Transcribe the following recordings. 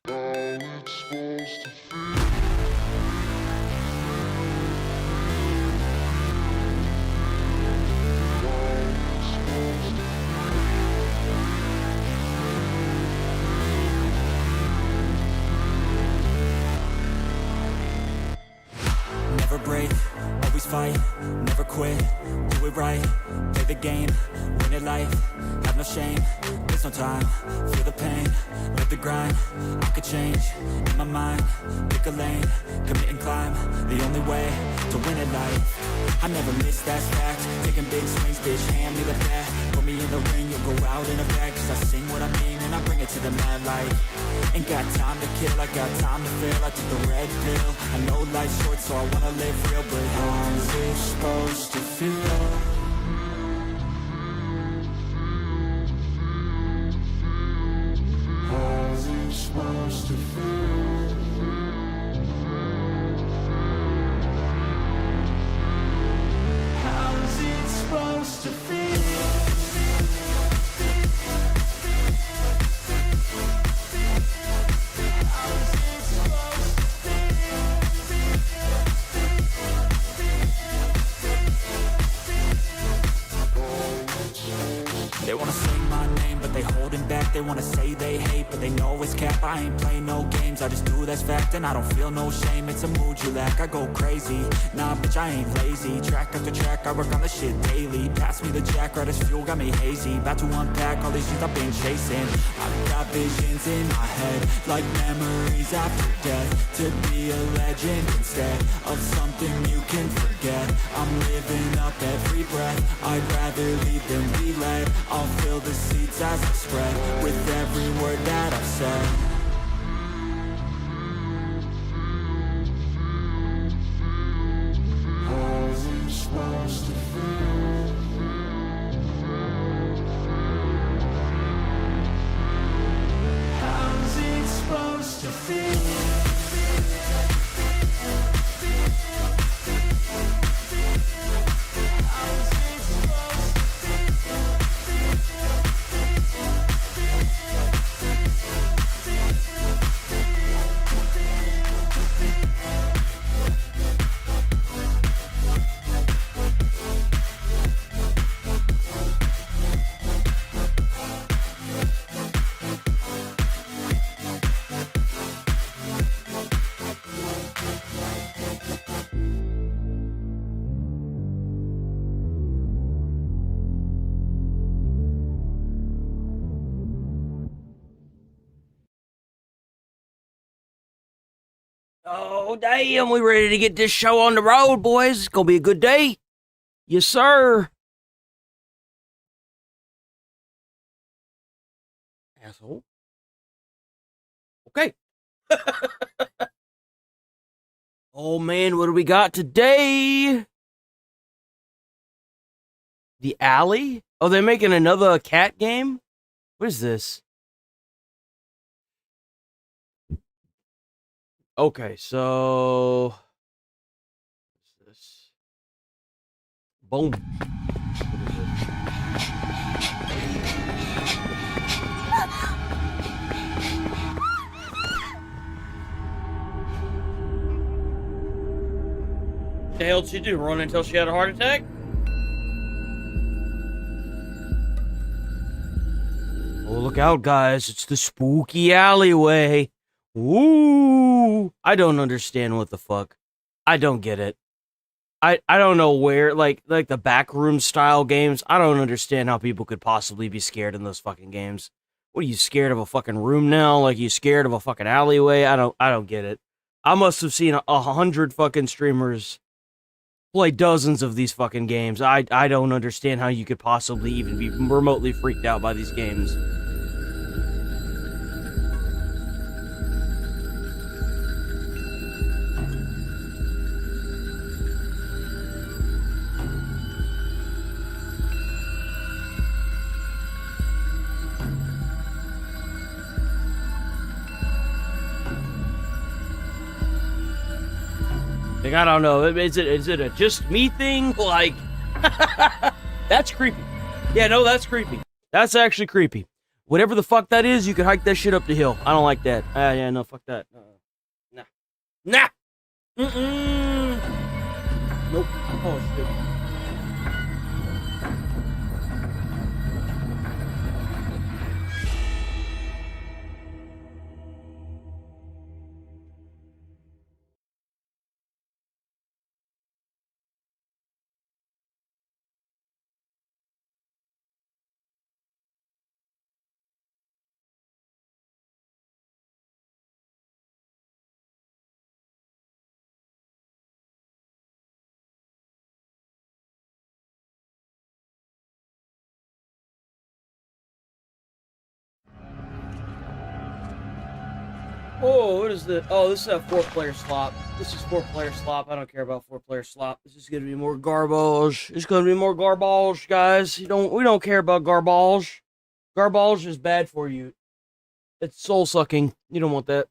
Never break, always fight, never quit, do it right, play the game, win it life, have no shame, there's no time, feel the pain, live the grind, I could change, in my mind, pick a lane, commit and climb, the only way to win at life, I never miss, that's fact, taking big swings, bitch, hand me the bat, put me in the ring, you'll go out in a bag, cause I sing what I mean, and I bring it to the mad light, ain't got time to kill, I got time to feel, I took the red pill, I know life's short, so I wanna live real, but how's it supposed to feel? How's it supposed to feel? How's it supposed to feel? They wanna say my name, but they holding back. They wanna say they hate, but they know it's cap. I ain't play no games, I just do that's fact. And I don't feel no shame, it's a mood you lack. I go crazy, nah bitch I ain't lazy. Track after track, I work on this shit daily. Pass me the jack, right as fuel, got me hazy. About to unpack all these things I've been chasing. I've got visions in my head, like memories after death. To be a legend instead of something you can forget. I'm living up every breath, I'd rather lead than be led. I'll fill the seats as I spread with every word that I've said. How's it supposed to feel? How's it supposed to feel? Oh, damn, we ready to get this show on the road, boys. It's gonna be a good day. Yes, sir. Asshole. Okay. Oh, man, what do we got today? The Alley? Oh, they're making another cat game? What is this? Okay, so what's this? Boom. What the hell did she do? Run until she had a heart attack? Oh, look out, guys. It's the spooky alleyway. Ooh, I don't understand what the fuck. I don't get it. I don't know where, like the backroom style games, I don't understand how people could possibly be scared in those fucking games. What are you, scared of a fucking room now? Like, you scared of a fucking alleyway? I don't get it. I must have seen 100 fucking streamers play dozens of these fucking games. I don't understand how you could possibly even be remotely freaked out by these games. Like, I don't know. Is it a just me thing? Like, that's creepy. Yeah, no, that's creepy. That's actually creepy. Whatever the fuck that is, you can hike that shit up the hill. I don't like that. Yeah, no, fuck that. Nah. Nah! Mm-mm! Nope. Oh, shit. Oh, what is this? Oh, this is a 4-player slop. This is 4-player slop. I don't care about 4-player slop. This is gonna be more garbage. It's gonna be more garbage, guys. We don't care about garbage. Garbage is bad for you. It's soul sucking. You don't want that.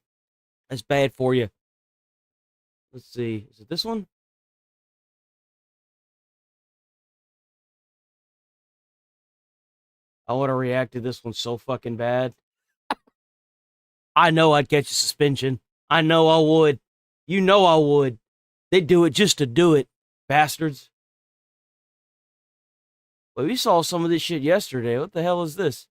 That's bad for you. Let's see. Is it this one? I want to react to this one so fucking bad. I know I'd catch a suspension. I know I would. You know I would. They'd do it just to do it. Bastards. Well, we saw some of this shit yesterday. What the hell is this?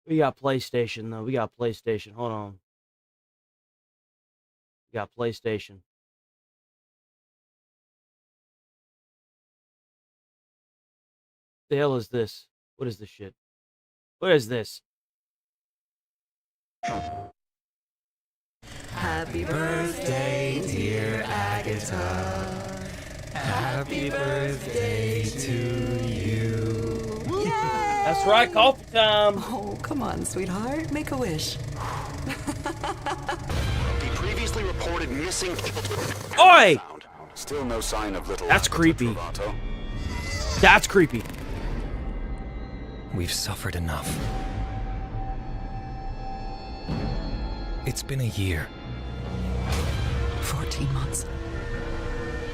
We got PlayStation, though. We got PlayStation. Hold on. We got PlayStation. The hell is this? What is this shit? What is this? Happy birthday, dear Agatha. Happy birthday to you. Yay! That's right, coffee time. Oh, come on, sweetheart. Make a wish. The previously reported missing. Oi! Found. Still no sign of little. That's Agatha creepy. Travato. That's creepy. We've suffered enough. It's been a year. 14 months.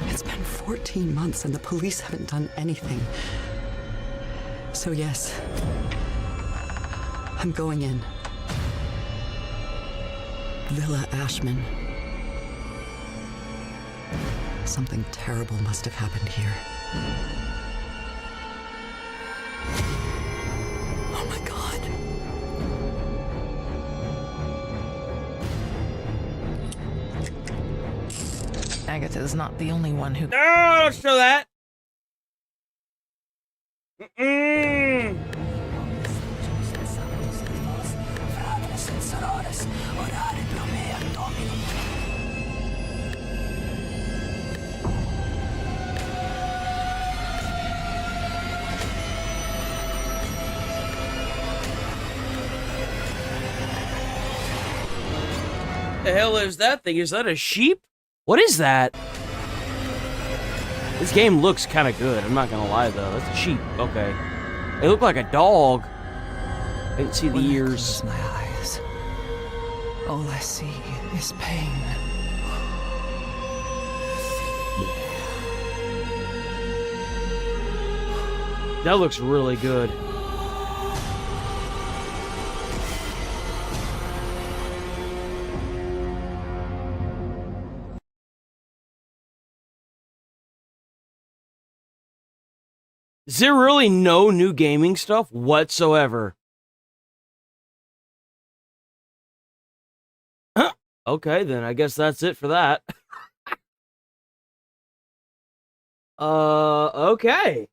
It's been 14 months and the police haven't done anything. So yes, I'm going in. Villa Ashman. Something terrible must have happened here. Oh my God. Agatha's not the only one who. No, don't show that. Mm-mm. The hell is that thing? Is that a sheep? What is that? This game looks kind of good. I'm not gonna lie though. That's a sheep. Okay. It looked like a dog. I didn't see the When I ears. close my eyes, all I see is pain. That looks really good. Is there really no new gaming stuff whatsoever? Okay, then I guess that's it for that. Okay.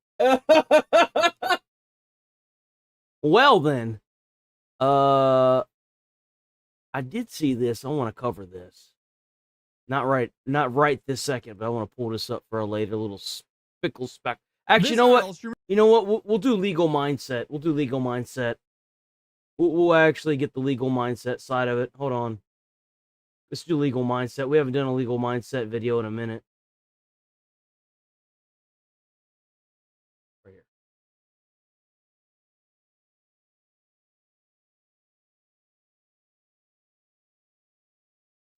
Well then. I did see this. I want to cover this. Not right this second, but I want to pull this up for a later little spickle speck. Actually, you know what? You know what? We'll do legal mindset. We'll do legal mindset. We'll actually get the legal mindset side of it. Hold on. Let's do legal mindset. We haven't done a legal mindset video in a minute. Right here.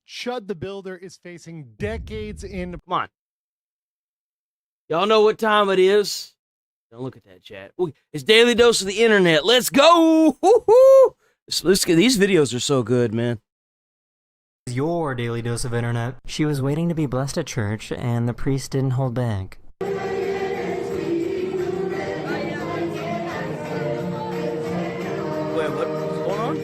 Chud the Builder is facing decades in. Come on. Y'all know what time it is. Don't look at that chat. Ooh, it's Daily Dose of the Internet. Let's go. Woo-hoo. Let's get, these videos are so good, man. Your daily dose of internet. She was waiting to be blessed at church, and the priest didn't hold back. Wait, what's going on?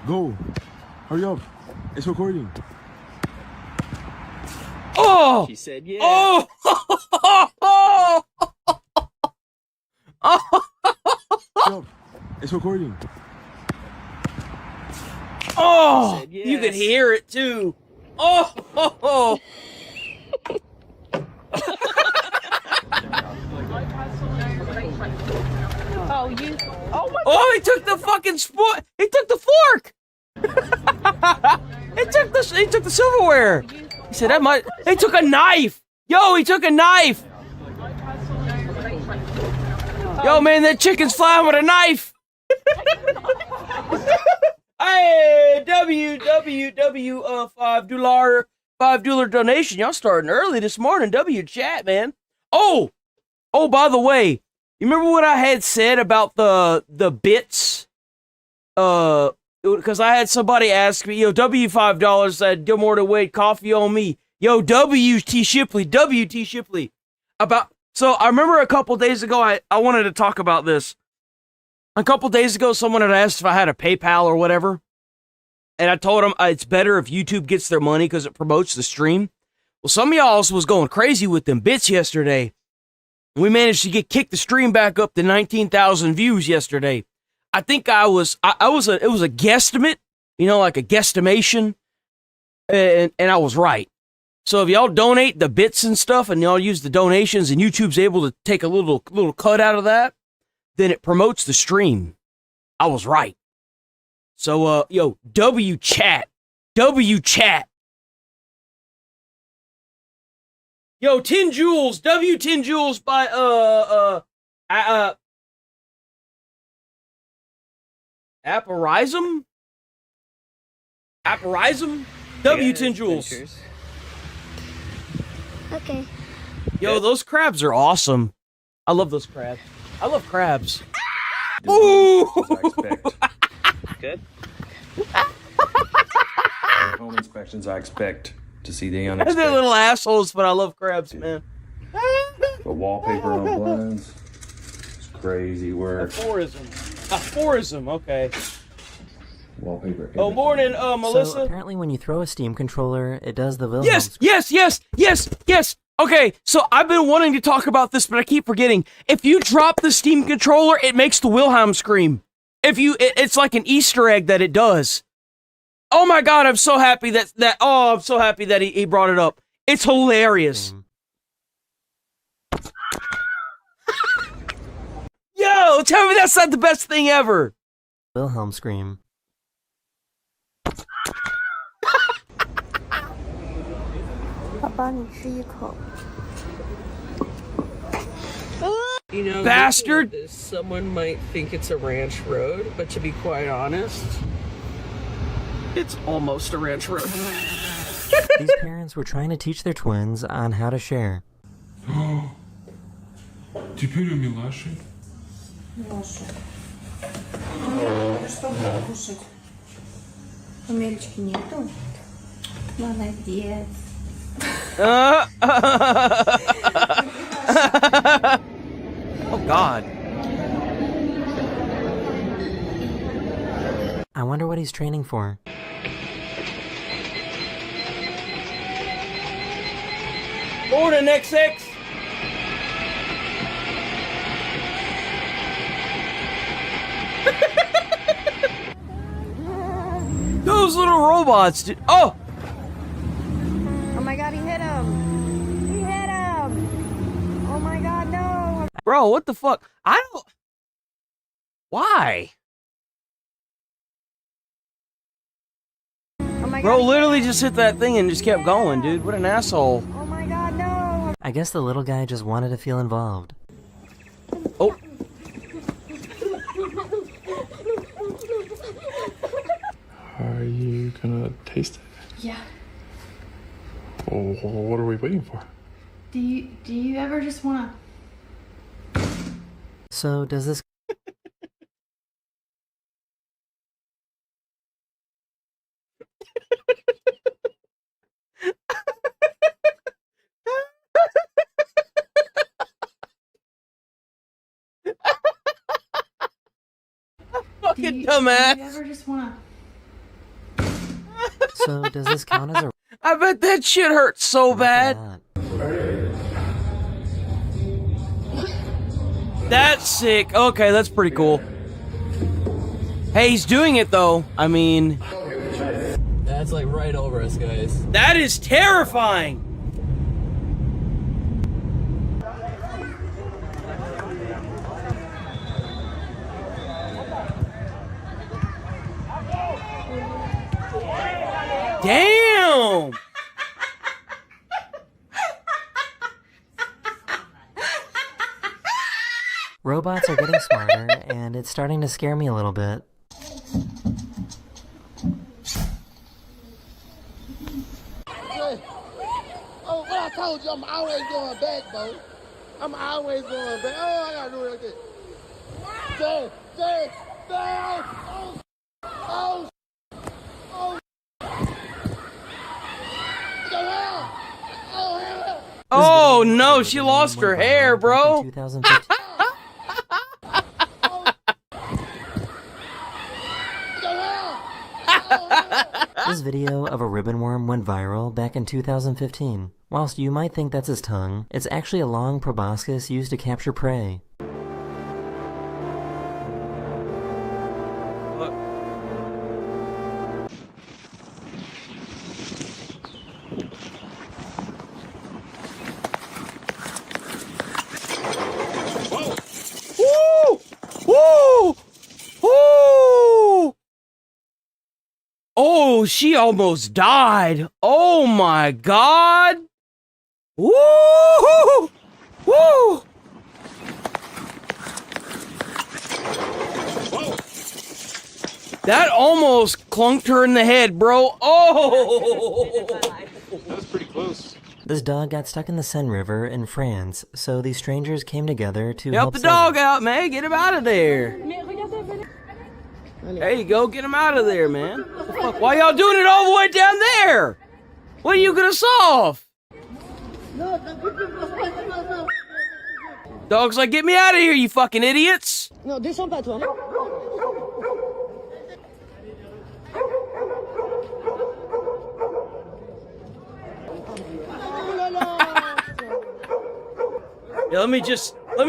Go. Hurry up. It's recording. Oh! She said yeah. Oh! Hurry up. It's recording. Oh! Said You could yes. hear it too. Oh! Oh, you. Oh my. Oh, he took the fucking he took the fork. He took the silverware. He said that might. He took a knife. Yo, he took a knife. Yo, man, that chicken's flying with a knife. Hey, $5 donation. Y'all starting early this morning. W chat, man. Oh, by the way, you remember what I had said about the bits? Because I had somebody ask me, yo, $5 said, "Good morning, Wade, coffee on me." Yo, WT Shipley. So I remember a couple days ago, I wanted to talk about this. A couple days ago, someone had asked if I had a PayPal or whatever. And I told them it's better if YouTube gets their money because it promotes the stream. Well, some of y'all was going crazy with them bits yesterday. We managed to kick the stream back up to 19,000 views yesterday. I think it was a guesstimate, like a guesstimation. And I was right. So if y'all donate the bits and stuff and y'all use the donations and YouTube's able to take a little cut out of that, then it promotes the stream. I was right. So, yo, W chat. Yo, 10 Joules, W10 Joules by, Apparism? W10 Joules. Okay. Yo, those crabs are awesome. I love those crabs. I love crabs. Ooh! Good. Home inspections, I expect to see the They're unexpected. little assholes, but I love crabs, man. The wallpaper on blinds. It's crazy work. Aphorism, okay. Wallpaper. Oh, morning, Melissa. So apparently when you throw a Steam controller, it does the Wilhelm Yes. Okay, so I've been wanting to talk about this, but I keep forgetting. If you drop the Steam controller, it makes the Wilhelm scream. It's like an Easter egg that it does. Oh my God, I'm so happy I'm so happy that he brought it up. It's hilarious. Yo, tell me that's not the best thing ever. Wilhelm scream. Bastard! Someone might think it's a ranch road, but to be quite honest, it's almost a ranch road. These parents were trying to teach their twins on how to share. Теперь у Милаши. Что будешь кушать? Умельчики нету? Молодец. Oh God. I wonder what he's training for. Morning, XX. Those little robots, dude. Oh! Oh my God, he hit him! He hit him! Oh my God, no! Bro, what the fuck? I don't... Why? my Bro God. literally just hit that thing and just kept going, dude. What an asshole. Oh my God, no. I guess the little guy just wanted to feel involved. Oh. Are you gonna taste it? Yeah. Oh, what are we waiting for? Do you ever just wanna? So, does this Fucking dumbass. Do you ever just wanna? so does this count as a I bet that shit hurts so bad. That's sick. Okay, that's pretty cool. Hey, he's doing it though. I mean, That's like right over us, guys. that is terrifying. Damn! Robots are getting smarter, and it's starting to scare me a little bit. Oh, what I told you, I'm always going back, bro. I'm always going back. Oh, I gotta do it like this. Say, oh, oh, oh. Oh no, she lost her hair, bro. 2015. This video of a ribbon worm went viral back in 2015. Whilst you might think that's his tongue, it's actually a long proboscis used to capture prey. Woo! Woo! Woo! Oh, she almost died. Oh my God! Woo! Woo! That almost clunked her in the head, bro. Oh! That was pretty close. This dog got stuck in the Seine River in France, so these strangers came together to Help the save dog it. out, man. Get him out of there. There you go. Get him out of there, man. What the fuck? Why y'all doing it all the way down there? What are you gonna solve? Dog's like, get me out of here, you fucking idiots. Non, descends pas, toi. Yeah, let me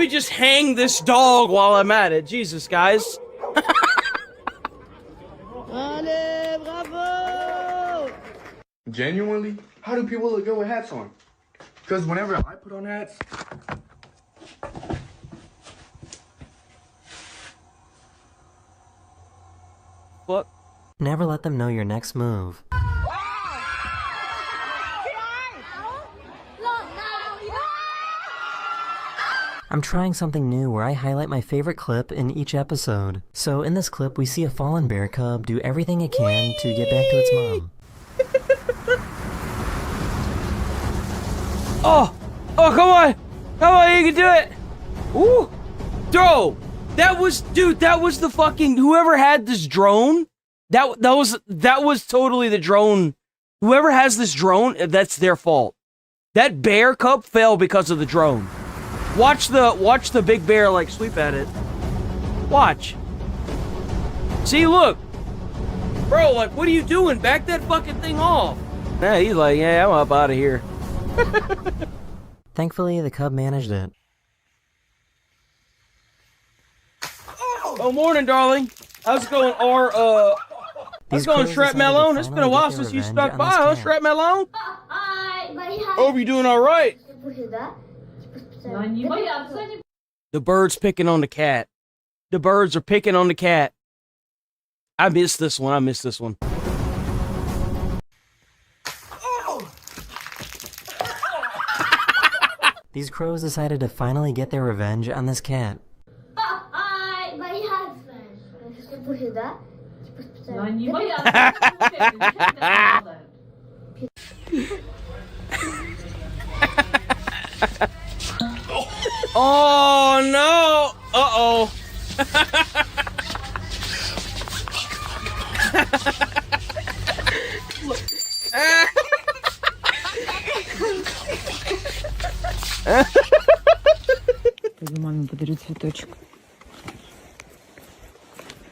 just hang this dog while I'm at it. Jesus, guys. Allez, bravo! Genuinely, how do people look good with hats on? Because whenever I put on hats, What? Never let them know your next move. I'm trying something new where I highlight my favorite clip in each episode. So in this clip, we see a fallen bear cub do everything it can to get back to its mom. Oh! Oh, come on! Come on, you can do it! Ooh! Bro! That was, dude, that was the fucking, whoever had this drone, that was totally the drone. Whoever has this drone, that's their fault. That bear cub fell because of the drone. Watch the big bear like sweep at it. Watch. See, look. Bro, like, what are you doing? Back that fucking thing off. Nah, he's like, yeah, I'm up out of here. Thankfully, the cub managed it. Oh, morning, darling. How's it going? Or, how's it going, Shrapmelon? It's been a while since you stuck by, huh, Shrapmelon? Hope you're doing all right. The bird's picking on the cat. The birds are picking on the cat. I missed this one. These crows decided to finally get their revenge on this cat. Hi, my husband. Oh no! Uh-oh. Пойду маме подарю цветочек.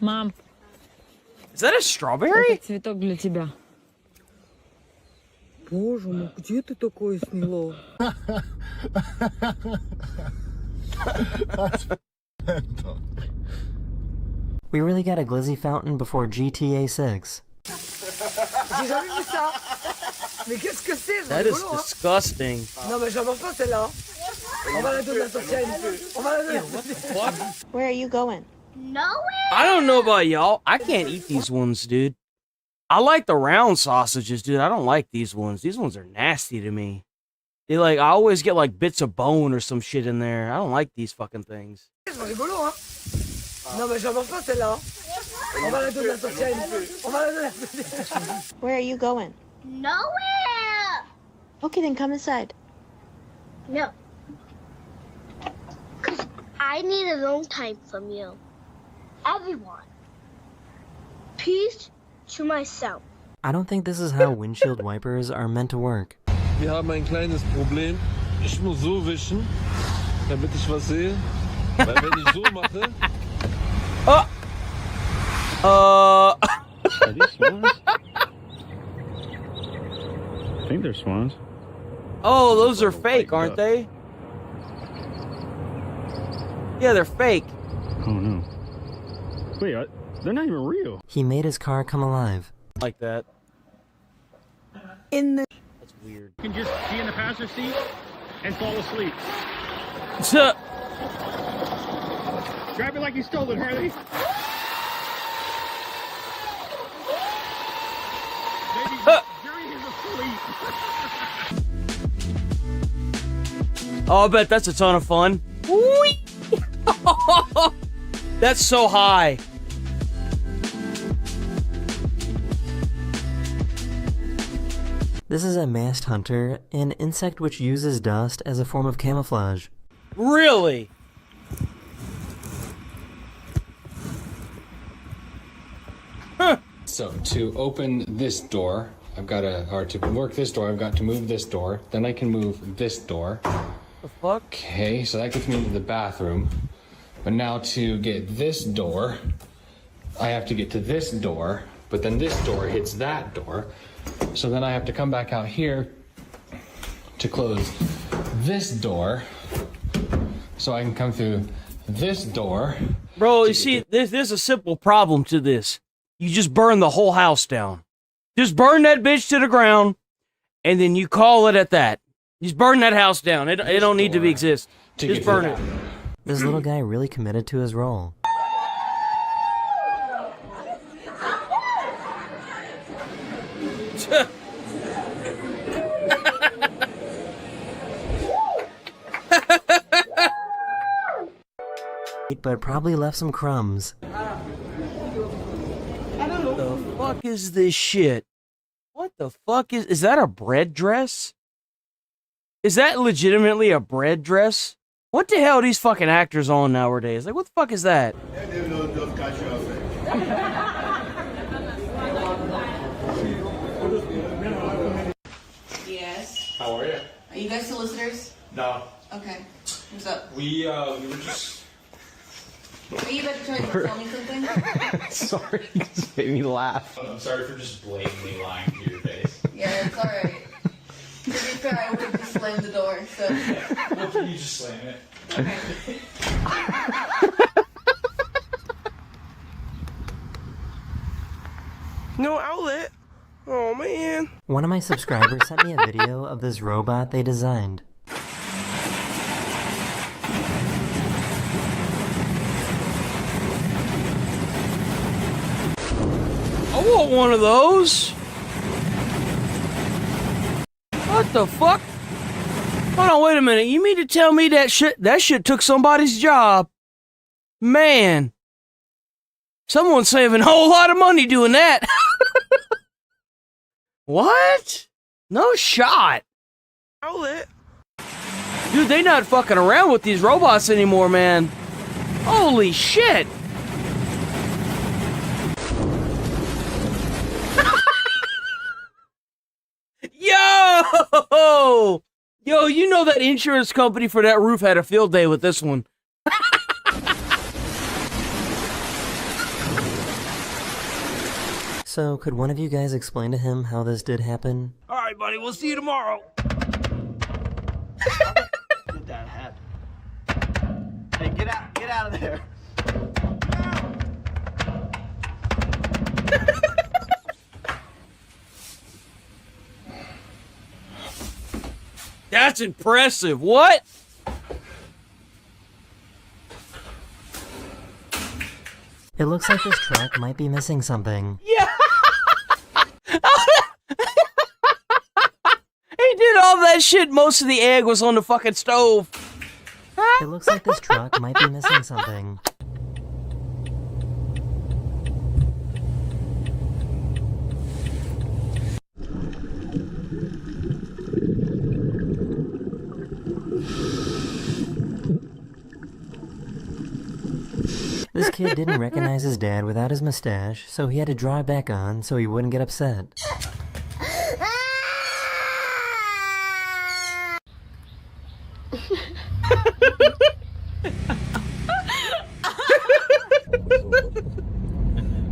Мам. Is that a strawberry? Это цветок для тебя. Боже мой, где ты такое смело? We really got a glizzy fountain before GTA 6. J'ai jamais vu ça. Mais qu'est-ce que c'est? That is disgusting. Non mais j'en mange pas celle-là. On va la donner à Sofiane. On va la donner. Where are you going? Nowhere. I don't know about y'all. I can't eat these ones, dude. I like the round sausages, dude. I don't like these ones. These ones are nasty to me. They like, I always get like bits of bone or some shit in there. I don't like these fucking things. C'est rigolo, hein? Non mais j'en mange pas celle-là. On va la donner à Sofiane. On va la donner à Sofiane. Where are you going? Nowhere. Okay, then come inside. No. Because I need alone time from you. Everyone. Peace to myself. I don't think this is how windshield wipers are meant to work. Wir haben ein kleines Problem. Ich muss so wischen, damit ich was sehe. Weil wenn ich so mache... Are these swans? I think they're swans. Oh, those are fake, aren't they? Yeah, they're fake. Oh no. Wait, they're not even real. He made his car come alive. Like that. In the... That's weird. You can just be in the passenger seat and fall asleep. Grab it like you stole it, Harley. Maybe Jerry is asleep. Oh, I bet that's a ton of fun. Whee! That's so high. This is a mast hunter, an insect which uses dust as a form of camouflage. Really? Huh. So to open this door, or to work this door, I've got to move this door. Then I can move this door. The fuck? Okay, so that gets me into the bathroom. But now to get this door, I have to get to this door, but then this door hits that door. So then I have to come back out here to close this door, so I can come through this door. Bro, you see, there's a simple problem to this. You just burn the whole house down. Just burn that bitch to the ground, and then you call it at that. Just burn that house down. It don't need to exist. Just burn it. This little guy really committed to his role. But probably left some crumbs. What the fuck is this shit? What the fuck is that a bread dress? Is that legitimately a bread dress? What the hell are these fucking actors on nowadays? Like, what the fuck is that? Yes. How are you? Are you guys solicitors? No. Okay. What's up? We were just... Are you about to try to tell me something? Sorry, you just made me laugh. I'm sorry for just blatantly lying to your face. Yeah, it's alright. To be fair, I would have just slammed the door, so... Well, you just slam it. Okay. No outlet. Oh man. One of my subscribers sent me a video of this robot they designed. I want one of those. What the fuck? Hold on, wait a minute. You mean to tell me that shit took somebody's job? Man. Someone's saving a whole lot of money doing that. What? No shot. Outlet. Dude, they not fucking around with these robots anymore, man. Holy shit. Yo! Yo, you know that insurance company for that roof had a field day with this one. So, could one of you guys explain to him how this did happen? Alright, buddy, we'll see you tomorrow. Get that head. Hey, get out of there. That's impressive. What? It looks like this truck might be missing something. Yeah. He did all that shit. Most of the egg was on the fucking stove. It looks like this truck might be missing something. This kid didn't recognize his dad without his mustache, so he had to draw it back on so he wouldn't get upset.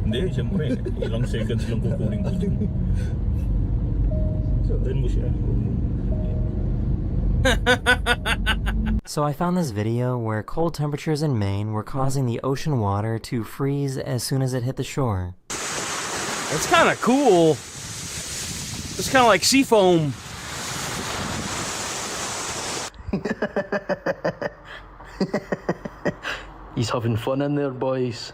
Hindi, siyempre. Ilang seconds lang kukuling-kuling. Sundan mo siya. So I found this video where cold temperatures in Maine were causing the ocean water to freeze as soon as it hit the shore. That's kind of cool. It's kind of like sea foam. He's having fun in there, boys.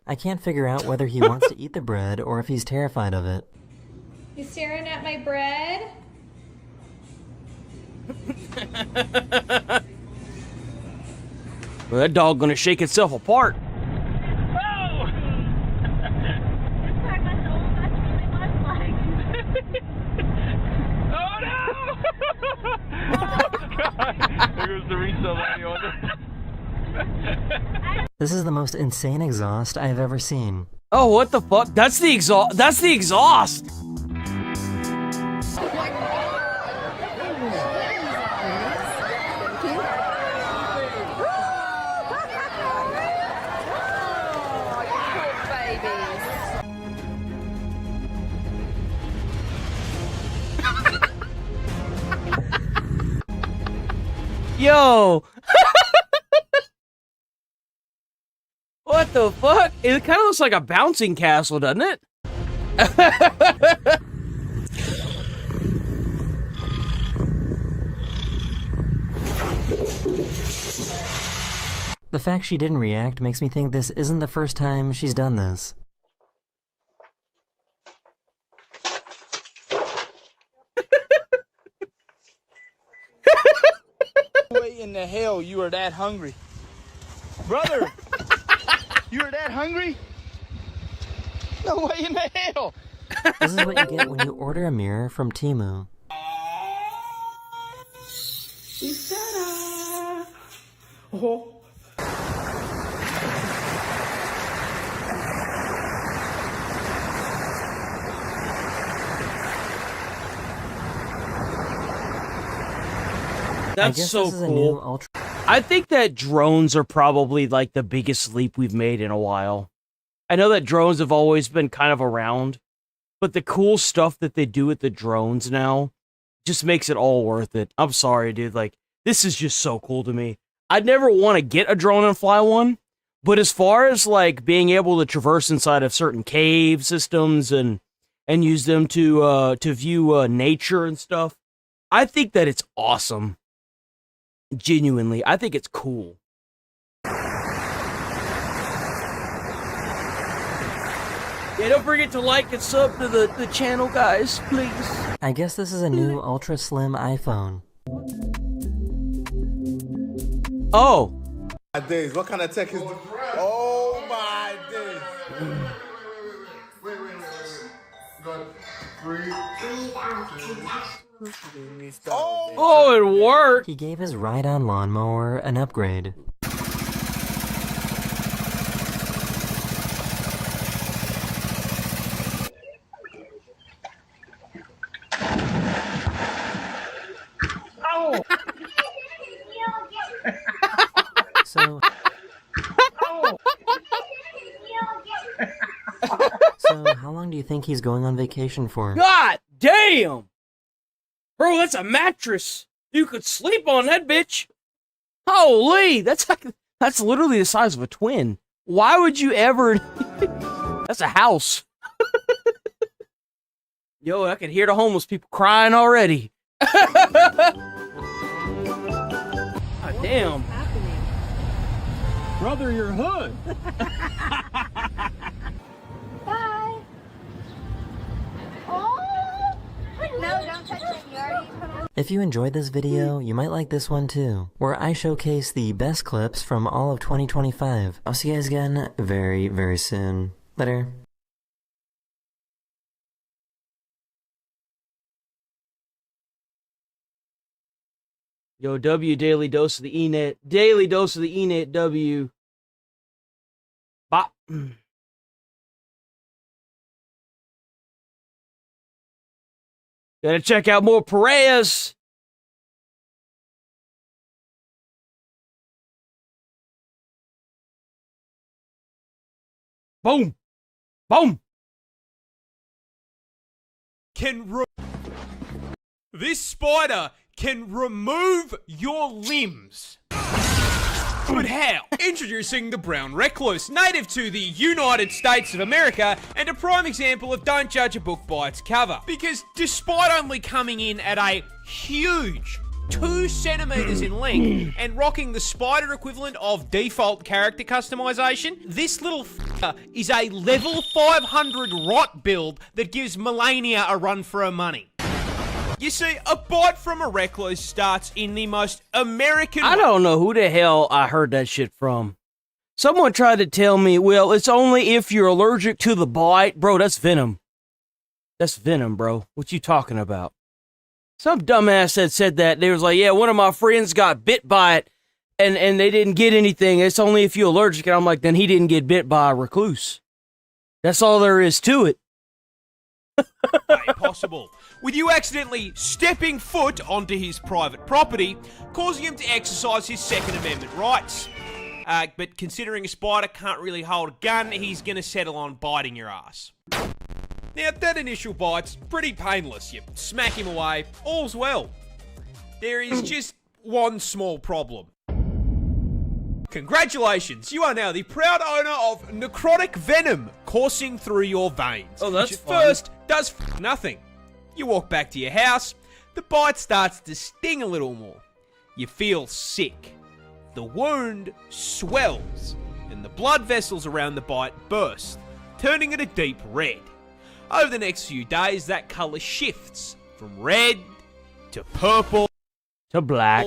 I can't figure out whether he wants to eat the bread or if he's terrified of it. You staring at my bread? Well, that dog gonna shake itself apart. This is the most insane exhaust I have ever seen. Oh, what the fuck? That's the exhaust. That's the exhaust. Yo! What the fuck? It kind of looks like a bouncing castle, doesn't it? The fact she didn't react makes me think this isn't the first time she's done this. No way in the hell you are that hungry. Brother, you are that hungry? No way in the hell. This is what you get when you order a mirror from Temu. Oh. That's so cool. I think that drones are probably like the biggest leap we've made in a while. I know that drones have always been kind of around, but the cool stuff that they do with the drones now just makes it all worth it. I'm sorry, dude. Like, this is just so cool to me. I'd never want to get a drone and fly one, but as far as like being able to traverse inside of certain cave systems and use them to view nature and stuff, I think that it's awesome. Genuinely, I think it's cool. Yeah, don't forget to like and sub to the channel, guys, please. I guess this is a new ultra slim iPhone. Oh. My days, what kind of tech is? Oh my days! Oh, it worked! He gave his ride-on lawnmower an upgrade. So... So, how long do you think he's going on vacation for? God damn! Bro, that's a mattress! You could sleep on that bitch! Holy! That's literally the size of a twin. Why would you ever... That's a house. Yo, I can hear the homeless people crying already. God damn. Brother, your hood. Bye. Oh! No, don't touch it. You already put on. If you enjoyed this video, you might like this one too, where I showcase the best clips from all of 2025. I'll see you guys again very, very soon. Later. Yo, W, daily dose of the E-net. Daily dose of the E-net, W. Bop. Gotta check out more Perez. Boom. Boom. This spider can remove your limbs. But how? Introducing the brown recluse, native to the United States of America, and a prime example of don't judge a book by its cover. Because despite only coming in at a huge 2 centimeters in length and rocking the spider equivalent of default character customization, this little f***er is a level 500 rot build that gives Melania a run for her money. You see, a bite from a recluse starts in the most American... I don't know who the hell I heard that shit from. Someone tried to tell me, well, it's only if you're allergic to the bite. Bro, that's venom. That's venom, bro. What you talking about? Some dumbass that said that. They was like, yeah, one of my friends got bit by it, and they didn't get anything. It's only if you're allergic. And I'm like, then he didn't get bit by a recluse. That's all there is to it. Possible, with you accidentally stepping foot onto his private property, causing him to exercise his Second Amendment rights. But considering a spider can't really hold a gun, he's gonna settle on biting your ass. Now, that initial bite's pretty painless. You smack him away, all's well. There is just one small problem. Congratulations, you are now the proud owner of necrotic venom coursing through your veins. Oh, that's which at fun. first does nothing. You walk back to your house, the bite starts to sting a little more. You feel sick. The wound swells, and the blood vessels around the bite burst, turning it a deep red. Over the next few days, that colour shifts from red to purple to black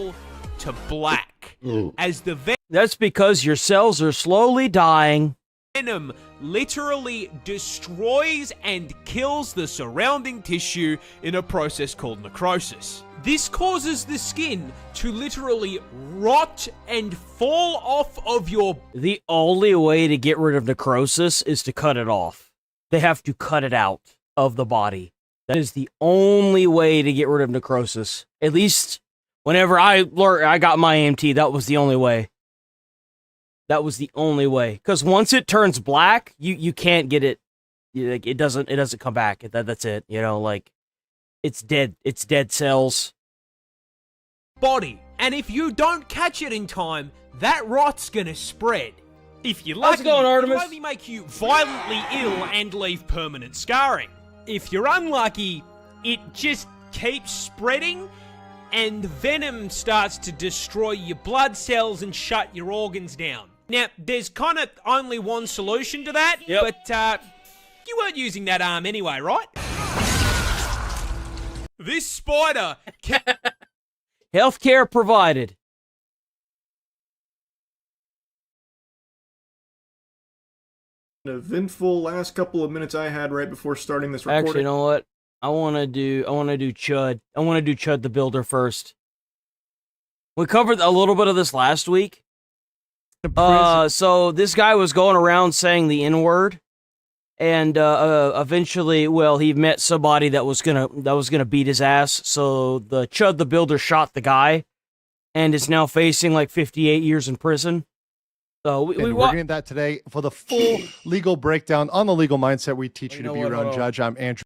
to black. As the That's because your cells are slowly dying. Venom literally destroys and kills the surrounding tissue in a process called necrosis. This causes the skin to literally rot and fall off of your... The only way to get rid of necrosis is to cut it off. They have to cut it out of the body. That is the only way to get rid of necrosis. At least whenever I got my AMT, that was the only way. That was the only way. Because once it turns black, you can't get it. Like, it doesn't come back. That's it. You know, like, it's dead. It's dead cells. Body. And if you don't catch it in time, that rot's gonna spread. If you're How's lucky, it going, Artemis? it'll only make you violently ill and leave permanent scarring. If you're unlucky, it just keeps spreading, and venom starts to destroy your blood cells and shut your organs down. Now, there's kind of only one solution to that, but You weren't using that arm anyway, right? This spider can... Healthcare provided. An eventful last couple of minutes I had right before starting this recording. Actually, you know what? I want to do Chud. I want to do Chud the Builder first. We covered a little bit of this last week. So this guy was going around saying the N-word, and eventually, well, he met somebody that was gonna beat his ass. So the Chud the Builder shot the guy, and is now facing like 58 years in prison. So we're getting that today for the full legal breakdown on the legal mindset. We teach you to be your own judge. I'm Andrew.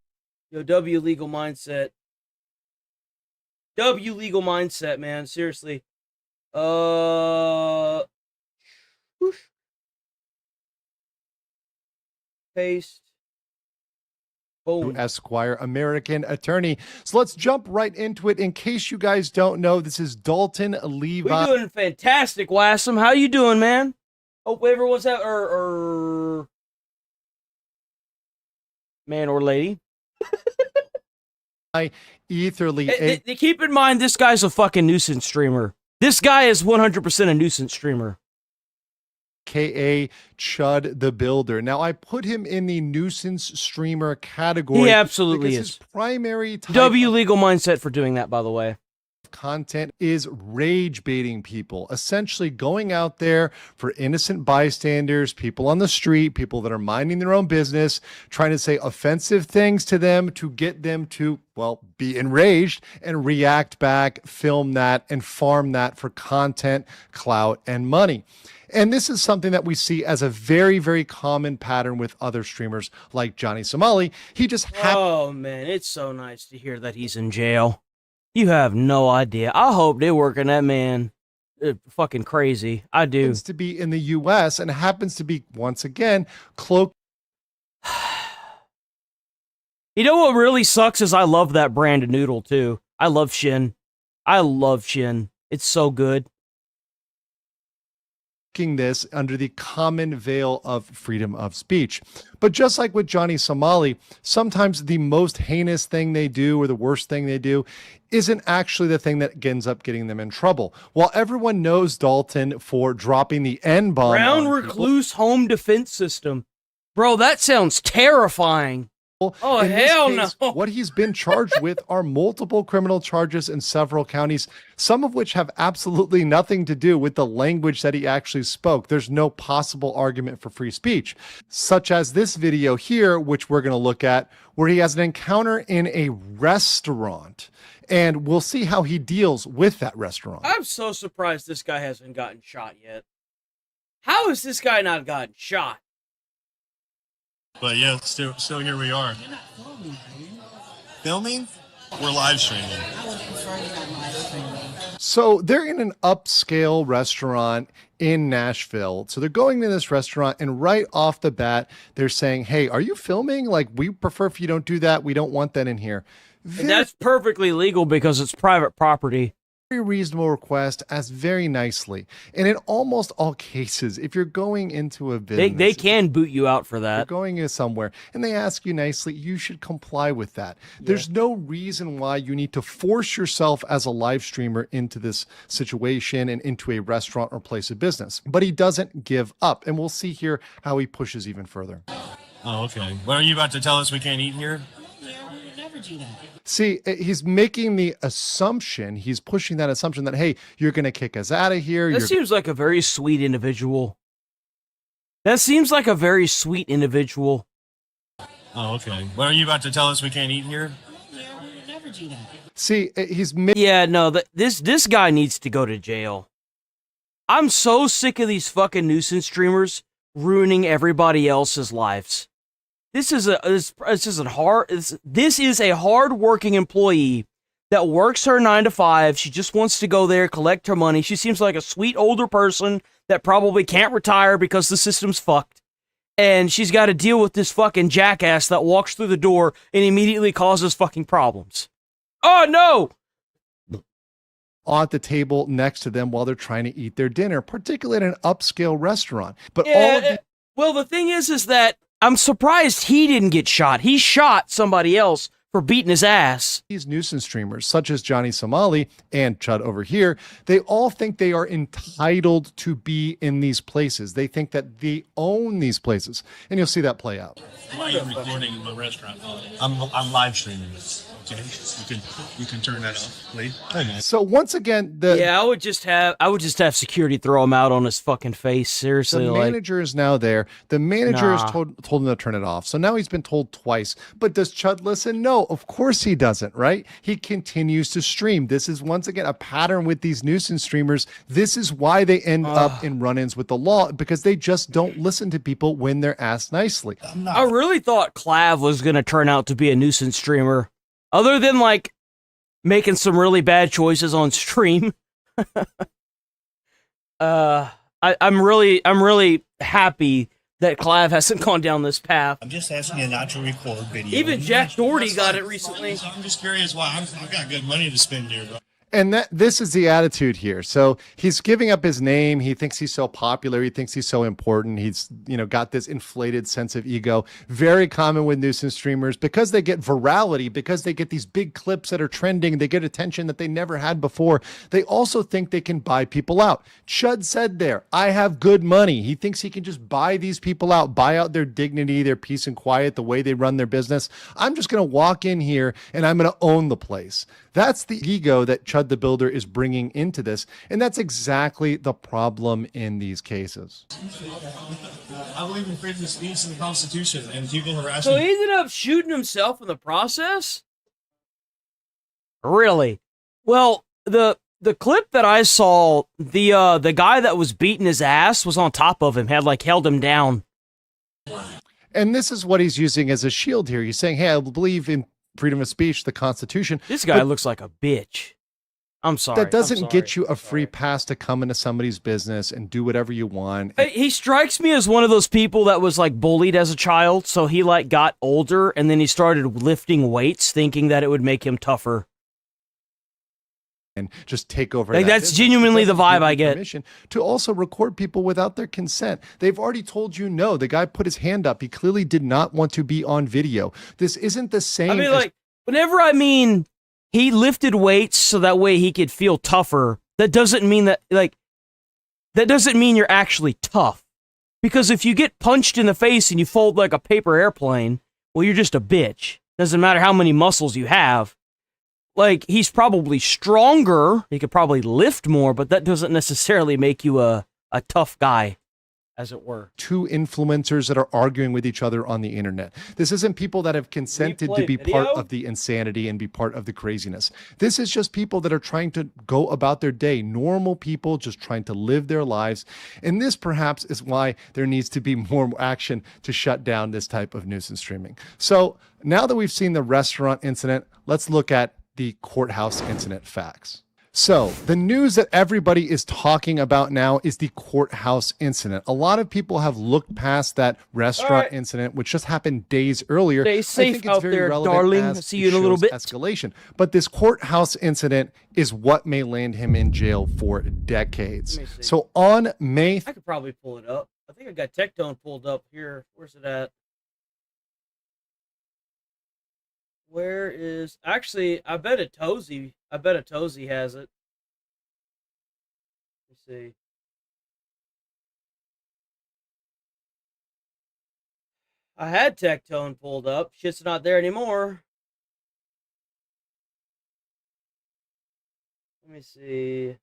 Yo, W legal mindset. W legal mindset, man. Seriously. Paste. Boom. Esquire, American attorney. So let's jump right into it. In case you guys don't know, this is Dalton Levi. We're doing fantastic, Wassam. How you doing, man? Oh, whoever was that, man or lady. Etherly. Keep in mind, this guy's a fucking nuisance streamer. This guy is 100% a nuisance streamer. K.A. Chud the Builder. Now, I put him in the nuisance streamer category. He absolutely is. His primary type W legal mindset for doing that, by the way. Content is rage baiting people, essentially going out there for innocent bystanders, people on the street, people that are minding their own business, trying to say offensive things to them to get them to, well, be enraged and react back, film that, and farm that for content, clout, and money. And this is something that we see as a very, very common pattern with other streamers like Johnny Somali. He just oh, man, it's so nice to hear that he's in jail. You have no idea. I hope they're working that man fucking crazy. I do. Happens to be in the U.S. and happens to be, once again, cloaked. You know what really sucks is I love that brand of noodle, too. I love Shin. I love Shin. It's so good. This under the common veil of freedom of speech. But just like with Johnny Somali, sometimes the most heinous thing they do or the worst thing they do isn't actually the thing that ends up getting them in trouble. While everyone knows Dalton for dropping the N-bomb. Brown Recluse Home Defense System. Bro, that sounds terrifying. Oh, hell no. What he's been charged with are multiple criminal charges in several counties, some of which have absolutely nothing to do with the language that he actually spoke. There's no possible argument for free speech, such as this video here, which we're going to look at, where he has an encounter in a restaurant. And we'll see how he deals with that restaurant. I'm so surprised this guy hasn't gotten shot yet. How has this guy not gotten shot? But yeah, still here we are. You're not filming, are you? Filming? We're live streaming. I would prefer you not live streaming. So they're in an upscale restaurant in Nashville. So they're going to this restaurant, and right off the bat, they're saying, hey, are you filming? Like, we prefer if you don't do that. We don't want that in here. And that's perfectly legal because it's private property. Very reasonable request, asked very nicely. And in almost all cases, if you're going into a business, they can boot you out for that. You're going in somewhere and they ask you nicely, you should comply with that. Yeah. There's no reason why you need to force yourself as a live streamer into this situation and into a restaurant or place of business. But he doesn't give up. And we'll see here how he pushes even further. Oh, okay. What are you about to tell us we can't eat here? Yeah, we would never do that. See, he's making the assumption, he's pushing that assumption that, hey, you're going to kick us out of here. That seems like a very sweet individual. That seems like a very sweet individual. Oh, okay. What are you about to tell us we can't eat here? Yeah, we would never do that. See, yeah, no, this guy needs to go to jail. I'm so sick of these fucking nuisance streamers ruining everybody else's lives. This is a hard-working employee that works her 9 to 5. She just wants to go there, collect her money. She seems like a sweet older person that probably can't retire because the system's fucked. And she's got to deal with this fucking jackass that walks through the door and immediately causes fucking problems. Oh, no! At the table next to them while they're trying to eat their dinner, particularly at an upscale restaurant. But yeah, well, the thing is that I'm surprised he didn't get shot. He shot somebody else for beating his ass. These nuisance streamers, such as Johnny Somali and Chud over here, they all think they are entitled to be in these places. They think that they own these places. And you'll see that play out. Why are you recording in my restaurant? I'm live streaming this. Okay, you can turn that off, please. So once again, I would just have security throw him out on his fucking face. Seriously, the manager is now there. The manager has Nah. told him to turn it off. So now he's been told twice. But does Chud listen? No, of course he doesn't, right? He continues to stream. This is once again a pattern with these nuisance streamers. This is why they end up in run-ins with the law, because they just don't listen to people when they're asked nicely. I really thought Clav was going to turn out to be a nuisance streamer. Other than, like, making some really bad choices on stream. I'm really happy that Clav hasn't gone down this path. I'm just asking you not to record video. Even Jack Doherty got it recently. I'm just curious why. I've got good money to spend here, bro. And this is the attitude here. So he's giving up his name. He thinks he's so popular. He thinks he's so important. He's, got this inflated sense of ego. Very common with nuisance streamers, because they get virality, because they get these big clips that are trending. They get attention that they never had before. They also think they can buy people out. Chud said there, I have good money. He thinks he can just buy these people out, buy out their dignity, their peace and quiet, the way they run their business. I'm just going to walk in here and I'm going to own the place. That's the ego that Chud the Builder is bringing into this. And that's exactly the problem in these cases. I believe in freedom of speech and the Constitution, and people harassing. So he ended up shooting himself in the process? Really? Well, the clip that I saw, the guy that was beating his ass was on top of him, had held him down. And this is what he's using as a shield here. He's saying, hey, I believe in freedom of speech, the Constitution. This guy looks like a bitch. I'm sorry. That doesn't get you a free pass to come into somebody's business and do whatever you want. He strikes me as one of those people that was bullied as a child, so he got older and then he started lifting weights thinking that it would make him tougher. And just take over. That's business. genuinely the vibe Give I get. Permission to also record people without their consent. They've already told you no. The guy put his hand up. He clearly did not want to be on video. This isn't the same. I mean, whenever he lifted weights so that way he could feel tougher, that doesn't mean that doesn't mean you're actually tough. Because if you get punched in the face and you fold like a paper airplane, well, you're just a bitch. Doesn't matter how many muscles you have. He's probably stronger, he could probably lift more, but that doesn't necessarily make you a tough guy, as it were. Two influencers that are arguing with each other on the internet. This isn't people that have consented to be part of the insanity and be part of the craziness. This is just people that are trying to go about their day. Normal people just trying to live their lives. And this perhaps is why there needs to be more action to shut down this type of nuisance streaming. So now that we've seen the restaurant incident, let's look at the courthouse incident facts. So the news that everybody is talking about now is the courthouse incident. A lot of people have looked past that restaurant incident, which just happened days earlier. Stay safe I think it's out very there, relevant darling. as See it you in a little shows bit. Escalation. But this courthouse incident is what may land him in jail for decades. So on May... I could probably pull it up. I think I got Tectone pulled up here. Where's it at? Where is... Actually, I bet a Tozy has it. Let's see. I had Tectone pulled up. Shit's not there anymore. Let me see.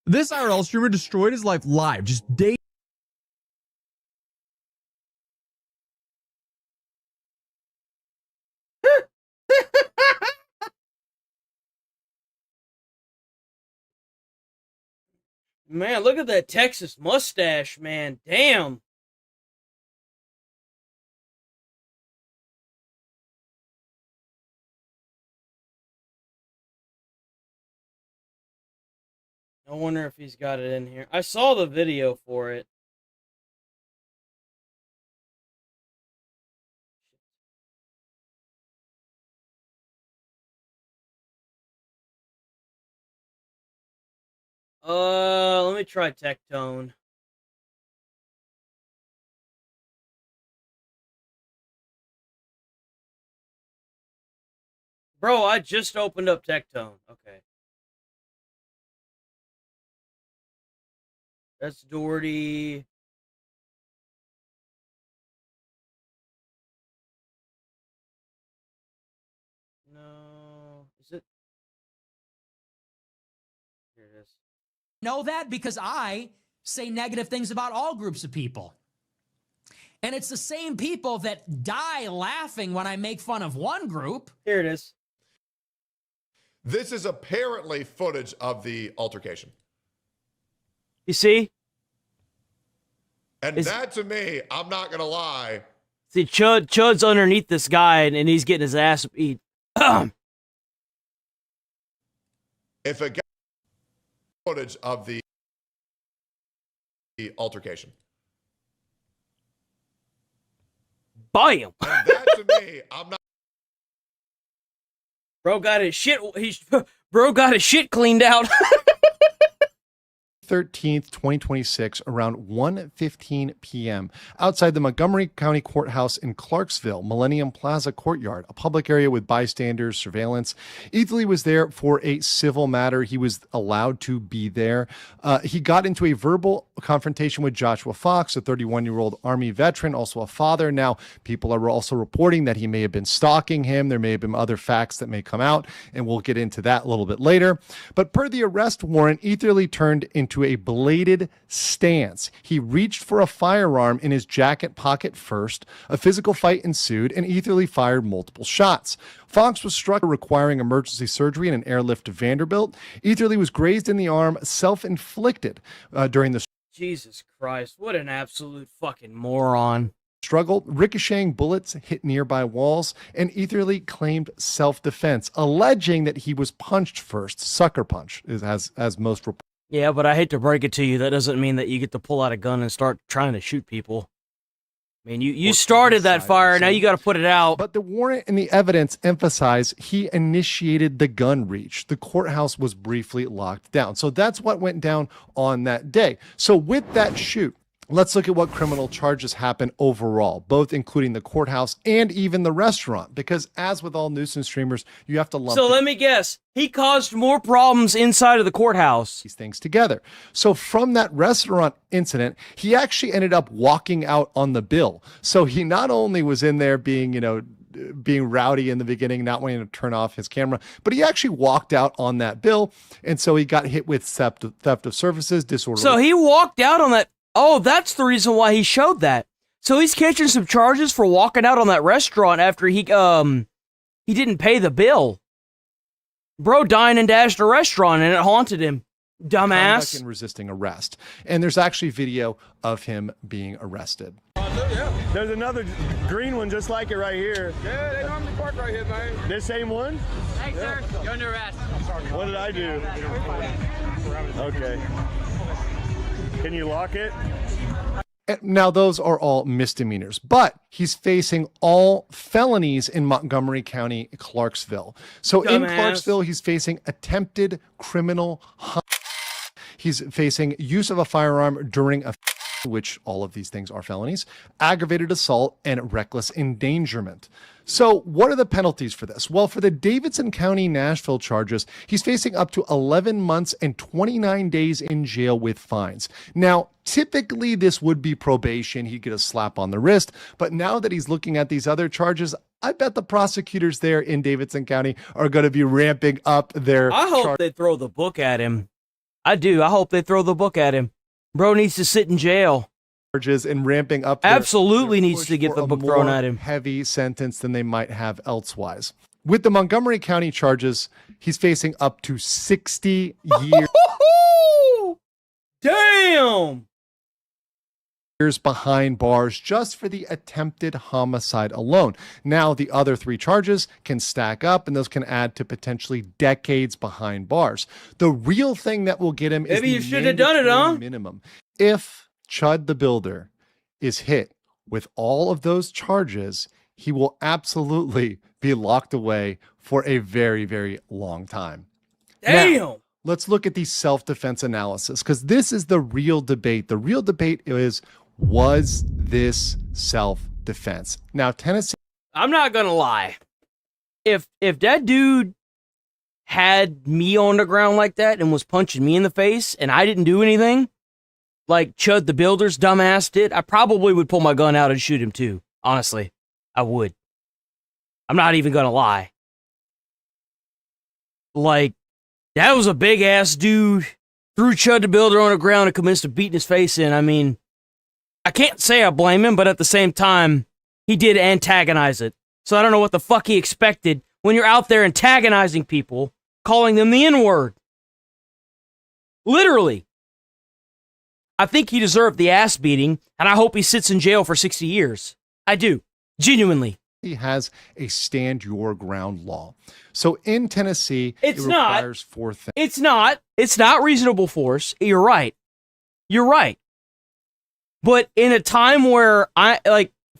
This IRL streamer destroyed his life live, just days. Man, look at that Texas mustache, man. Damn. I wonder if he's got it in here. I saw the video for it. Let me try Tectone. Bro, I just opened up Tectone. Okay. That's Doherty. No. Is it? Here it is. Know that because I say negative things about all groups of people. And it's the same people that die laughing when I make fun of one group. Here it is. This is apparently footage of the altercation. You see? And that to me, I'm not going to lie. See, Chud's underneath this guy, and he's getting his ass beat. If a guy footage of the altercation. Bam! And that to me, I'm not. Bro got his shit. Bro got his shit cleaned out. 13th, 2026, around 1:15 p.m. outside the Montgomery County Courthouse in Clarksville, Millennium Plaza Courtyard, a public area with bystanders, surveillance. Etherly was there for a civil matter. He was allowed to be there. He got into a verbal confrontation with Joshua Fox, a 31-year-old Army veteran, also a father. Now, people are also reporting that he may have been stalking him. There may have been other facts that may come out, and we'll get into that a little bit later. But per the arrest warrant, Etherly turned into a bladed stance. He reached for a firearm in his jacket pocket first. A physical fight ensued, and Etherly fired multiple shots. Fox was struck, requiring emergency surgery and an airlift to Vanderbilt. Etherly was grazed in the arm, self-inflicted during the Jesus Christ, what an absolute fucking moron. struggle. Ricocheting bullets hit nearby walls, and Etherly claimed self-defense, alleging that he was punched first. Sucker punch, as most reports. Yeah, but I hate to break it to you, that doesn't mean that you get to pull out a gun and start trying to shoot people. I mean, you started that fire, now you got to put it out. But the warrant and the evidence emphasize he initiated the gun reach. The courthouse was briefly locked down. So that's what went down on that day. So with that shoot, let's look at what criminal charges happened overall, both including the courthouse and even the restaurant, because as with all nuisance streamers, you have to lump So let me guess, he caused more problems inside of the courthouse. These things together. So from that restaurant incident, he actually ended up walking out on the bill. So he not only was in there being, being rowdy in the beginning, not wanting to turn off his camera, but he actually walked out on that bill. And so he got hit with theft of services, disorderly. So he walked out on that. Oh, that's the reason why he showed that. So he's catching some charges for walking out on that restaurant after he didn't pay the bill. Bro dined and dashed a restaurant and it haunted him. Dumbass. And resisting arrest. And there's actually video of him being arrested. There's another green one just like it right here. Yeah, they normally park right here, man. This same one? Hey, sir. You're under arrest. What did I do? Okay. Can you lock it? Now, those are all misdemeanors, but he's facing all felonies in Montgomery County, Clarksville. So in Clarksville, he's facing attempted criminal harm. He's facing use of a firearm during a which all of these things are felonies, aggravated assault, and reckless endangerment. So what are the penalties for this? Well, for the Davidson County, Nashville charges, he's facing up to 11 months and 29 days in jail with fines. Now, typically this would be probation. He'd get a slap on the wrist. But now that he's looking at these other charges, I bet the prosecutors there in Davidson County are going to be ramping up their I hope they throw the book at him. I do. I hope they throw the book at him. Bro needs to sit in jail. Charges and ramping up. Absolutely needs to get the book thrown at him. Heavy sentence than they might have elsewise. With the Montgomery County charges, he's facing up to 60 years. Damn! Years behind bars just for the attempted homicide alone. Now, the other three charges can stack up, and those can add to potentially decades behind bars. The real thing that will get him is maybe you should have done it, huh? Minimum. If Chud the Builder is hit with all of those charges, he will absolutely be locked away for a very, very long time. Damn! Now, let's look at the self-defense analysis, because this is the real debate. The real debate is, was this self-defense? Now, Tennessee... I'm not gonna lie. If that dude had me on the ground like that and was punching me in the face and I didn't do anything, like Chud the Builder's dumbass did, I probably would pull my gun out and shoot him too. Honestly, I would. I'm not even gonna lie. Like, that was a big ass dude, threw Chud the Builder on the ground and commenced to beating his face in. I mean, I can't say I blame him, but at the same time, he did antagonize it. So I don't know what the fuck he expected when you're out there antagonizing people, calling them the N-word. Literally. I think he deserved the ass beating, and I hope he sits in jail for 60 years. I do. Genuinely. He has a stand your ground law. So in Tennessee, it requires 4 things. It's not reasonable force. You're right. You're right. But in a time where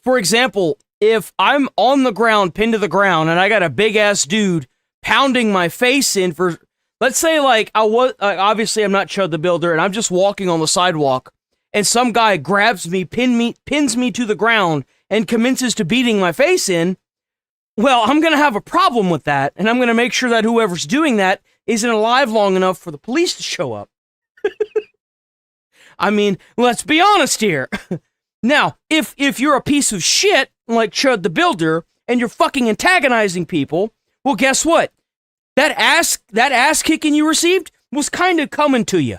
for example, if I'm on the ground, pinned to the ground, and I got a big ass dude pounding my face in for, let's say obviously I'm not Chud the Builder and I'm just walking on the sidewalk and some guy grabs me, pins me to the ground and commences to beating my face in, well, I'm going to have a problem with that, and I'm going to make sure that whoever's doing that isn't alive long enough for the police to show up. I mean, let's be honest here. Now, if you're a piece of shit like Chud the Builder and you're fucking antagonizing people, well, guess what? That ass kicking you received was kind of coming to you.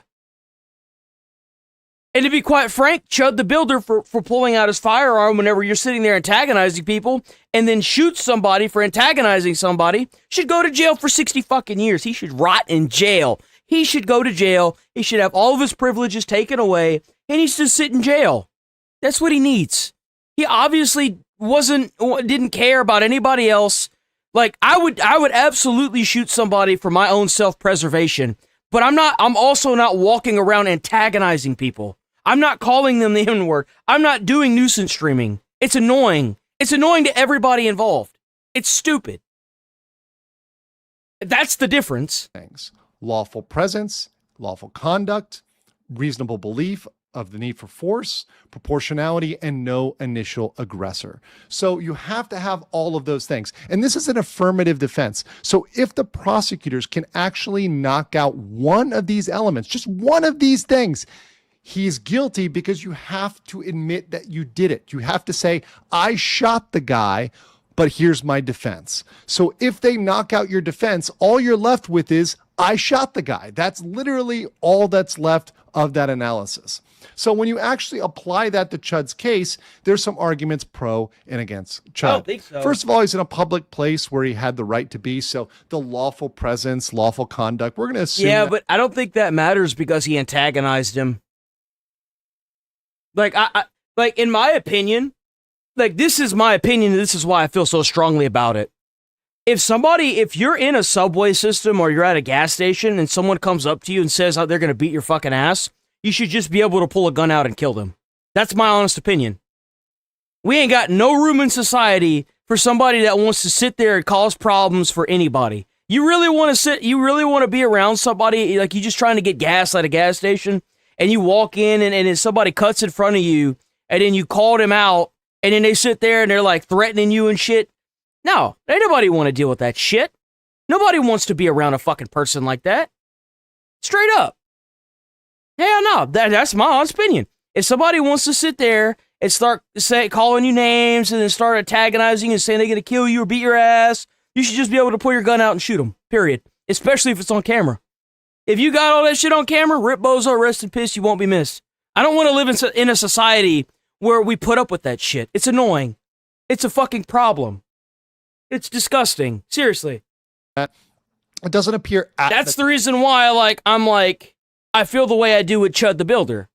And to be quite frank, Chud the Builder for pulling out his firearm whenever you're sitting there antagonizing people and then shoots somebody for antagonizing somebody should go to jail for 60 fucking years. He should rot in jail. He should go to jail. He should have all of his privileges taken away and he should sit in jail. That's what he needs. He obviously didn't care about anybody else. Like, I would absolutely shoot somebody for my own self-preservation, but I'm also not walking around antagonizing people. I'm not calling them the N-word. I'm not doing nuisance streaming. It's annoying. It's annoying to everybody involved. It's stupid. That's the difference. Things. Lawful presence, lawful conduct, reasonable belief of the need for force, proportionality, and no initial aggressor. So you have to have all of those things. And this is an affirmative defense. So if the prosecutors can actually knock out one of these elements, just one of these things, he's guilty, because you have to admit that you did it. You have to say, I shot the guy, but here's my defense. So if they knock out your defense, all you're left with is, I shot the guy. That's literally all that's left of that analysis. So when you actually apply that to Chud's case, there's some arguments pro and against Chud. I don't think so. First of all, he's in a public place where he had the right to be. So the lawful presence, lawful conduct, we're going to assume. Yeah, but I don't think that matters because he antagonized him. Like, like in my opinion, like, this is my opinion, and this is why I feel so strongly about it. If you're in a subway system or you're at a gas station and someone comes up to you and says they're going to beat your fucking ass, you should just be able to pull a gun out and kill them. That's my honest opinion. We ain't got no room in society for somebody that wants to sit there and cause problems for anybody. You really want to be around somebody, like you just trying to get gas at a gas station, and you walk in and then somebody cuts in front of you, and then you call them out, and then they sit there and they're like threatening you and shit. No, ain't nobody want to deal with that shit. Nobody wants to be around a fucking person like that. Straight up. Hell no, that's my honest opinion. If somebody wants to sit there and start calling you names and then start antagonizing and saying they're going to kill you or beat your ass, you should just be able to pull your gun out and shoot them, period. Especially if it's on camera. If you got all that shit on camera, rip bozo, rest in peace, you won't be missed. I don't want to live in a society where we put up with that shit. It's annoying. It's a fucking problem. It's disgusting. Seriously. It doesn't appear That's the reason why, I feel the way I do with Chud the Builder.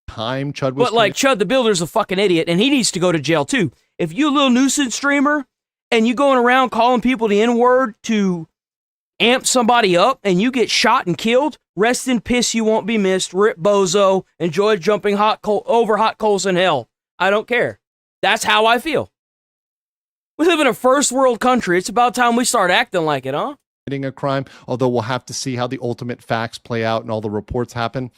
Time Chud was... But, Chud the Builder's a fucking idiot, and he needs to go to jail, too. If you a little nuisance streamer, and you going around calling people the N-word to amp somebody up, and you get shot and killed, rest in piss, you won't be missed. Rip bozo. Enjoy jumping over hot coals in hell. I don't care. That's how I feel. We live in a first world country. It's about time we start acting like it, huh? a crime, although we'll have to see how the ultimate facts play out and all the reports happen.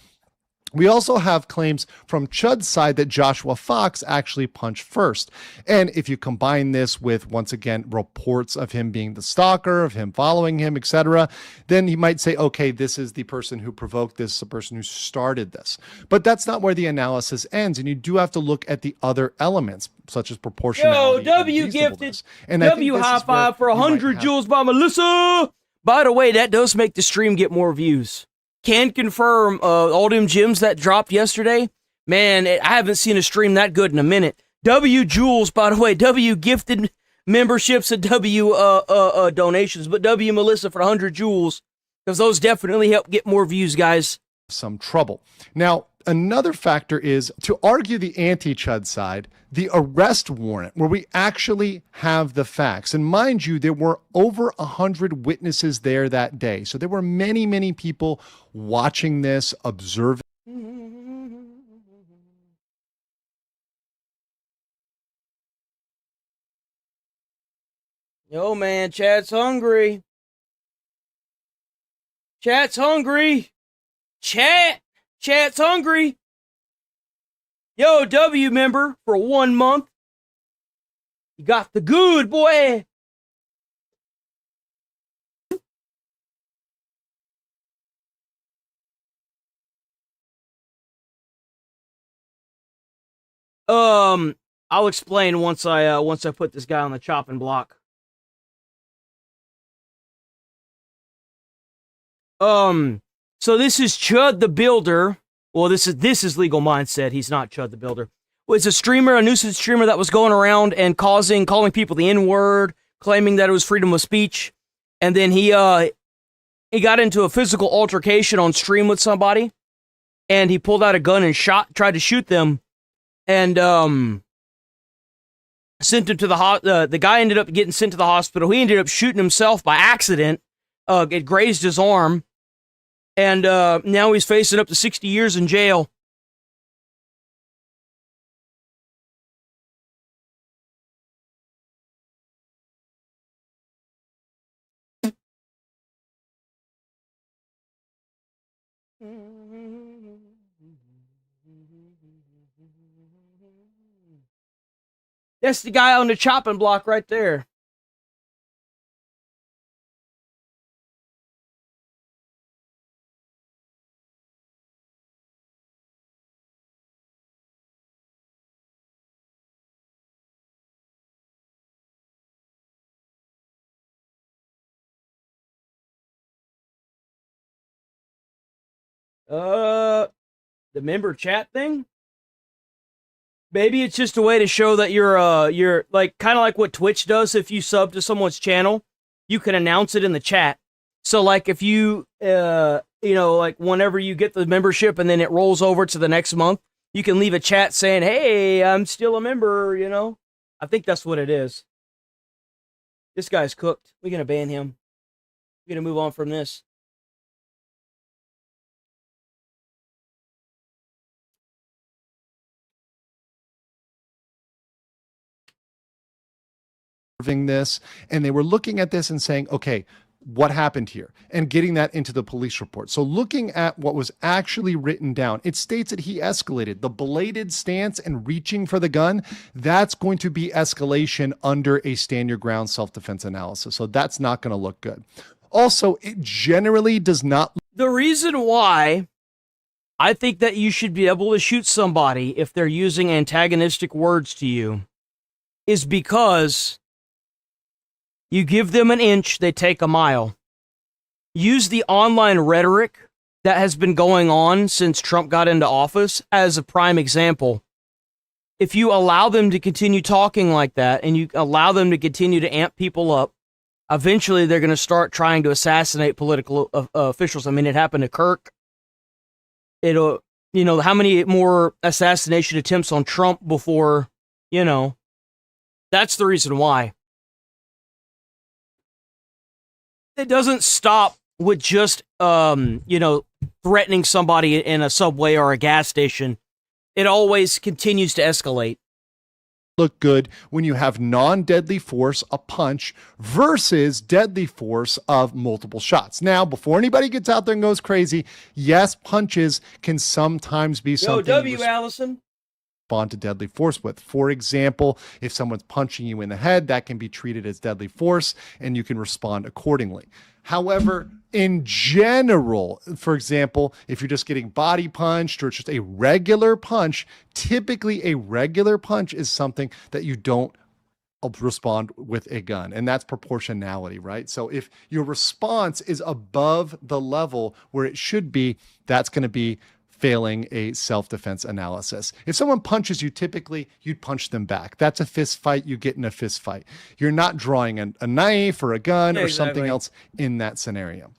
We also have claims from Chud's side that Joshua Fox actually punched first. And if you combine this with, once again, reports of him being the stalker, of him following him, etc., then he might say, okay, this is the person who provoked this, the person who started this. But that's not where the analysis ends. And you do have to look at the other elements, such as proportionality. Yo, W gifted. And I think W this high is where five for you might 100 have- joules by Melissa. By the way, that does make the stream get more views. Can confirm all them gems that dropped yesterday. Man, I haven't seen a stream that good in a minute. W Jules, by the way, W gifted memberships and W donations, but W Melissa for 100 joules, because those definitely help get more views, guys. Some trouble. Now, another factor is, to argue the anti-Chud side, the arrest warrant, where we actually have the facts. And mind you, there were over 100 witnesses there that day. So there were many, many people watching this, observing. Yo, man, Chad's hungry. Chat's hungry. Chat's hungry. Yo, W member for 1 month. You got the good, boy. I'll explain once I put this guy on the chopping block. So this is Chud the Builder. Well, this is Legal Mindset. He's not Chud the Builder. Well, it's a streamer, a nuisance streamer that was going around and calling people the N-word, claiming that it was freedom of speech. And then he got into a physical altercation on stream with somebody, and he pulled out a gun and tried to shoot them, and sent him to the guy ended up getting sent to the hospital. He ended up shooting himself by accident. It grazed his arm. And now he's facing up to 60 years in jail. That's the guy on the chopping block right there. The member chat thing? Maybe it's just a way to show that you're like, kind of like what Twitch does. If you sub to someone's channel, you can announce it in the chat. So like if you, like whenever you get the membership and then it rolls over to the next month, you can leave a chat saying, hey, I'm still a member, I think that's what it is. This guy's cooked. We're going to ban him. We're going to move on from this. This, and they were looking at this and saying, okay, what happened here, and getting that into the police report. So looking at what was actually written down, it states that he escalated the belated stance and reaching for the gun. That's going to be escalation under a stand your ground self-defense analysis. So that's not going to look good. Also, it generally does not. The reason why I think that you should be able to shoot somebody if they're using antagonistic words to you is because you give them an inch, they take a mile. Use the online rhetoric that has been going on since Trump got into office as a prime example. If you allow them to continue talking like that and you allow them to continue to amp people up, eventually they're going to start trying to assassinate political officials. I mean, it happened to Kirk. It'll, how many more assassination attempts on Trump before, that's the reason why. It doesn't stop with just, threatening somebody in a subway or a gas station. It always continues to escalate. look good when you have non-deadly force, a punch, versus deadly force of multiple shots. Now, before anybody gets out there and goes crazy, yes, punches can sometimes be something Allison. respond to deadly force with. For example, if someone's punching you in the head, that can be treated as deadly force and you can respond accordingly. However, in general, for example, if you're just getting body punched or it's just a regular punch, typically a regular punch is something that you don't respond with a gun, and that's proportionality, right? So if your response is above the level where it should be, that's going to be failing a self-defense analysis. If someone punches you, typically you'd punch them back. That's a fist fight. You get in a fist fight. You're not drawing a knife or a gun or something else in that scenario.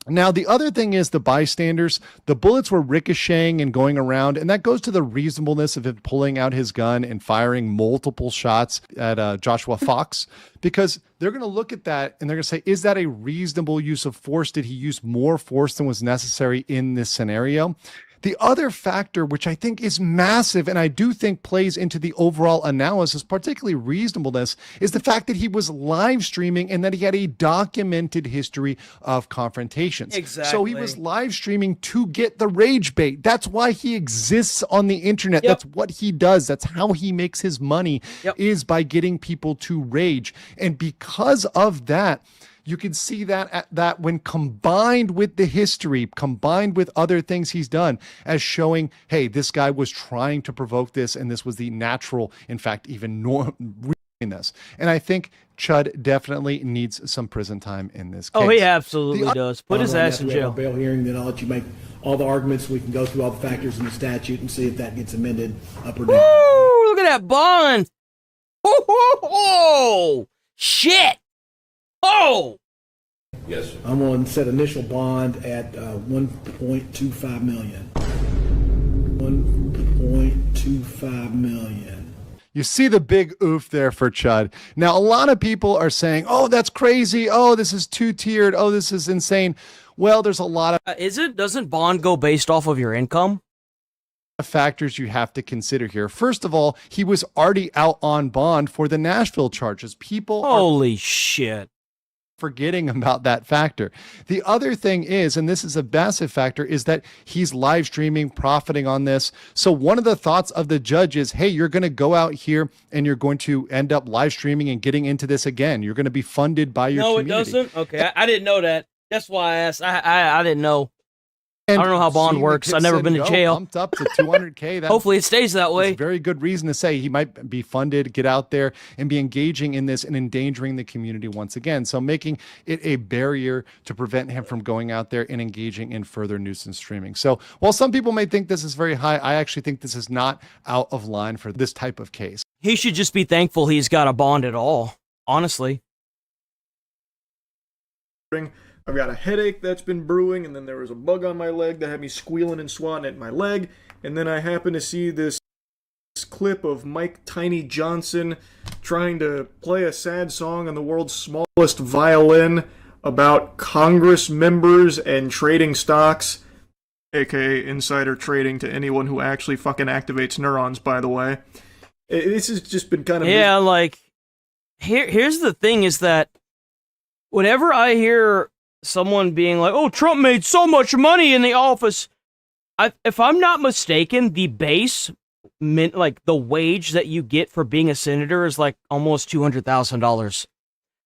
Now, the other thing is the bystanders. The bullets were ricocheting and going around, and that goes to the reasonableness of him pulling out his gun and firing multiple shots at Joshua Fox, because they're going to look at that and they're going to say, is that a reasonable use of force? Did he use more force than was necessary in this scenario? The other factor, which I think is massive and I do think plays into the overall analysis, particularly reasonableness, is the fact that he was live streaming and that he had a documented history of confrontations. Exactly. So he was live streaming to get the rage bait. That's why he exists on the internet. Yep. That's what he does. That's how he makes his money, is by getting people to rage. And because of that, you can see that when combined with the history, combined with other things he's done, as showing, hey, this guy was trying to provoke this, and this was the natural, in fact, even in this. And I think Chud definitely needs some prison time in this case. Oh, he absolutely does. Put his ass in jail. Bail hearing, then I'll let you make all the arguments. We can go through all the factors in the statute and see if that gets amended up or down. Woo! Look at that bond. Oh, shit. Oh! Yes, sir. I'm going to set initial bond at $1.25 million. $1.25 million. You see the big oof there for Chud. Now, a lot of people are saying, oh, that's crazy. Oh, this is two-tiered. Oh, this is insane. Well, there's a lot of... Doesn't bond go based off of your income? Factors you have to consider here. First of all, he was already out on bond for the Nashville charges. Holy shit. Forgetting about that factor. The other thing is, and this is a massive factor, is that he's live streaming, profiting on this. So one of the thoughts of the judge is, hey, you're going to go out here and you're going to end up live streaming and getting into this again. You're going to be funded by your community. No, it doesn't? Okay, I didn't know that. That's why I asked. I didn't know. And I don't know how bond works. I've never been to jail. Pumped up to $200K. Hopefully it stays that way. It's a very good reason to say he might be funded, get out there and be engaging in this and endangering the community once again. So making it a barrier to prevent him from going out there and engaging in further nuisance streaming. So while some people may think this is very high, I actually think this is not out of line for this type of case. He should just be thankful he's got a bond at all, honestly. I've got a headache that's been brewing, and then there was a bug on my leg that had me squealing and swatting at my leg, and then I happened to see this clip of Mike Tiny Johnson trying to play a sad song on the world's smallest violin about Congress members and trading stocks, aka insider trading to anyone who actually fucking activates neurons, by the way. This has just been kind of... Yeah, like, here's the thing is that whenever I hear someone being like, oh, Trump made so much money in the office. If I'm not mistaken, the base, like the wage that you get for being a senator is like almost $200,000.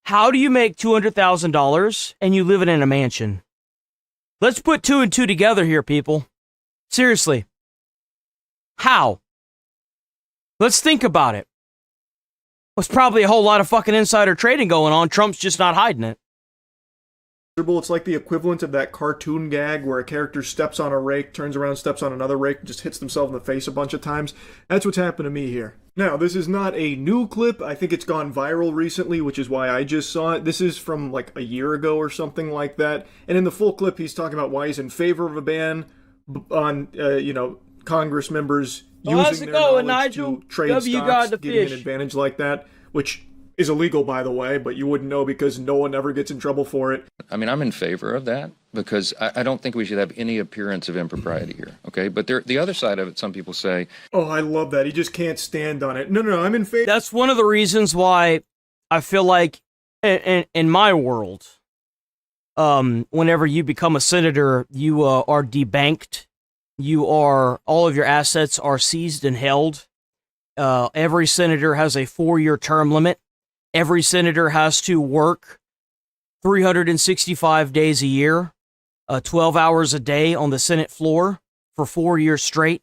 How do you make $200,000 and you live in a mansion? Let's put 2 and 2 together here, people. Seriously. How? Let's think about it. There's probably a whole lot of fucking insider trading going on. Trump's just not hiding it. It's like the equivalent of that cartoon gag where a character steps on a rake, turns around, steps on another rake, and just hits themselves in the face a bunch of times. That's what's happened to me here. Now, this is not a new clip. I think it's gone viral recently, which is why I just saw it. This is from like a year ago or something like that. And in the full clip, he's talking about why he's in favor of a ban on, Congress members using their knowledge to trade stocks, getting an advantage like that, which is illegal, by the way, but you wouldn't know because no one ever gets in trouble for it. I mean, I'm in favor of that because I don't think we should have any appearance of impropriety here. Okay, but the other side of it, some people say, oh, I love that. He just can't stand on it. No, I'm in favor. That's one of the reasons why I feel like in my world, whenever you become a senator, you are debanked. All of your assets are seized and held. Every senator has a 4-year term limit. Every senator has to work 365 days a year, 12 hours a day on the Senate floor for 4 years straight,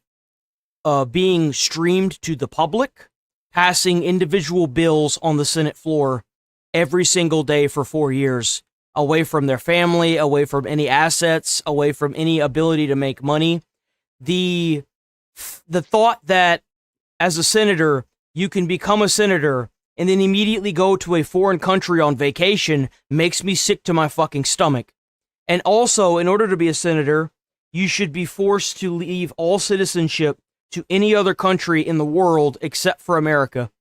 being streamed to the public, passing individual bills on the Senate floor every single day for 4 years, away from their family, away from any assets, away from any ability to make money. The thought that as a senator, you can become a senator and then immediately go to a foreign country on vacation makes me sick to my fucking stomach. And also, in order to be a senator, you should be forced to leave all citizenship to any other country in the world except for America.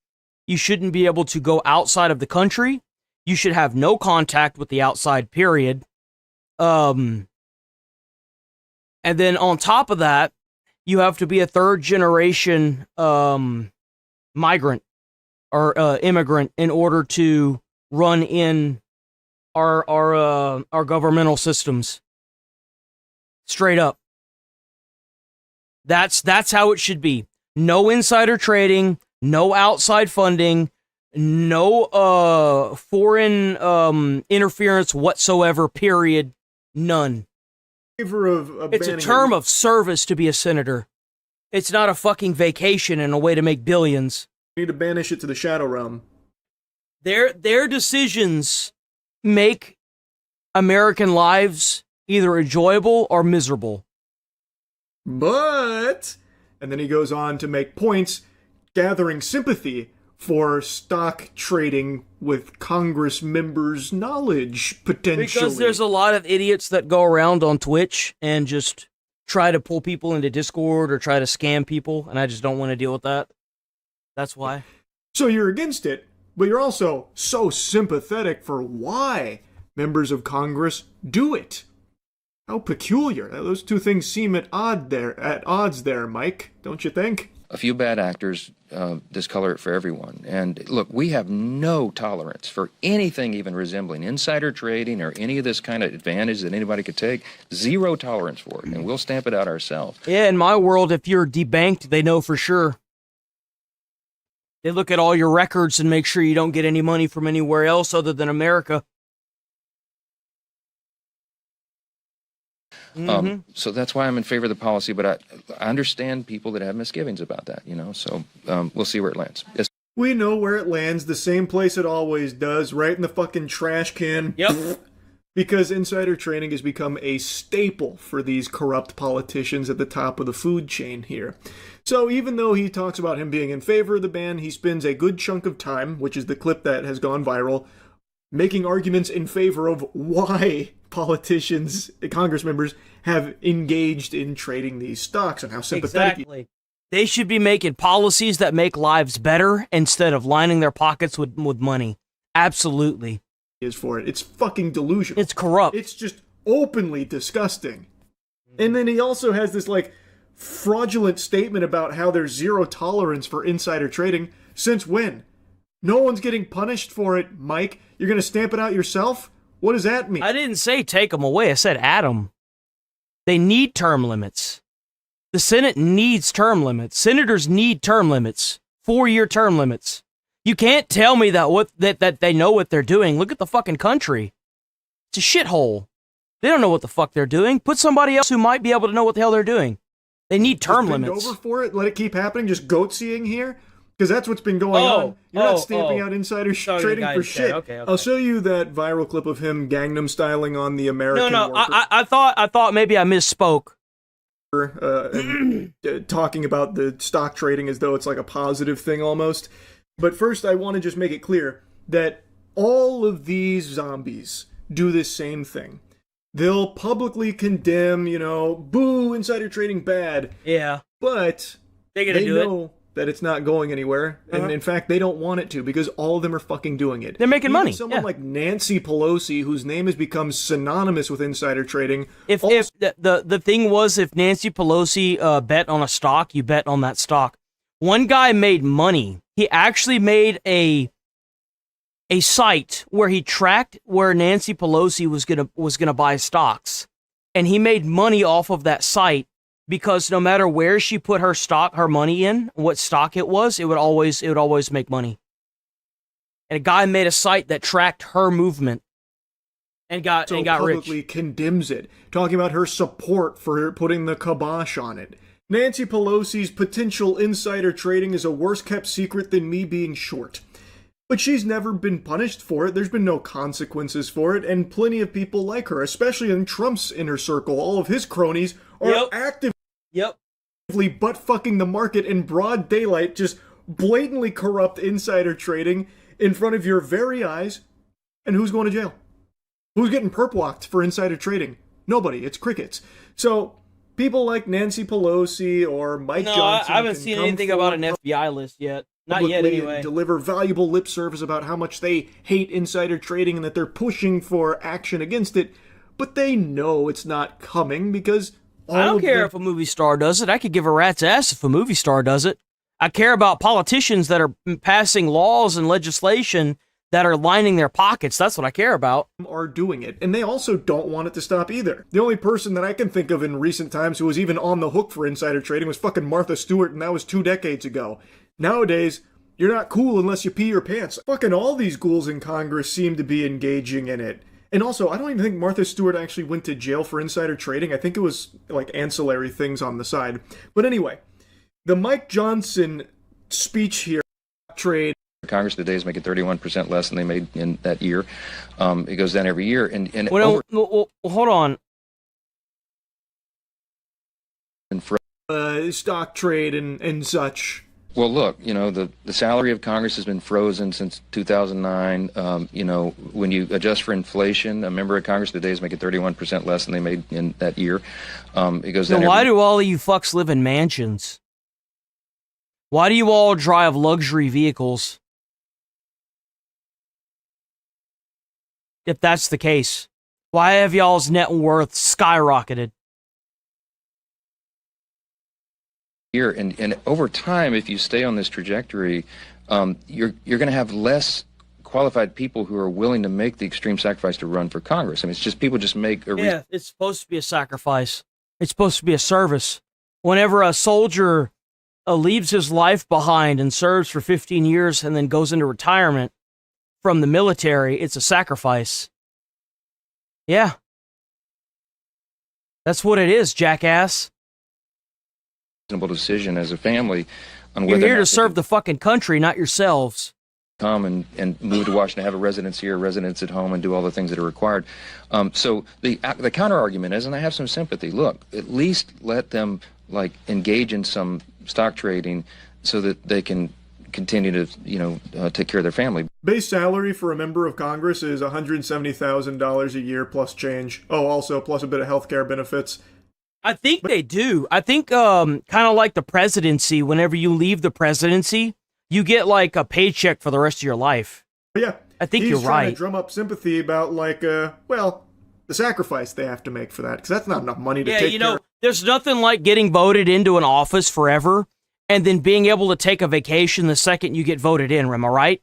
You shouldn't be able to go outside of the country. You should have no contact with the outside, period. And then on top of that, you have to be a third-generation migrant or immigrant in order to run in our governmental systems. Straight up. That's how it should be. No insider trading, no outside funding, no foreign interference whatsoever, period. None. It's a term of service to be a senator. It's not a fucking vacation and a way to make billions. We need to banish it to the Shadow Realm. Their decisions make American lives either enjoyable or miserable. But, and then he goes on to make points gathering sympathy for stock trading with Congress members' knowledge, potentially. Because there's a lot of idiots that go around on Twitch and just try to pull people into Discord or try to scam people, and I just don't want to deal with that. That's why. So you're against it, but you're also so sympathetic for why members of Congress do it. How peculiar. Those two things seem at odds there, Mike, don't you think? a few bad actors discolor it for everyone. And look, we have no tolerance for anything even resembling insider trading or any of this kind of advantage that anybody could take. Zero tolerance for it, and we'll stamp it out ourselves. Yeah, in my world, if you're debanked, they know for sure. They look at all your records and make sure you don't get any money from anywhere else other than America. So that's why I'm in favor of the policy, but I understand people that have misgivings about that, you know, so we'll see where it lands. Yes. We know where it lands, the same place it always does, right in the fucking trash can. Yep. Because insider trading has become a staple for these corrupt politicians at the top of the food chain here. So even though he talks about him being in favor of the ban, he spends a good chunk of time, which is the clip that has gone viral, making arguments in favor of why politicians, Congress members, have engaged in trading these stocks and how sympathetic. Exactly. They should be making policies that make lives better instead of lining their pockets with money. Absolutely. Is for it. It's fucking delusional. It's corrupt. It's just openly disgusting. And then he also has this, like, fraudulent statement about how there's zero tolerance for insider trading. Since when? No one's getting punished for it, Mike. You're going to stamp it out yourself? What does that mean? I didn't say take them away. I said add them. They need term limits. The Senate needs term limits. Senators need term limits. 4-year term limits. You can't tell me that they know what they're doing. Look at the fucking country. It's a shithole. They don't know what the fuck they're doing. Put somebody else who might be able to know what the hell they're doing. They need term limits. Over for it. Let it keep happening. Just goat seeing here. Because that's what's been going on. You're not stamping out insider trading for shit. Okay. I'll show you that viral clip of him Gangnam styling on the American. No. I thought maybe I misspoke. Talking about the stock trading as though it's like a positive thing almost. But first, I want to just make it clear that all of these zombies do this same thing. They'll publicly condemn, boo, insider trading bad. Yeah. But they know that it's not going anywhere, and in fact, they don't want it to because all of them are fucking doing it. They're making money. Someone like Nancy Pelosi, whose name has become synonymous with insider trading. If the thing was, if Nancy Pelosi bet on a stock, you bet on that stock. One guy made money. He actually made a site where he tracked where Nancy Pelosi was gonna buy stocks, and he made money off of that site. Because no matter where she put her money in, what stock it would always make money. And a guy made a site that tracked her movement and got publicly rich. Condemns it, talking about her support for putting the kibosh on it. Nancy Pelosi's potential insider trading is a worse kept secret than me being short. But she's never been punished for it. There's been no consequences for it, and plenty of people like her, especially in Trump's inner circle. All of his cronies are actively butt-fucking the market in broad daylight, just blatantly corrupt insider trading in front of your very eyes. And who's going to jail? Who's getting perp-walked for insider trading? Nobody. It's crickets. So people like Nancy Pelosi or Mike Johnson. I haven't seen anything about an FBI list yet. Not yet, anyway. Deliver valuable lip service about how much they hate insider trading and that they're pushing for action against it, but they know it's not coming because I don't care if a movie star does it. I could give a rat's ass if a movie star does it. I care about politicians that are passing laws and legislation that are lining their pockets. That's what I care about. Are doing it, and they also don't want it to stop either. The only person that I can think of in recent times who was even on the hook for insider trading was fucking Martha Stewart, and that was 2 decades ago. Nowadays, you're not cool unless you pee your pants. Fucking all these ghouls in Congress seem to be engaging in it. And also, I don't even think Martha Stewart actually went to jail for insider trading. I think it was like ancillary things on the side. But anyway, the Mike Johnson speech here, trade. Congress today is making 31% less than they made in that year. It goes down every year. And well, hold on. Stock trade and such. Well, look, the salary of Congress has been frozen since 2009. When you adjust for inflation, a member of Congress today is making 31% less than they made in that year. It goes down. Then why do all of you fucks live in mansions? Why do you all drive luxury vehicles? If that's the case, why have y'all's net worth skyrocketed? Year and over time, if you stay on this trajectory, you're going to have less qualified people who are willing to make the extreme sacrifice to run for Congress. I mean, it's just people just make a yeah. It's supposed to be a sacrifice. It's supposed to be a service. Whenever a soldier leaves his life behind and serves for 15 years and then goes into retirement from the military, it's a sacrifice. Yeah, that's what it is, jackass. Reasonable decision as a family on You're whether here to serve the fucking country, not yourselves. Come and move to Washington, have a residence here, residence at home, and do all the things that are required. So the counter argument is, and I have some sympathy. Look, at least let them engage in some stock trading so that they can continue to take care of their family. Base salary for a member of Congress is $170,000 a year plus change. Oh, also plus a bit of healthcare benefits. I think they do. I think kind of like the presidency, whenever you leave the presidency, you get like a paycheck for the rest of your life. Yeah. I think you're right. He's trying to drum up sympathy about the sacrifice they have to make for that, because that's not enough money to take care of. There's nothing like getting voted into an office forever and then being able to take a vacation the second you get voted in, am I right?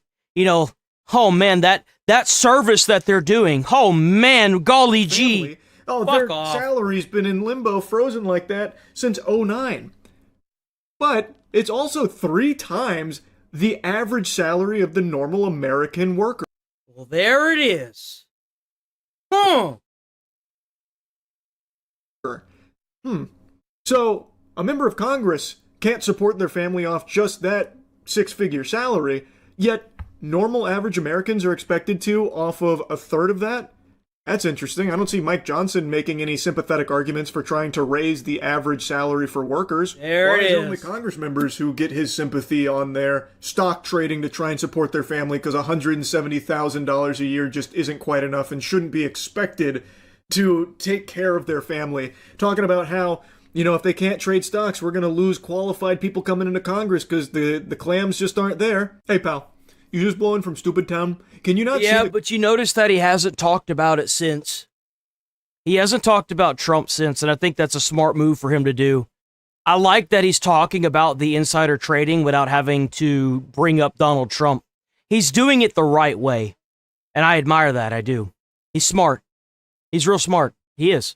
Oh man, that service that they're doing, oh man, golly gee. Oh, their salary's been in limbo, frozen like that since 2009. But it's also 3 times the average salary of the normal American worker. Well, there it is. Huh. So, a member of Congress can't support their family off just that 6-figure salary, yet normal average Americans are expected to off of a third of that? That's interesting. I don't see Mike Johnson making any sympathetic arguments for trying to raise the average salary for workers. There it is. Only Congress members who get his sympathy on their stock trading to try and support their family because $170,000 a year just isn't quite enough and shouldn't be expected to take care of their family. Talking about how you know, if they can't trade stocks, we're going to lose qualified people coming into Congress because the clams just aren't there. Hey, pal, you just blowing from stupid town? Can you not see Yeah, but you notice that he hasn't talked about it since. He hasn't talked about Trump since, and I think that's a smart move for him to do. I like that he's talking about the insider trading without having to bring up Donald Trump. He's doing it the right way, and I admire that, I do. He's smart. He's real smart. He is.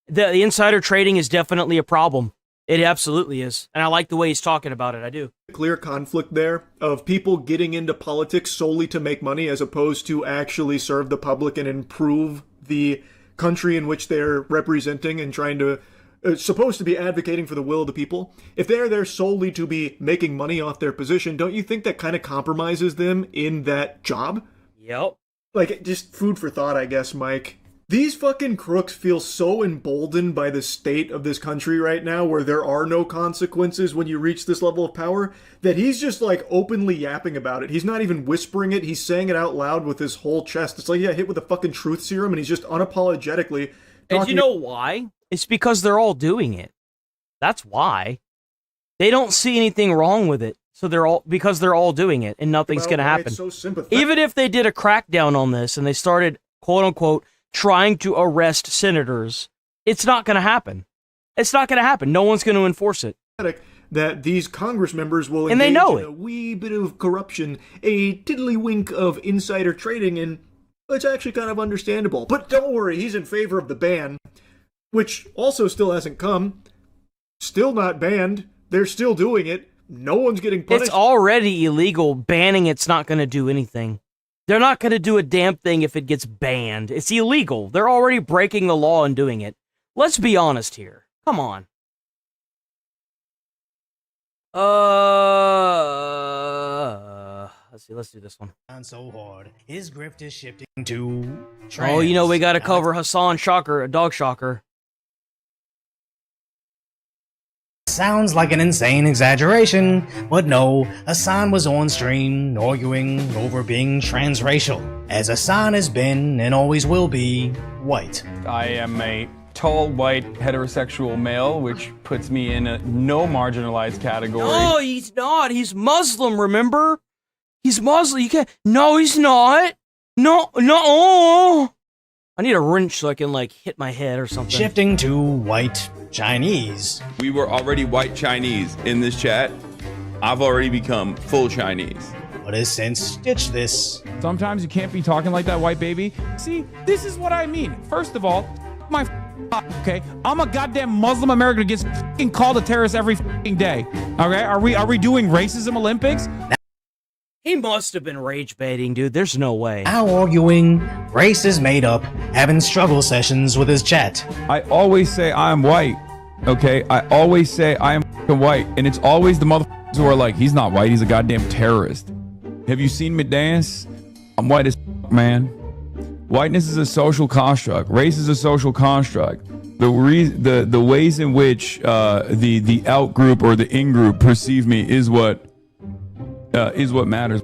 The insider trading is definitely a problem. It absolutely is. And I like the way he's talking about it. I do. Clear conflict there of people getting into politics solely to make money as opposed to actually serve the public and improve the country in which they're representing and trying to, supposed to be advocating for the will of the people. If they're there solely to be making money off their position, don't you think that kind of compromises them in that job? Yep. Like, just food for thought, I guess, Mike. These fucking crooks feel so emboldened by the state of this country right now where there are no consequences when you reach this level of power that he's just like openly yapping about it. He's not even whispering it. He's saying it out loud with his whole chest. It's like, yeah, hit with a fucking truth serum and he's just unapologetically And you know why? It's because they're all doing it. That's why. They don't see anything wrong with it. So they're all doing it and nothing's going to happen. It's so sympathetic. Even if they did a crackdown on this and they started, quote unquote, trying to arrest senators, it's not going to happen. It's not going to happen. No one's going to enforce it. That these Congress members will And they engage know in it. a wee bit of corruption, a tiddlywink of insider trading, and it's actually kind of understandable. But don't worry, he's in favor of the ban, which also still hasn't come. Still not banned. They're still doing it. No one's getting punished. It's already illegal. Banning it's not going to do anything. They're not going to do a damn thing if it gets banned. It's illegal. They're already breaking the law and doing it. Let's be honest here. Come on. Let's see. Let's do this one. So hard. His grift is shifting to Oh, you know, we got to cover Hassan Shocker, a dog shocker. Sounds like an insane exaggeration, but no, Hassan was on stream arguing over being transracial, as Hassan has been and always will be white. I am a tall, white, heterosexual male, which puts me in a no marginalized category. No, he's not. He's Muslim, remember? He's Muslim. You can't. No, he's not. No. I need a wrench so I can, like, hit my head or something. Shifting to white Chinese. We were already white Chinese in this chat. I've already become full Chinese. But has since stitched this. Sometimes you can't be talking like that, white baby. See, this is what I mean. First of all, my okay, I'm a goddamn Muslim American who gets fucking called a terrorist every fucking day. Okay, are we doing racism Olympics? He must have been rage baiting, dude. There's no way. Now arguing, race is made up, having struggle sessions with his chat. I always say I'm white, okay? I always say I am white, and it's always the motherfuckers who are like, he's not white, he's a goddamn terrorist. Have you seen me dance? I'm white as man. Whiteness is a social construct. Race is a social construct. The ways in which the out group or the in group perceive me is what matters.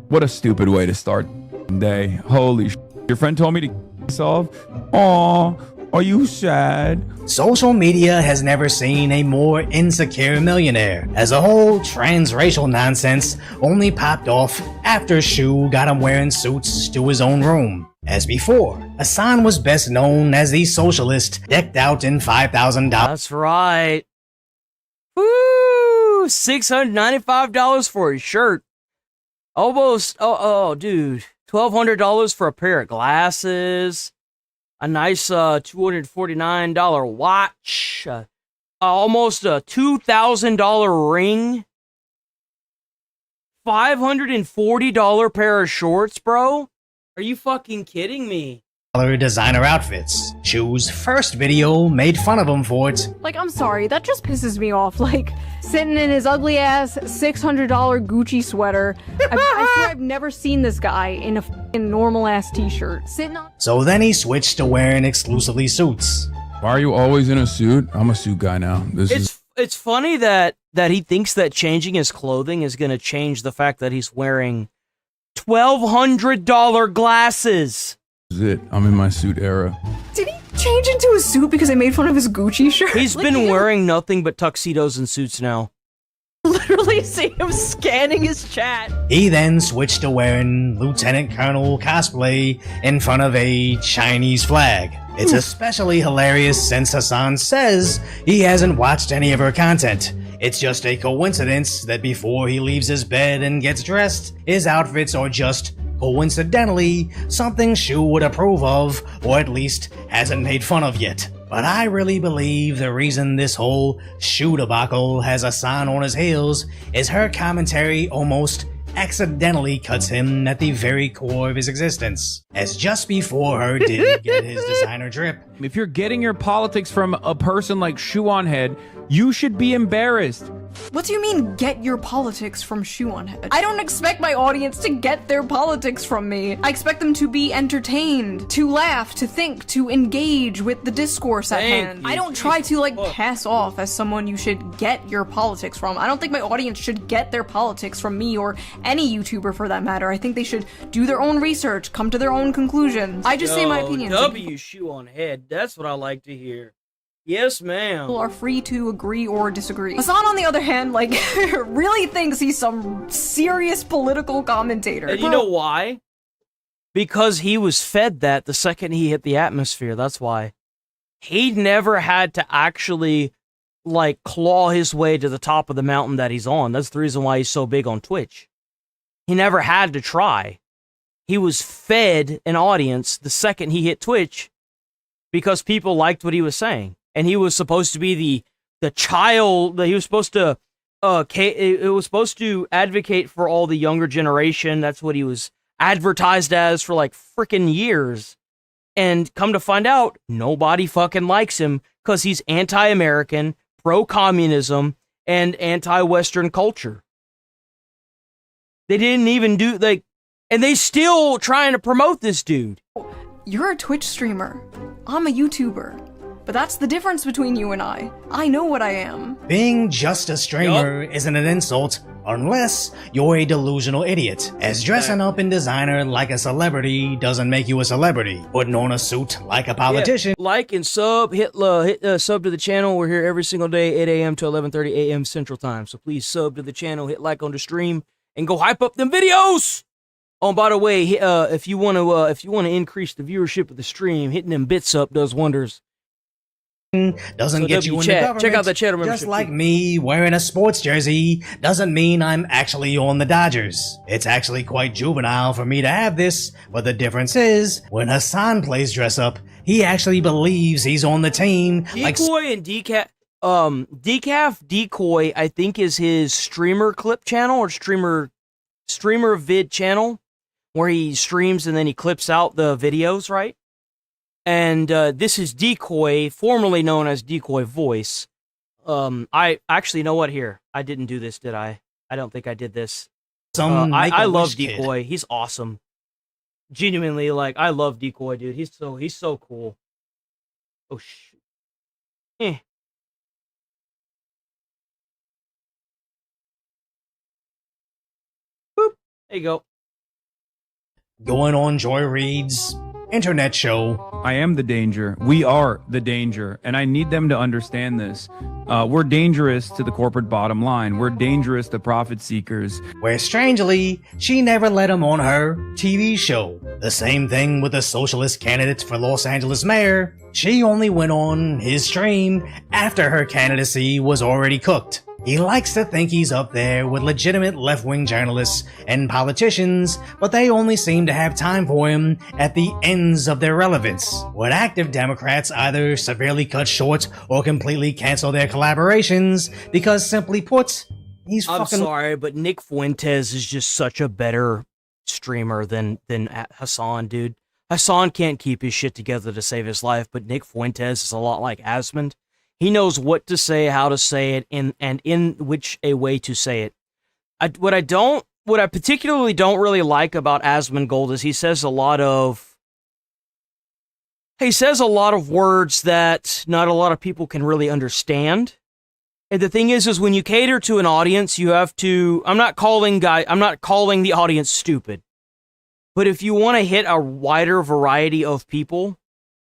What a stupid way to start the day. Holy shit. Your friend told me to myself. Aw, are you sad? Social media has never seen a more insecure millionaire. As a whole, transracial nonsense only popped off after Shu got him wearing suits to his own room. As before, Hassan was best known as the socialist decked out in $5,000. That's right. Woo! $695 for a shirt. Almost, dude. $1,200 for a pair of glasses. A nice $249 watch. Almost a $2,000 ring. $540 pair of shorts, bro? Are you fucking kidding me? Designer outfits. Shu's first video made fun of him for it. Like, I'm sorry, that just pisses me off. Like, sitting in his ugly ass $600 Gucci sweater. I swear I've never seen this guy in a fucking normal ass t-shirt. Sitting on. So then he switched to wearing exclusively suits. Why are you always in a suit? I'm a suit guy now. It's funny that he thinks that changing his clothing is going to change the fact that he's wearing $1,200 glasses. This is it. I'm in my suit era. Did he change into a suit because I made fun of his Gucci shirt? He's been wearing nothing but tuxedos and suits now. Literally see him scanning his chat. He then switched to wearing Lieutenant Colonel cosplay in front of a Chinese flag. It's especially hilarious since Hassan says he hasn't watched any of her content. It's just a coincidence that before he leaves his bed and gets dressed, his outfits are just coincidentally something Shu would approve of, or at least hasn't made fun of yet. But I really believe the reason this whole Shu debacle has Hassan on his heels is her commentary almost accidentally cuts him at the very core of his existence, as just before her did get his designer drip. If you're getting your politics from a person like Shoe on Head, you should be embarrassed. What do you mean, get your politics from Shoe on Head? I don't expect my audience to get their politics from me. I expect them to be entertained, to laugh, to think, to engage with the discourse at hand. I don't try to, like, pass off as someone you should get your politics from. I don't think my audience should get their politics from me or any YouTuber for that matter. I think they should do their own research, come to their own conclusions. I just say my opinions. W Shoe on Head. That's what I like to hear. Yes, ma'am. People are free to agree or disagree. Hassan, on the other hand, like, really thinks he's some serious political commentator. And you know why? Because he was fed that the second he hit the atmosphere. That's why. He never had to actually, like, claw his way to the top of the mountain that he's on. That's the reason why he's so big on Twitch. He never had to try. He was fed an audience the second he hit Twitch because people liked what he was saying. And he was supposed to be the child that he was supposed to it was supposed to advocate for all the younger generation. That's what he was advertised as for like freaking years. And come to find out, nobody fucking likes him because he's anti-American, pro-communism, and anti-Western culture. They didn't even do and they still trying to promote this dude. You're a Twitch streamer. I'm a YouTuber. But that's the difference between you and I. I know what I am. Being just a streamer isn't an insult unless you're a delusional idiot, as dressing up in designer like a celebrity doesn't make you a celebrity. Putting on a suit like a politician. Yeah. Like and sub, hit sub to the channel. We're here every single day, 8 a.m. to 11:30 a.m. Central Time. So please sub to the channel, hit like on the stream, and go hype up them videos. Oh, and by the way, if you want to increase the viewership of the stream, hitting them bits up does wonders. Doesn't get you in the government. Check out the channel membership. Just like me wearing a sports jersey doesn't mean I'm actually on the Dodgers. It's actually quite juvenile for me to have this, but the difference is when Hassan plays dress up, he actually believes he's on the team. Decoy and Decaf Decoy, I think, is his streamer clip channel or streamer vid channel where he streams and then he clips out the videos, right? And this is Decoy, formerly known as Decoy Voice. I actually, know what, here? I didn't do this, did I? I don't think I did this. I love Decoy. He's awesome. Genuinely, like, I love Decoy, dude. He's so cool. Oh, shit. Boop. There you go. Going on Joy Reid's internet show. I am the danger. We are the danger. And I need them to understand this. We're dangerous to the corporate bottom line. We're dangerous to profit seekers. Where strangely, she never let him on her TV show. The same thing with the socialist candidate for Los Angeles mayor. She only went on his stream after her candidacy was already cooked. He likes to think he's up there with legitimate left-wing journalists and politicians, but they only seem to have time for him at the ends of their relevance. When active Democrats either severely cut short or completely cancel their collaborations because, simply put, he's I'm fucking— sorry, but Nick Fuentes is just such a better streamer than Hassan, dude. Hassan can't keep his shit together to save his life, but Nick Fuentes is a lot like Asmund. He knows what to say, how to say it, and in which a way to say it. What I particularly don't really like about Asmongold is he says a lot of words that not a lot of people can really understand. And the thing is when you cater to an audience, you have to. I'm not calling the audience stupid, but if you want to hit a wider variety of people,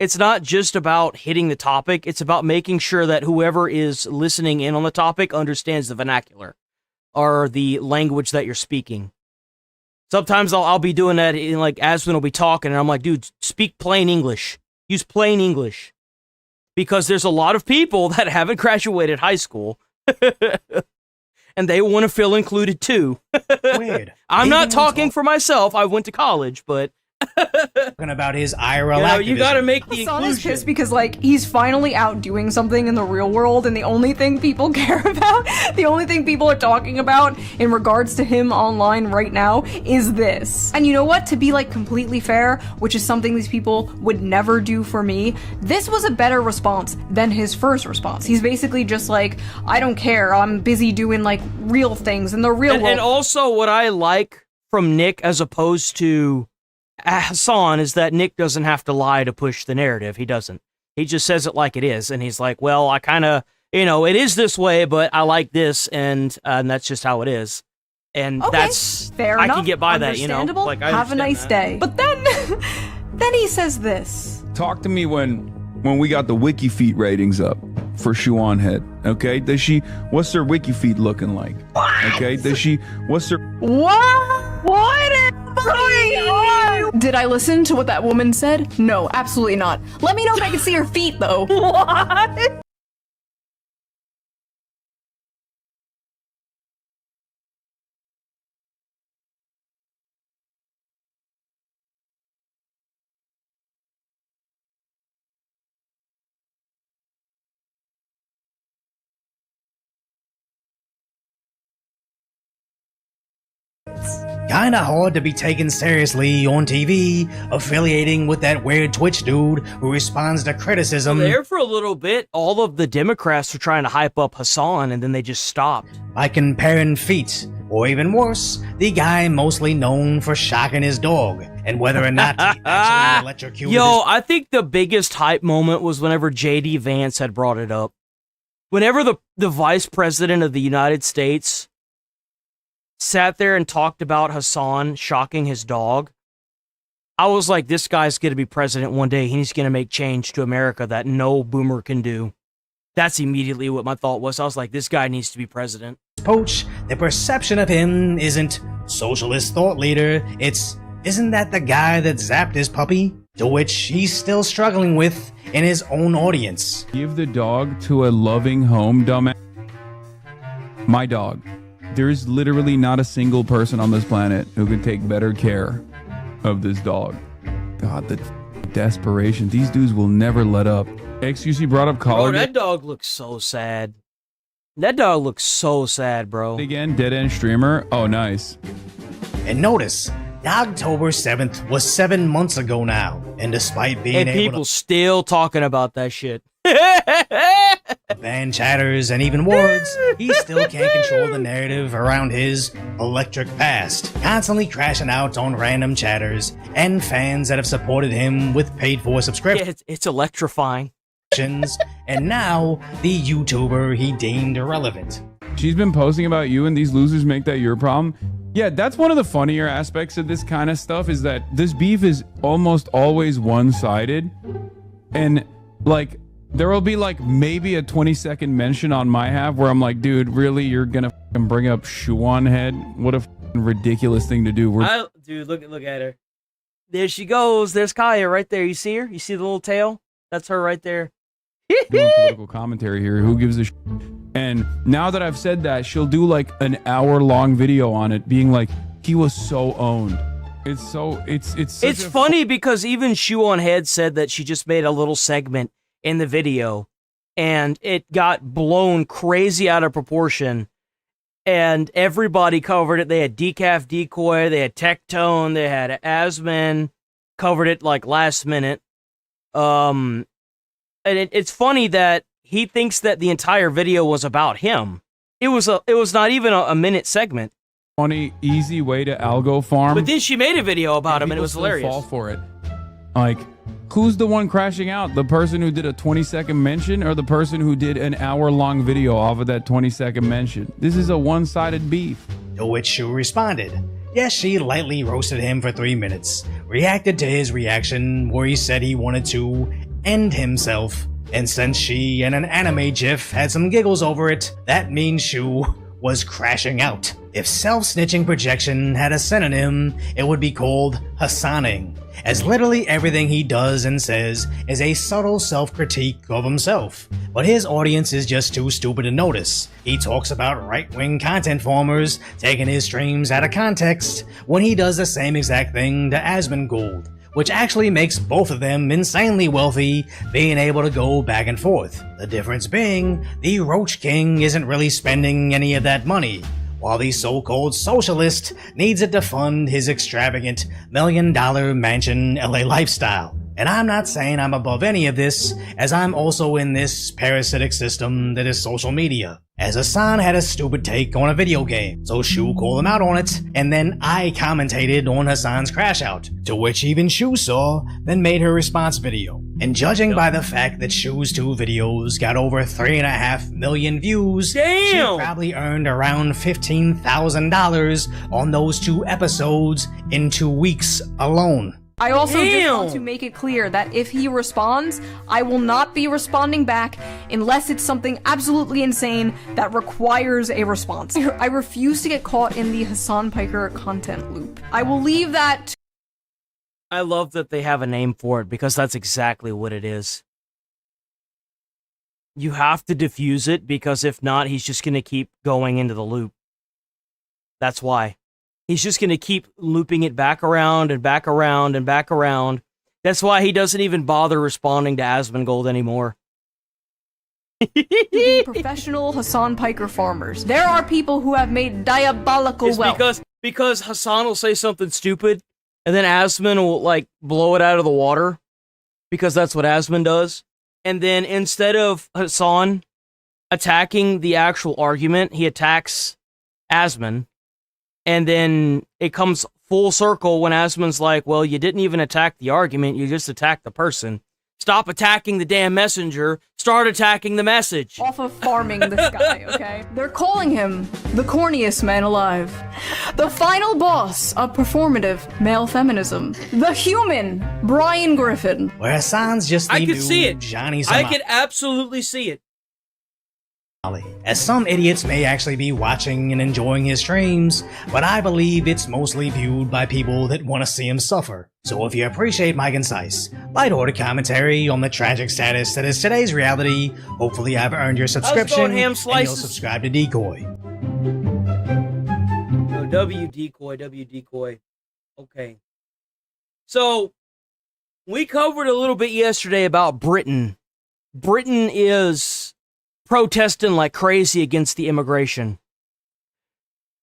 It's not just about hitting the topic. It's about making sure that whoever is listening in on the topic understands the vernacular or the language that you're speaking. Sometimes I'll be doing that, in like Aswin will be talking, and I'm like, dude, speak plain English. Use plain English. Because there's a lot of people that haven't graduated high school, and they want to feel included too. Weird. I'm not talking for myself. I went to college, but talking about his IRL activism. You gotta make the Hassan is inclusion. pissed because, like, he's finally out doing something in the real world, and the only thing people care about, the only thing people are talking about in regards to him online right now is this. And you know what? To be, like, completely fair, which is something these people would never do for me, this was a better response than his first response. He's basically just like, I don't care, I'm busy doing, like, real things in the real world. And also, what I like from Nick as opposed to Hassan is that Nick doesn't have to lie to push the narrative. He doesn't. He just says it like it is, and he's like, well, I kind of, it is this way, but I like this, and that's just how it is. And Okay, that's, fair I enough, can get by that, understandable. Like, I have a understand nice that. day. But then he says this. Talk to me when we got the wiki feed ratings up for Shuan Head. Okay, what's her wiki feed looking like? Okay, what's her What? Did I listen to what that woman said? No, absolutely not. Let me know if I can see her feet, though. What? Kinda hard to be taken seriously on TV, affiliating with that weird Twitch dude who responds to criticism There for a little bit, all of the Democrats were trying to hype up Hassan, and then they just stopped. by comparing feet, or even worse, the guy mostly known for shocking his dog, and whether or not he actually electrocuted Yo, I think the biggest hype moment was whenever J.D. Vance had brought it up. Whenever the vice president of the United States sat there and talked about Hassan shocking his dog, I was like, this guy's going to be president one day. He's going to make change to America that no boomer can do. That's immediately what my thought was. I was like, this guy needs to be president. Poach, the perception of him isn't socialist thought leader, isn't that the guy that zapped his puppy? To which he's still struggling with in his own audience. Give the dog to a loving home, dumbass. My dog. There's literally not a single person on this planet who can take better care of this dog. God, the desperation. These dudes will never let up. XQC brought up Bro, collar. that dog looks so sad. That dog looks so sad, bro. Again, dead end streamer. Oh, nice. And notice, October 7th was 7 months ago now, and despite being And able people still talking about that shit. to ban chatters and even words, he still can't control the narrative around his electric past, constantly crashing out on random chatters and fans that have supported him with paid-for subscriptions. Yeah, it's electrifying. And now, the YouTuber he deemed irrelevant. She's been posting about you and these losers make that your problem. Yeah, that's one of the funnier aspects of this kind of stuff is that this beef is almost always one-sided. And, like, there will be, like, maybe a 20-second mention on my half where I'm like, dude, really? You're gonna bring up Shuan Head? What a ridiculous thing to do. Dude, look at her. There she goes. There's Kaya right there. You see her? You see the little tail? That's her right there. Doing political commentary here. Who gives a shit? And now that I've said that, she'll do like an hour-long video on it, being like, he was so owned. It's funny because even Shoe on Head said that she just made a little segment in the video, and it got blown crazy out of proportion. And everybody covered it. They had Decaf Decoy, they had Tectone, they had Asman, covered it like last minute. And it's funny that he thinks that the entire video was about him. It was not even a minute segment. Funny, easy way to algo farm. But then she made a video about him, and it was People hilarious. fall for it. Like, who's the one crashing out? The person who did a 20-second mention or the person who did an hour-long video off of that 20-second mention? This is a one-sided beef. To which Shu responded. Yes, she lightly roasted him for 3 minutes, reacted to his reaction where he said he wanted to and himself. And since she and an anime gif had some giggles over it, that means Shu was crashing out. If self-snitching projection had a synonym, it would be called Hassaning, as literally everything he does and says is a subtle self-critique of himself. But his audience is just too stupid to notice. He talks about right-wing content farmers taking his streams out of context when he does the same exact thing to Asmongold, which actually makes both of them insanely wealthy, being able to go back and forth. The difference being, the Roach King isn't really spending any of that money, while the so-called socialist needs it to fund his extravagant $1 million mansion LA lifestyle. And I'm not saying I'm above any of this, as I'm also in this parasitic system that is social media. As Hassan had a stupid take on a video game, so Shu called him out on it, and then I commentated on Hassan's crash out, to which even Shu saw, then made her response video. And judging by the fact that Shu's 2 videos got over 3.5 million views, she probably earned around $15,000 on those 2 episodes in 2 weeks alone. I also just want to make it clear that if he responds, I will not be responding back unless it's something absolutely insane that requires a response. I refuse to get caught in the Hassan Piker content loop. I will leave that. I love that they have a name for it because that's exactly what it is. You have to diffuse it because if not, he's just going to keep going into the loop. That's why. He's just going to keep looping it back around and back around and back around. That's why he doesn't even bother responding to Asmongold anymore. The professional Hassan Piker farmers. There are people who have made diabolical wealth. Because Hassan will say something stupid, and then Asmon will, like, blow it out of the water, because that's what Asmon does. And then instead of Hassan attacking the actual argument, he attacks Asmon. And then it comes full circle when Asmon's like, well, you didn't even attack the argument, you just attacked the person. Stop attacking the damn messenger, start attacking the message. Off of farming this guy, okay? They're calling him the corniest man alive. The final boss of performative male feminism. The human Brian Griffin. Where Hassan's just the I could new see it. Johnny I Zamali. could absolutely see it. As some idiots may actually be watching and enjoying his streams, but I believe it's mostly viewed by people that want to see him suffer. So if you appreciate my concise, light-hearted commentary on the tragic status that is today's reality, hopefully I've earned your subscription and you'll subscribe to Decoy. No, W Decoy. Okay. So, we covered a little bit yesterday about Britain. Britain is protesting like crazy against the immigration.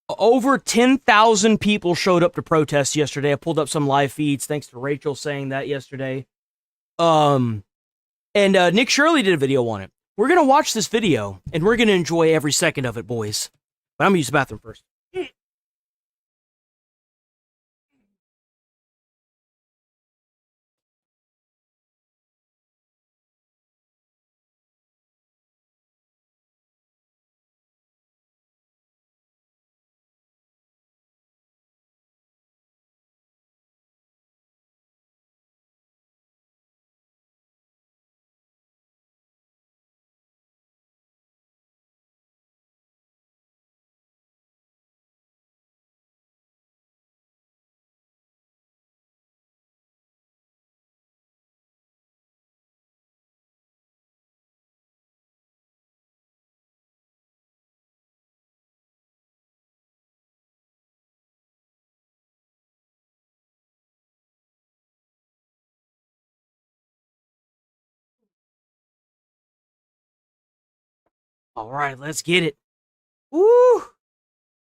Over 10,000 people showed up to protest yesterday. I pulled up some live feeds thanks to Rachel saying that yesterday. And Nick Shirley did a video on it. We're going to watch this video, and we're going to enjoy every second of it, boys. But I'm going to use the bathroom first. All right, let's get it. Woo!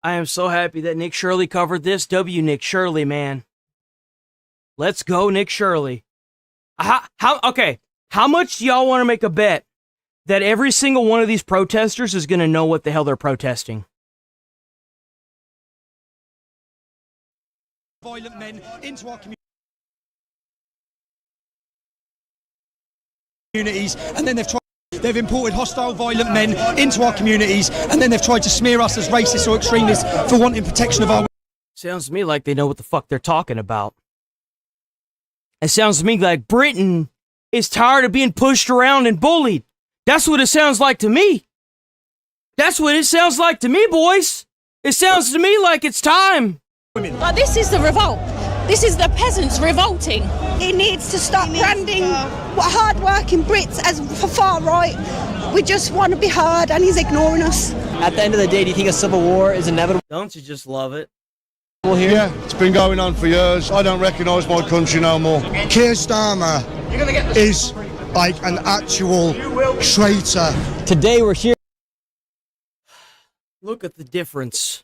I am so happy that Nick Shirley covered this. W Nick Shirley, man. Let's go, Nick Shirley. Okay, how much do y'all want to make a bet that every single one of these protesters is going to know what the hell they're protesting? Violent men into our communities, and then they've imported hostile, violent men into our communities, and then they've tried to smear us as racist or extremists for wanting protection of our... Sounds to me like they know what the fuck they're talking about. It sounds to me like Britain is tired of being pushed around and bullied. That's what it sounds like to me. That's what it sounds like to me, boys. It sounds to me like it's time. Like, this is the revolt. This is the peasants revolting. He needs to stop branding hard-working Brits as far right. We just want to be heard, and he's ignoring us. At the end of the day, do you think a civil war is inevitable? Don't you just love it? Here? Yeah, it's been going on for years. I don't recognise my country no more. Keir Starmer is like an actual traitor. Today we're here. Look at the difference.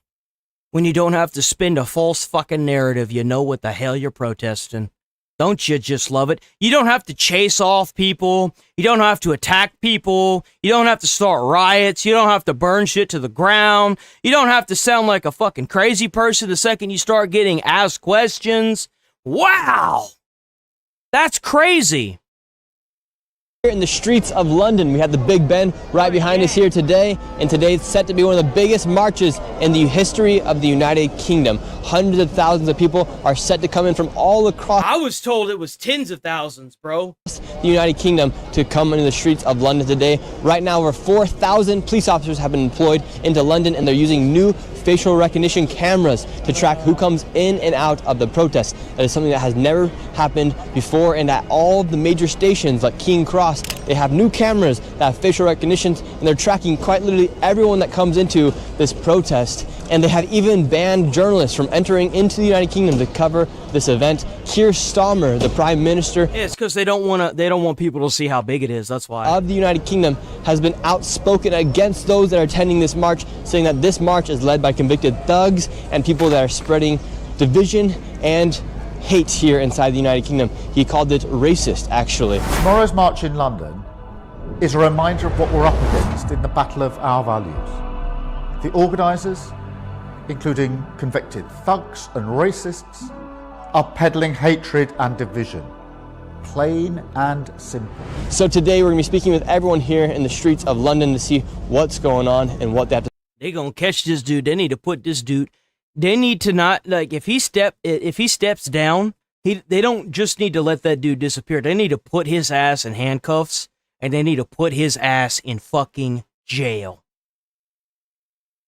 When you don't have to spin a false fucking narrative, you know what the hell you're protesting. Don't you just love it? You don't have to chase off people. You don't have to attack people. You don't have to start riots. You don't have to burn shit to the ground. You don't have to sound like a fucking crazy person the second you start getting asked questions. Wow! That's crazy. Here in the streets of London, we have the Big Ben right behind us here today, and today it's set to be one of the biggest marches in the history of the United Kingdom. Hundreds of thousands of people are set to come in from all across. I was told it was tens of thousands, bro. The United Kingdom to come into the streets of London today. Right now, over 4,000 police officers have been deployed into London, and they're using new facial recognition cameras to track who comes in and out of the protest. That is something that has never happened before, and at all of the major stations like King's Cross, they have new cameras that have facial recognition, and they're tracking quite literally everyone that comes into this protest. And they have even banned journalists from entering into the United Kingdom to cover this event. Keir Starmer, the Prime Minister, Yeah, it's because they don't want people to see how big it is. That's why. of the United Kingdom, has been outspoken against those that are attending this march, saying that this march is led by convicted thugs and people that are spreading division and hate here inside the United Kingdom. He called it racist, actually. Tomorrow's march in London is a reminder of what we're up against in the battle of our values. The organisers, including convicted thugs and racists, are peddling hatred and division. Plain and simple. So today we're going to be speaking with everyone here in the streets of London to see what's going on and what they have to. They gonna catch this dude. They need to put this dude. They need to not, like, if he steps down, they don't just need to let that dude disappear. They need to put his ass in handcuffs, and they need to put his ass in fucking jail.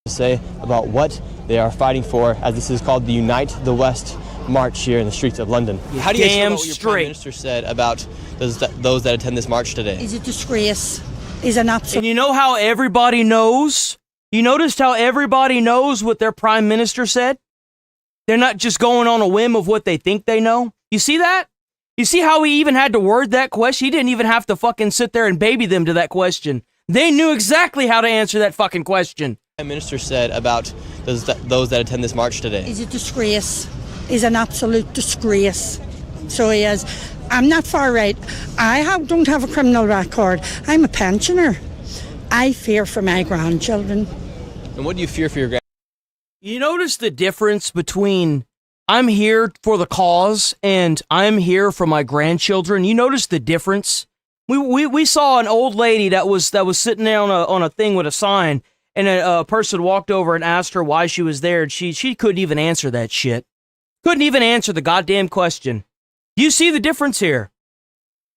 Say about what they are fighting for, as this is called the Unite the West march here in the streets of London. How do you feel about what your Prime Minister said about those that attend this march today? He's a disgrace. He's an absolute. And you know how everybody knows? You noticed how everybody knows what their Prime Minister said? They're not just going on a whim of what they think they know. You see that? You see how he even had to word that question? He didn't even have to fucking sit there and baby them to that question. They knew exactly how to answer that fucking question. Prime Minister said about those that attend this march today. He's a disgrace. He's an absolute disgrace. So he is. I'm not far right. Don't have a criminal record. I'm a pensioner. I fear for my grandchildren. And what do you fear for your grandchildren? You notice the difference between I'm here for the cause and I'm here for my grandchildren? You notice the difference? We saw an old lady that was sitting there on a thing with a sign, and a person walked over and asked her why she was there, and she couldn't even answer that shit. Couldn't even answer the goddamn question. You see the difference here?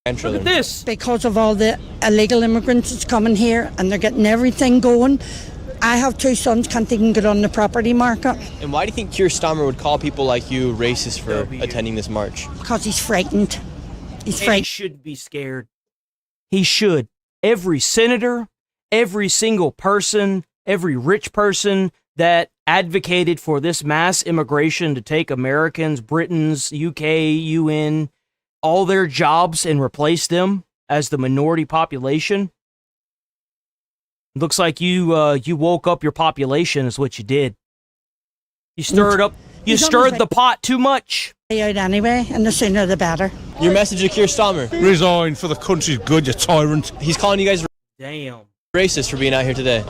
Look at this. Because of all the illegal immigrants that's coming here, and they're getting everything going. I have two sons, can't even get on the property market. And why do you think Keir Starmer would call people like you racist for attending this march? Because he's frightened. He's frightened. He shouldn't be scared. He should. Every senator, every single person, every rich person that advocated for this mass immigration to take Americans, Britons, UK, UN, all their jobs and replace them as the minority population. Looks like you woke up your population is what you did. You stirred the pot too much. Out anyway, and the sooner the better. Your message to Keir Starmer. Resign for the country's good, you tyrant. He's calling you guys damn racist for being out here today.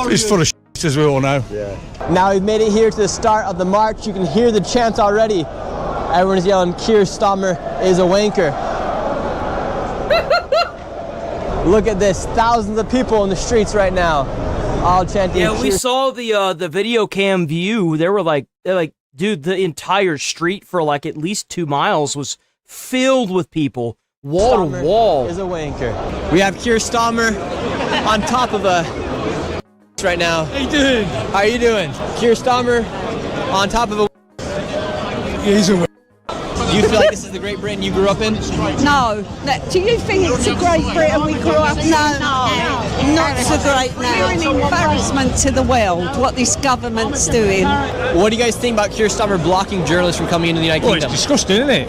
He's full of shit, as we all know. Yeah. Now we've made it here to the start of the march. You can hear the chants already. Everyone's yelling, Keir Starmer is a wanker. Look at this, thousands of people in the streets right now, all chanting. Yeah, we saw the video cam view. They're like, dude, the entire street for like at least 2 miles was filled with people Wall to wall. Is a wanker. We have Keir Starmer on top of a right now. How you doing? How are you doing? Keir Starmer on top of a. He's a Do you feel like this is the Great Britain you grew up in? No. Do you think it's a Great Britain we grew up in? No, not so great now. It's an embarrassment to the world what this government's doing. What do you guys think about Keir Starmer blocking journalists from coming into the United Kingdom? It's disgusting, isn't it?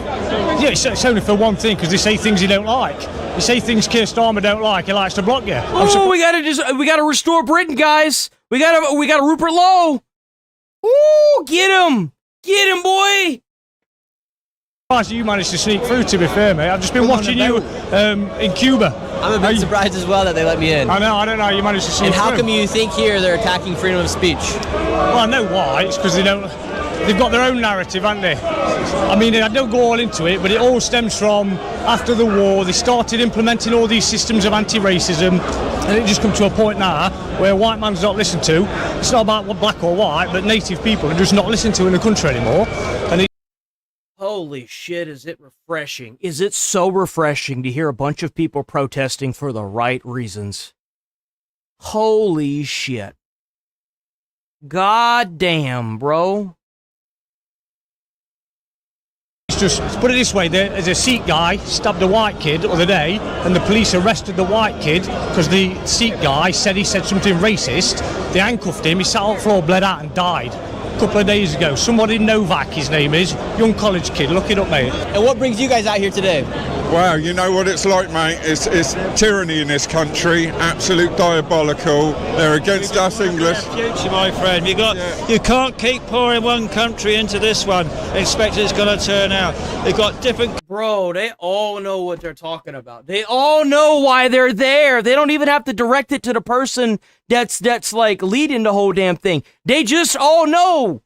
Yeah, it's only for one thing, because they say things you don't like. They say things Keir Starmer don't like, he likes to block you. Oh, we gotta restore Britain, guys. We got Rupert Lowe. Ooh, get him, boy. You managed to sneak through, to be fair, mate. I've just been watching you in Cuba. I'm a bit surprised as well that they let me in. I don't know, you managed to sneak And how through. come you think here they're attacking freedom of speech? Well, I know why. It's because they've got their own narrative, haven't they? I mean, I don't go all into it, but it all stems from after the war. They started implementing all these systems of anti-racism, and it just come to a point now where white man's not listened to. It's not about what black or white, but native people are just not listened to in the country anymore. And Holy shit, is it refreshing. Is it so refreshing to hear a bunch of people protesting for the right reasons. Holy shit. God damn, bro. just put it this way, there's a Sikh guy stabbed a white kid the other day, and the police arrested the white kid because the Sikh guy said he said something racist. They handcuffed him, he sat on the floor, bled out and died a couple of days ago. Somebody Novak, his name is, young college kid, look it up, mate. And what brings you guys out here today? Wow, you know what it's like, mate. It's tyranny in this country, absolute diabolical. They're against us English. Future, my friend. You can't keep pouring one country into this one, expecting it's going to turn out. They've got different. Bro, they all know what they're talking about. They all know why they're there. They don't even have to direct it to the person that's like leading the whole damn thing. They just all know.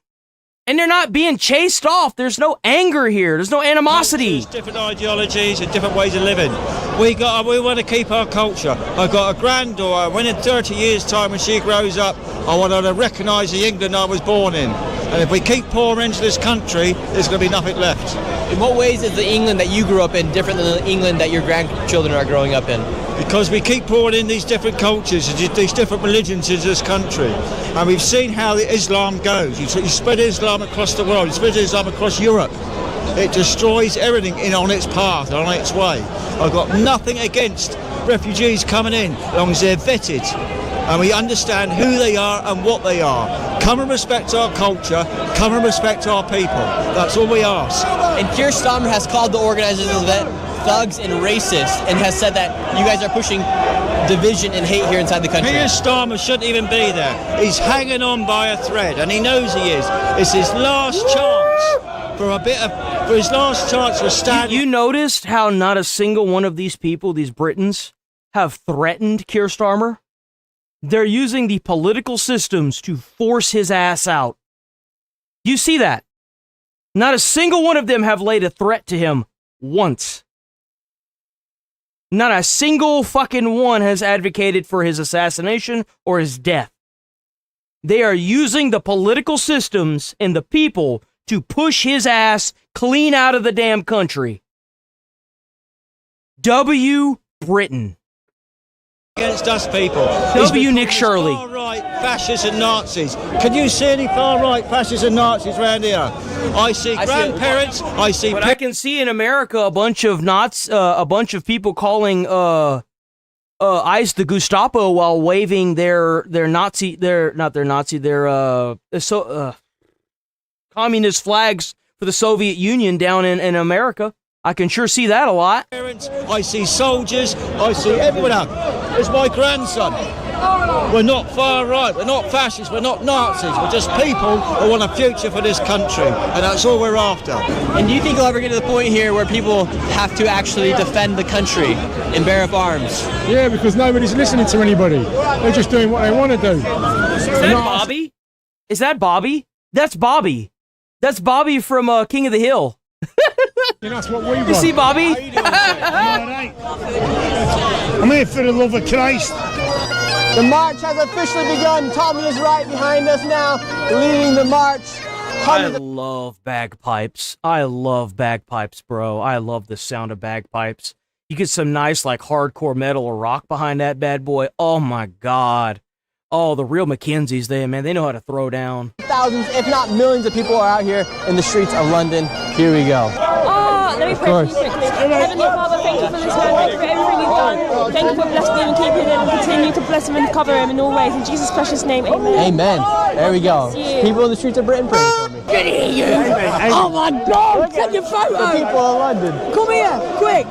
And they're not being chased off. There's no anger here. There's no animosity. There's different ideologies and different ways of living. We want to keep our culture. I've got a granddaughter. When in 30 years' time, when she grows up, I want her to recognise the England I was born in. And if we keep pouring into this country, there's going to be nothing left. In what ways is the England that you grew up in different than the England that your grandchildren are growing up in? Because we keep pouring in these different cultures, these different religions into this country. And we've seen how the Islam goes. You spread Islam across the world, you spread Islam across Europe. It destroys everything on its path, on its way. I've got nothing against refugees coming in, as long as they're vetted. And we understand who they are and what they are. Come and respect our culture, come and respect our people. That's all we ask. And Keir Starmer has called the organizers of that thugs and racist, and has said that you guys are pushing division and hate here inside the country. Keir Starmer shouldn't even be there. He's hanging on by a thread, and he knows he is. It's his last chance for his last chance for standing. You noticed how not a single one of these people, these Britons, have threatened Keir Starmer? They're using the political systems to force his ass out. You see that? Not a single one of them have laid a threat to him once. Not a single fucking one has advocated for his assassination or his death. They are using the political systems and the people to push his ass clean out of the damn country. W. Britain. Against us people. W. Nick Shirley. Far-right fascists and Nazis. Can you see any far-right fascists and Nazis around here? I see grandparents. I see. But I can see in America a bunch of a bunch of people calling ICE the Gestapo while waving their communist flags for the Soviet Union down in America. I can sure see that a lot. I see soldiers. I see everyone out. It's my grandson. We're not far right. We're not fascists. We're not Nazis. We're just people who want a future for this country, and that's all we're after. And do you think you'll ever get to the point here where people have to actually defend the country and bear up arms? Yeah, because nobody's listening to anybody. They're just doing what they want to do. Is that Bobby? Is that Bobby? That's Bobby. That's Bobby from King of the Hill. And that's what we want. You see Bobby? I'm here for the love of Christ. The march has officially begun. Tommy is right behind us now, leading the march. I love bagpipes. I love bagpipes, bro. I love the sound of bagpipes. You get some nice, like, hardcore metal or rock behind that bad boy. Oh, my God. Oh, the real Mackenzies there, man. They know how to throw down. Thousands, if not millions of people are out here in the streets of London. Here we go. Oh, let me pray for you quickly. Heavenly Father, thank you for this man. Thank you for everything you've done. Thank you for blessing him and keeping him and continue to bless him and cover him in all ways. In Jesus' precious name, amen. Amen. There we go. People in the streets of Britain praying for me. Good to hear you. Oh my God, take your photo. The people of London. Come here, quick.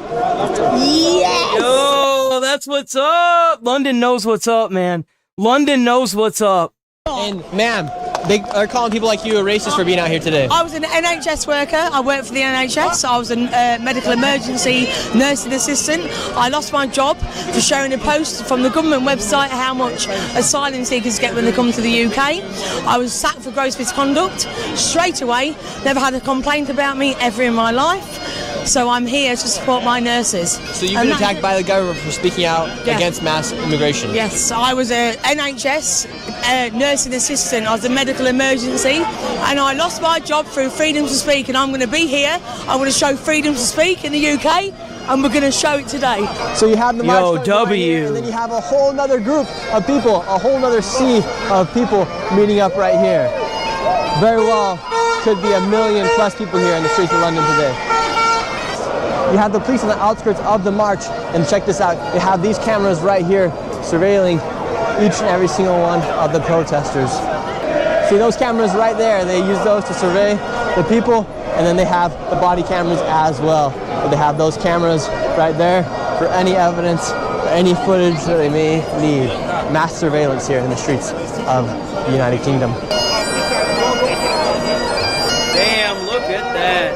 Yes. Yo, that's what's up. London knows what's up, man. London knows what's up. And ma'am, they are calling people like you a racist for being out here today. I was an NHS worker. I worked for the NHS. I was a medical emergency nursing assistant. I lost my job for showing a post from the government website how much asylum seekers get when they come to the UK. I was sacked for gross misconduct straight away. Never had a complaint about me ever in my life. So I'm here to support my nurses. So you've been attacked by the government for speaking out against mass immigration? Yes, I was a NHS nursing assistant. I was a medical emergency, and I lost my job through freedom to speak, and I'm going to be here. I'm going to show freedom to speak in the UK, and we're going to show it today. So you have the march Yo, right W. here, and then you have a whole nother group of people, a whole nother sea of people meeting up right here. Very well, could be 1 million plus people here in the streets of London today. You have the police on the outskirts of the march, and check this out. They have these cameras right here surveilling each and every single one of the protesters. See those cameras right there? They use those to survey the people, and then they have the body cameras as well. So they have those cameras right there for any evidence, or any footage that they may need. Mass surveillance here in the streets of the United Kingdom. Damn, look at that.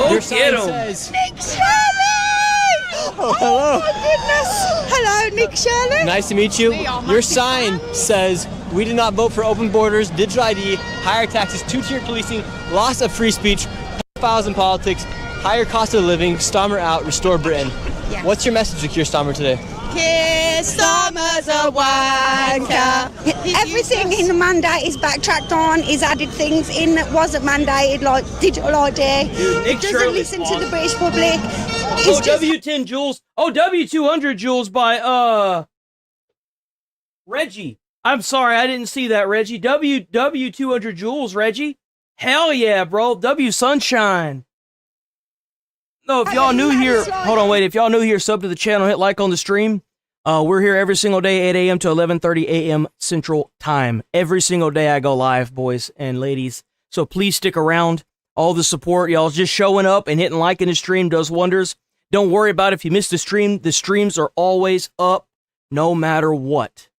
Your Get sign 'em. says, Nick Shirley! Oh, hello. My goodness. Hello, Nick Shirley. Nice to meet you. Your sign says, we did not vote for open borders, digital ID, higher taxes, two-tier policing, loss of free speech, pedophiles in politics, higher cost of living, Starmer out, restore Britain. Yeah. What's your message to Keir Starmer today? Keir Starmer's a wanker. Everything in the mandate is backtracked on. He's added things in that wasn't mandated, like digital ID. He doesn't listen to the British public. Oh, W10 Jules. Oh, W200 Jules by Reggie. I'm sorry, I didn't see that, Reggie. W200 Jules, Reggie. Hell yeah, bro. W Sunshine. No, if y'all new here, hold on, wait. If y'all new here, sub to the channel, hit like on the stream. We're here every single day, 8 a.m. to 11:30 a.m. Central Time. Every single day I go live, boys and ladies. So please stick around. All the support, y'all just showing up and hitting like in the stream does wonders. Don't worry about if you missed the stream. The streams are always up, no matter what.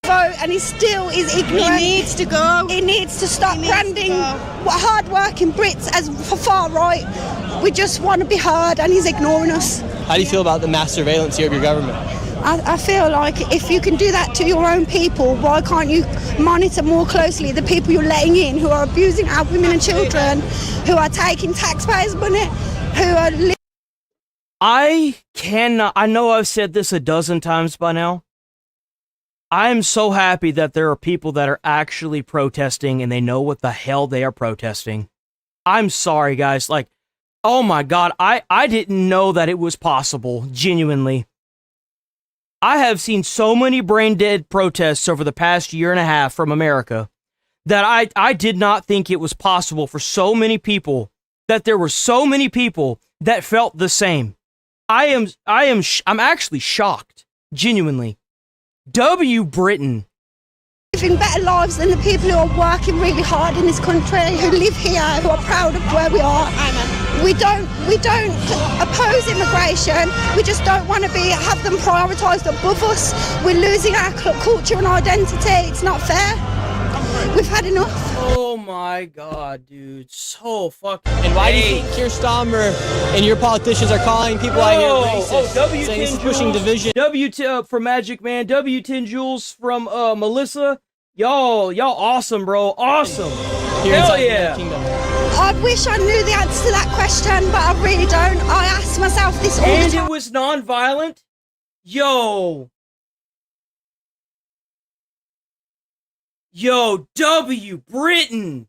Vote, and he still is ignorant. He needs to go. He needs to stop branding hard-working Brits as far right. We just want to be heard, and he's ignoring us. How do you feel about the mass surveillance here of your government? I feel like if you can do that to your own people, why can't you monitor more closely the people you're letting in who are abusing our women and children, who are taking taxpayers' money, who are... I know I've said this a dozen times by now. I am so happy that there are people that are actually protesting and they know what the hell they are protesting. I'm sorry, guys. Like, oh my God, I didn't know that it was possible, genuinely. I have seen so many brain-dead protests over the past year and a half from America that I did not think it was possible for so many people, that there were so many people that felt the same. I'm actually shocked, genuinely. W Britain. Living better lives than the people who are working really hard in this country, who live here, who are proud of where we are. We don't oppose immigration. We just don't want to have them prioritised above us. We're losing our culture and identity. It's not fair. We've had enough. Oh my God, dude, so fucking. And why do you think Keir Starmer and your politicians are calling people out here racist, saying this is pushing division? W10 from Magic Man, W10 Jules from Melissa. Y'all awesome, bro, awesome. Hell yeah. I wish I knew the answer to that question, but I really don't. I ask myself this all the time. And it was non-violent? Yo, W Britain.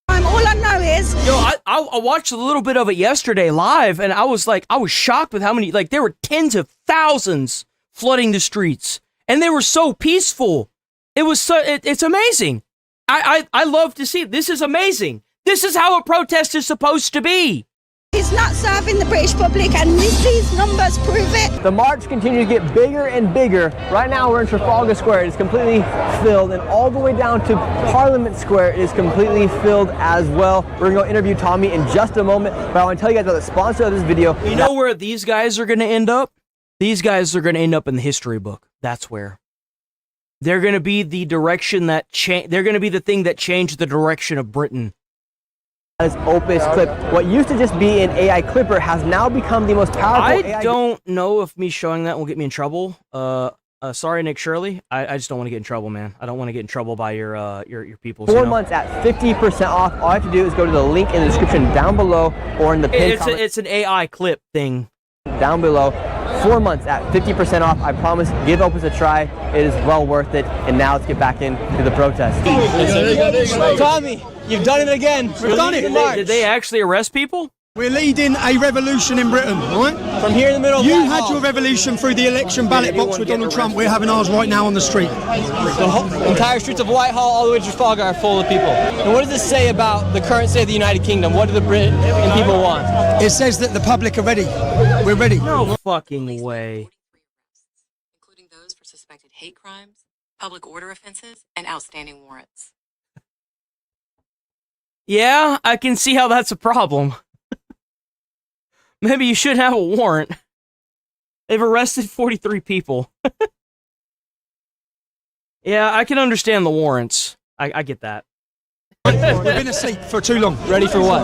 All All I know is... Yo, I watched a little bit of it yesterday live, and I was shocked with how many, like, there were tens of thousands flooding the streets, and they were so peaceful. It was it's amazing. I love to see it. This is amazing. This is how a protest is supposed to be. He's not serving the British public, and these numbers prove it. The march continues to get bigger and bigger. Right now we're in Trafalgar Square. It is completely filled, and all the way down to Parliament Square it is completely filled as well. We're going to go interview Tommy in just a moment, but I want to tell you guys about the sponsor of this video. You know where these guys are going to end up? These guys are going to end up in the history book. That's where. They're going to be the direction that they're going to be the thing that changed the direction of Britain. This Opus clip, what used to just be an AI clipper, has now become the most powerful AI. I don't know if me showing that will get me in trouble. Sorry, Nick Shirley. I just don't want to get in trouble, man. I don't want to get in trouble by your people. 4 months at 50% off. All I have to do is go to the link in the description down below or in the pinned comment. It's an AI clip thing. Down below. 4 months at 50% off. I promise, give Opus a try. It is well worth it. And now let's get back into the protest. Tommy, you've done it again. We've done it. Did they actually arrest people? We're leading a revolution in Britain, right? From here in the middle of You had your revolution through the election ballot box with Donald Trump. We're having ours right now on the street. The entire streets of Whitehall all the way to Trafalgar are full of people. And what does this say about the current state of the United Kingdom? What do the British people want? It says that the public are ready. We're ready. No fucking way. Including those for suspected hate crimes, public order offenses, and outstanding warrants. Yeah, I can see how that's a problem. Maybe you should have a warrant. They've arrested 43 people. Yeah, I can understand the warrants. I get that. We've been asleep for too long. Ready for what?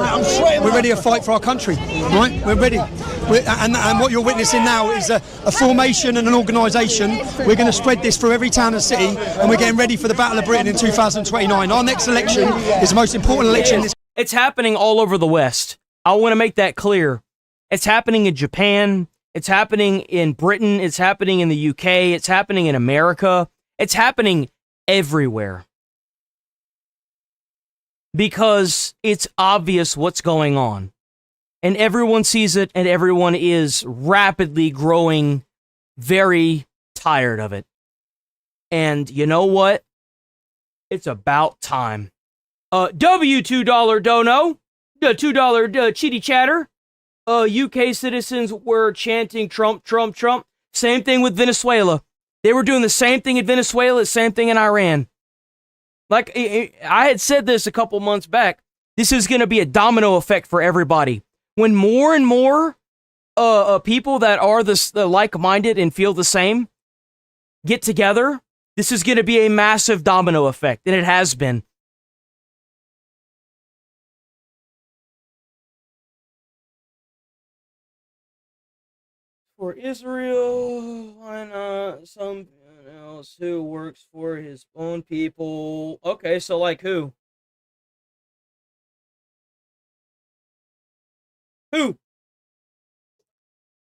We're ready to fight for our country, right? We're ready. And what you're witnessing now is a formation and an organisation. We're going to spread this through every town and city, and we're getting ready for the Battle of Britain in 2029. Our next election is the most important election. It's happening all over the West. I want to make that clear. It's happening in Japan. It's happening in Britain. It's happening in the UK. It's happening in America. It's happening everywhere. Because it's obvious what's going on. And everyone sees it, and everyone is rapidly growing very tired of it. And you know what? It's about time. $2 dono, the $2 chitty chatter. UK citizens were chanting Trump, Trump, Trump. Same thing with Venezuela. They were doing the same thing in Venezuela, same thing in Iran. Like, I had said this a couple months back. This is going to be a domino effect for everybody. When more and more people that are the like-minded and feel the same get together, this is going to be a massive domino effect, and it has been. For Israel, why not someone else who works for his own people? Okay, so like who?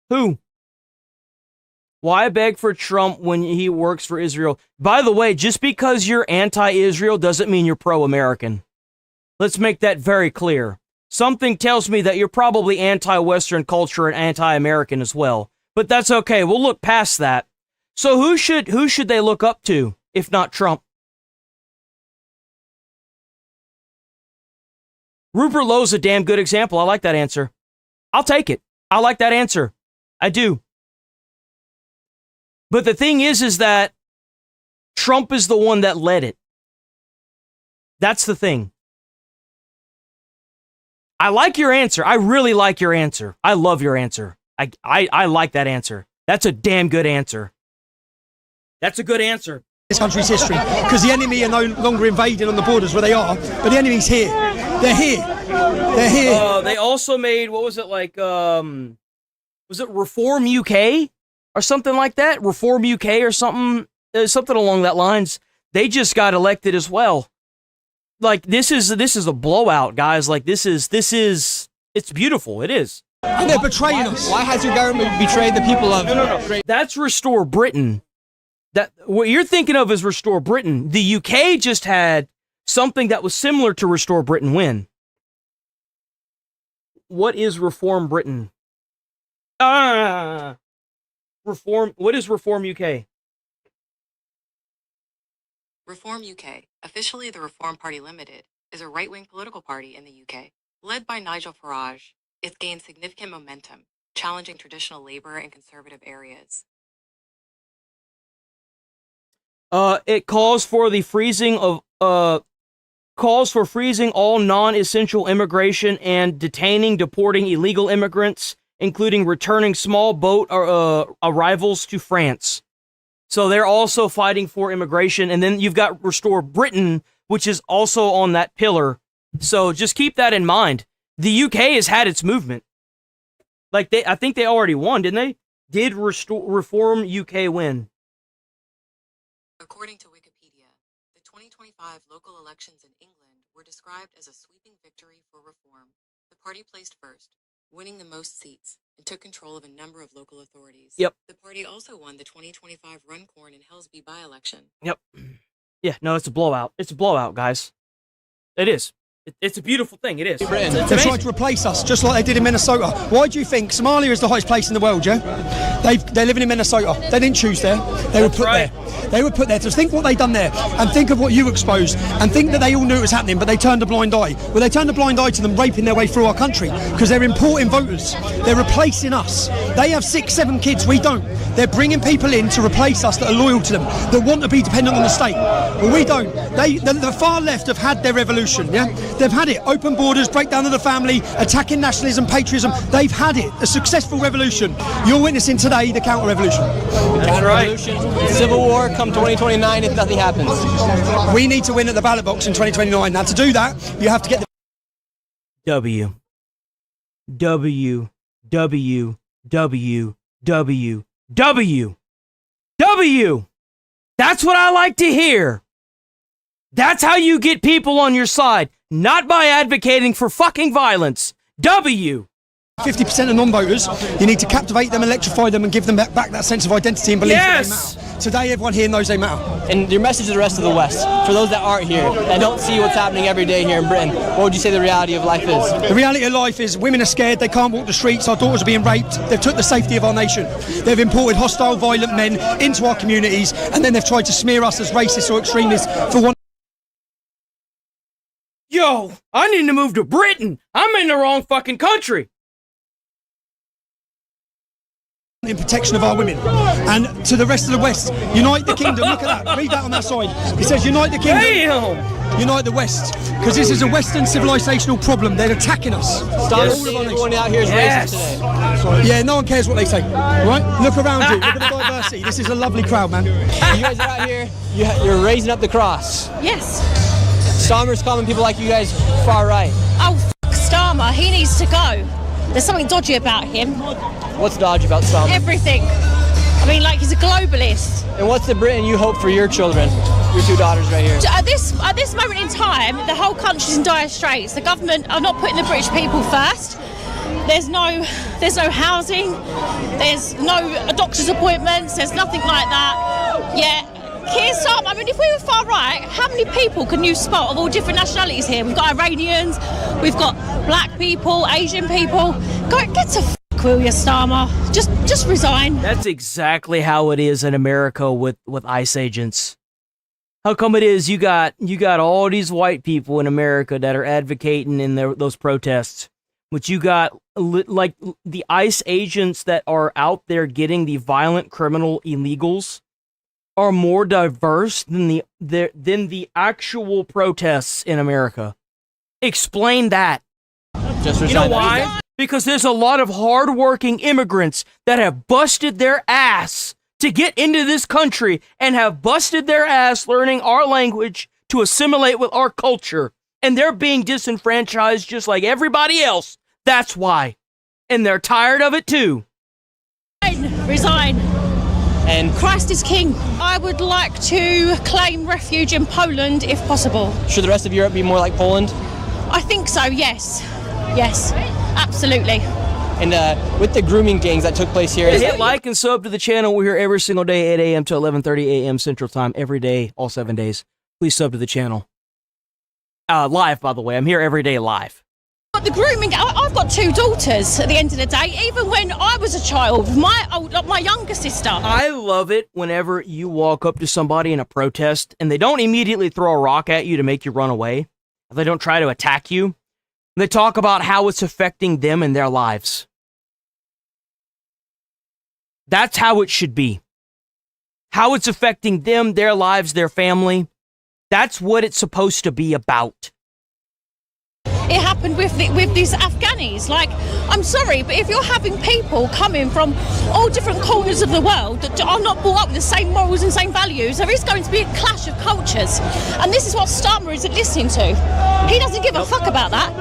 Who? Why beg for Trump when he works for Israel? By the way, just because you're anti-Israel doesn't mean you're pro-American. Let's make that very clear. Something tells me that you're probably anti-Western culture and anti-American as well. But that's okay. We'll look past that. So who should they look up to, if not Trump? Rupert Lowe's a damn good example. I like that answer. I'll take it. I like that answer. I do. But the thing is that Trump is the one that led it. That's the thing. I like your answer. I really like your answer. I love your answer. I like that answer. That's a damn good answer. That's a good answer. This country's history, because the enemy are no longer invading on the borders where they are, but the enemy's here. They're here. They're here. They also made, what was it like, was it Reform UK? Or something like that? Reform UK or something along that lines. They just got elected as well. Like, this is a blowout, guys. Like, this is, it's beautiful. It is. And they're betraying us. Why has your government betrayed the people of... No. That's Restore Britain. What you're thinking of is Restore Britain. The UK just had something that was similar to Restore Britain win. what is Reform Britain? What is Reform UK? Reform UK, officially the Reform Party Limited, is a right-wing political party in the UK. Led by Nigel Farage, it's gained significant momentum, challenging traditional Labour and Conservative areas. It calls for freezing all non-essential immigration and deporting illegal immigrants, including returning small boat arrivals to France. So they're also fighting for immigration. And then you've got Restore Britain, which is also on that pillar. So just keep that in mind. The UK has had its movement. Like I think they already won, didn't they? Did Reform UK win? According to Wikipedia, the 2025 local elections in England were described as a sweeping victory for reform. The party placed first, winning the most seats, and took control of a number of local authorities. Yep. The party also won the 2025 Runcorn and Helsby by-election. Yep. Yeah, no, it's a blowout. It's a blowout, guys. It is. It's a beautiful thing. It is. They tried to replace us, just like they did in Minnesota. Why do you think Somalia is the hottest place in the world, yeah? They're living in Minnesota. They didn't choose there. They were put there. They were put there. To think what they've done there, and think of what you exposed, and think that they all knew it was happening, but they turned a blind eye. Well, they turned a blind eye to them raping their way through our country, because they're importing voters. They're replacing us. They have 6, 7 kids. We don't. They're bringing people in to replace us that are loyal to them, that want to be dependent on the state. But we don't. The far left have had their revolution, yeah? They've had it. Open borders, breakdown of the family, attacking nationalism, patriotism. They've had it. A successful revolution. You're witnessing today the counter-revolution. Counter-revolution. Civil war come 2029 if nothing happens. We need to win at the ballot box in 2029. Now, to do that, you have to get the... W. W. W. W. W. W. W. That's what I like to hear. That's how you get people on your side, not by advocating for fucking violence. W. 50% of non-voters, you need to captivate them, electrify them, and give them back that sense of identity and belief that they matter. Today, everyone here knows they matter. And your message to the rest of the West, for those that aren't here, that don't see what's happening every day here in Britain, what would you say the reality of life is? The reality of life is women are scared, they can't walk the streets, our daughters are being raped, they've took the safety of our nation. They've imported hostile, violent men into our communities, and then they've tried to smear us as racists or extremists for one. Yo, I need to move to Britain. I'm in the wrong fucking country. In protection of our women. And to the rest of the West, unite the kingdom. Look at that. Read that on that side. It says unite the kingdom. Damn. Unite the West. Because this is a Western civilizational problem. They're attacking us. Stop saying everyone out here is racist today. Yeah, no one cares what they say. Right? Look around you. Look at the diversity. This is a lovely crowd, man. You guys are out here, you're raising up the cross. Yes. Starmer's calling people like you guys far right. Oh, fuck Starmer. He needs to go. There's something dodgy about him. What's dodgy about Starmer? Everything. I mean, like, he's a globalist. And what's the Britain you hope for your children? Your 2 daughters right here. At this moment in time, the whole country's in dire straits. The government are not putting the British people first. There's no housing. There's no doctor's appointments. There's nothing like that. Yeah. Keir Starmer, I mean, if we were far right, how many people can you spot of all different nationalities here? We've got Iranians, we've got black people, Asian people. Get to fuck, will you, Starmer? Just resign. That's exactly how it is in America with ICE agents. How come it is you got all these white people in America that are advocating in those protests, but you got like the ICE agents that are out there getting the violent criminal illegals are more diverse than the actual protests in America. Explain that. You know why? Because there's a lot of hardworking immigrants that have busted their ass to get into this country and have busted their ass learning our language to assimilate with our culture. And they're being disenfranchised just like everybody else. That's why. And they're tired of it too. Resign. And Christ is king. I would like to claim refuge in Poland if possible. Should the rest of Europe be more like Poland? I think so, yes. Yes, absolutely. And with the grooming gangs that took place here... Hit like and sub to the channel. We're here every single day, 8 a.m. to 11:30 a.m. Central Time, every day, all 7 days. Please sub to the channel. Live, by the way. I'm here every day live. But the grooming, I've got 2 daughters at the end of the day. Even when I was a child, my younger sister. I love it whenever you walk up to somebody in a protest and they don't immediately throw a rock at you to make you run away. They don't try to attack you. They talk about how it's affecting them and their lives. That's how it should be. How it's affecting them, their lives, their family. That's what it's supposed to be about. It happened with these Afghanis. Like, I'm sorry, but if you're having people coming from all different corners of the world that are not brought up with the same morals and same values, there is going to be a clash of cultures. And this is what Starmer isn't listening to. He doesn't give a fuck about that.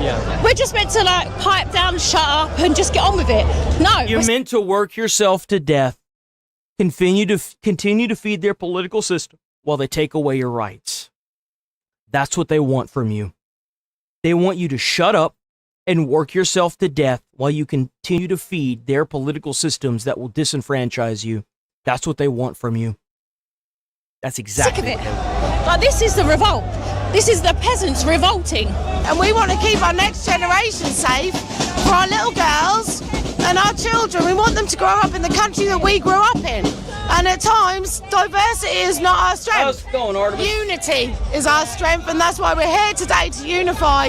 Yeah. We're just meant to, like, pipe down, shut up, and just get on with it. No. You're meant to work yourself to death. Continue to feed their political system while they take away your rights. That's what they want from you. They want you to shut up and work yourself to death while you continue to feed their political systems that will disenfranchise you. That's what they want from you. That's exactly sick of it. Like, this is the revolt. This is the peasants revolting. And we want to keep our next generation safe for our little girls and our children. We want them to grow up in the country that we grew up in. And at times, diversity is not our strength. How's it going, Artemis? Unity is our strength, and that's why we're here today, to unify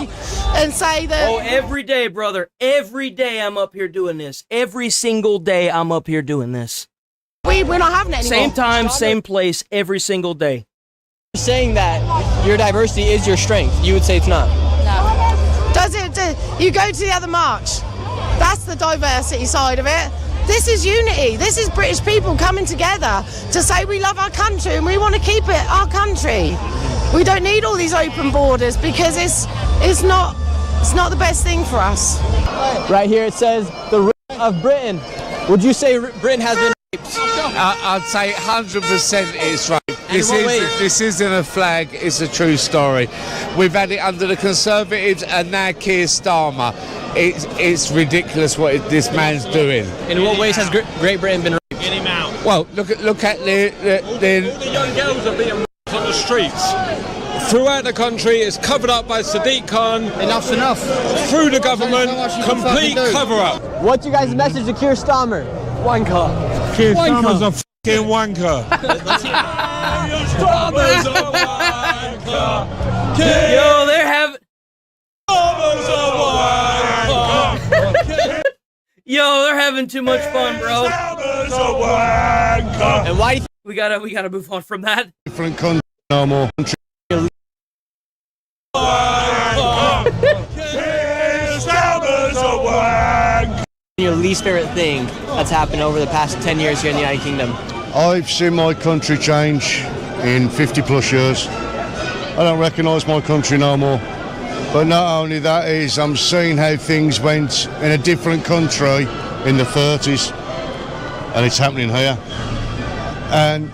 and say that... Oh, every day, brother. Every day I'm up here doing this. Every single day I'm up here doing this. We're not having it anymore. Same time, same place, every single day. You're saying that your diversity is your strength. You would say it's not. No. Does it? You go to the other march. That's the diversity side of it. This is unity. This is British people coming together to say we love our country and we want to keep it our country. We don't need all these open borders because it's not the best thing for us. Right here it says the rape of Britain. Would you say Britain has been raped? I'd say 100% it's right. This isn't a flag, it's a true story. We've had it under the Conservatives and now Keir Starmer. It's ridiculous what this man's doing. In what ways has Great Britain been raped? Get him out. Well, look at all the young girls are being raped on the streets. Throughout the country, it's covered up by Sadiq Khan. Enough's enough. Through the government, complete cover-up. What's your guys' message to Keir Starmer? Wanker. Keir Starmer's a fucking wanker. Starmer's a wanker. Yo, they're having... Yo, they're having too much fun, bro. And why do you we gotta move on from that. Different country, no more. Your least favorite thing that's happened over the past 10 years here in the United Kingdom? I've seen my country change in 50 plus years. I don't recognise my country no more. But not only that is, I'm seeing how things went in a different country in the 30s, and it's happening here. And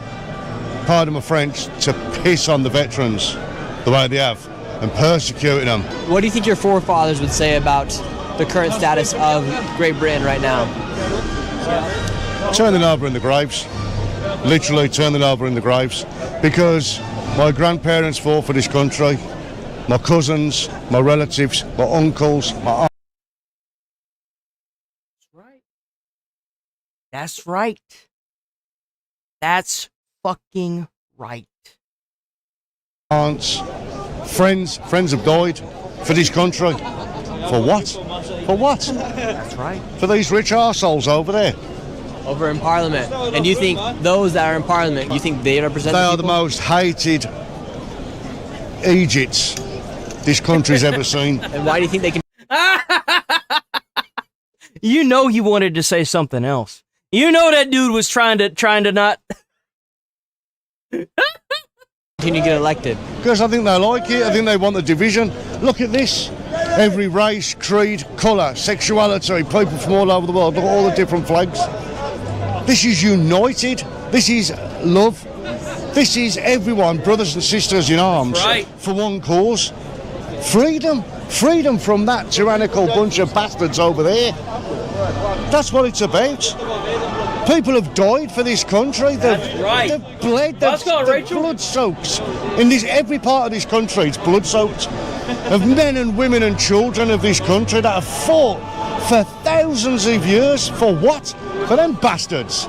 pardon my French, to piss on the veterans the way they have and persecuting them. What do you think your forefathers would say about the current status of Great Britain right now? Turn them over in the graves. Literally turn them over in the graves. Because my grandparents fought for this country. My cousins, my relatives, my uncles, my That's right. That's fucking right. aunts, friends have died for this country. For what? For what? That's right. For these rich arseholes over there. Over in Parliament. And do you think those that are in Parliament, you think they represent They the are the people? most hated Egypts this country's ever seen. And why do you think they can... You know he wanted to say something else. You know that dude was trying to not... Continue to get elected? Because I think they like it. I think they want the division. Look at this. Every race, creed, colour, sexuality, people from all over the world. Look at all the different flags. This is united. This is love. This is everyone, brothers and sisters in arms, right, for one cause. Freedom. Freedom from that tyrannical bunch of bastards over there. That's what it's about. People have died for this country. That's right. They've bled. Let's go, They're Rachel. blood soaked. In this, every part of this country, it's blood soaked. of men and women and children of this country that have fought for thousands of years. For what? For them bastards.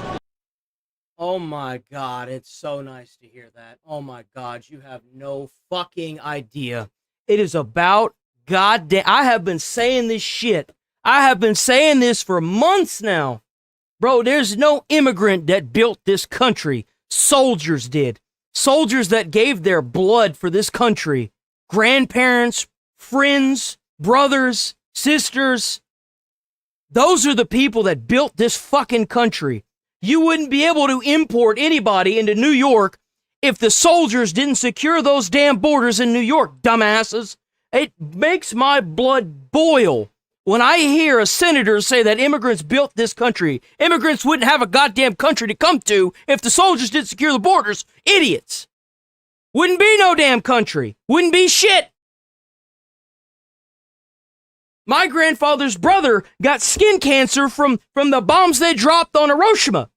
Oh my God, it's so nice to hear that. Oh my God, you have no fucking idea. It is about goddamn. I have been saying this shit. I have been saying this for months now. Bro, there's no immigrant that built this country. Soldiers did. Soldiers that gave their blood for this country. Grandparents, friends, brothers, sisters. Those are the people that built this fucking country. You wouldn't be able to import anybody into New York if the soldiers didn't secure those damn borders in New York, dumbasses. It makes my blood boil when I hear a senator say that immigrants built this country. Immigrants wouldn't have a goddamn country to come to if the soldiers didn't secure the borders. Idiots. Wouldn't be no damn country. Wouldn't be shit. My grandfather's brother got skin cancer from the bombs they dropped on Hiroshima.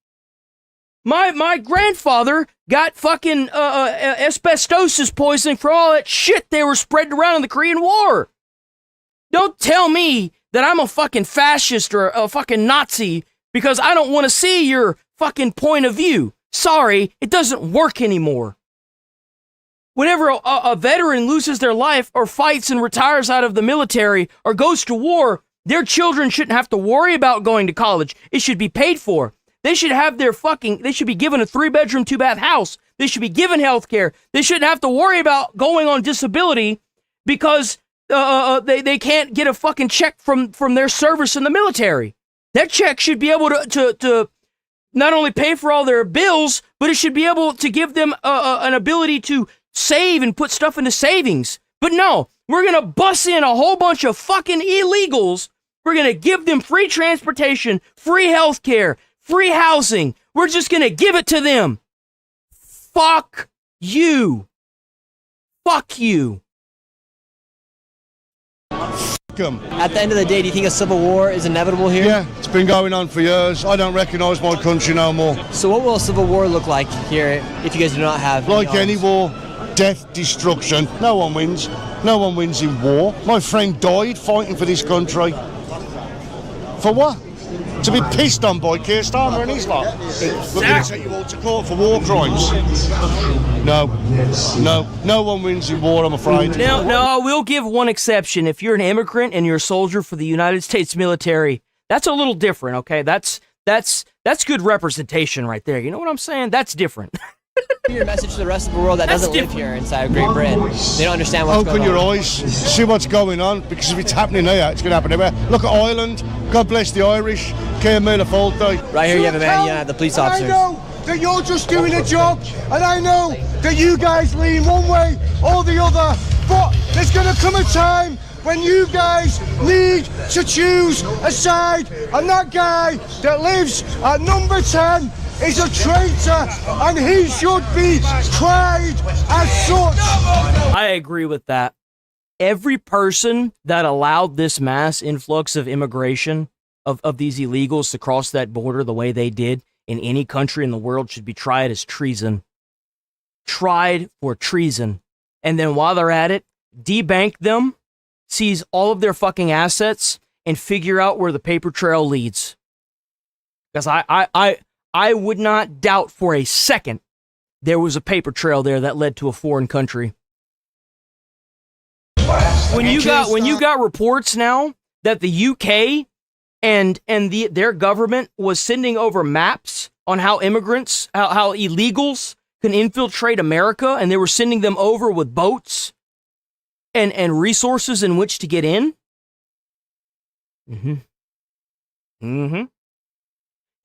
My grandfather got fucking asbestosis poisoning from all that shit they were spreading around in the Korean War. Don't tell me that I'm a fucking fascist or a fucking Nazi because I don't want to see your fucking point of view. Sorry, it doesn't work anymore. Whenever a veteran loses their life or fights and retires out of the military or goes to war, their children shouldn't have to worry about going to college. It should be paid for. They should have they should be given a 3-bedroom, 2-bath house. They should be given health care. They shouldn't have to worry about going on disability because they can't get a fucking check from their service in the military. That check should be able to not only pay for all their bills, but it should be able to give them an ability to save and put stuff into savings. But no, we're going to bus in a whole bunch of fucking illegals. We're going to give them free transportation, free health care, free housing. We're just going to give it to them. Fuck you. Fuck you. At the end of the day, do you think a civil war is inevitable here? Yeah, it's been going on for years. I don't recognise my country no more. So what will a civil war look like here if you guys do not have like any war? Death, destruction. No one wins. No one wins in war. My friend died fighting for this country. For what? To be pissed on by Keir Starmer and his lot. We're going to take you all to court for war crimes. No one wins in war, I'm afraid. Now, I will give one exception. If you're an immigrant and you're a soldier for the United States military, that's a little different, okay? That's good representation right there. You know what I'm saying? That's different. Your message to the rest of the world that doesn't live here inside of Great Britain. They don't understand what's going on. Open your eyes, see what's going on, because if it's happening here, it's going to happen everywhere. Look at Ireland. God bless the Irish. Keir Miller Faulty. Right here you have a man, the police officers. I know that you're just doing a job, and I know that you guys lean one way or the other, but there's going to come a time when you guys need to choose a side, and that guy that lives at number 10 is a traitor, and he should be tried as such. I agree with that. Every person that allowed this mass influx of immigration of these illegals to cross that border the way they did in any country in the world should be tried as treason. Tried for treason. And then while they're at it, debank them, seize all of their fucking assets, and figure out where the paper trail leads. Because I would not doubt for a second there was a paper trail there that led to a foreign country. When you got reports now that the UK and their government was sending over maps on how immigrants, how illegals can infiltrate America, and they were sending them over with boats and resources in which to get in.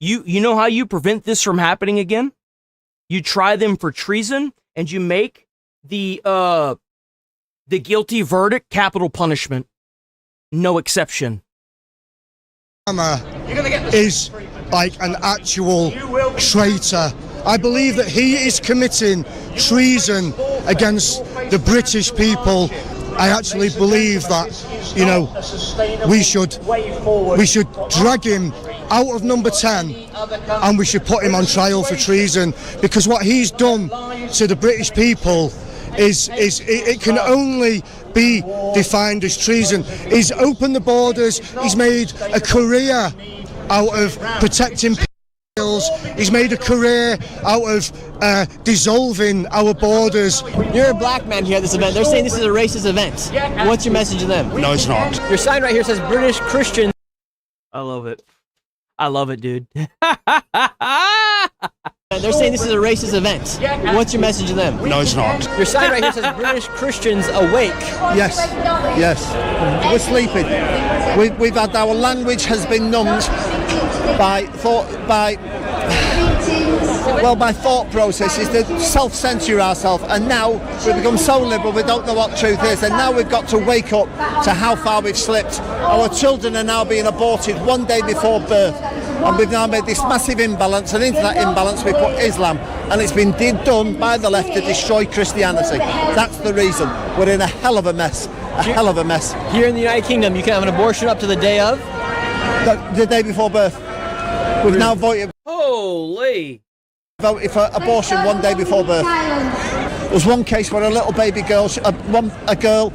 You know how you prevent this from happening again? You try them for treason, and you make the guilty verdict capital punishment. No exception. Is like an actual traitor. I believe that he is committing treason against the British people. I actually believe that, you know, we should drag him out of number 10 and we should put him on trial for treason, because what he's done to the British people it can only be defined as treason. He's opened the borders. He's made a career out of protecting peoples. He's made a career out of dissolving our borders. You're a black man here at this event. They're saying this is a racist event. What's your message to them? No, it's not. Your sign right here says British Christian. I love it. I love it, dude. They're saying this is a racist event. What's your message to them? No, it's not. Your sign right here says British Christians awake. Yes, yes. We're sleeping. We've had our language has been numbed by thought processes to self-censor ourselves, and now we've become so liberal we don't know what truth is, and now we've got to wake up to how far we've slipped. Our children are now being aborted one day before birth, and we've now made this massive imbalance, and into that imbalance we put Islam, and it's been done by the left to destroy Christianity. That's the reason. We're in a hell of a mess. A hell of a mess. Here in the United Kingdom, you can have an abortion up to the day of? The day before birth. We've now voted for abortion one day before birth. There's one case where a little baby girl, a girl,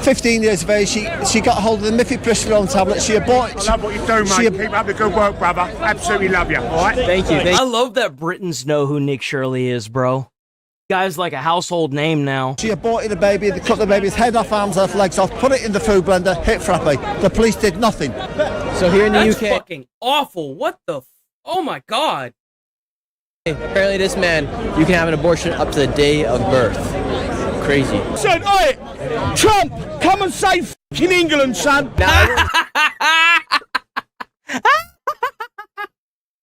15 years of age, she got hold of the mifepristone tablet. She aborted. I love what you're doing, mate. Keep up the good work, brother. Absolutely love you. All right. Thank you. I love that Britons know who Nick Shirley is, bro. Guy's like a household name now. She aborted a baby. They cut the baby's head off, arms off, legs off, put it in the food blender, hit Frappe. The police did nothing. So here in the That's UK, fucking awful. What the? Oh my god. apparently this man, you can have an abortion up to the day of birth. Crazy. Son, oi! Trump, come and save f***ing England, son!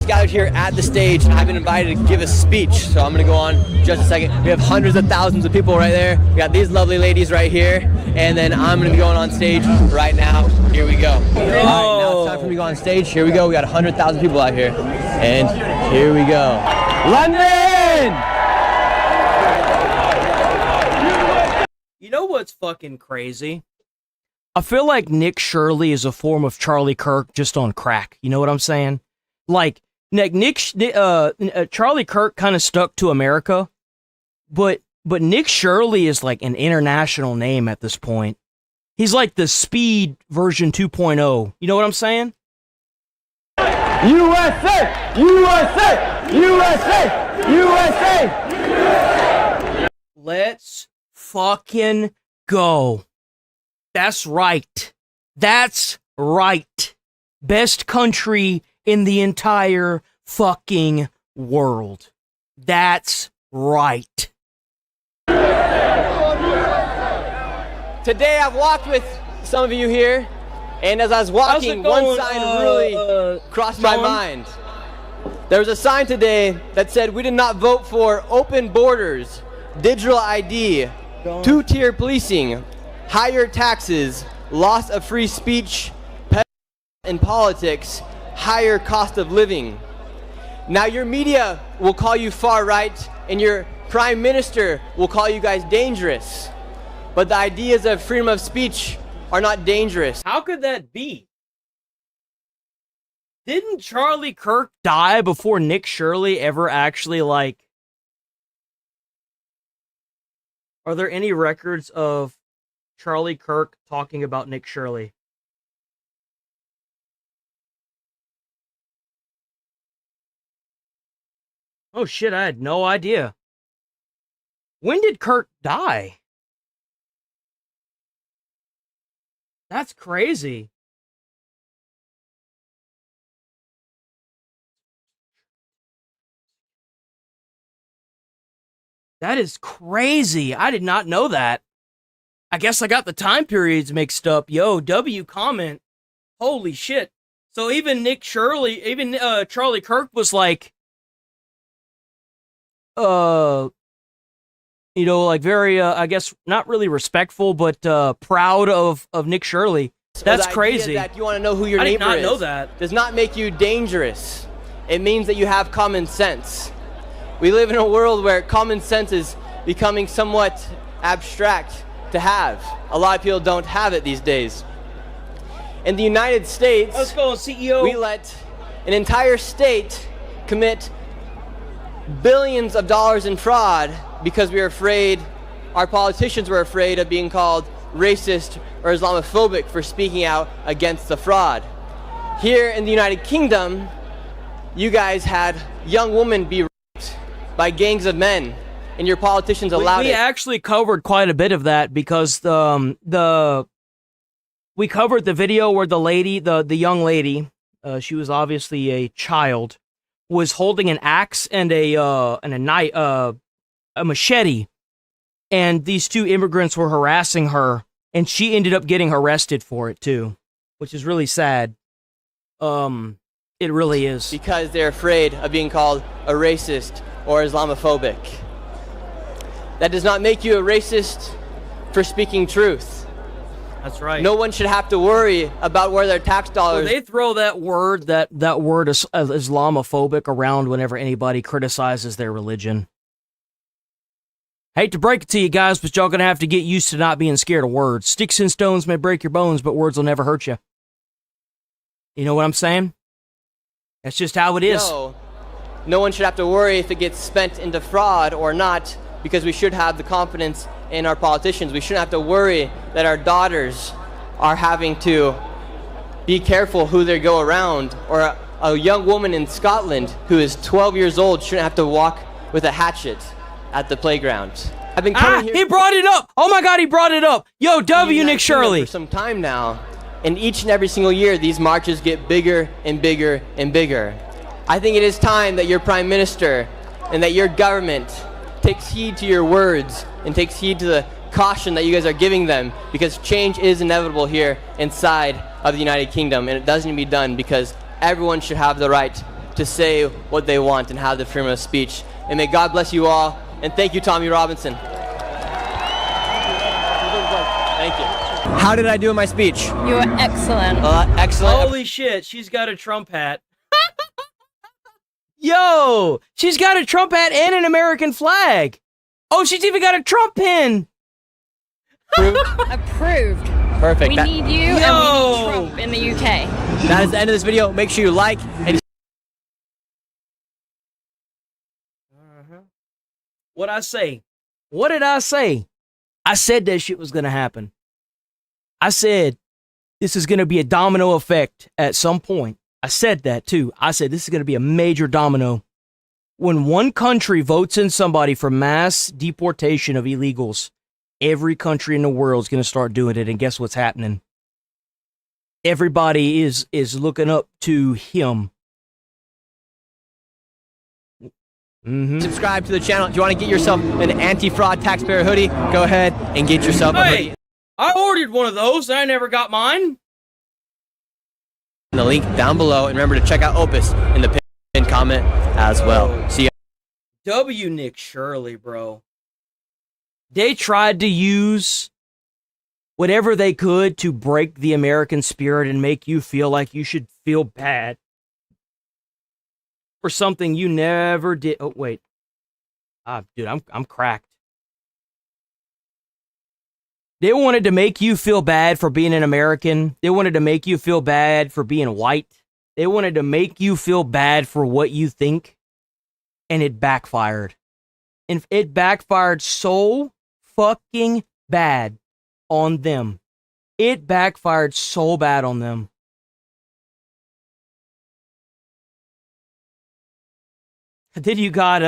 Gathered here at the stage, and I've been invited to give a speech, so I'm gonna go on just a second. We have hundreds of thousands of people right there. We got these lovely ladies right here, and then I'm gonna be going on stage right now. Here we go. All right, now it's time for me to go on stage. Here we go. We got 100,000 people out here, and here we go. London! You know what's fucking crazy? I feel like Nick Shirley is a form of Charlie Kirk just on crack. You know what I'm saying? Like, Charlie Kirk kind of stuck to America, but Nick Shirley is like an international name at this point. He's like the Speed version 2.0. You know what I'm saying? USA! USA! USA! USA! Let's fucking go. That's right. That's right. Best country in the entire fucking world. That's right. Today I've walked with some of you here, and as I was walking, one sign really crossed my mind. There was a sign today that said we did not vote for open borders, digital ID, two-tier policing, higher taxes, loss of free speech, in politics, higher cost of living. Now your media will call you far right, and your prime minister will call you guys dangerous. But the ideas of freedom of speech are not dangerous. How could that be? Didn't Charlie Kirk die before Nick Shirley ever actually, like... Are there any records of Charlie Kirk talking about Nick Shirley? Oh shit, I had no idea. When did Kirk die? That's crazy. That is crazy. I did not know that. I guess I got the time periods mixed up. Yo, W comment. Holy shit. So even Nick Shirley, even Charlie Kirk was like, you know, like very, I guess not really respectful, but proud of Nick Shirley. That's crazy. That you want to know who your I neighbor did not is know that. does not make you dangerous. It means that you have common sense. We live in a world where common sense is becoming somewhat abstract to have. A lot of people don't have it these days. In the United States, let's go, CEO. We let an entire state commit billions of dollars in fraud because we are afraid our politicians were afraid of being called racist or Islamophobic for speaking out against the fraud. Here in the United Kingdom, you guys had young women be raped by gangs of men, and your politicians allowed it. We actually covered quite a bit of that because we covered the video where the lady, the young lady, she was obviously a child, was holding an axe and a knife, a machete, and these two immigrants were harassing her, and she ended up getting arrested for it too, which is really sad. It really is. Because they're afraid of being called a racist or Islamophobic. That does not make you a racist for speaking truth. That's right. No one should have to worry about where their tax dollars... They throw that word Islamophobic around whenever anybody criticizes their religion. Hate to break it to you guys, but y'all gonna have to get used to not being scared of words. Sticks and stones may break your bones, but words will never hurt you. You know what I'm saying? That's just how it is. No one should have to worry if it gets spent into fraud or not, because we should have the confidence in our politicians. We shouldn't have to worry that our daughters are having to be careful who they go around, or a young woman in Scotland who is 12 years old shouldn't have to walk with a hatchet at the playground. I've been coming here. He brought it up. Oh my God, he brought it up. Yo, W. Nick Shirley. For some time now, and each and every single year, these marches get bigger and bigger and bigger. I think it is time that your prime minister and that your government takes heed to your words and takes heed to the caution that you guys are giving them, because change is inevitable here inside of the United Kingdom, and it doesn't need to be done, because everyone should have the right to say what they want and have the freedom of speech. And may God bless you all, and thank you, Tommy Robinson. Thank you. How did I do in my speech? You were excellent. Excellent. Holy shit, she's got a Trump hat. Yo, she's got a Trump hat and an American flag. Oh, she's even got a Trump pin. Approved. Perfect. We need you and we need Trump in the UK. That is the end of this video. Make sure you like and... What'd I say? What did I say? I said that shit was gonna happen. I said this is gonna be a domino effect at some point. I said that too. I said this is gonna be a major domino. When one country votes in somebody for mass deportation of illegals, every country in the world is gonna start doing it, and guess what's happening? Everybody is looking up to him. Subscribe to the channel. If you want to get yourself an anti-fraud taxpayer hoodie, go ahead and get yourself a hoodie. I ordered one of those. I never got mine. The link down below, and remember to check out Opus in the pinned comment as well. See ya. W. Nick Shirley, bro. They tried to use whatever they could to break the American spirit and make you feel like you should feel bad for something you never did. Oh, wait. Dude, I'm cracked. They wanted to make you feel bad for being an American. They wanted to make you feel bad for being white. They wanted to make you feel bad for what you think. And it backfired. And it backfired so fucking bad on them. It backfired so bad on them. Then you got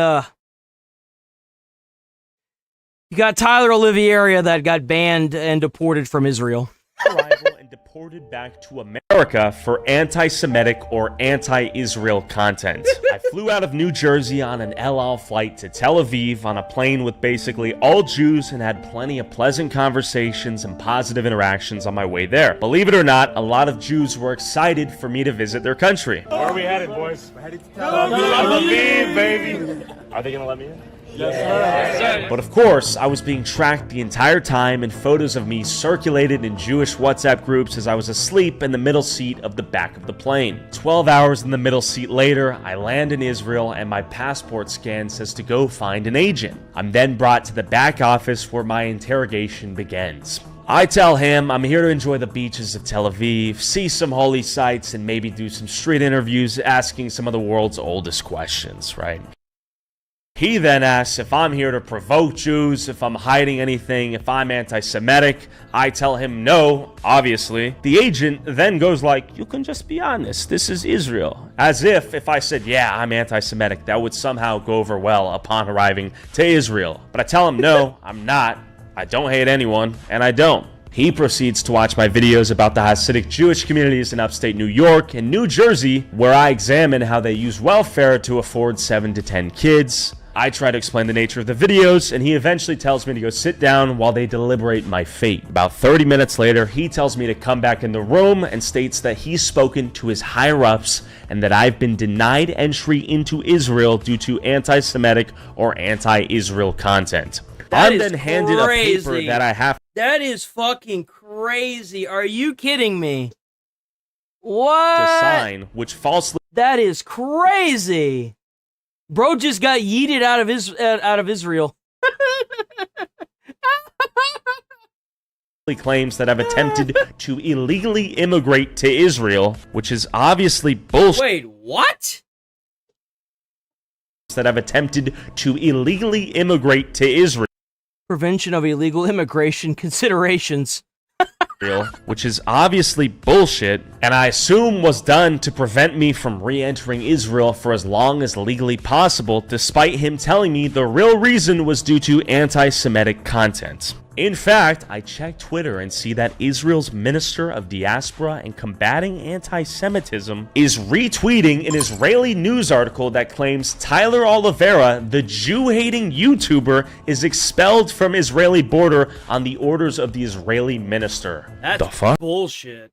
Tyler Oliveira that got banned and deported from Israel. Arrival and deported back to America for anti-Semitic or anti-Israel content. I flew out of New Jersey on an El Al flight to Tel Aviv on a plane with basically all Jews, and had plenty of pleasant conversations and positive interactions on my way there. Believe it or not, a lot of Jews were excited for me to visit their country. Where are we headed, boys? We're headed to Tel Aviv, baby. Are they gonna let me in? Yes, sir. But of course, I was being tracked the entire time, and photos of me circulated in Jewish WhatsApp groups as I was asleep in the middle seat of the back of the plane. 12 hours in the middle seat later, I land in Israel, and my passport scan says to go find an agent. I'm then brought to the back office where my interrogation begins. I tell him I'm here to enjoy the beaches of Tel Aviv, see some holy sites, and maybe do some street interviews asking some of the world's oldest questions, right? He then asks if I'm here to provoke Jews, if I'm hiding anything, if I'm anti-Semitic. I tell him no, obviously. The agent then goes like, you can just be honest, this is Israel. As if I said, yeah, I'm anti-Semitic, that would somehow go over well upon arriving to Israel. But I tell him no, I'm not. I don't hate anyone, and I don't. He proceeds to watch my videos about the Hasidic Jewish communities in upstate New York and New Jersey, where I examine how they use welfare to afford 7 to 10 kids. I try to explain the nature of the videos, and he eventually tells me to go sit down while they deliberate my fate. About 30 minutes later, he tells me to come back in the room and states that he's spoken to his higher-ups and that I've been denied entry into Israel due to anti-Semitic or anti-Israel content. I'm then handed a paper that I have. That is fucking crazy. Are you kidding me? What? To sign, which falsely. That is crazy. Bro just got yeeted out of Israel. Claims that I've attempted to illegally immigrate to Israel, which is obviously bullshit. Wait, what? That I've attempted to illegally immigrate to Israel. Prevention of illegal immigration considerations. Which is obviously bullshit, and I assume was done to prevent me from re-entering Israel for as long as legally possible, despite him telling me the real reason was due to anti-Semitic content. In fact, I checked Twitter and see that Israel's Minister of Diaspora and Combating Anti-Semitism is retweeting an Israeli news article that claims Tyler Oliveira, the Jew-hating YouTuber, is expelled from Israeli border on the orders of the Israeli minister. That's the fuck? Bullshit.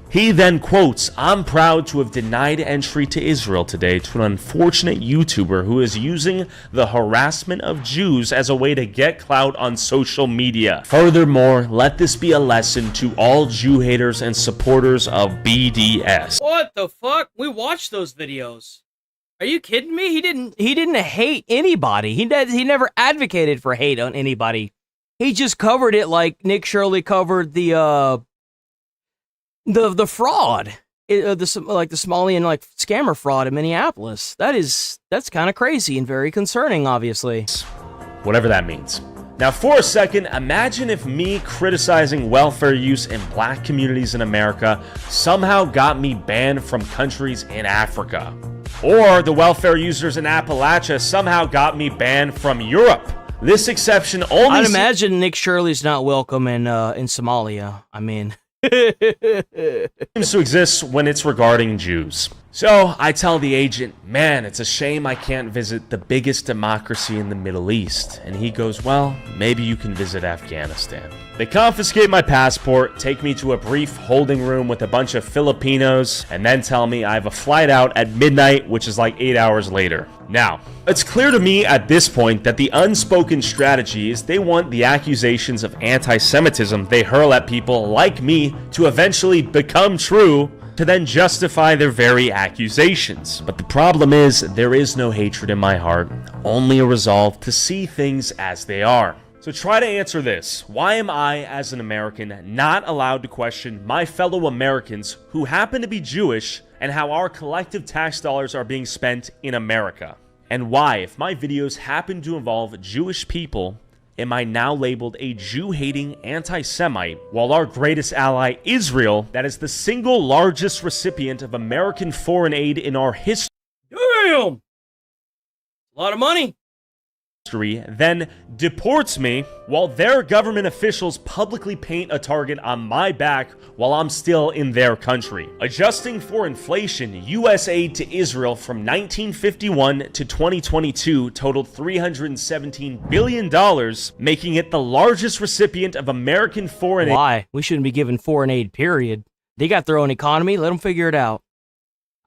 He then quotes, I'm proud to have denied entry to Israel today to an unfortunate YouTuber who is using the harassment of Jews as a way to get clout on social media. Furthermore, let this be a lesson to all Jew haters and supporters of BDS. What the fuck? We watched those videos. Are you kidding me? He didn't hate anybody. He never advocated for hate on anybody. He just covered it like Nick Shirley covered the fraud, the Somalian like scammer fraud in Minneapolis. That's kind of crazy and very concerning, obviously. Whatever that means. Now, for a second, imagine if me criticizing welfare use in black communities in America somehow got me banned from countries in Africa. Or the welfare users in Appalachia somehow got me banned from Europe. This exception only... I'd imagine Nick Shirley's not welcome in Somalia. I mean... seems to exist when it's regarding Jews. So I tell the agent, man, it's a shame I can't visit the biggest democracy in the Middle East. And he goes, well, maybe you can visit Afghanistan. They confiscate my passport, take me to a brief holding room with a bunch of Filipinos, and then tell me I have a flight out at midnight, which is like 8 hours later. Now, it's clear to me at this point that the unspoken strategy is they want the accusations of anti-Semitism they hurl at people like me to eventually become true, to then justify their very accusations. But the problem is, there is no hatred in my heart, only a resolve to see things as they are. So try to answer this. Why am I, as an American, not allowed to question my fellow Americans who happen to be Jewish and how our collective tax dollars are being spent in America? And why, if my videos happen to involve Jewish people, am I now labeled a Jew-hating anti-Semite, while our greatest ally, Israel, that is the single largest recipient of American foreign aid in our history, damn! A lot of money. Then deports me, while their government officials publicly paint a target on my back while I'm still in their country. Adjusting for inflation, U.S. aid to Israel from 1951 to 2022 totaled $317 billion, making it the largest recipient of American foreign aid. Why? We shouldn't be giving foreign aid, period. They got their own economy. Let them figure it out.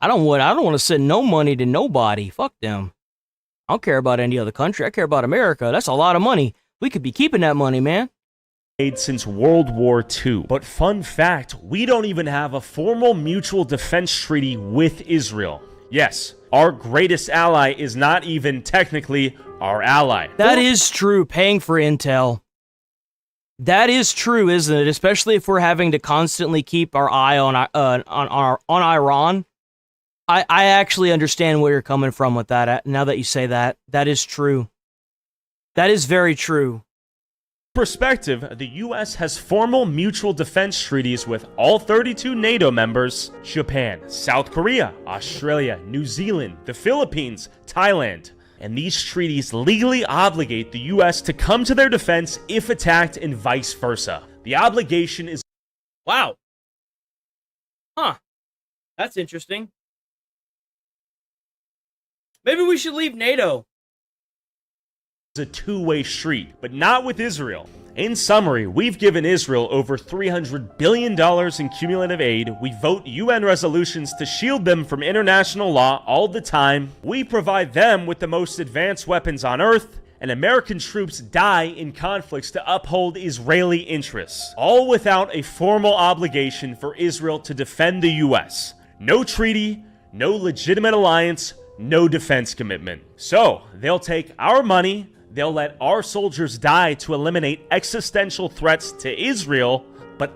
I don't want to send no money to nobody. Fuck them. I don't care about any other country. I care about America. That's a lot of money. We could be keeping that money, man. Since World War II. But fun fact, we don't even have a formal mutual defense treaty with Israel. Yes, our greatest ally is not even technically our ally. That is true, paying for intel. That is true, isn't it? Especially if we're having to constantly keep our eye on Iran. I actually understand where you're coming from with that. Now that you say that, that is true. That is very true. Perspective, the US has formal mutual defense treaties with all 32 NATO members, Japan, South Korea, Australia, New Zealand, the Philippines, Thailand. And these treaties legally obligate the US to come to their defense if attacked and vice versa. The obligation is... Wow. Huh. That's interesting. Maybe we should leave NATO. A two-way street, but not with Israel. In summary, we've given Israel over $300 billion in cumulative aid. We vote UN resolutions to shield them from international law all the time. We provide them with the most advanced weapons on Earth, and American troops die in conflicts to uphold Israeli interests, all without a formal obligation for Israel to defend the US. No treaty, no legitimate alliance, no defense commitment. So, they'll take our money, they'll let our soldiers die to eliminate existential threats to Israel, but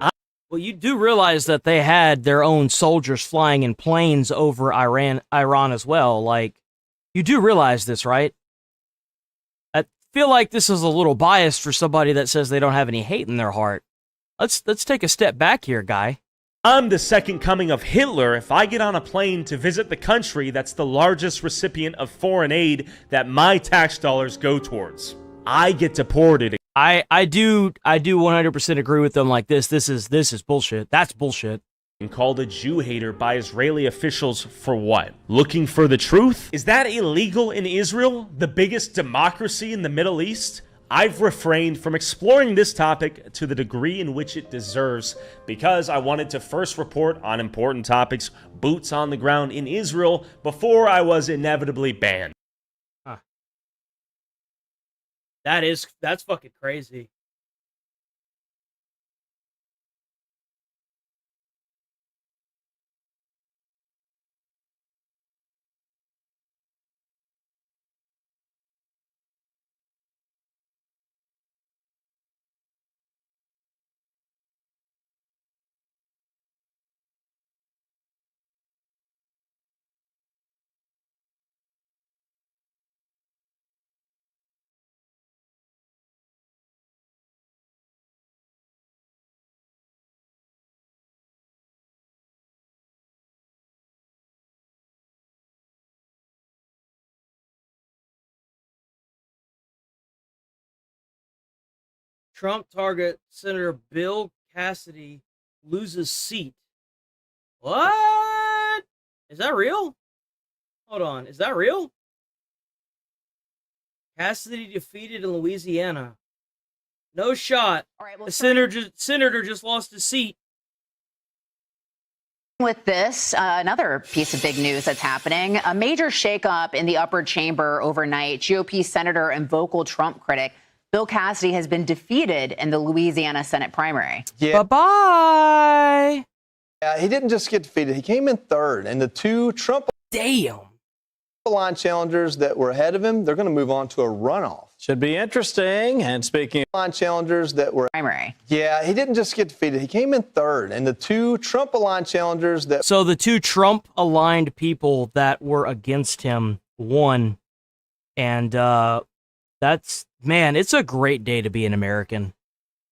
well, you do realize that they had their own soldiers flying in planes over Iran as well. Like, you do realize this, right? I feel like this is a little biased for somebody that says they don't have any hate in their heart. Let's take a step back here, guy. I'm the second coming of Hitler if I get on a plane to visit the country that's the largest recipient of foreign aid that my tax dollars go towards. I get deported. I do 100% agree with them. Like this is bullshit. That's bullshit. And called a Jew hater by Israeli officials for what? Looking for the truth? Is that illegal in Israel, the biggest democracy in the Middle East? I've refrained from exploring this topic to the degree in which it deserves because I wanted to first report on important topics, boots on the ground in Israel, before I was inevitably banned. Huh. That's fucking crazy. Trump target Senator Bill Cassidy loses seat. What? Is that real? Hold on. Is that real? Cassidy defeated in Louisiana. No shot. All right, well, the senator just lost his seat. With this, another piece of big news that's happening, a major shakeup in the upper chamber overnight. GOP senator and vocal Trump critic Bill Cassidy has been defeated in the Louisiana Senate primary. Yeah. Bye-bye. Yeah, he didn't just get defeated. He came in third. And the two Trump line challengers that were ahead of him, they're going to move on to a runoff. Should be interesting. And speaking of line challengers that were primary. Yeah, he didn't just get defeated. He came in third. And the two Trump aligned challengers that... So the two Trump aligned people that were against him won. And that's... Man, it's a great day to be an American.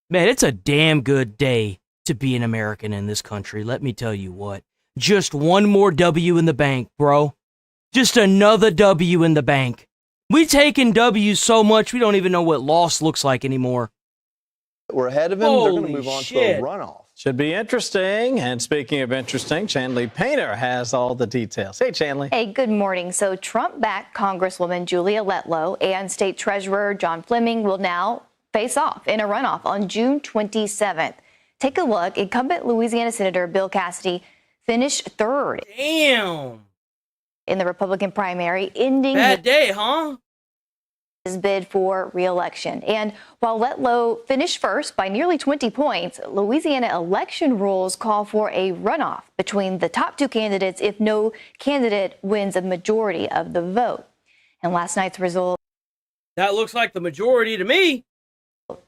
Man, it's a damn good day to be an American in this country. Let me tell you what. Just one more W in the bank, bro. Just another W in the bank. We taking W's so much we don't even know what loss looks like anymore. We're ahead of him. They're going to move on to a runoff. Should be interesting. And speaking of interesting, Chanley Painter has all the details. Hey, Chanley. Hey, good morning. So Trump-backed Congresswoman Julia Letlow and State Treasurer John Fleming will now face off in a runoff on June 27th. Take a look. Incumbent Louisiana Senator Bill Cassidy finished third. Damn. In the Republican primary, ending bad day, huh? His bid for re-election. And while Letlow finished first by nearly 20 points, Louisiana election rules call for a runoff between the top two candidates if no candidate wins a majority of the vote. And last night's result... That looks like the majority to me.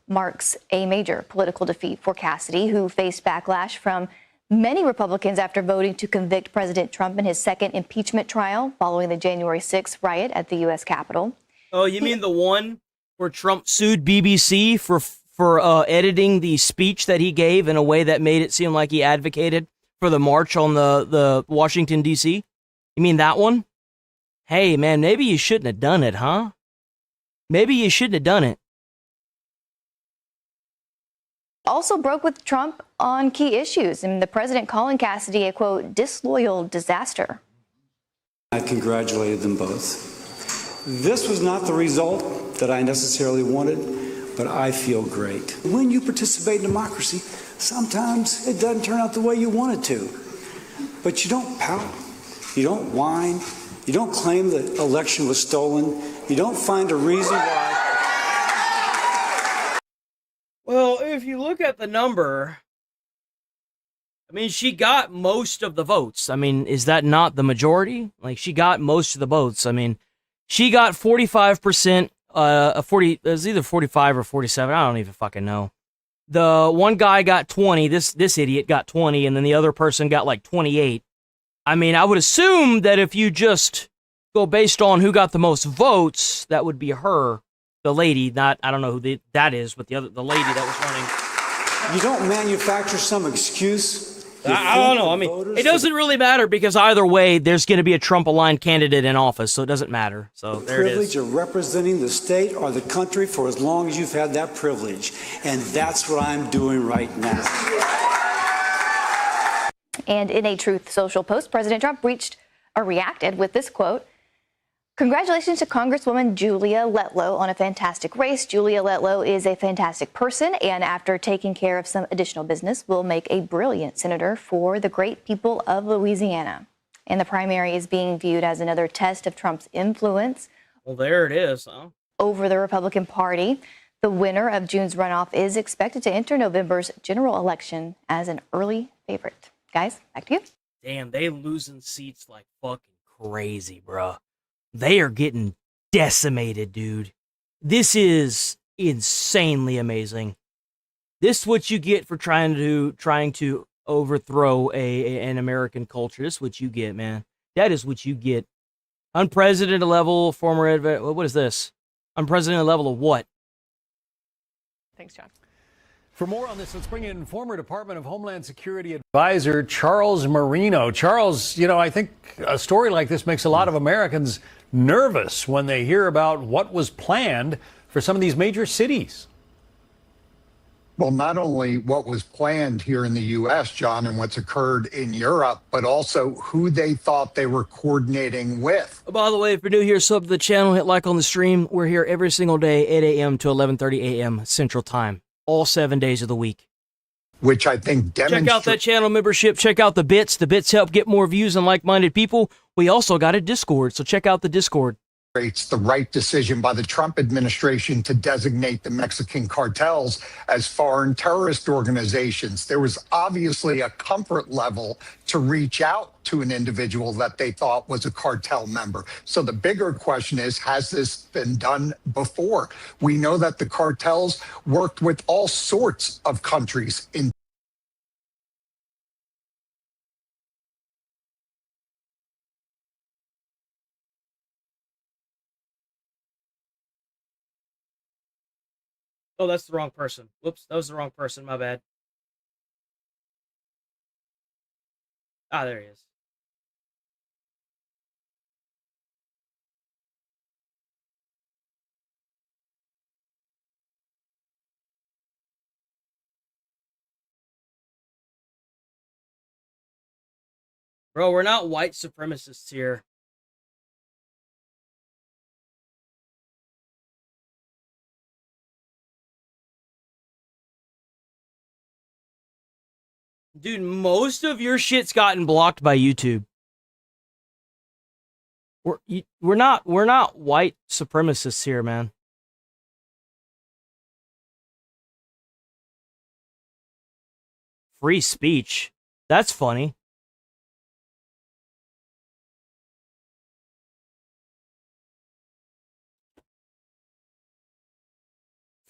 ...marks a major political defeat for Cassidy, who faced backlash from many Republicans after voting to convict President Trump in his second impeachment trial following the January 6th riot at the U.S. Capitol. Oh, you mean the one where Trump sued BBC for editing the speech that he gave in a way that made it seem like he advocated for the march on the Washington, D.C.? You mean that one? Hey, man, maybe you shouldn't have done it, huh? Maybe you shouldn't have done it. Also broke with Trump on key issues, and the president calling Cassidy a, quote, disloyal disaster. I congratulated them both. This was not the result that I necessarily wanted, but I feel great. When you participate in democracy, sometimes it doesn't turn out the way you want it to. But you don't pout, you don't whine, you don't claim the election was stolen, you don't find a reason why. Well, if you look at the number, I mean, she got most of the votes. I mean, is that not the majority? Like, she got most of the votes. I mean, she got 45%, it was either 45 or 47. I don't even fucking know. The one guy got 20. This idiot got 20, and then the other person got like 28. I mean, I would assume that if you just go based on who got the most votes, that would be her. The lady, not, I don't know who that is, but the lady that was running. You don't manufacture some excuse. I don't know. I mean, it doesn't really matter because either way, there's going to be a Trump-aligned candidate in office, so it doesn't matter. So there it is. Privilege of representing the state or the country for as long as you've had that privilege. And that's what I'm doing right now. And in a Truth Social post, President Trump reacted with this quote. Congratulations to Congresswoman Julia Letlow on a fantastic race. Julia Letlow is a fantastic person, and after taking care of some additional business, will make a brilliant senator for the great people of Louisiana. And the primary is being viewed as another test of Trump's influence. Well, there it is, huh? Over the Republican Party. The winner of June's runoff is expected to enter November's general election as an early favorite. Guys, back to you. Damn, they losing seats like fucking crazy, bruh. They are getting decimated, dude. This is insanely amazing. This is what you get for trying to overthrow an American culture. This is what you get, man. That is what you get. Unprecedented level, what is this? Unprecedented level of what? Thanks, John. For more on this, let's bring in former Department of Homeland Security advisor Charles Marino. Charles, I think a story like this makes a lot of Americans nervous when they hear about what was planned for some of these major cities. Well, not only what was planned here in the U.S., John, and what's occurred in Europe, but also who they thought they were coordinating with. Oh, by the way, if you're new here, sub to the channel, hit like on the stream. We're here every single day, 8 a.m. to 11:30 a.m. Central Time, all 7 days of the week. Which I think demonstrates. Check out that channel membership. Check out the bits. The bits help get more views and like-minded people. We also got a Discord, so check out the Discord. It's the right decision by the Trump administration to designate the Mexican cartels as foreign terrorist organizations. There was obviously a comfort level to reach out to an individual that they thought was a cartel member. So the bigger question is, has this been done before? We know that the cartels worked with all sorts of countries in Oh, that's the wrong person. Whoops, that was the wrong person. My bad. Ah, there he is. Bro, we're not white supremacists here. Dude, most of your shit's gotten blocked by YouTube. We're not white supremacists here, man. Free speech. That's funny.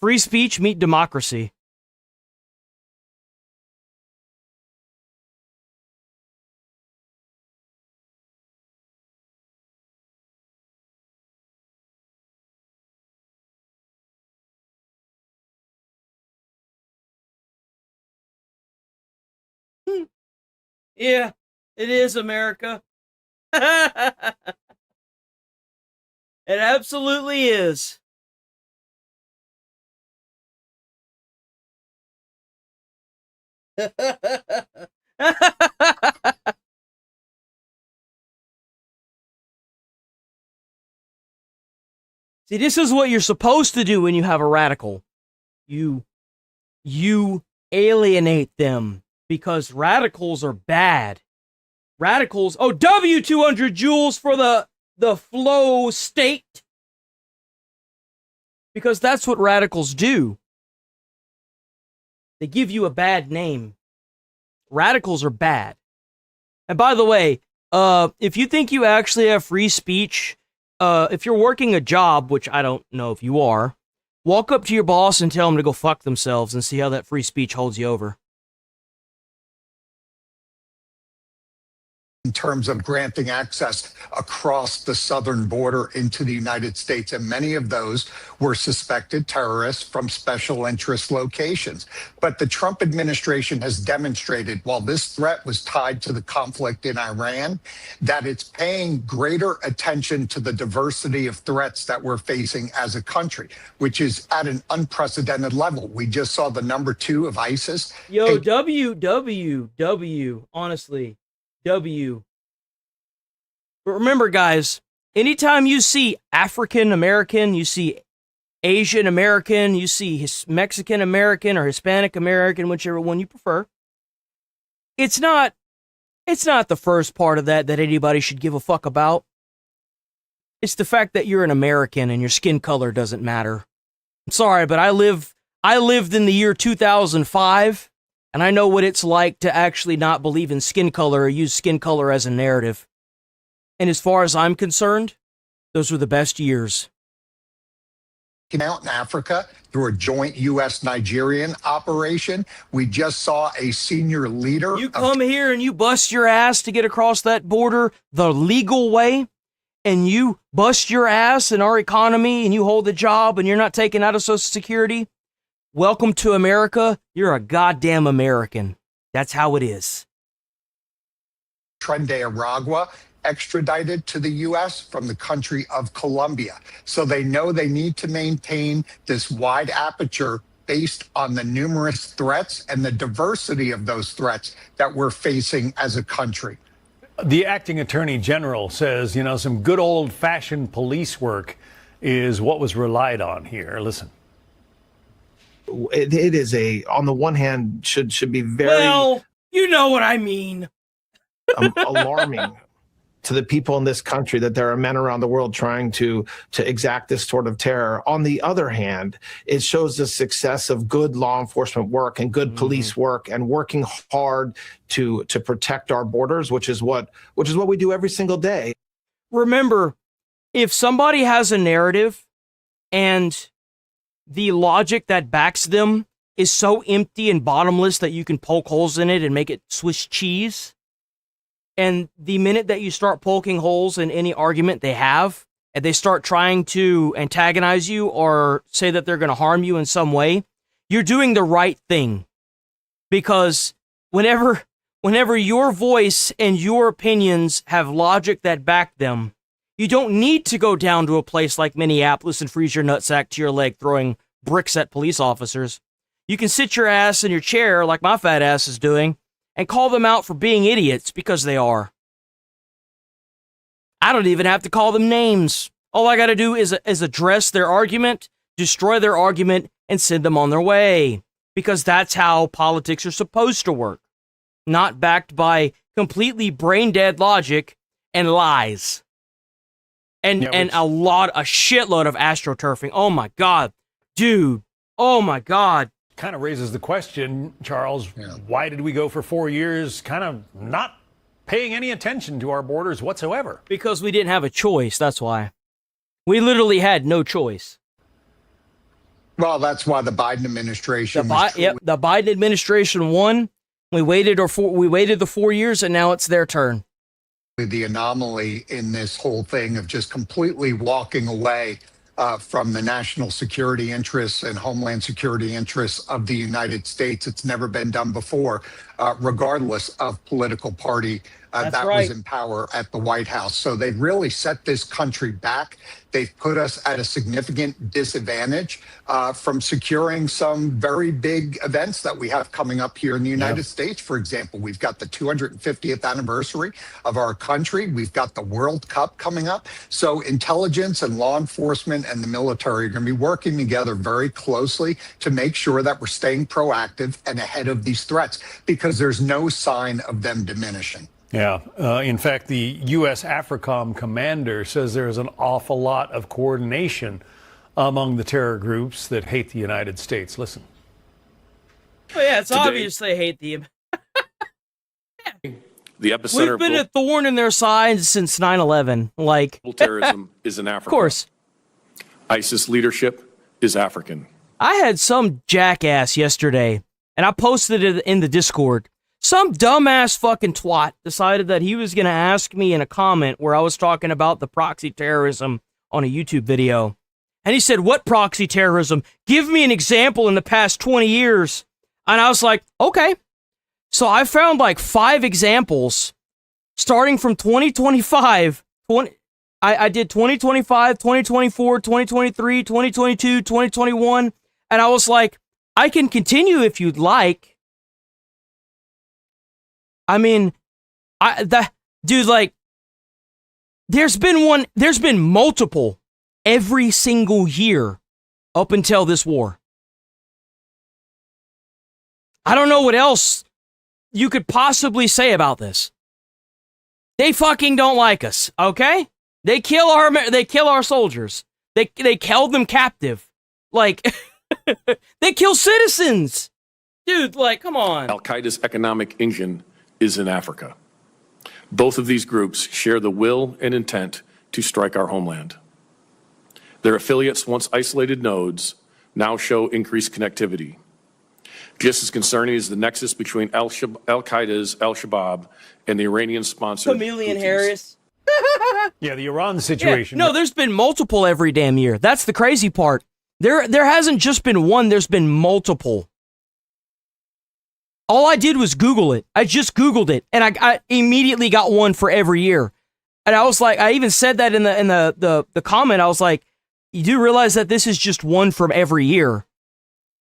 Free speech meet democracy. Yeah, it is America. It absolutely is. See, this is what you're supposed to do when you have a radical. You alienate them because radicals are bad. Radicals, oh, W200 joules for the flow state. Because that's what radicals do. They give you a bad name. Radicals are bad. And by the way, if you think you actually have free speech, if you're working a job, which I don't know if you are, walk up to your boss and tell them to go fuck themselves and see how that free speech holds you over. In terms of granting access across the southern border into the United States. And many of those were suspected terrorists from special interest locations. But the Trump administration has demonstrated, while this threat was tied to the conflict in Iran, that it's paying greater attention to the diversity of threats that we're facing as a country, which is at an unprecedented level. We just saw the number 2 of ISIS. Yo, WWW, honestly. W. But remember, guys, anytime you see African American, you see Asian American, you see Mexican American or Hispanic American, whichever one you prefer, it's not the first part of that anybody should give a fuck about. It's the fact that you're an American and your skin color doesn't matter. I'm sorry, but I lived in the year 2005. And I know what it's like to actually not believe in skin color or use skin color as a narrative. And as far as I'm concerned, those were the best years. Out in Africa through a joint U.S.-Nigerian operation. We just saw a senior leader. You come here and you bust your ass to get across that border the legal way, and you bust your ass in our economy and you hold the job and you're not taken out of Social Security. Welcome to America. You're a goddamn American. That's how it is. Trende Aragua extradited to the U.S. from the country of Colombia. So they know they need to maintain this wide aperture based on the numerous threats and the diversity of those threats that we're facing as a country. The acting attorney general says, some good old-fashioned police work is what was relied on here. Listen. It is on the one hand, should be very... Well, you know what I mean. Alarming to the people in this country that there are men around the world trying to exact this sort of terror. On the other hand, it shows the success of good law enforcement work and good police work and working hard to protect our borders, which is what we do every single day. Remember, if somebody has a narrative and the logic that backs them is so empty and bottomless that you can poke holes in it and make it Swiss cheese, and the minute that you start poking holes in any argument they have, and they start trying to antagonize you or say that they're going to harm you in some way, you're doing the right thing. Because whenever your voice and your opinions have logic that back them, you don't need to go down to a place like Minneapolis and freeze your nutsack to your leg throwing bricks at police officers. You can sit your ass in your chair like my fat ass is doing and call them out for being idiots, because they are. I don't even have to call them names. All I got to do is address their argument, destroy their argument, and send them on their way. Because that's how politics are supposed to work. Not backed by completely brain-dead logic and lies. And a shitload of astroturfing. Oh my God. Dude. Oh my God. Kind of raises the question, Charles, why did we go for 4 years kind of not paying any attention to our borders whatsoever? Because we didn't have a choice, that's why. We literally had no choice. Well, that's why the Biden administration... the Biden administration won. We waited the 4 years, and now it's their turn. The anomaly in this whole thing of just completely walking away from the national security interests and homeland security interests of the United States. It's never been done before, regardless of political party that was in power at the White House. So they've really set this country back. They've put us at a significant disadvantage from securing some very big events that we have coming up here in the United States. For example, we've got the 250th anniversary of our country. We've got the World Cup coming up. So intelligence and law enforcement and the military are going to be working together very closely to make sure that we're staying proactive and ahead of these threats, because there's no sign of them diminishing. Yeah. In fact, the U.S. AFRICOM commander says there's an awful lot of coordination among the terror groups that hate the United States. Listen. Well, yeah, it's obvious they hate the epicenter. We've been a thorn in their side since 9/11. Like terrorism is in Africa. Of course. ISIS leadership is African. I had some jackass yesterday, and I posted it in the Discord. Some dumbass fucking twat decided that he was going to ask me in a comment where I was talking about the proxy terrorism on a YouTube video. And he said, "What proxy terrorism? Give me an example in the past 20 years. And I was like, okay. So I found like 5 examples starting from 2025. I did 2025, 2024, 2023, 2022, 2021. And I was like, I can continue if you'd like. I mean, there's been multiple every single year up until this war. I don't know what else you could possibly say about this. They fucking don't like us, okay? They kill our soldiers. They held them captive. Like, they kill citizens. Dude, like, come on. Al-Qaeda's economic engine is in Africa. Both of these groups share the will and intent to strike our homeland. Their affiliates, once isolated nodes, now show increased connectivity. Just as concerning is the nexus between Al-Qaeda's Al-Shabaab and the Iranian-sponsored Chameleon Harris. Yeah, the Iran situation. Yeah, no, there's been multiple every damn year. That's the crazy part. There hasn't just been one, there's been multiple. All I did was Google it. I just Googled it, and I immediately got one for every year. And I was like, I even said that in the comment. I was like, you do realize that this is just one from every year.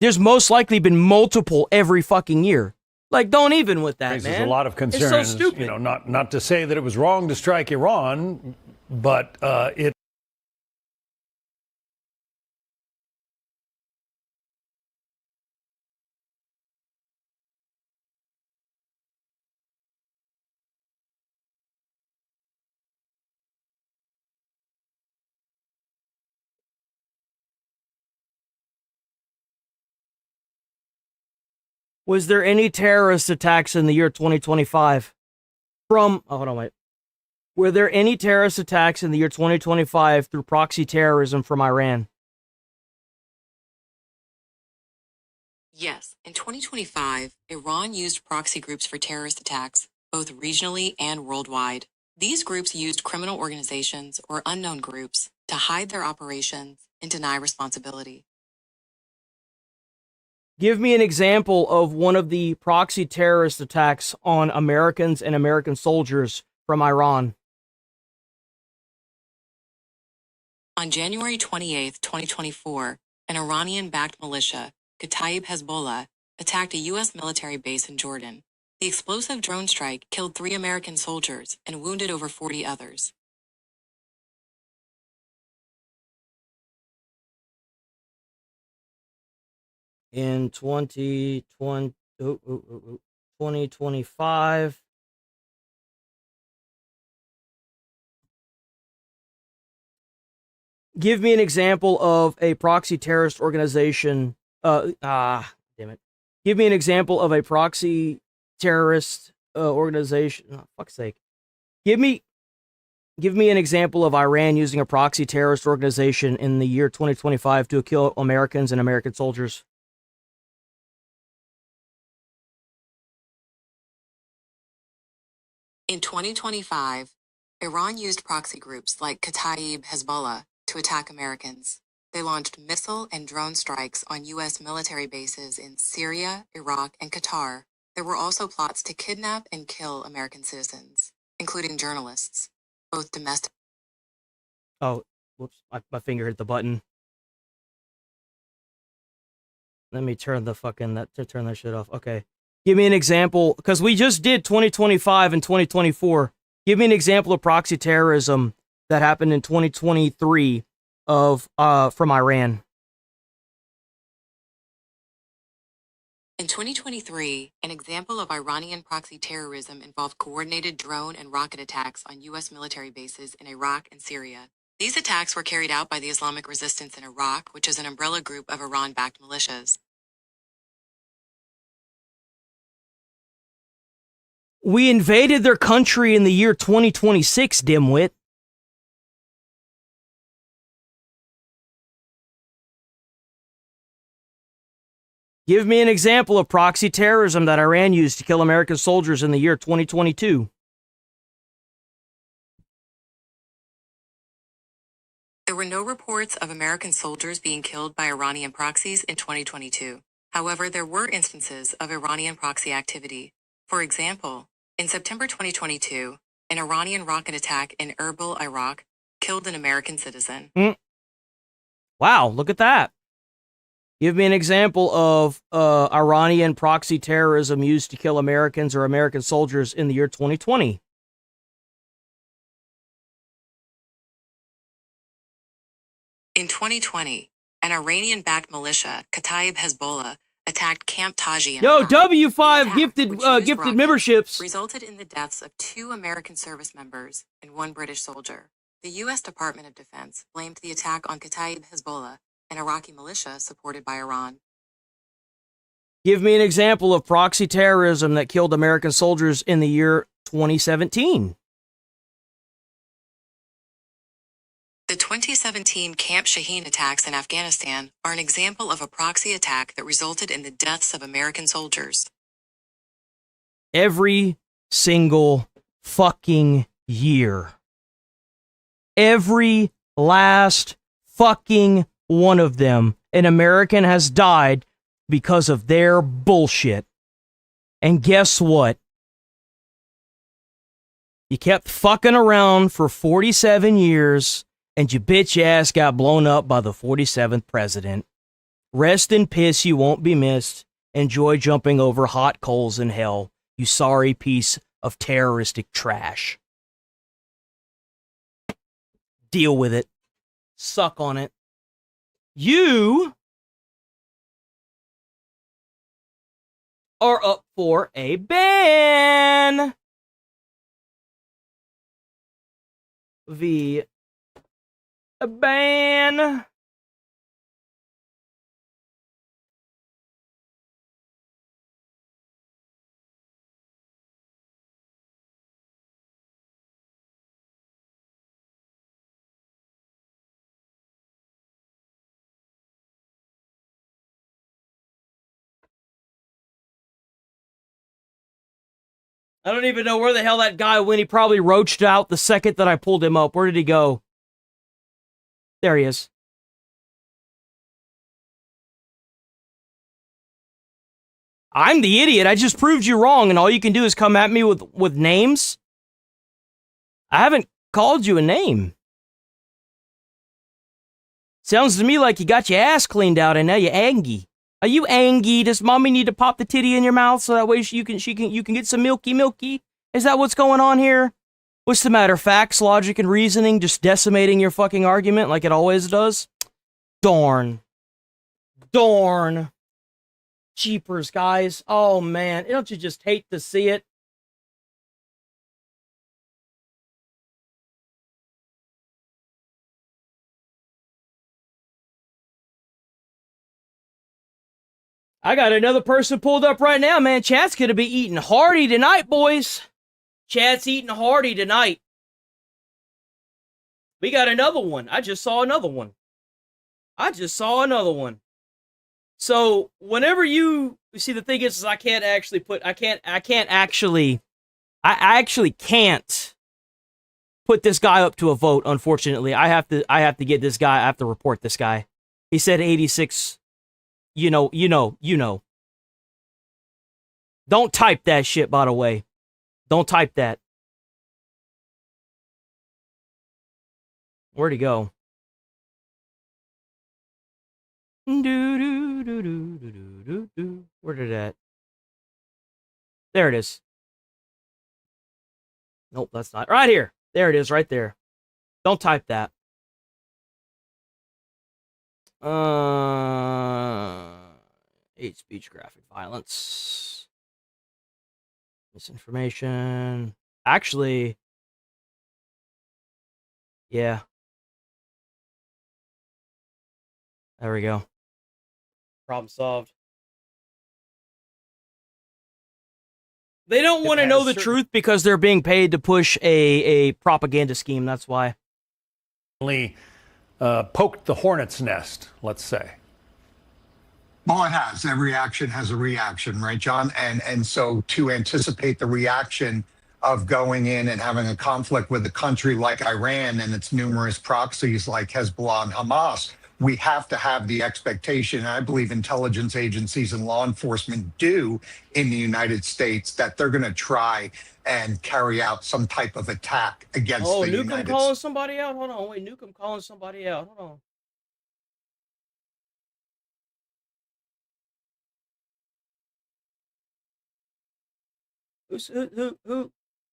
There's most likely been multiple every fucking year. Like, don't even with that, raises man. a lot of concerns. It's so stupid. You know, not to say that it was wrong to strike Iran, but it. Was there any terrorist attacks in the year 2025 hold on, wait. Were there any terrorist attacks in the year 2025 through proxy terrorism from Iran? Yes, in 2025, Iran used proxy groups for terrorist attacks, both regionally and worldwide. These groups used criminal organizations or unknown groups to hide their operations and deny responsibility. Give me an example of one of the proxy terrorist attacks on Americans and American soldiers from Iran. On January 28, 2024, an Iranian-backed militia, Kataib Hezbollah, attacked a U.S. military base in Jordan. The explosive drone strike killed 3 American soldiers and wounded over 40 others. In 2025, give me an example of a proxy terrorist organization. Damn it. Give me an example of a proxy terrorist organization. Oh, fuck's sake. Give me an example of Iran using a proxy terrorist organization in the year 2025 to kill Americans and American soldiers. In 2025, Iran used proxy groups like Kataib Hezbollah to attack Americans. They launched missile and drone strikes on U.S. military bases in Syria, Iraq, and Qatar. There were also plots to kidnap and kill American citizens, including journalists, both domestic. Oh, whoops! My finger hit the button. Let me turn the turn that shit off. Okay, give me an example, because we just did 2025 and 2024. Give me an example of proxy terrorism that happened in 2023 from Iran. In 2023, an example of Iranian proxy terrorism involved coordinated drone and rocket attacks on U.S. military bases in Iraq and Syria. These attacks were carried out by the Islamic Resistance in Iraq, which is an umbrella group of Iran-backed militias. We invaded their country in the year 2026, dimwit. Give me an example of proxy terrorism that Iran used to kill American soldiers in the year 2022. There were no reports of American soldiers being killed by Iranian proxies in 2022. However, there were instances of Iranian proxy activity. For example, in September 2022, an Iranian rocket attack in Erbil, Iraq, killed an American citizen. Wow, look at that. Give me an example of Iranian proxy terrorism used to kill Americans or American soldiers in the year 2020. In 2020, an Iranian-backed militia, Kataib Hezbollah, attacked Camp Taji in Yo, Iran. W5 The gifted attack, which used gifted rockets, memberships. resulted in the deaths of 2 American service members and 1 British soldier. The U.S. Department of Defense blamed the attack on Kataib Hezbollah, an Iraqi militia supported by Iran. Give me an example of proxy terrorism that killed American soldiers in the year 2017. The 2017 Camp Shaheen attacks in Afghanistan are an example of a proxy attack that resulted in the deaths of American soldiers. Every single fucking year. Every last fucking one of them, an American has died because of their bullshit. And guess what? You kept fucking around for 47 years, and your bitch ass got blown up by the 47th president. Rest in piss, you won't be missed. Enjoy jumping over hot coals in hell, you sorry piece of terroristic trash. Deal with it. Suck on it. You are up for a ban. A ban. I don't even know where the hell that guy went. He probably roached out the second that I pulled him up. Where did he go? There he is. I'm the idiot. I just proved you wrong, and all you can do is come at me with names? I haven't called you a name. Sounds to me like you got your ass cleaned out and now you're angry. Are you angry? Does mommy need to pop the titty in your mouth so that way you can get some milky? Is that what's going on here? What's the matter? Facts, logic, and reasoning just decimating your fucking argument like it always does? Darn. Jeepers, guys. Oh, man. Don't you just hate to see it? I got another person pulled up right now, man. Chat's gonna be eating hearty tonight, boys. Chat's eating hearty tonight. We got another one. I just saw another one. So whenever you see, the thing is I actually can't put this guy up to a vote. Unfortunately, I have to get this guy. I have to report this guy. He said 86. You know. Don't type that shit, by the way. Don't type that. Where'd he go? Where did that? There it is. Nope, that's not. Right here. There it is, right there. Don't type that. Hate speech, graphic violence, misinformation. Actually, yeah. There we go. Problem solved. They don't want to know the truth because they're being paid to push a propaganda scheme. That's why. Poked the hornet's nest, let's say. Well, it has. Every action has a reaction, right, John? And so to anticipate the reaction of going in and having a conflict with a country like Iran and its numerous proxies like Hezbollah and Hamas, we have to have the expectation, and I believe intelligence agencies and law enforcement do in the United States, that they're going to try and carry out some type of attack against the United States. Oh, Nukem calling somebody out? Hold on, wait, Nukem calling somebody out. Hold on.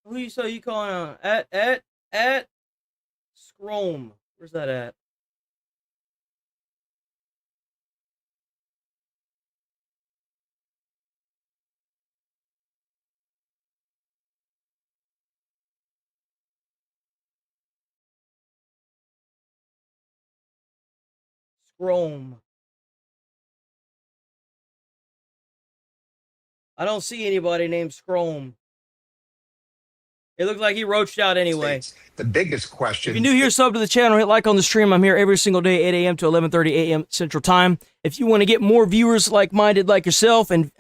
Who you say you calling out? At Scrome. Where's that at? Scrome. I don't see anybody named Scrome. It looks like he roached out anyway. The biggest question. If you're new here, sub to the channel, hit like on the stream. I'm here every single day, 8 a.m. to 11:30 a.m. Central Time. If you want to get more viewers like-minded like yourself and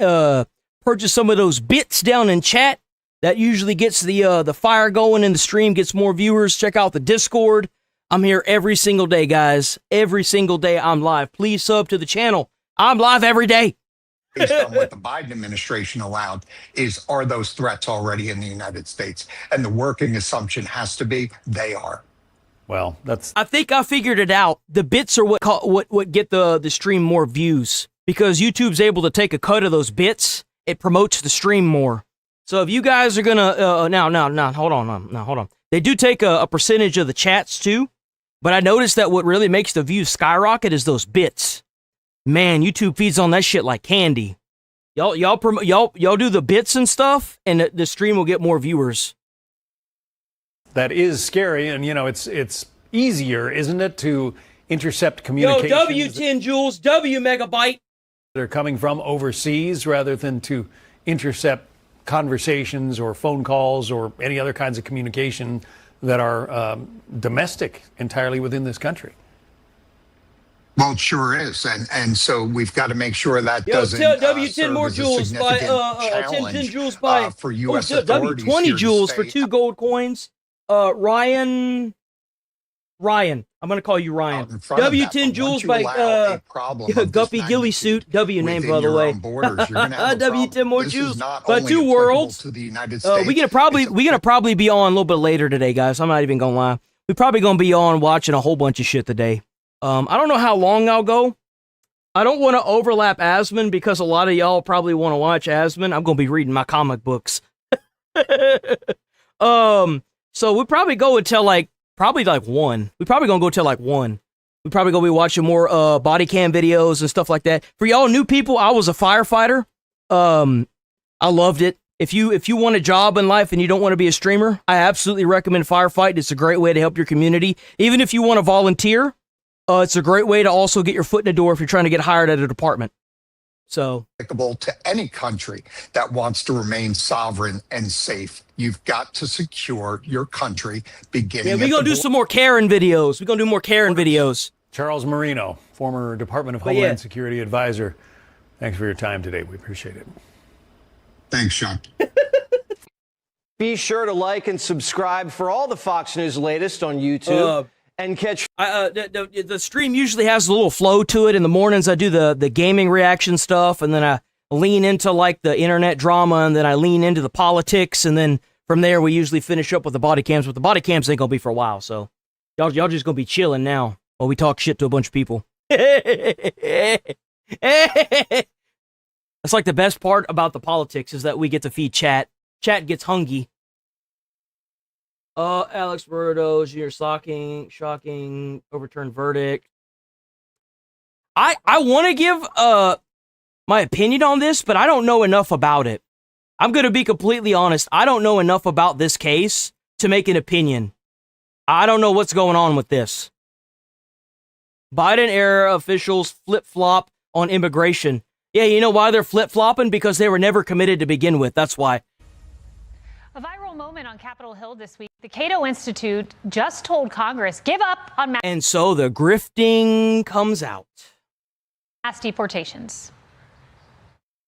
purchase some of those bits down in chat, that usually gets the fire going in the stream, gets more viewers. Check out the Discord. I'm here every single day, guys. Every single day I'm live. Please sub to the channel. I'm live every day. Based on what the Biden administration allowed, are those threats already in the United States? And the working assumption has to be they are. Well, I think I figured it out. The bits are what get the stream more views, because YouTube's able to take a cut of those bits. It promotes the stream more. So if you guys are gonna hold on. They do take a percentage of the chats too, but I noticed that what really makes the views skyrocket is those bits. Man, YouTube feeds on that shit like candy. Y'all do the bits and stuff, and the stream will get more viewers. That is scary, and it's easier, isn't it, to intercept communications? Yo, W10 joules, W megabyte. They're coming from overseas rather than to intercept conversations or phone calls or any other kinds of communication that are domestic entirely within this country. Well, it sure is, and so we've got to make sure that doesn't W10 more joules by 10 joules by for U.S. authorities W20 here joules to for stay 2 gold coins. Ryan, I'm gonna call you Ryan. W10 joules by Guppy Gilly Suit. W name, by the way. W10 more joules by 2 worlds. We're gonna probably be on a little bit later today, guys. I'm not even gonna lie. We're probably gonna be on watching a whole bunch of shit today. I don't know how long I'll go. I don't want to overlap Asmon because a lot of y'all probably want to watch Asmon. I'm going to be reading my comic books. So we probably go until like 1. We probably going to go till like 1. We probably going to be watching more body cam videos and stuff like that. For y'all new people, I was a firefighter. I loved it. If you want a job in life and you don't want to be a streamer, I absolutely recommend firefight. It's a great way to help your community. Even if you want to volunteer, it's a great way to also get your foot in the door if you're trying to get hired at a department. So, applicable to any country that wants to remain sovereign and safe. You've got to secure your country. We're gonna do some more Karen videos. We're gonna do more Karen videos. Charles Marino, former Department of Homeland Security advisor. Thanks for your time today. We appreciate it. Thanks, Sean. Be sure to like and subscribe for all the Fox News latest on YouTube. and catch. The stream usually has a little flow to it. In the mornings, I do the gaming reaction stuff, and then I lean into like the internet drama, and then I lean into the politics, and then from there we usually finish up with the body cams. But the body cams ain't gonna be for a while, so y'all just gonna be chilling now while we talk shit to a bunch of people. That's like the best part about the politics is that we get to feed chat. Chat gets hungry. Alex Burdo, Jr. shocking, overturned verdict. I want to give my opinion on this, but I don't know enough about it. I'm going to be completely honest. I don't know enough about this case to make an opinion. I don't know what's going on with this. Biden era officials flip-flop on immigration. Yeah, you know why they're flip-flopping? Because they were never committed to begin with. That's why. A viral moment on Capitol Hill this week. The Cato Institute just told Congress, give up on and so the grifting comes out. mass deportations.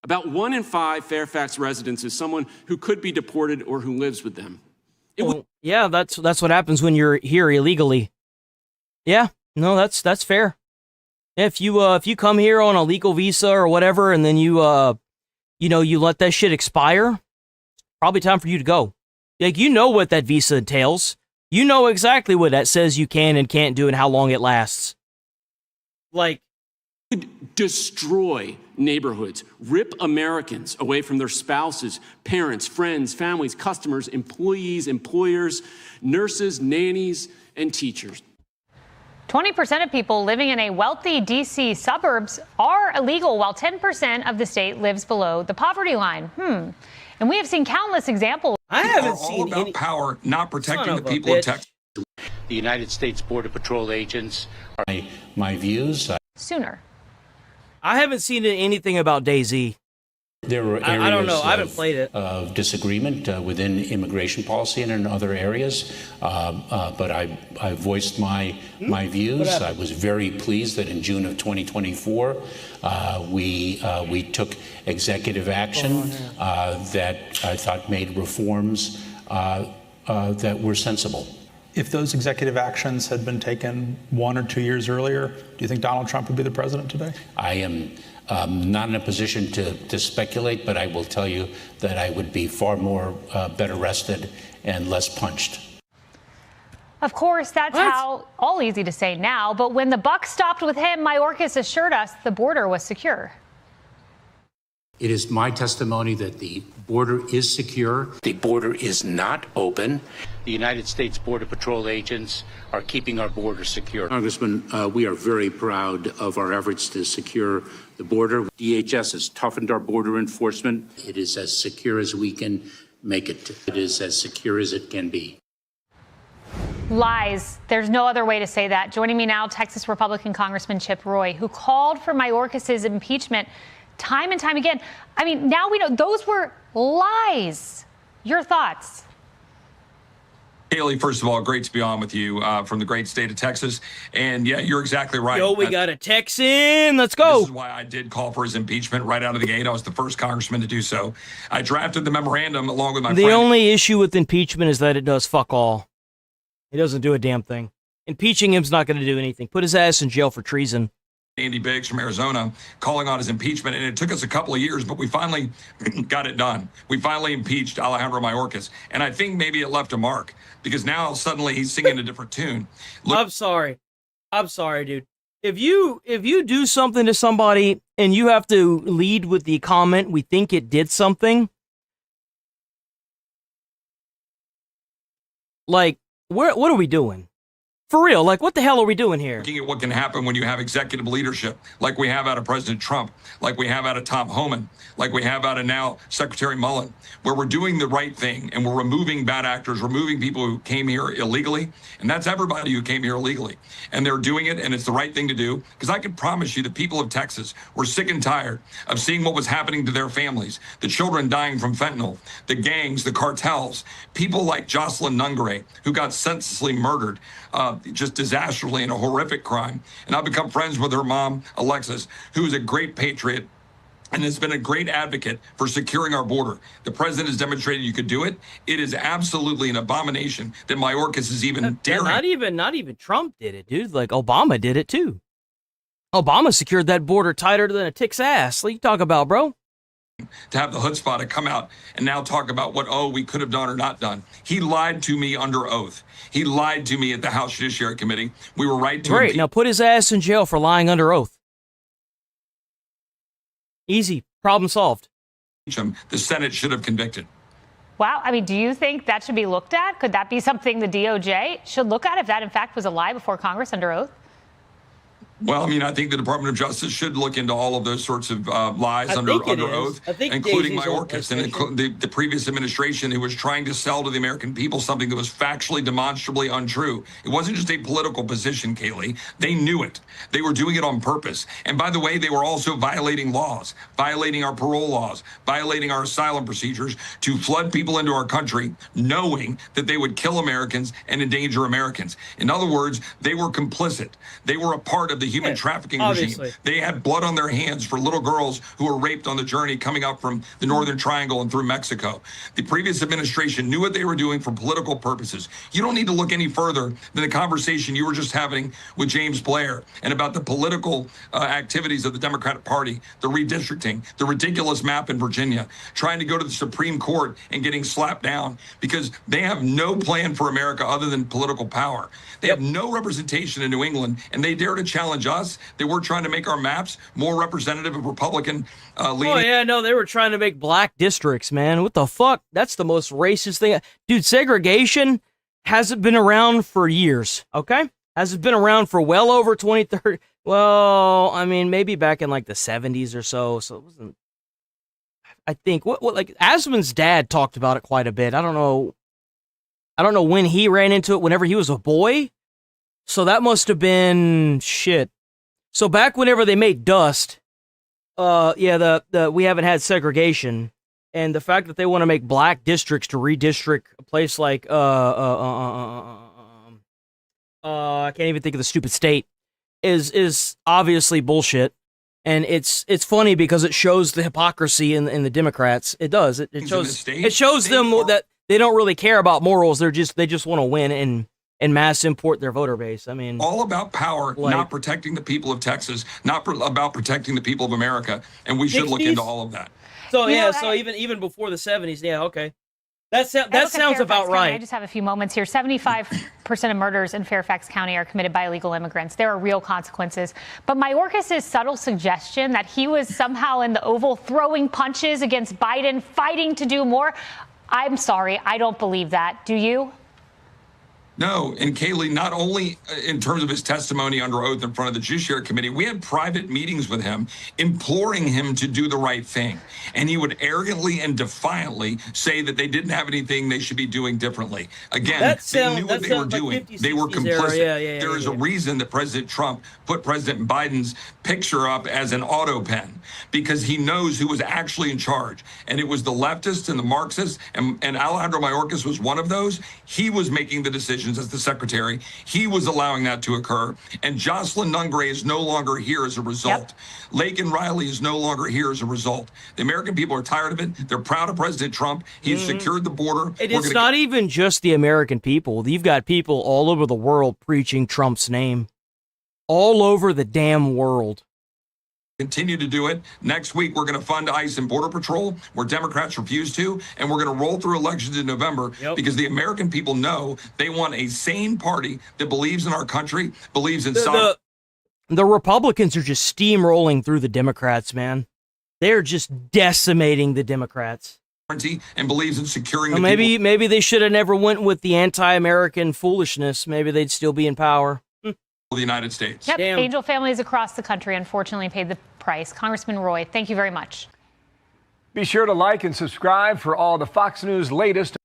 About 1 in 5 Fairfax residents is someone who could be deported or who lives with them. Yeah, that's what happens when you're here illegally. Yeah, no, that's fair. If you come here on a legal visa or whatever, and then you let that shit expire, probably time for you to go. Like, you know what that visa entails. You know exactly what that says you can and can't do and how long it lasts. Like, destroy neighborhoods, rip Americans away from their spouses, parents, friends, families, customers, employees, employers, nurses, nannies, and teachers. 20% of people living in a wealthy D.C. suburbs are illegal, while 10% of the state lives below the poverty line. And we have seen countless examples. I haven't all seen about any power, not protecting the people of Texas. The United States Border Patrol agents are my views. Sooner. I haven't seen anything about DayZ. There were areas I don't know. I haven't played it. Of disagreement within immigration policy and in other areas, but I voiced my views. I was very pleased that in June of 2024 we took executive action that I thought made reforms that were sensible. If those executive actions had been taken 1 or 2 years earlier, do you think Donald Trump would be the president today? I am not in a position to speculate, but I will tell you that I would be far more better rested and less punched. Of course, that's all easy to say now. But when the buck stopped with him, Mayorkas assured us the border was secure. It is my testimony that the border is secure. The border is not open. The United States Border Patrol agents are keeping our border secure. Congressman, we are very proud of our efforts to secure the border. DHS has toughened our border enforcement. It is as secure as we can make it. It is as secure as it can be. Lies. There's no other way to say that. Joining me now, Texas Republican Congressman Chip Roy, who called for Mayorkas' impeachment time and time again. I mean, now we know those were lies. Your thoughts? Haley, first of all, great to be on with you from the great state of Texas. And yeah, you're exactly right. Yo, we got a Texan. Let's go. This is why I did call for his impeachment right out of the gate. I was the first congressman to do so. I drafted the memorandum along with my friend. The only issue with impeachment is that it does fuck all. It doesn't do a damn thing. Impeaching him's not going to do anything. Put his ass in jail for treason. Andy Biggs from Arizona calling on his impeachment, and it took us a couple of years, but we finally got it done. We finally impeached Alejandro Mayorkas, and I think maybe it left a mark because now suddenly he's singing a different tune. I'm sorry, dude. If you do something to somebody and you have to lead with the comment, "We think it did something," like what are we doing? For real, like, what the hell are we doing here? Looking at what can happen when you have executive leadership, like we have out of President Trump, like we have out of Tom Homan, like we have out of now Secretary Mullen, where we're doing the right thing and we're removing bad actors, removing people who came here illegally. And that's everybody who came here illegally. And they're doing it, and it's the right thing to do. Because I can promise you the people of Texas were sick and tired of seeing what was happening to their families, the children dying from fentanyl, the gangs, the cartels, people like Jocelyn Nungare, who got senselessly murdered, just disastrously in a horrific crime. And I've become friends with her mom, Alexis, who is a great patriot and has been a great advocate for securing our border. The president has demonstrated you could do it. It is absolutely an abomination that Mayorkas is even daring. Not even Trump did it, dude. Like Obama did it too. Obama secured that border tighter than a tick's ass. What you talk about, bro? To have the chutzpah to come out and now talk about what, we could have done or not done. He lied to me under oath. He lied to me at the House Judiciary Committee. We were right to Great. Now put his ass in jail for lying under oath. Easy. Problem solved. The Senate should have convicted. Wow. I mean, do you think that should be looked at? Could that be something the DOJ should look at if that, in fact, was a lie before Congress under oath? Well, I mean, I think the Department of Justice should look into all of those sorts of lies under oath, including Mayorkas and the previous administration who was trying to sell to the American people something that was factually, demonstrably untrue. It wasn't just a political position, Kaylee. They knew it. They were doing it on purpose. And by the way, they were also violating laws, violating our parole laws, violating our asylum procedures to flood people into our country, knowing that they would kill Americans and endanger Americans. In other words, they were complicit. They were a part of the human trafficking regime. They had blood on their hands for little girls who were raped on the journey coming up from the Northern Triangle and through Mexico. The previous administration knew what they were doing for political purposes. You don't need to look any further than the conversation you were just having with James Blair and about the political activities of the Democratic Party, the redistricting, the ridiculous map in Virginia, trying to go to the Supreme Court and getting slapped down because they have no plan for America other than political power. They have no representation in New England, and they dare to challenge us that we're trying to make our maps more representative of Republican leaning. Oh, yeah, no, they were trying to make black districts, man. What the fuck? That's the most racist thing. Dude, segregation hasn't been around for years, okay? Hasn't been around for well over 20, 30. Well, I mean, maybe back in like the 70s or so. So it wasn't. I think what like Asman's dad talked about it quite a bit. I don't know when he ran into it, whenever he was a boy. So that must have been shit. So back whenever they made Dust, we haven't had segregation, and the fact that they want to make black districts to redistrict a place like I can't even think of the stupid state is obviously bullshit. And it's funny because it shows the hypocrisy in the Democrats. It does. It shows them that they don't really care about morals. They just want to win and mass import their voter base. I mean, all about power, not protecting the people of Texas, not about protecting the people of America, and we should look into all of that. So even before the 70s, okay. That sounds about right. I just have a few moments here. 75% of murders in Fairfax County are committed by illegal immigrants. There are real consequences. But Mayorkas' subtle suggestion that he was somehow in the Oval throwing punches against Biden, fighting to do more, I'm sorry, I don't believe that. Do you? No, and Kaylee, not only in terms of his testimony under oath in front of the Judiciary Committee, we had private meetings with him imploring him to do the right thing. And he would arrogantly and defiantly say that they didn't have anything they should be doing differently. Again, they knew what they were doing. They were complicit. There is a reason that President Trump put President Biden's picture up as an auto pen, because he knows who was actually in charge. And it was the leftists and the Marxists, and Alejandro Mayorkas was one of those. He was making the decision as the secretary. He was allowing that to occur. And Jocelyn Nungray is no longer here as a result. Laken Riley is no longer here as a result. The American people are tired of it. They're proud of President Trump. He's secured the border. It's not even just the American people. You've got people all over the world preaching Trump's name. All over the damn world. Continue to do it. Next week, we're going to fund ICE and Border Patrol, where Democrats refuse to, and we're going to roll through elections in November because the American people know they want a sane party that believes in our country, believes in sovereignty. The Republicans are just steamrolling through the Democrats, man. They're just decimating the Democrats. And believes in securing well, maybe they should have never went with the anti-American foolishness. Maybe they'd still be in power. The United States. Yep. Angel families across the country unfortunately paid the price. Congressman Roy, thank you very much. Be sure to like and subscribe for all the Fox News latest.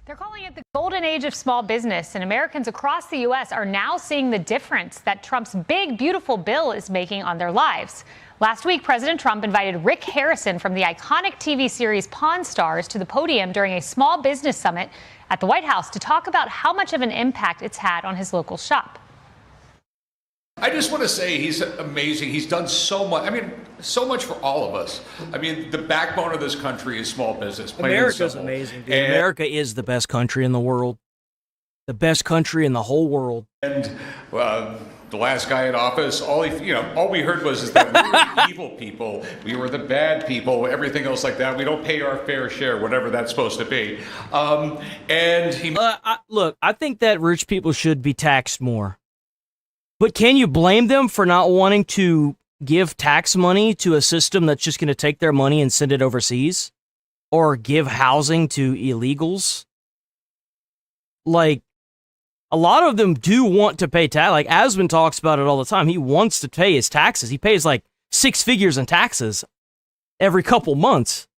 They're calling it the golden age of small business, and Americans across the U.S. are now seeing the difference that Trump's big, beautiful bill is making on their lives. Last week, President Trump invited Rick Harrison from the iconic TV series Pawn Stars to the podium during a small business summit at the White House to talk about how much of an impact it's had on his local shop. I just want to say he's amazing. He's done so much. I mean, so much for all of us. I mean, the backbone of this country is small business. America's amazing, dude. America is the best country in the world. The best country in the whole world. And the last guy in office, all we heard was that we were the evil people, we were the bad people, everything else like that. We don't pay our fair share, whatever that's supposed to be. And he look, I think that rich people should be taxed more. But can you blame them for not wanting to give tax money to a system that's just going to take their money and send it overseas? Or give housing to illegals? Like, a lot of them do want to pay tax. Like, Asvin talks about it all the time. He wants to pay his taxes. He pays like 6 figures in taxes every couple months.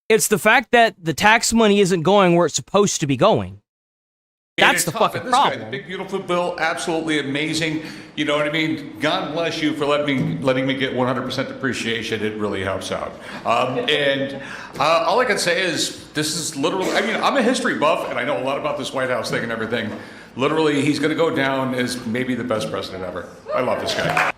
It's the fact that the tax money isn't going where it's supposed to be going. That's the fucking problem. Guy, the big beautiful bill, absolutely amazing. You know what I mean? God bless you for letting me get 100% depreciation. It really helps out. All I can say is this is literally. I mean, I'm a history buff, and I know a lot about this White House thing and everything. Literally, he's going to go down as maybe the best president ever. I love this guy.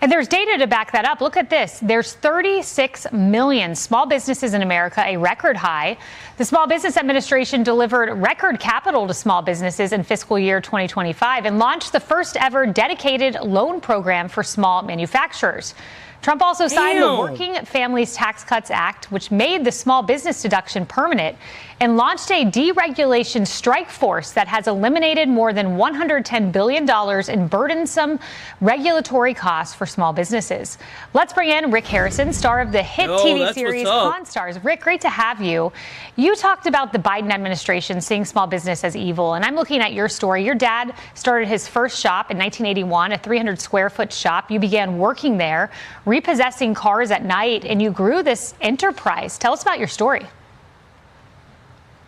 And there's data to back that up. Look at this. There's 36 million small businesses in America, a record high. The Small Business Administration delivered record capital to small businesses in fiscal year 2025 and launched the first ever dedicated loan program for small manufacturers. Trump also signed the Working Families Tax Cuts Act, which made the small business deduction permanent, and launched a deregulation strike force that has eliminated more than $110 billion in burdensome regulatory costs for small businesses. Let's bring in Rick Harrison, star of the hit TV series Pawn Stars. Rick, great to have you. You talked about the Biden administration seeing small business as evil, and I'm looking at your story. Your dad started his first shop in 1981, a 300 square foot shop. You began working there, repossessing cars at night, and you grew this enterprise. Tell us about your story.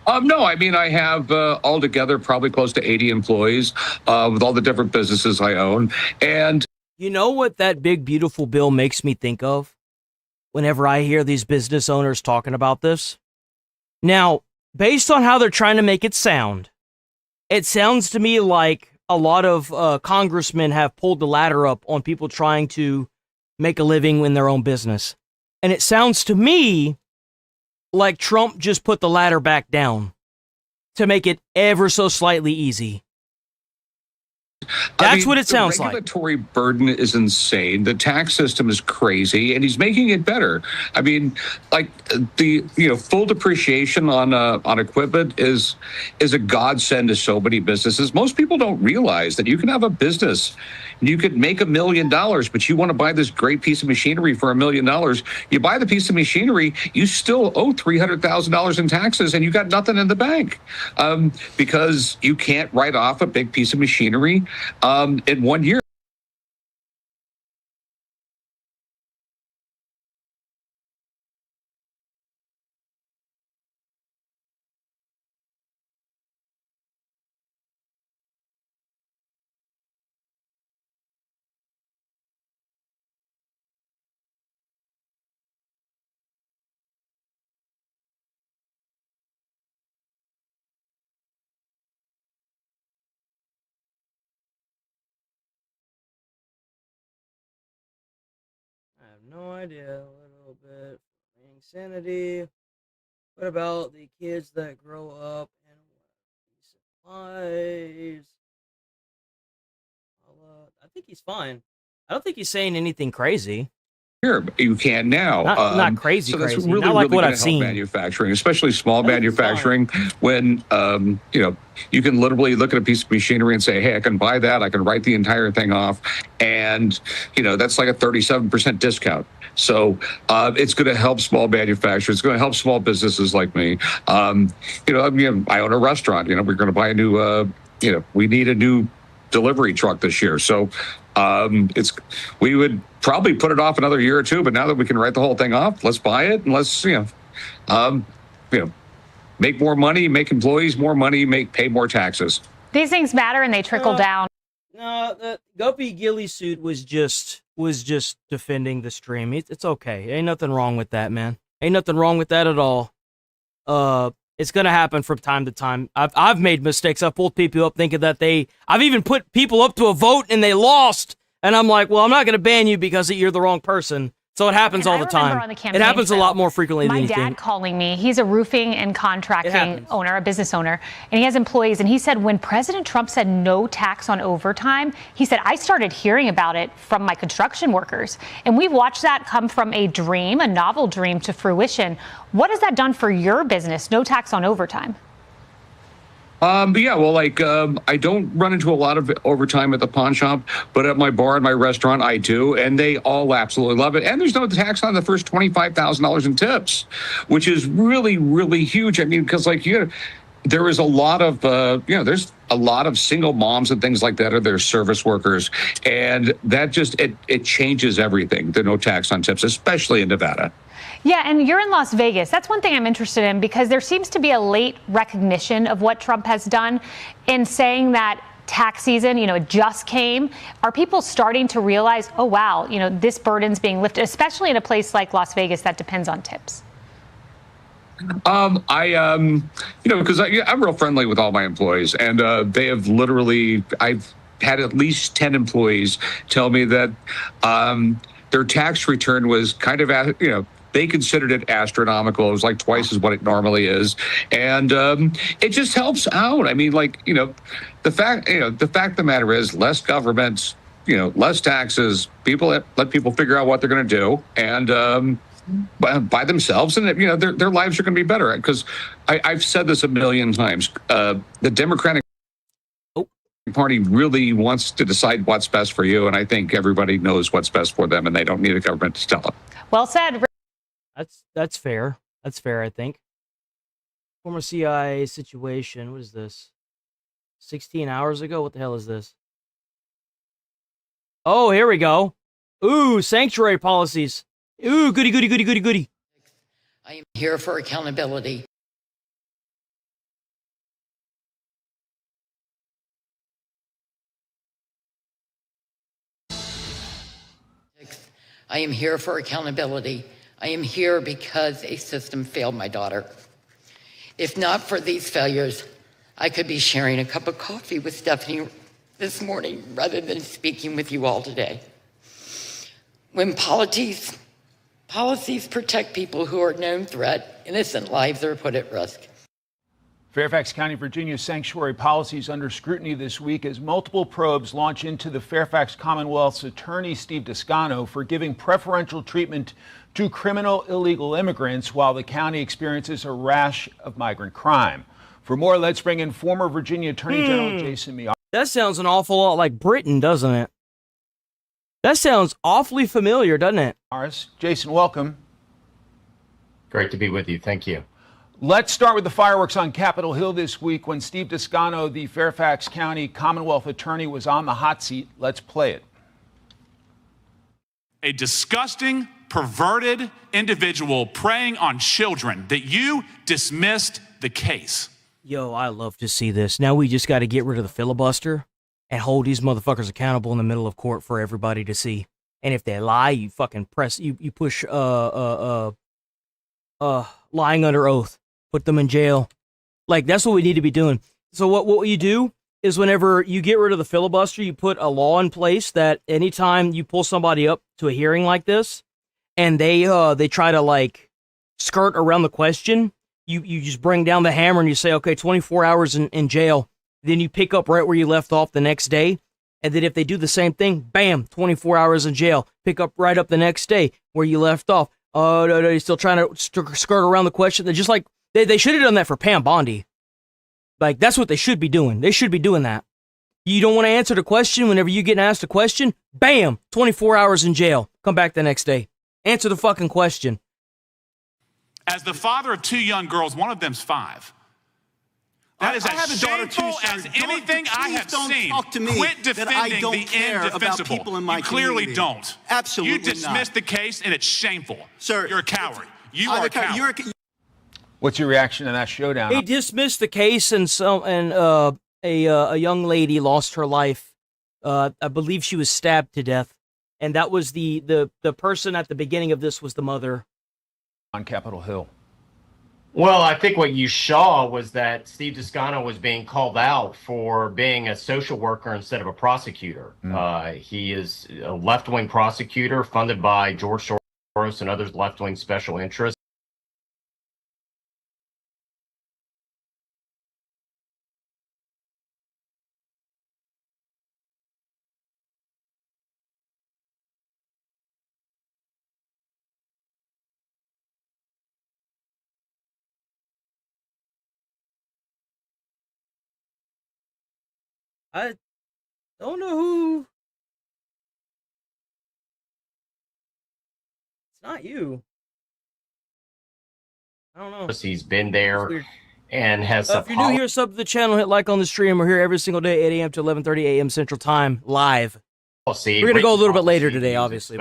No, I mean, I have altogether probably close to 80 employees with all the different businesses I own. And you know what that big, beautiful bill makes me think of whenever I hear these business owners talking about this? Now, based on how they're trying to make it sounds to me like a lot of congressmen have pulled the ladder up on people trying to make a living in their own business. And it sounds to me like Trump just put the ladder back down to make it ever so slightly easy. That's what it sounds like. The regulatory burden is insane. The tax system is crazy, and he's making it better. I mean, like the full depreciation on equipment is a godsend to so many businesses. Most people don't realize that you can have a business and you could make $1 million, but you want to buy this great piece of machinery for $1 million. You buy the piece of machinery, you still owe $300,000 in taxes, and you got nothing in the bank because you can't write off a big piece of machinery in 1 year. I have no idea. A little bit of insanity. What about the kids that grow up and want decent lives? I think he's fine. I don't think he's saying anything crazy. Here, you can now. Not crazy, so that's crazy. really, Not like really what gonna I've help seen. Manufacturing, especially small manufacturing, when you can literally look at a piece of machinery and say, "Hey, I can buy that. I can write the entire thing off," and that's like a 37% discount. So it's going to help small manufacturers. It's going to help small businesses like me. I own a restaurant. We're going to buy a new. We need a new delivery truck this year. So we would probably put it off another year or two, but now that we can write the whole thing off, let's buy it and let's make more money, make employees more money, pay more taxes. These things matter and they trickle down. No, the Guppy Gilly suit was just was just defending the stream. It's okay. Ain't nothing wrong with that, man. Ain't nothing wrong with that at all. It's gonna happen from time to time. I've made mistakes. I've pulled people up thinking that I've even put people up to a vote and they lost. And I'm like, well, I'm not gonna ban you because you're the wrong person. So it happens all the time. It happens a lot more frequently than you think. My dad calling me, he's a roofing and contracting owner, a business owner, and he has employees. And he said when President Trump said no tax on overtime, he said, I started hearing about it from my construction workers. And we've watched that come from a dream, a novel dream, to fruition. What has that done for your business, no tax on overtime? Yeah, well, I don't run into a lot of overtime at the pawn shop, but at my bar and my restaurant, I do, and they all absolutely love it. And there's no tax on the first $25,000 in tips, which is really, really huge. I mean, because there is a lot of, there's a lot of single moms and things like that, or their service workers, and that just it changes everything. The no tax on tips, especially in Nevada. Yeah, and you're in Las Vegas. That's one thing I'm interested in, because there seems to be a late recognition of what Trump has done in saying that tax season, it just came. Are people starting to realize, oh, wow, this burden's being lifted, especially in a place like Las Vegas that depends on tips? Because I'm real friendly with all my employees, and they have I've had at least 10 employees tell me that their tax return was kind of, they considered it astronomical. It was like twice as what it normally is. And it just helps out. I mean, the fact of the matter is less government, less taxes, let people figure out what they're going to do and by themselves, and their lives are going to be better. Because I've said this a million times. The Democratic Party really wants to decide what's best for you. And I think everybody knows what's best for them, and they don't need a government to tell them. Well said. That's fair. That's fair, I think. Former CIA situation. What is this? 16 hours ago? What the hell is this? Oh, here we go. Ooh, sanctuary policies. Ooh, goody, goody, goody, goody, goody. I am here for accountability. I am here for accountability. I am here because a system failed my daughter. If not for these failures, I could be sharing a cup of coffee with Stephanie this morning rather than speaking with you all today. When policies protect people who are a known threat, innocent lives are put at risk. Fairfax County, Virginia sanctuary policies under scrutiny this week as multiple probes launch into the Fairfax Commonwealth's attorney, Steve Descano, for giving preferential treatment to criminal illegal immigrants while the county experiences a rash of migrant crime. For more, let's bring in former Virginia Attorney General Jason Miyares. That sounds an awful lot like Britain, doesn't it? That sounds awfully familiar, doesn't it? Jason, welcome. Great to be with you. Thank you. Let's start with the fireworks on Capitol Hill this week when Steve Descano, the Fairfax County Commonwealth Attorney, was on the hot seat. Let's play it. A disgusting, perverted individual preying on children that you dismissed the case. Yo, I love to see this. Now we just got to get rid of the filibuster and hold these motherfuckers accountable in the middle of court for everybody to see. And if they lie, you fucking push lying under oath. Put them in jail. Like, that's what we need to be doing. So what you do is whenever you get rid of the filibuster, you put a law in place that anytime you pull somebody up to a hearing like this and they try to skirt around the question, you just bring down the hammer and you say, okay, 24 hours in jail. Then you pick up right where you left off the next day. And then if they do the same thing, bam, 24 hours in jail. Pick up right up the next day where you left off. Oh, no, you're still trying to skirt around the question. They're just like, they should have done that for Pam Bondi. Like, that's what they should be doing. They should be doing that. You don't want to answer the question whenever you get asked a question? Bam, 24 hours in jail. Come back the next day. Answer the fucking question. As the father of two young girls, one of them's 5. That is as shameful as anything I have seen. Quit defending the indefensible. You clearly don't. Absolutely not. You dismissed the case, and it's shameful. Sir, you're a coward. You are a coward. What's your reaction to that showdown? They dismissed the case, and a young lady lost her life. I believe she was stabbed to death And that was the person at the beginning of this was the mother. On Capitol Hill. Well, I think what you saw was that Steve Descano was being called out for being a social worker instead of a prosecutor. He is a left-wing prosecutor funded by George Soros and other left-wing special interests. I don't know who. It's not you. I don't know. He's been there and has If you're new here, sub to the channel, hit like on the stream. We're here every single day, 8 a.m. to 11:30 a.m. Central Time, live. We're going to go a little bit later today, obviously.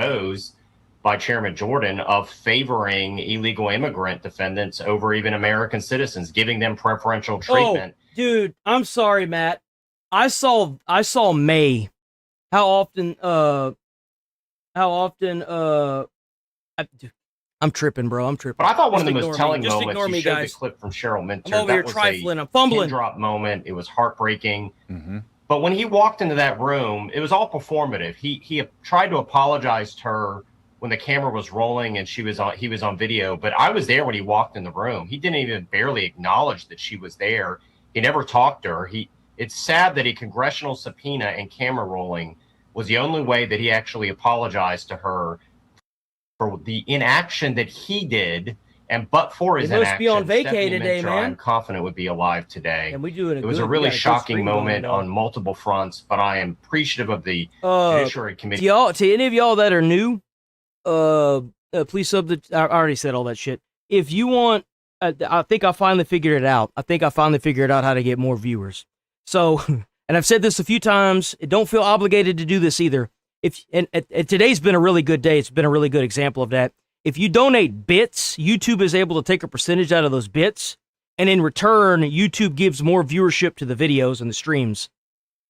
By Chairman Jordan of favoring illegal immigrant defendants over even American citizens, giving them preferential treatment. Oh, dude, I'm sorry, Matt. I saw May. How often I'm tripping, bro. I'm tripping. But I thought one of the Just most ignore me. telling Just moments, ignore you me, showed guys. the clip from Cheryl Minter. I'm over here was trifling. a I'm fumbling. pin drop moment. It was heartbreaking. But when he walked into that room, it was all performative. He tried to apologize to her when the camera was rolling and he was on video. But I was there when he walked in the room. He didn't even barely acknowledge that she was there. He never talked to her. It's sad that a congressional subpoena and camera rolling was the only way that he actually apologized to her for the inaction that he did. And but for his must inaction, be on vacay Stephanie today, Minter, man. I'm confident would be alive today. And we doing It was a really shocking moment on multiple fronts, but I am appreciative of the Judiciary Committee. To any of y'all that are new, please sub the. I already said all that shit. If you want, I think I finally figured it out. I think I finally figured out how to get more viewers. So, and I've said this a few times. Don't feel obligated to do this either. And today's been a really good day. It's been a really good example of that. If you donate bits, YouTube is able to take a percentage out of those bits, and in return, YouTube gives more viewership to the videos and the streams.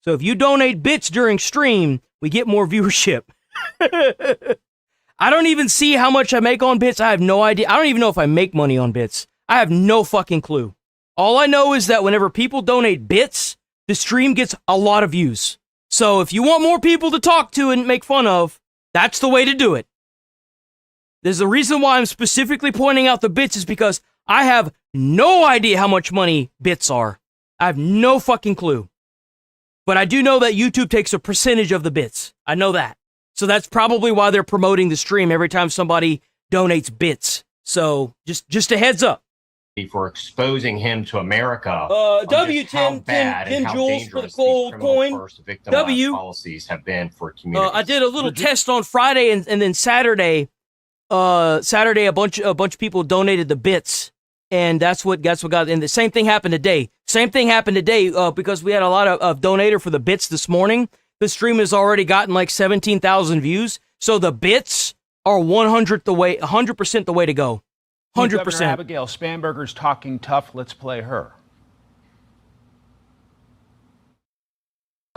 So if you donate bits during stream, we get more viewership. I don't even see how much I make on bits. I have no idea. I don't even know if I make money on bits. I have no fucking clue. All I know is that whenever people donate bits, the stream gets a lot of views. So if you want more people to talk to and make fun of, that's the way to do it. There's a reason why I'm specifically pointing out the bits is because I have no idea how much money bits are. I have no fucking clue. But I do know that YouTube takes a percentage of the bits. I know that. So that's probably why they're promoting the stream every time somebody donates bits. So just a heads up. For exposing him to America. W 10 joules for the cold coin. W policies have been for communities. I did a little test on Friday and then Saturday. Saturday a bunch of people donated the bits, and that's what got. And the same thing happened today. Because we had a lot of donator for the bits this morning. The stream has already gotten like 17,000 views. So the bits are 100% the way to go. 100%. Governor Abigail Spanberger's talking tough. Let's play her.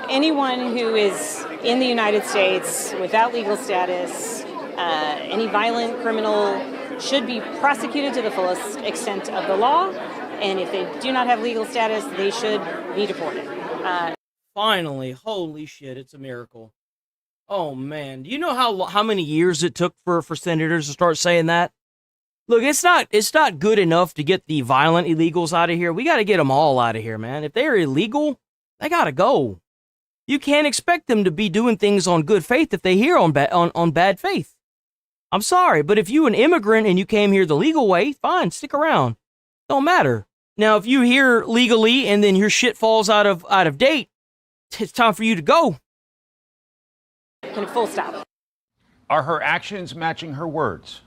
Anyone who is in the United States without legal status, any violent criminal should be prosecuted to the fullest extent of the law. And if they do not have legal status, they should be deported. Finally, holy shit, it's a miracle. Oh man, do you know how many years it took for senators to start saying that? Look, it's not good enough to get the violent illegals out of here. We got to get them all out of here, man. If they're illegal, they got to go. You can't expect them to be doing things on good faith if they hear on bad faith. I'm sorry, but if you an immigrant and you came here the legal way, fine, stick around. Don't matter. Now, if you here legally and then your shit falls out of date, it's time for you to go. Full stop. Are her actions matching her words?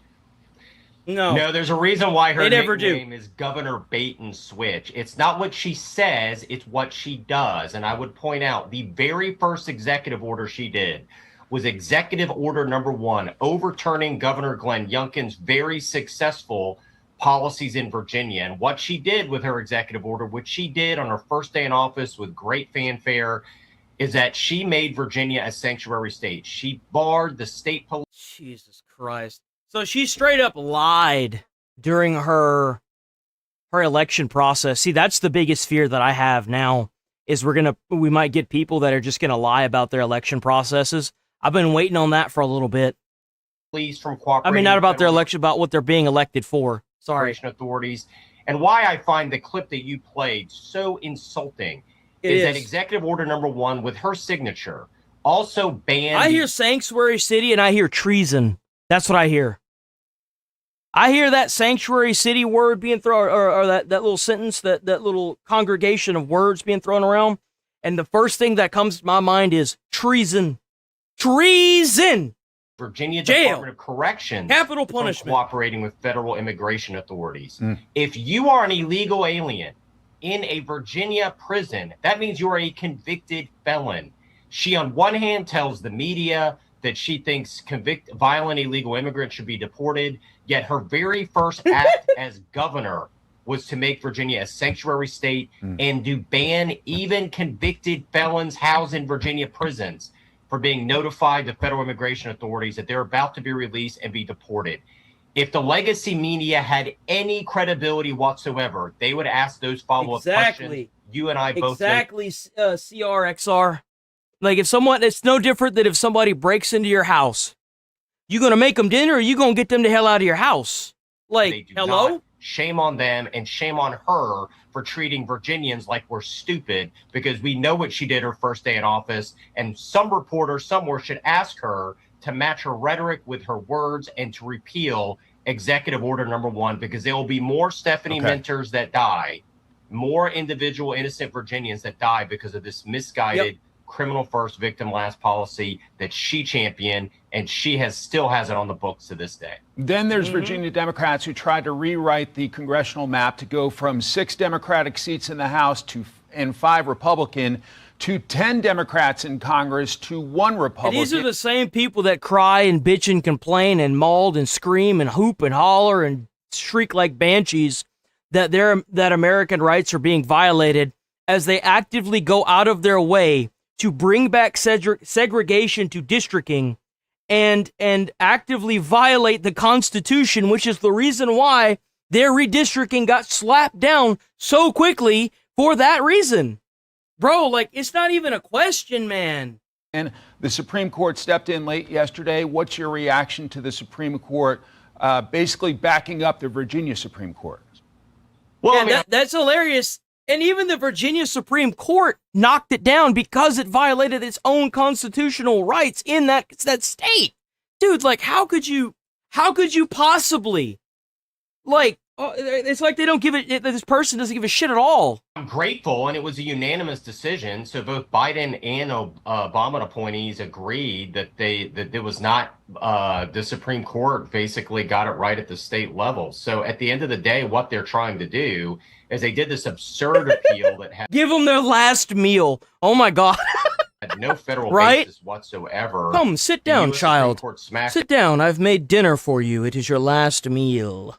No, there's a reason why her nickname is Governor Bait and Switch. It's not what she says, it's what she does. And I would point out the very first executive order she did was Executive Order number 1, overturning Governor Glenn Youngkin's very successful policies in Virginia. And what she did with her executive order, which she did on her first day in office with great fanfare, is that she made Virginia a sanctuary state. She barred the state police. Jesus Christ. So she straight up lied during her election process. See, that's the biggest fear that I have now, is we might get people that are just gonna lie about their election processes. I've been waiting on that for a little bit. Police from cooperating. I mean, not about their election, about what they're being elected for. Sorry. Authorities. And why I find the clip that you played so insulting is that Executive Order number 1 with her signature also banned. I hear sanctuary city and I hear treason. That's what I hear. I hear that sanctuary city word being thrown, or that little sentence, that little congregation of words being thrown around. And the first thing that comes to my mind is treason. Treason! Virginia Jail. Department of Corrections. Capital punishment. Cooperating with federal immigration authorities. If you are an illegal alien in a Virginia prison, that means you are a convicted felon. She, on one hand, tells the media that she thinks violent illegal immigrants should be deported, yet her very first act as governor was to make Virginia a sanctuary state and to ban even convicted felons housed in Virginia prisons for being notified to federal immigration authorities that they're about to be released and be deported. If the legacy media had any credibility whatsoever, they would ask those follow-up questions. You and I both Exactly, CRXR. Like, if someone, it's no different than if somebody breaks into your house. You gonna make them dinner, or you gonna get them the hell out of your house? Like, hello? not. Shame on them and shame on her for treating Virginians like we're stupid, because we know what she did her first day in office, and some reporter somewhere should ask her to match her rhetoric with her words and to repeal Executive Order number 1, because there will be more Stephanie Mentors that die, more individual innocent Virginians that die because of this misguided criminal first, victim last policy that she championed, and she still has it on the books to this day. Then there's Virginia Democrats who tried to rewrite the congressional map to go from 6 Democratic seats in the House and 5 Republican to 10 Democrats in Congress to 1 Republican. And these are the same people that cry and bitch and complain and maul and scream and hoop and holler and shriek like banshees that American rights are being violated, as they actively go out of their way to bring back segregation to districting and actively violate the Constitution, which is the reason why their redistricting got slapped down so quickly for that reason. Bro, like, it's not even a question, man. And the Supreme Court stepped in late yesterday. What's your reaction to the Supreme Court basically backing up the Virginia Supreme Court? Well, yeah, that's hilarious. And even the Virginia Supreme Court knocked it down because it violated its own constitutional rights in that state. Dude, like, how could you possibly, like, it's like they don't give it, this person doesn't give a shit at all. I'm grateful, and it was a unanimous decision. So both Biden and Obama appointees agreed that it was not, the Supreme Court basically got it right at the state level. So at the end of the day, what they're trying to do is they did this absurd appeal that had give them their last meal. Oh my God. had no federal right? basis whatsoever. Come, sit down, child. Sit down. I've made dinner for you. It is your last meal.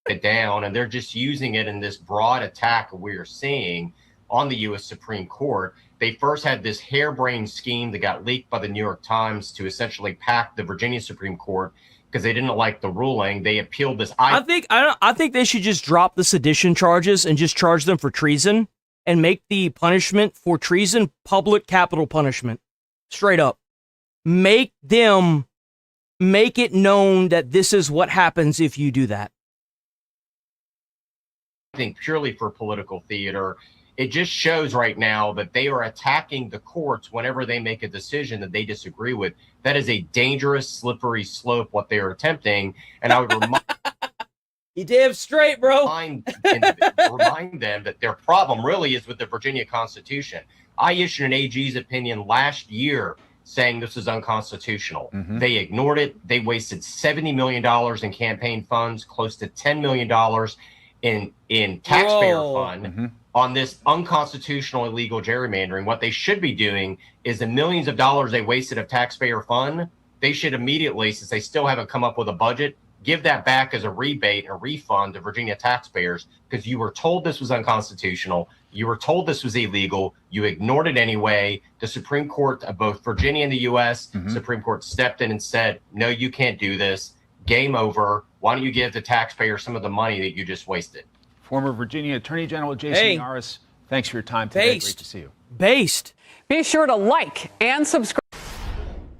It down, and they're just using it in this broad attack we're seeing on the U.S. Supreme Court. They first had this harebrained scheme that got leaked by the New York Times to essentially pack the Virginia Supreme Court because they didn't like the ruling. They appealed this. I think they should just drop the sedition charges and just charge them for treason and make the punishment for treason public capital punishment. Straight up. Make it known that this is what happens if you do that. I think purely for political theater. It just shows right now that they are attacking the courts whenever they make a decision that they disagree with. That is a dangerous, slippery slope, what they are attempting. And I would remind you damn straight, bro. Remind them that their problem really is with the Virginia Constitution. I issued an AG's opinion last year saying this is unconstitutional. They ignored it. They wasted $70 million in campaign funds, close to $10 million in taxpayer fund on this unconstitutional illegal gerrymandering. What they should be doing is the millions of dollars they wasted of taxpayer fund, they should immediately, since they still haven't come up with a budget, give that back as a rebate, a refund to Virginia taxpayers, because you were told this was unconstitutional. You were told this was illegal. You ignored it anyway. The Supreme Court of both Virginia and the U.S., Supreme Court stepped in and said, no, you can't do this. Game over. Why don't you give the taxpayers some of the money that you just wasted? Former Virginia Attorney General Jason Yaris, thanks for your time today. Great to see you. Based. Be sure to like and subscribe.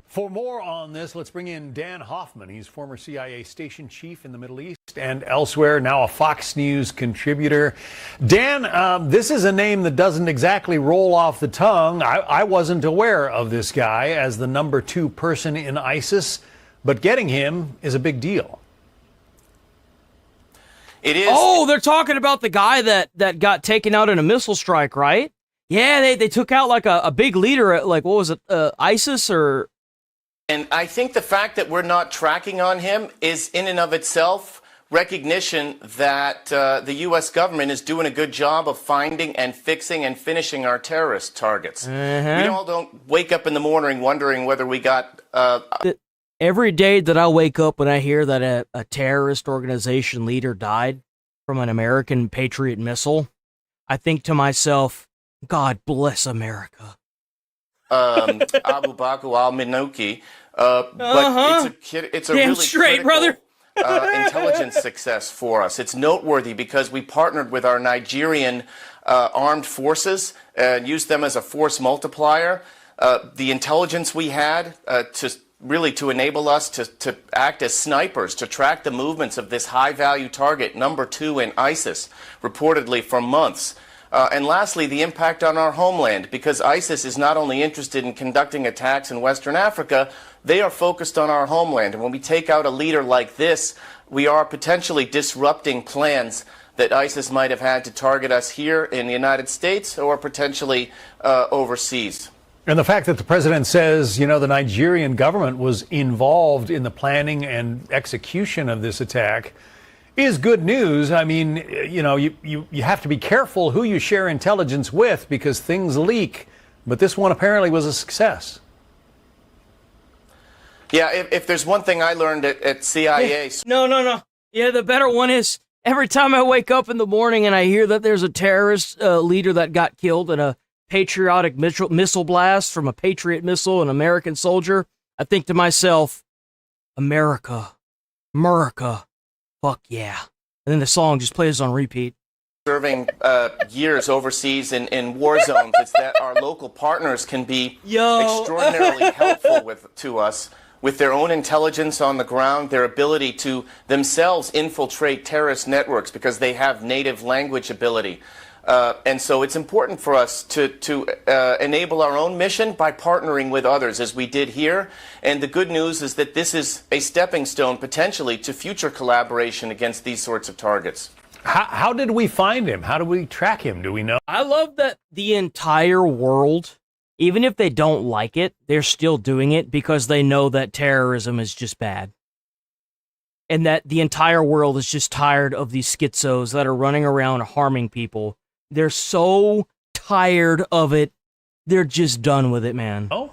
For more on this, let's bring in Dan Hoffman. He's former CIA station chief in the Middle East and elsewhere, now a Fox News contributor. Dan, this is a name that doesn't exactly roll off the tongue. I wasn't aware of this guy as the number 2 person in ISIS, but getting him is a big deal. It is. Oh, they're talking about the guy that got taken out in a missile strike, right? Yeah, they took out like a big leader at, like, what was it, ISIS or... And I think the fact that we're not tracking on him is in and of itself recognition that the U.S. government is doing a good job of finding and fixing and finishing our terrorist targets. We all don't wake up in the morning wondering whether we got... Every day that I wake up when I hear that a terrorist organization leader died from an American Patriot missile, I think to myself, God bless America. Abu Bakr al-Minouki, but it's a damn really straight, critical, brother. intelligence success for us. It's noteworthy because we partnered with our Nigerian armed forces and used them as a force multiplier. The intelligence we had to enable us to act as snipers, to track the movements of this high-value target, number 2 in ISIS, reportedly for months. And lastly, the impact on our homeland, because ISIS is not only interested in conducting attacks in Western Africa, they are focused on our homeland. And when we take out a leader like this, we are potentially disrupting plans that ISIS might have had to target us here in the United States or potentially overseas. And the fact that the president says, the Nigerian government was involved in the planning and execution of this attack is good news. I mean, you have to be careful who you share intelligence with because things leak. But this one apparently was a success. Yeah, if there's one thing I learned at CIA... No. Yeah, the better one is every time I wake up in the morning and I hear that there's a terrorist leader that got killed in a patriotic missile blast from a Patriot missile, an American soldier, I think to myself, America, fuck yeah. And then the song just plays on repeat. Serving years overseas in war zones, it's that our local partners can be extraordinarily helpful to us with their own intelligence on the ground, their ability to themselves infiltrate terrorist networks because they have native language ability. And so it's important for us to enable our own mission by partnering with others, as we did here. And the good news is that this is a stepping stone, potentially, to future collaboration against these sorts of targets. How did we find him? How do we track him? Do we know? I love that the entire world, even if they don't like it, they're still doing it because they know that terrorism is just bad. And that the entire world is just tired of these schizos that are running around harming people. They're so tired of it. They're just done with it, man. Oh.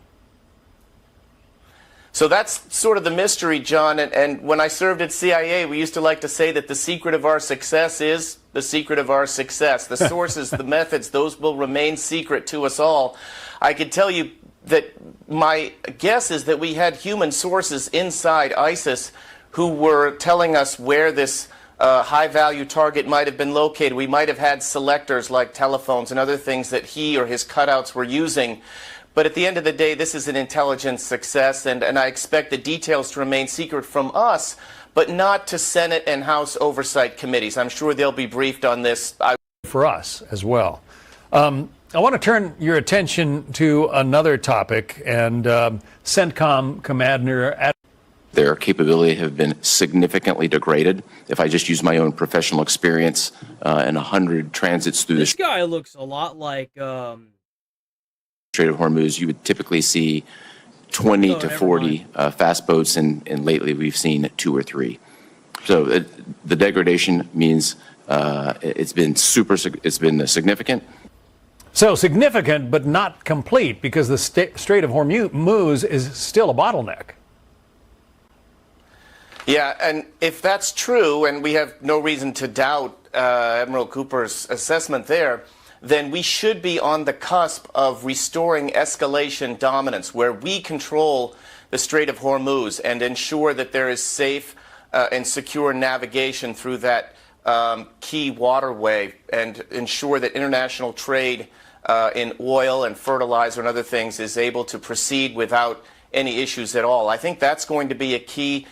So that's sort of the mystery, John. And when I served at CIA, we used to like to say that the secret of our success is the secret of our success. The sources, the methods, those will remain secret to us all. I could tell you that my guess is that we had human sources inside ISIS who were telling us where this high-value target might have been located. We might have had selectors like telephones and other things that he or his cutouts were using. But at the end of the day, this is an intelligence success, and I expect the details to remain secret from us, but not to Senate and House oversight committees. I'm sure they'll be briefed on this. For us as well. I want to turn your attention to another topic, and CENTCOM Commander at their capability have been significantly degraded. If I just use my own professional experience and 100 transits through this guy looks a lot like Strait of Hormuz, you would typically see 20 to 40 fast boats, and lately we've seen 2 or 3. So the degradation means it's been significant. So significant, but not complete, because the Strait of Hormuz is still a bottleneck. Yeah, and if that's true, and we have no reason to doubt Admiral Cooper's assessment there, then we should be on the cusp of restoring escalation dominance, where we control the Strait of Hormuz and ensure that there is safe and secure navigation through that key waterway, and ensure that international trade in oil and fertilizer and other things is able to proceed without any issues at all. I think that's going to be a key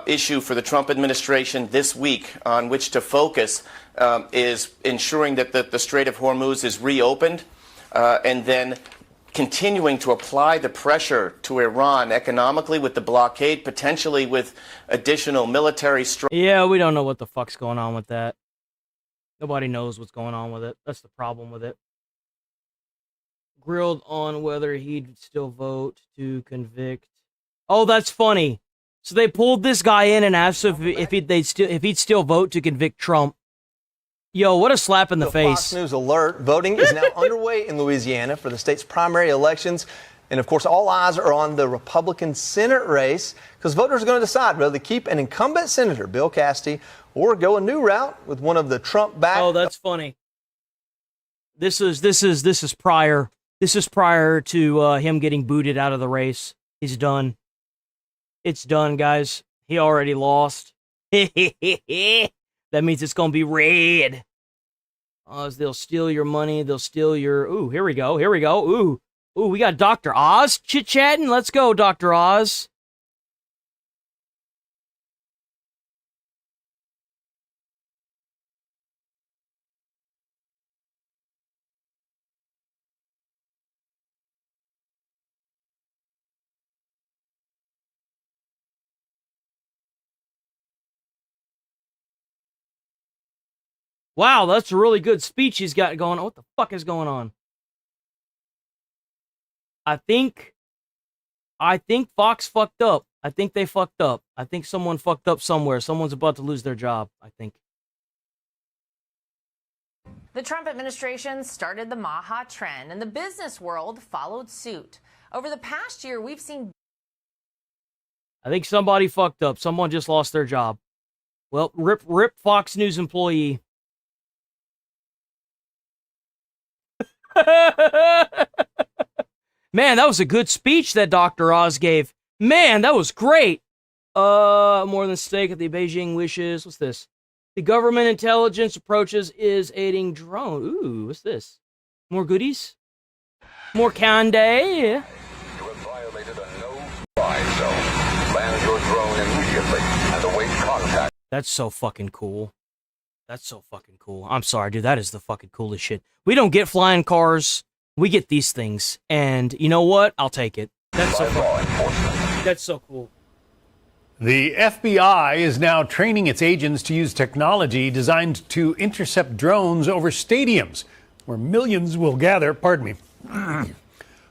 issue for the Trump administration this week, on which to focus, is ensuring that the Strait of Hormuz is reopened, and then continuing to apply the pressure to Iran economically with the blockade, potentially with additional military strikes. Yeah, we don't know what the fuck's going on with that. Nobody knows what's going on with it. That's the problem with it. Grilled on whether he'd still vote to convict. Oh, that's funny. So they pulled this guy in and asked if he'd still vote to convict Trump. Yo, what a slap in the face. Fox News alert. Voting is now underway in Louisiana for the state's primary elections. And of course, all eyes are on the Republican Senate race, because voters are going to decide whether to keep an incumbent senator, Bill Cassidy, or go a new route with one of the Trump-backed. Oh, that's funny. This is prior. This is prior to him getting booted out of the race. He's done. It's done, guys. He already lost. That means it's going to be red. They'll steal your money. They'll steal your... Ooh, here we go. Here we go. Ooh, we got Dr. Oz chit-chatting. Let's go, Dr. Oz. Wow, that's a really good speech he's got going on. What the fuck is going on? I think Fox fucked up. I think they fucked up. I think someone fucked up somewhere. Someone's about to lose their job, I think. The Trump administration started the Maha trend, and the business world followed suit. Over the past year, we've seen... I think somebody fucked up. Someone just lost their job. Well, rip Fox News employee. Man, that was a good speech that Dr. Oz gave. Man, that was great. More than stake at the Beijing wishes. What's this? The government intelligence approaches is aiding drone. Ooh, what's this? More goodies? More candy? You have violated a no-fly zone. Land your drone immediately and await contact. That's so fucking cool. That's so fucking cool. I'm sorry, dude. That is the fucking coolest shit. We don't get flying cars. We get these things. And you know what? I'll take it. That's so fucking, that's so cool. The FBI is now training its agents to use technology designed to intercept drones over stadiums, where millions will gather,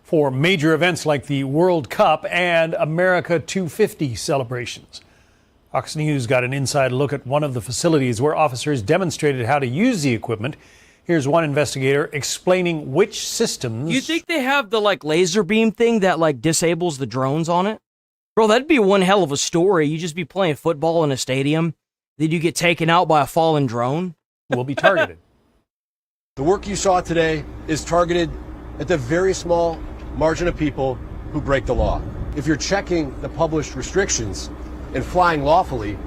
for major events like the World Cup and America 250 celebrations. Fox News got an inside look at one of the facilities where officers demonstrated how to use the equipment. Here's one investigator explaining which systems... You think they have the, laser beam thing that, disables the drones on it? Bro, that'd be one hell of a story. You just be playing football in a stadium, then you get taken out by a fallen drone. Will be targeted. The work you saw today is targeted at the very small margin of people who break the law. If you're checking the published restrictions and flying lawfully,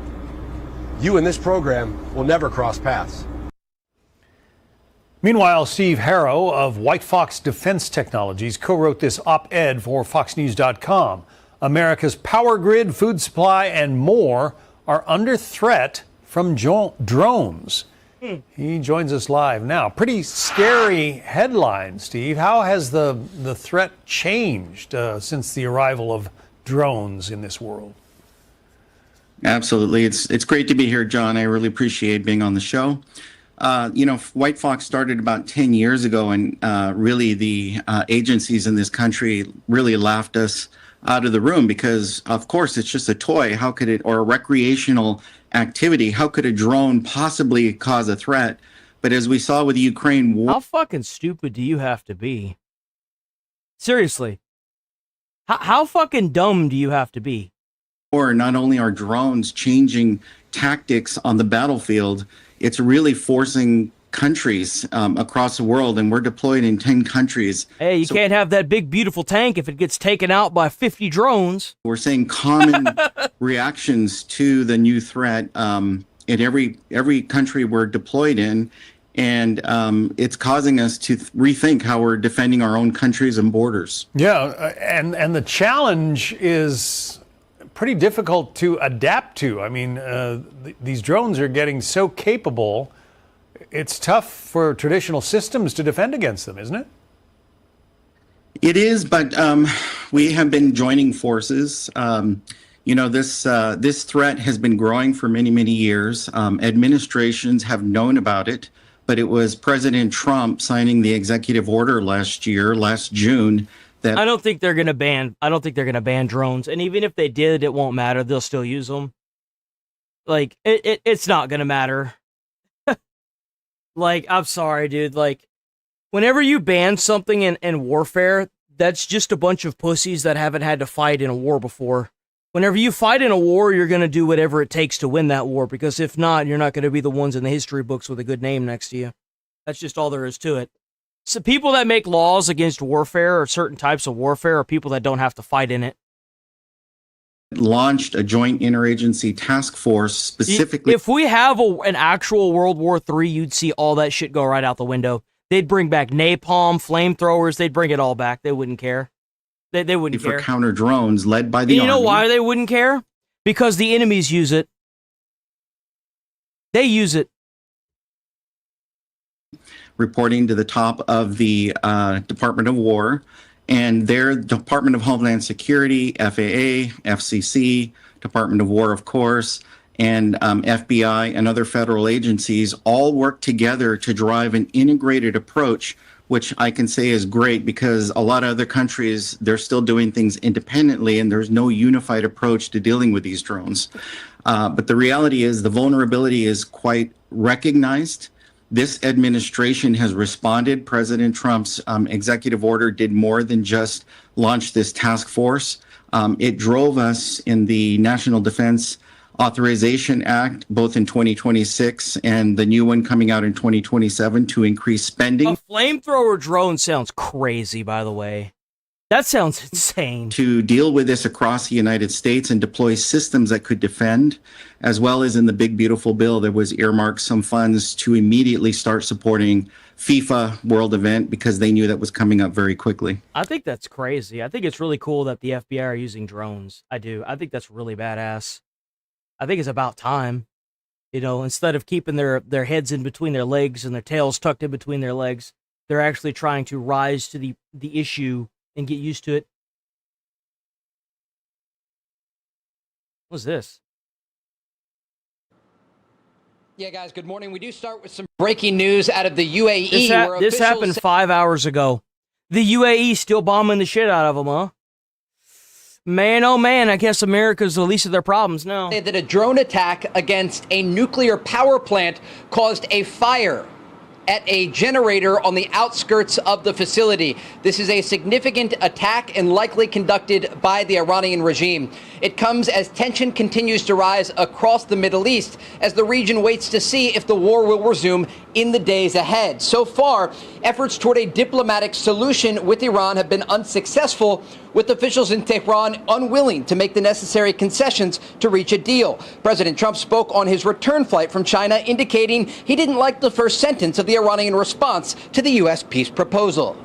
you in this program will never cross paths. Meanwhile, Steve Harrow of White Fox Defense Technologies co-wrote this op-ed for FoxNews.com. America's power grid, food supply, and more are under threat from drones. He joins us live now. Pretty scary headline, Steve. How has the threat changed since the arrival of drones in this world? Absolutely. It's great to be here, John. I really appreciate being on the show. White Fox started about 10 years ago, and really the agencies in this country really laughed us out of the room because, of course, it's just a toy. How could it, or a recreational activity, how could a drone possibly cause a threat? But as we saw with the Ukraine war... How fucking stupid do you have to be? Seriously. How fucking dumb do you have to be? Or not only are drones changing tactics on the battlefield, it's really forcing countries across the world, and we're deployed in 10 countries. Hey, you can't have that big, beautiful tank if it gets taken out by 50 drones. We're seeing common reactions to the new threat in every country we're deployed in, and it's causing us to rethink how we're defending our own countries and borders. Yeah, and the challenge is pretty difficult to adapt to. I mean, these drones are getting so capable, it's tough for traditional systems to defend against them, isn't it? It is, but we have been joining forces. This threat has been growing for many, many years. Administrations have known about it, but it was President Trump signing the executive order last June, that I don't think they're gonna ban drones, and even if they did, it won't matter. They'll still use them. Like it's not gonna matter. Like, I'm sorry, dude. Like, whenever you ban something in warfare, that's just a bunch of pussies that haven't had to fight in a war before. Whenever you fight in a war, you're going to do whatever it takes to win that war, because if not, you're not going to be the ones in the history books with a good name next to you. That's just all there is to it. So people that make laws against warfare or certain types of warfare are people that don't have to fight in it. Launched a joint interagency task force specifically. If we have an actual World War III, you'd see all that shit go right out the window. They'd bring back napalm, flamethrowers. They'd bring it all back. They wouldn't care. They wouldn't care. For counter drones led by the Army. You know Army. why they wouldn't care? Because the enemies use it. They use it. Reporting to the top of the Department of War, and their Department of Homeland Security, FAA, FCC, Department of War, of course, and FBI and other federal agencies all work together to drive an integrated approach, which I can say is great, because a lot of other countries, they're still doing things independently, and there's no unified approach to dealing with these drones. But the reality is the vulnerability is quite recognized. This administration has responded. President Trump's executive order did more than just launch this task force. It drove us in the National Defense Authorization Act, both in 2026 and the new one coming out in 2027, to increase spending. A flamethrower drone sounds crazy, by the way. That sounds insane. To deal with this across the United States and deploy systems that could defend, as well as in the big, beautiful bill, there was earmarked some funds to immediately start supporting FIFA World Event, because they knew that was coming up very quickly. I think that's crazy. I think it's really cool that the FBI are using drones. I do. I think that's really badass. I think it's about time. You know, instead of keeping their heads in between their legs and their tails tucked in between their legs, they're actually trying to rise to the issue and get used to it. What's this? Yeah, guys, good morning. We do start with some breaking news out of the UAE. This happened 5 hours ago. The UAE still bombing the shit out of them, huh? Man, oh man, I guess America's the least of their problems now. That a drone attack against a nuclear power plant caused a fire at a generator on the outskirts of the facility. This is a significant attack and likely conducted by the Iranian regime. It comes as tension continues to rise across the Middle East as the region waits to see if the war will resume in the days ahead. So far, efforts toward a diplomatic solution with Iran have been unsuccessful, with officials in Tehran unwilling to make the necessary concessions to reach a deal. President Trump spoke on his return flight from China, indicating he didn't like the first sentence of the Iranian response to the U.S. peace proposal.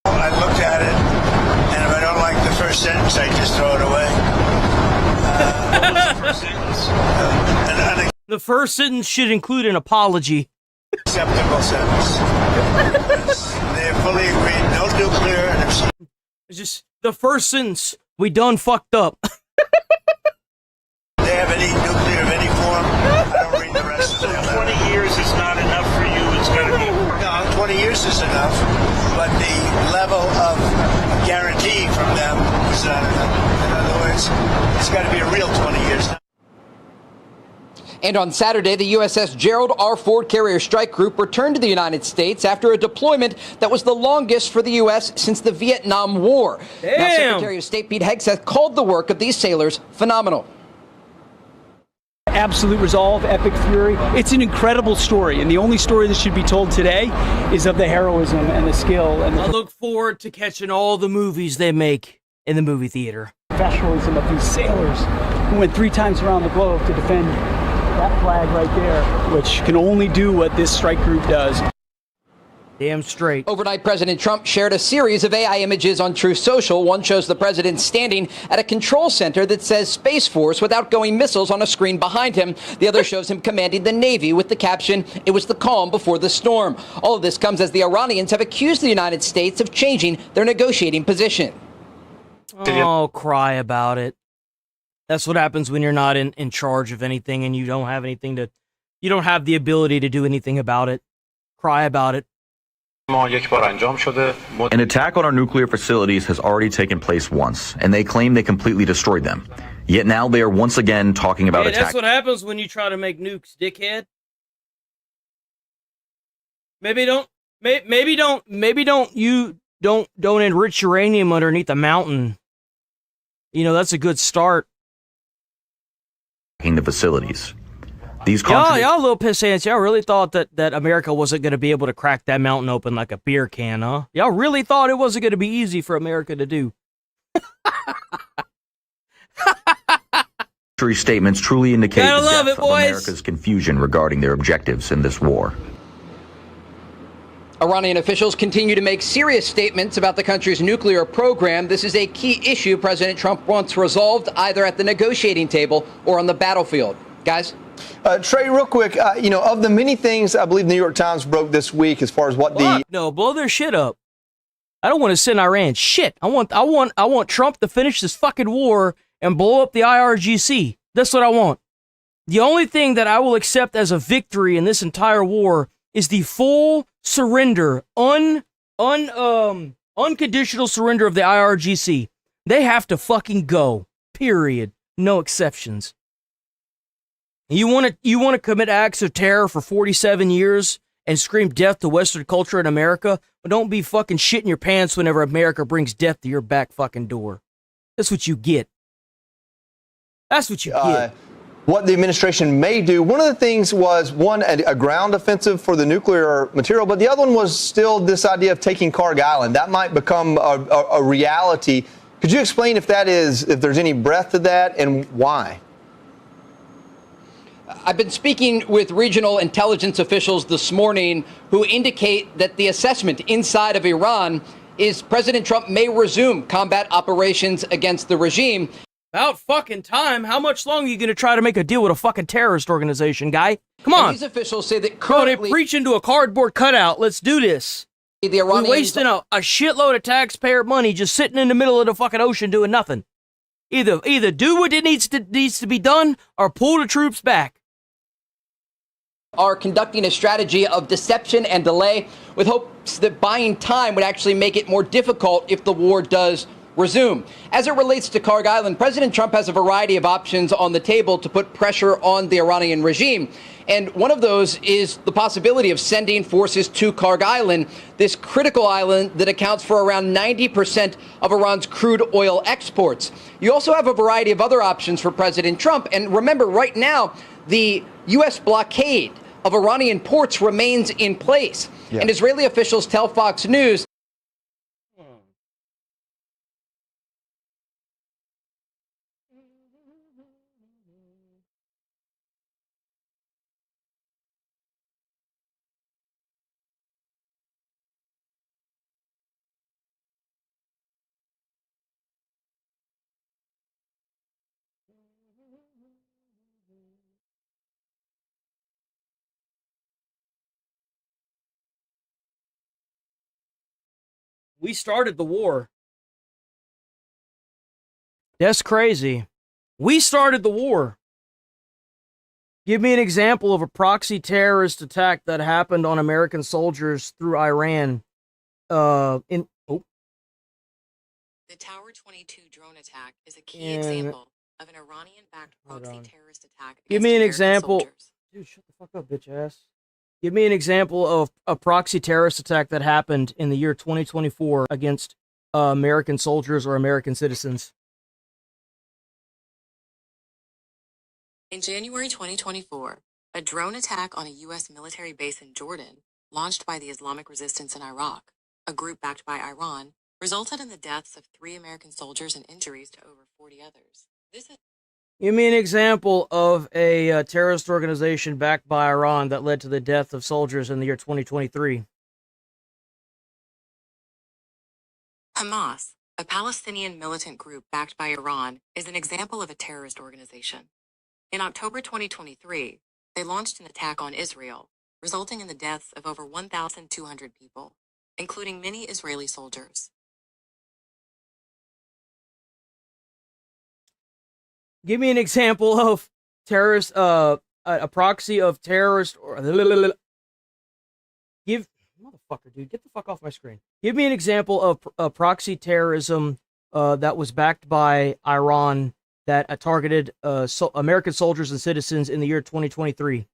I looked at it, and if I don't like the first sentence, I just throw it away. What was the first sentence? The first sentence should include an apology. Acceptable sentence. They fully agreed, no nuclear, and it's just the first sentence. We done fucked up. they have any nuclear of any form. I don't read the rest of it. 20 years is not enough for you. It's got to be. No, 20 years is enough, but the level of guarantee from them is not enough. In other words, it's got to be a real 20 years. And on Saturday, the USS Gerald R. Ford Carrier Strike Group returned to the United States after a deployment that was the longest for the U.S. since the Vietnam War. Damn. Now, Secretary of State Pete Hegseth called the work of these sailors phenomenal. Absolute resolve, epic fury. It's an incredible story, and the only story that should be told today is of the heroism and the skill and I look forward to catching all the movies they make in the movie theater. professionalism of these sailors who went 3 times around the globe to defend that flag right there, which can only do what this strike group does. Damn straight. Overnight, President Trump shared a series of AI images on Truth Social. One shows the president standing at a control center that says Space Force with outgoing missiles on a screen behind him. The other shows him commanding the Navy with the caption, "It was the calm before the storm." All of this comes as the Iranians have accused the United States of changing their negotiating position. Oh, cry about it. That's what happens when you're not in charge of anything and you don't have you don't have the ability to do anything about it. Cry about it. An attack on our nuclear facilities has already taken place once, and they claim they completely destroyed them. Yet now they are once again talking about That's attacking. what happens when you try to make nukes, dickhead. Maybe don't enrich uranium underneath a mountain. You know, that's a good start. The facilities. These Y'all a little piss ants. Y'all really thought that America wasn't going to be able to crack that mountain open like a beer can, huh? Y'all really thought it wasn't going to be easy for America to do. Statements truly indicate Gotta the love depth it, of boys. America's confusion regarding their objectives in this war. Iranian officials continue to make serious statements about the country's nuclear program. This is a key issue President Trump wants resolved either at the negotiating table or on the battlefield. Guys? Trey, real quick, of the many things I believe the New York Times broke this week as far as what No, blow their shit up. I don't want to send Iran shit. I want Trump to finish this fucking war and blow up the IRGC. That's what I want. The only thing that I will accept as a victory in this entire war is the full surrender, unconditional surrender of the IRGC. They have to fucking go. Period. No exceptions. You want to commit acts of terror for 47 years and scream death to Western culture in America, but don't be fucking shitting your pants whenever America brings death to your back fucking door. That's what you get. That's what you get. What the administration may do. One of the things was, a ground offensive for the nuclear material, but the other one was still this idea of taking Carg Island. That might become a reality. Could you explain if there's any breadth to that and why? I've been speaking with regional intelligence officials this morning who indicate that the assessment inside of Iran is President Trump may resume combat operations against the regime. About fucking time. How much longer are you going to try to make a deal with a fucking terrorist organization, guy? Come on. And these officials say that currently... They preach into a cardboard cutout. Let's do this. The Iranians... We're wasting a shitload of taxpayer money just sitting in the middle of the fucking ocean doing nothing. Either do what it needs to be done or pull the troops back. Are conducting a strategy of deception and delay with hopes that buying time would actually make it more difficult if the war does resume. As it relates to Carg Island, President Trump has a variety of options on the table to put pressure on the Iranian regime. And one of those is the possibility of sending forces to Carg Island, this critical island that accounts for around 90% of Iran's crude oil exports. You also have a variety of other options for President Trump. And remember, right now, the U.S. blockade of Iranian ports remains in place. Yeah. And Israeli officials tell Fox News We started the war. That's crazy. We started the war. Give me an example of a proxy terrorist attack that happened on American soldiers through Iran. The Tower 22 drone attack is a key example. of an Iranian-backed proxy terrorist attack. Give me an American example. soldiers. Dude, shut the fuck up, bitch ass. Give me an example of a proxy terrorist attack that happened in the year 2024 against American soldiers or American citizens. In January 2024, a drone attack on a U.S. military base in Jordan, launched by the Islamic Resistance in Iraq, a group backed by Iran, resulted in the deaths of 3 American soldiers and injuries to over 40 others. This is Give me an example of a terrorist organization backed by Iran that led to the death of soldiers in the year 2023. Hamas, a Palestinian militant group backed by Iran, is an example of a terrorist organization. In October 2023, they launched an attack on Israel, resulting in the deaths of over 1,200 people, including many Israeli soldiers. Give me an example of terrorist, a proxy of terrorist or give motherfucker, dude, get the fuck off my screen. Give me an example of a proxy terrorism that was backed by Iran that targeted American soldiers and citizens in the year 2023.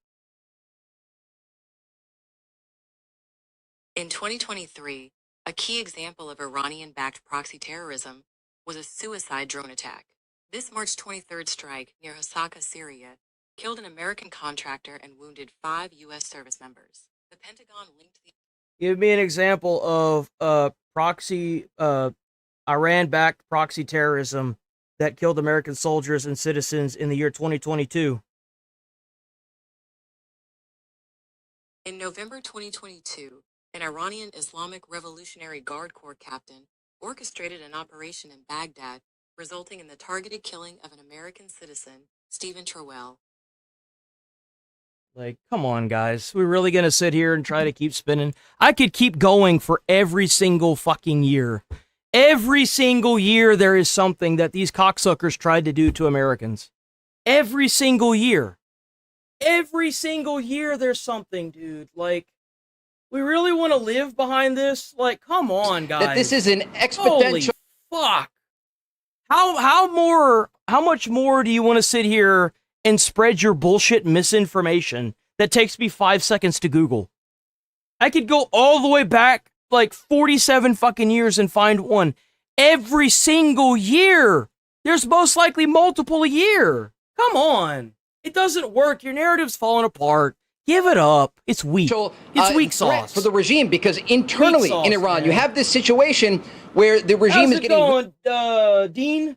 In 2023, a key example of Iranian-backed proxy terrorism was a suicide drone attack. This March 23rd strike near Hasaka, Syria, killed an American contractor and wounded 5 U.S. service members. The Pentagon linked the... Give me an example of proxy, Iran-backed proxy terrorism that killed American soldiers and citizens in the year 2022. In November 2022, an Iranian Islamic Revolutionary Guard Corps captain orchestrated an operation in Baghdad, resulting in the targeted killing of an American citizen, Stephen Terwell. Like, come on, guys. We're really gonna sit here and try to keep spinning? I could keep going for every single fucking year. Every single year there is something that these cocksuckers tried to do to Americans. Every single year. Every single year there's something, dude. Like, we really want to live behind this? Like, come on, guys. That this is an exponential... Holy fuck. How much more do you want to sit here and spread your bullshit misinformation that takes me 5 seconds to Google? I could go all the way back like 47 fucking years and find one. Every single year. There's most likely multiple a year. Come on. It doesn't work. Your narrative's falling apart. Give it up. It's weak. It's weak sauce. For the regime, because internally in Iran, you have this situation where the regime is getting Dean?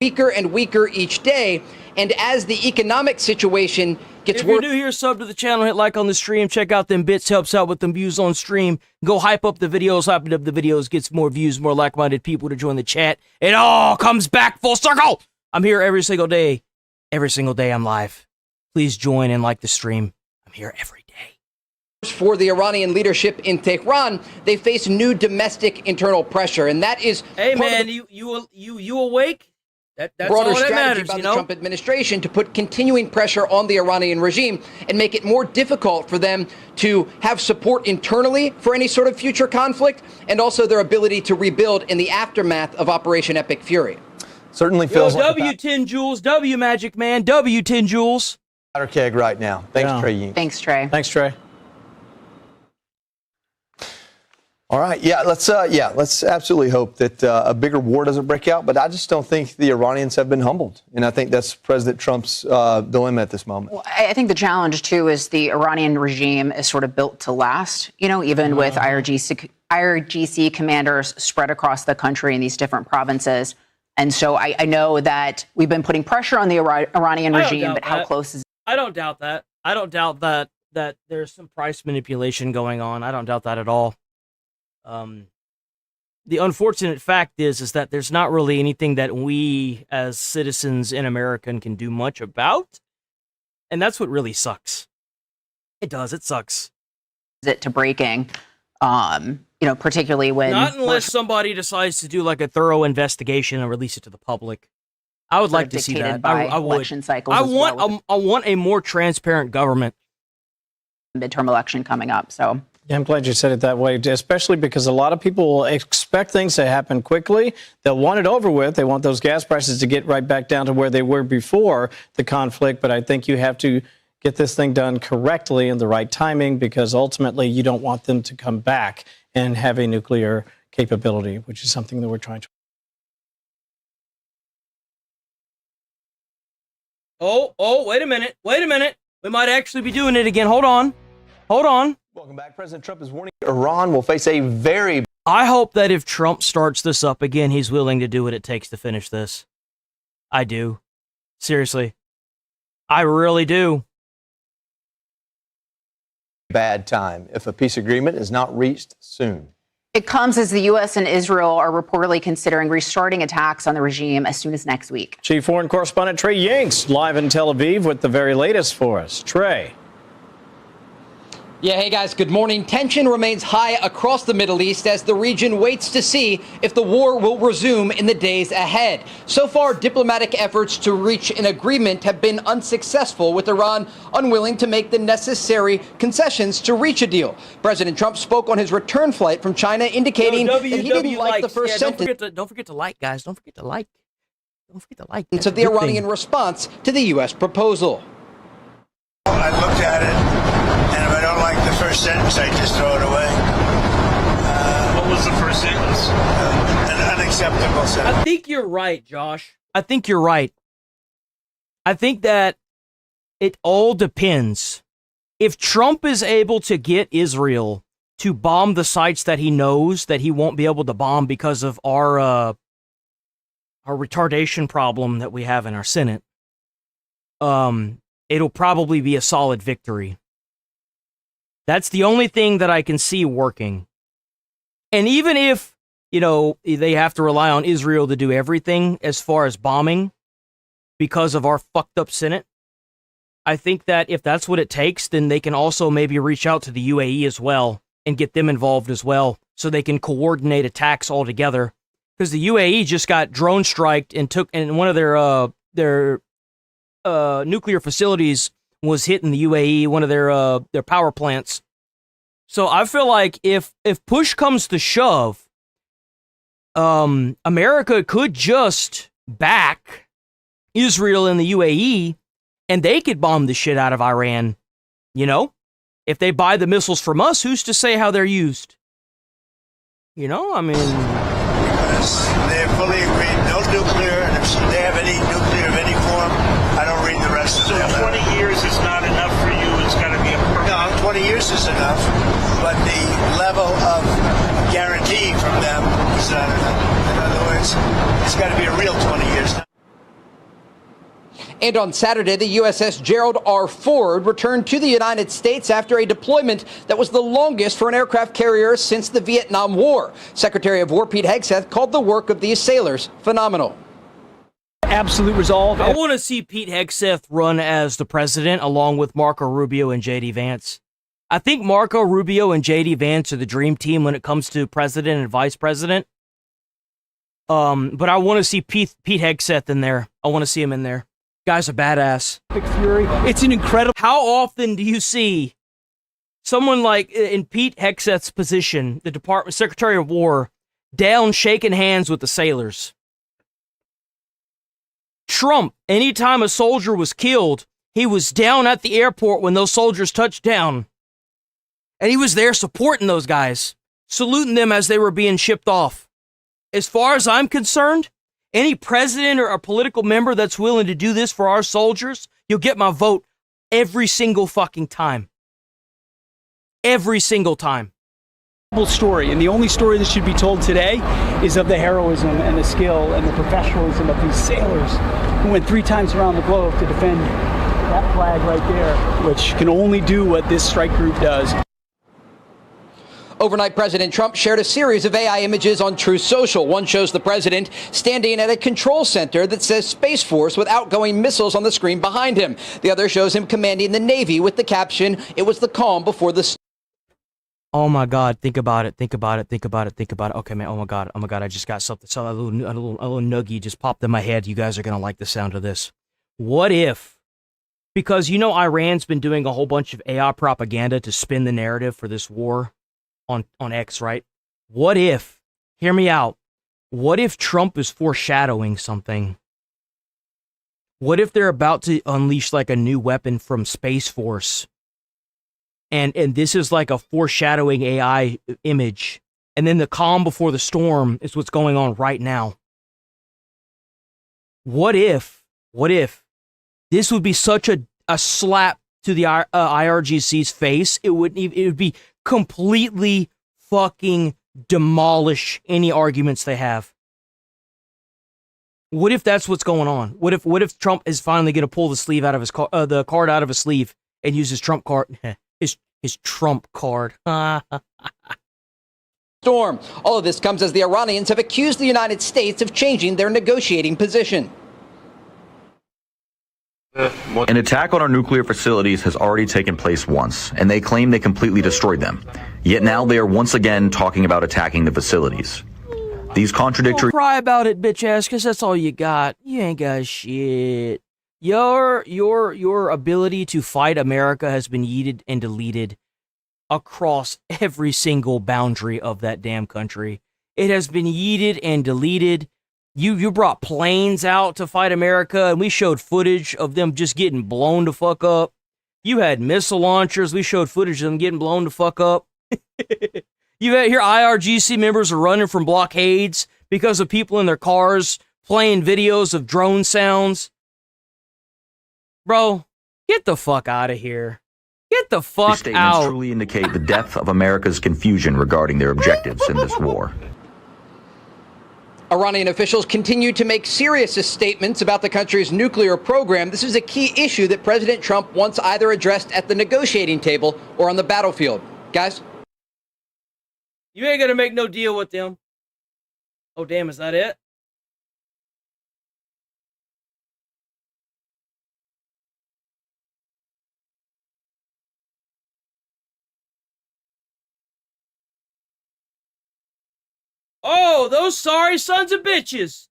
weaker and weaker each day, and as the economic situation gets worse. If you're new here, sub to the channel, hit like on the stream, check out them bits, helps out with them views on stream. Go hype up the videos, gets more views, more like-minded people to join the chat. It all comes back full circle. I'm here every single day. Every single day I'm live. Please join and like the stream. I'm here every day. For the Iranian leadership in Tehran, they face new domestic internal pressure, and that is hey man, you awake? That's broader all that strategy matters, by you the know? Trump administration to put continuing pressure on the Iranian regime and make it more difficult for them to have support internally for any sort of future conflict, and also their ability to rebuild in the aftermath of Operation Epic Fury. Certainly feels like W10 Jules, W Magic Man, W10 Jules. powder keg right now. Thanks, Trey. Thanks, Trey. Thanks, Trey. All right, let's absolutely hope that a bigger war doesn't break out. But I just don't think the Iranians have been humbled, and I think that's President Trump's dilemma at this moment. Well, I think the challenge, too, is the Iranian regime is sort of built to last, even with IRGC commanders spread across the country in these different provinces. And so I know that we've been putting pressure on the Iranian regime, but how close is it? I don't doubt that. I don't doubt that there's some price manipulation going on. I don't doubt that at all. The unfortunate fact is that there's not really anything that we as citizens in America can do much about. And that's what really sucks. It does. It sucks. It to breaking, particularly when... Not unless somebody decides to do like a thorough investigation and release it to the public. I would like to see that. I would. Election cycles I want a more transparent government. Midterm election coming up, so... I'm glad you said it that way, especially because a lot of people will expect things to happen quickly. They'll want it over with. They want those gas prices to get right back down to where they were before the conflict. But I think you have to get this thing done correctly in the right timing, because ultimately you don't want them to come back and have a nuclear capability, which is something that we're trying to. Oh, wait a minute. Wait a minute. We might actually be doing it again. Hold on. Hold on. Welcome back. President Trump is warning Iran will face a very... I hope that if Trump starts this up again, he's willing to do what it takes to finish this. I do. Seriously. I really do. Bad time if a peace agreement is not reached soon. It comes as the U.S. and Israel are reportedly considering restarting attacks on the regime as soon as next week. Chief Foreign Correspondent Trey Yanks live in Tel Aviv with the very latest for us. Trey. Yeah, hey guys, good morning. Tension remains high across the Middle East as the region waits to see if the war will resume in the days ahead. So far, diplomatic efforts to reach an agreement have been unsuccessful, with Iran unwilling to make the necessary concessions to reach a deal. President Trump spoke on his return flight from China, indicating that he didn't like the first sentence. Don't forget to like, guys. Don't forget to like. Don't forget to like. Of the Iranian response to the U.S. proposal. I looked at it. And if I don't like the first sentence, I just throw it away. What was the first sentence? An unacceptable sentence. I think you're right, Josh. I think you're right. I think that it all depends. If Trump is able to get Israel to bomb the sites that he knows that he won't be able to bomb because of our retardation problem that we have in our Senate, it'll probably be a solid victory. That's the only thing that I can see working. And even if, they have to rely on Israel to do everything as far as bombing because of our fucked up Senate, I think that if that's what it takes, then they can also maybe reach out to the UAE as well and get them involved as well so they can coordinate attacks all together. Because the UAE just got drone striked and one of their nuclear facilities was hit in the UAE, one of their power plants. So I feel like if push comes to shove, America could just back Israel and the UAE, and they could bomb the shit out of Iran. If they buy the missiles from us, who's to say how they're used? Because they're fully agreed, no nuclear, and if they have any nuclear of any form, I don't read the rest of it. So 20 years is not enough for you. It's got to be a perfect. No, 20 years is enough, but the level of guarantee from them is not enough. In other words, it's got to be a real 20 years. And on Saturday, the USS Gerald R. Ford returned to the United States after a deployment that was the longest for an aircraft carrier since the Vietnam War. Secretary of War Pete Hegseth called the work of these sailors phenomenal. Absolute resolve. I want to see Pete Hegseth run as the president along with Marco Rubio and J.D. Vance. I think Marco Rubio and J.D. Vance are the dream team when it comes to president and vice president. But I want to see Pete Hegseth in there. I want to see him in there. Guy's a badass. Big Fury. It's an incredible. How often do you see someone like in Pete Hegseth's position, the Department Secretary of War, down shaking hands with the sailors? Trump, anytime a soldier was killed, he was down at the airport when those soldiers touched down. And he was there supporting those guys, saluting them as they were being shipped off. As far as I'm concerned, any president or a political member that's willing to do this for our soldiers, you'll get my vote every single fucking time. Every single time. Story, and the only story that should be told today is of the heroism and the skill and the professionalism of these sailors who went 3 times around the globe to defend that flag right there, which can only do what this strike group does. Overnight, President Trump shared a series of AI images on Truth Social. One shows the president standing at a control center that says Space Force with outgoing missiles on the screen behind him. The other shows him commanding the Navy with the caption, "It was the calm before the..." Oh my God, think about it, think about it, think about it, think about it. Okay, man, oh my God, I just got something. So a little noogie just popped in my head. You guys are going to like the sound of this. What if, because Iran's been doing a whole bunch of AI propaganda to spin the narrative for this war, on X, right? What if, hear me out, what if Trump is foreshadowing something? What if they're about to unleash like a new weapon from Space Force? And this is like a foreshadowing AI image. And then the calm before the storm is what's going on right now. What if this would be such a slap to the IRGC's face? It would be completely fucking demolish any arguments they have. What if that's what's going on? What if Trump is finally going to pull the sleeve out of his the card out of his sleeve and use his Trump card, his Trump card? Storm. All of this comes as the Iranians have accused the United States of changing their negotiating position. An attack on our nuclear facilities has already taken place once, and they claim they completely destroyed them. Yet now they are once again talking about attacking the facilities. These contradictory... Don't cry about it, bitch ass, because that's all you got. You ain't got shit. Your ability to fight America has been yeeted and deleted across every single boundary of that damn country. It has been yeeted and deleted. You brought planes out to fight America, and we showed footage of them just getting blown the fuck up. You had missile launchers. We showed footage of them getting blown the fuck up. You had here IRGC members are running from blockades because of people in their cars playing videos of drone sounds. Bro, get the fuck out of here. Get the fuck These statements out. truly indicate the depth of America's confusion regarding their objectives in this war. Iranian officials continue to make serious statements about the country's nuclear program. This is a key issue that President Trump wants either addressed at the negotiating table or on the battlefield. Guys? You ain't gonna make no deal with them. Oh, damn, is that it? Oh, those sorry sons of bitches.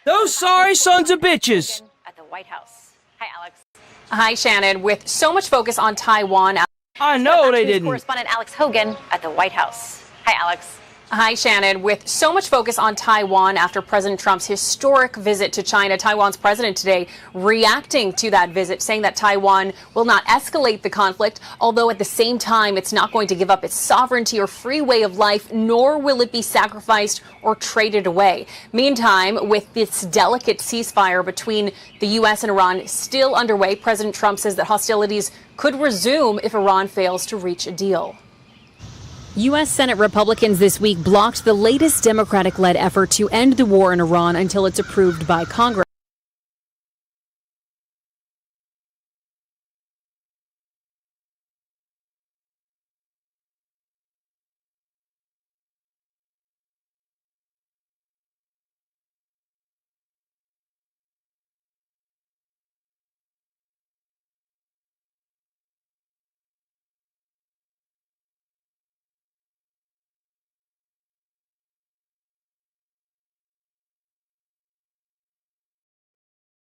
Those sorry sons of bitches. At the White House. Hi, Alex. Hi, Shannon. With so much focus on Taiwan, I know they didn't. Correspondent Alex Hogan at the White House. Hi, Alex. Hi, Shannon. With so much focus on Taiwan after President Trump's historic visit to China, Taiwan's president today reacting to that visit, saying that Taiwan will not escalate the conflict, although at the same time, it's not going to give up its sovereignty or free way of life, nor will it be sacrificed or traded away. Meantime, with this delicate ceasefire between the U.S. and Iran still underway, President Trump says that hostilities could resume if Iran fails to reach a deal. U.S. Senate Republicans this week blocked the latest Democratic-led effort to end the war in Iran until it's approved by Congress.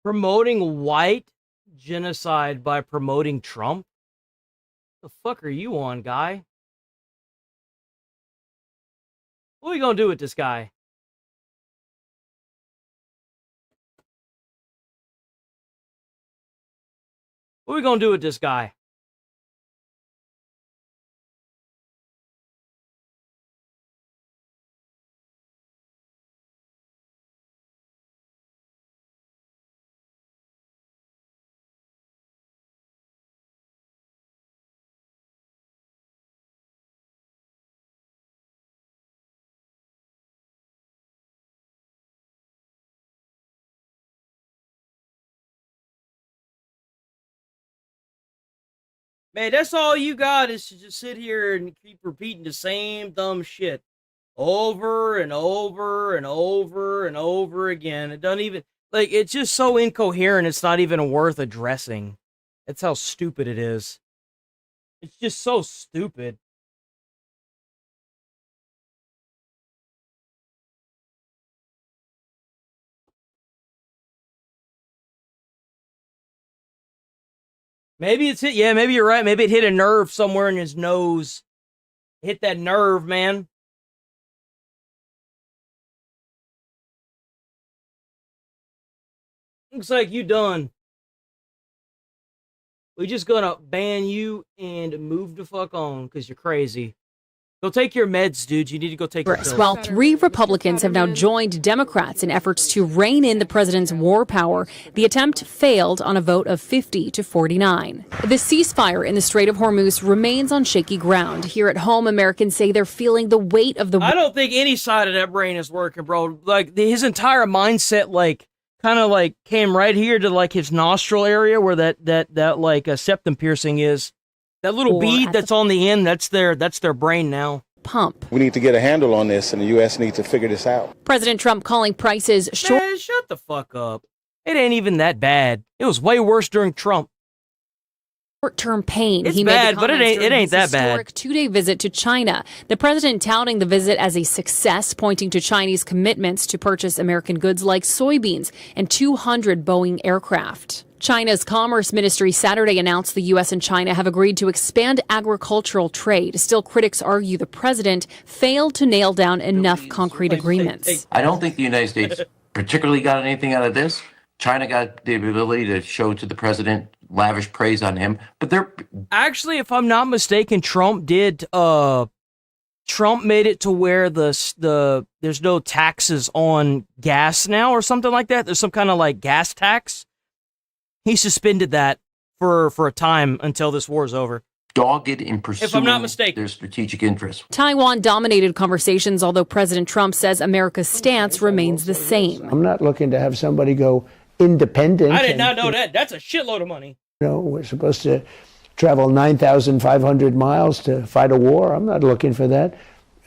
Promoting white genocide by promoting Trump? The fuck are you on, guy? What are we gonna do with this guy? What are we gonna do with this guy? Man, that's all you got is to just sit here and keep repeating the same dumb shit over and over and over and over again. It doesn't even, like, it's just so incoherent, it's not even worth addressing. That's how stupid it is. It's just so stupid. Maybe it's hit, yeah, maybe you're right. Maybe it hit a nerve somewhere in his nose. Hit that nerve, man. Looks like you done. We just gonna ban you and move the fuck on because you're crazy. Go take your meds, dude. You need to go take your pills. While 3 Republicans have now joined Democrats in efforts to rein in the president's war power, the attempt failed on a vote of 50 to 49. The ceasefire in the Strait of Hormuz remains on shaky ground. Here at home, Americans say they're feeling the weight of the... I don't think any side of that brain is working, bro. Like, his entire mindset, like, kind of, like, came right here to, like, his nostril area where that septum piercing is. That little bead that's on the end, that's their brain now. Pump. We need to get a handle on this, and the U.S. needs to figure this out. President Trump calling prices short. Man, shut the fuck up. It ain't even that bad. It was way worse during Trump. Short-term pain. It's bad, but it ain't that bad. Historic 2-day visit to China. The president touting the visit as a success, pointing to Chinese commitments to purchase American goods like soybeans and 200 Boeing aircraft. China's Commerce Ministry Saturday announced the U.S. and China have agreed to expand agricultural trade. Still, critics argue the president failed to nail down enough concrete agreements. I don't think the United States particularly got anything out of this. China got the ability to show to the president lavish praise on him, but they're actually, if I'm not mistaken, Trump made it to where there's no taxes on gas now or something like that. There's some kind of like gas tax. He suspended that for a time until this war is over. Dogged in pursuing if I'm not mistaken. Their strategic interests. Taiwan dominated conversations, although President Trump says America's stance remains the same. I'm not looking to have somebody go independent. I did not know that. That's a shitload of money. You know, we're supposed to travel 9,500 miles to fight a war. I'm not looking for that.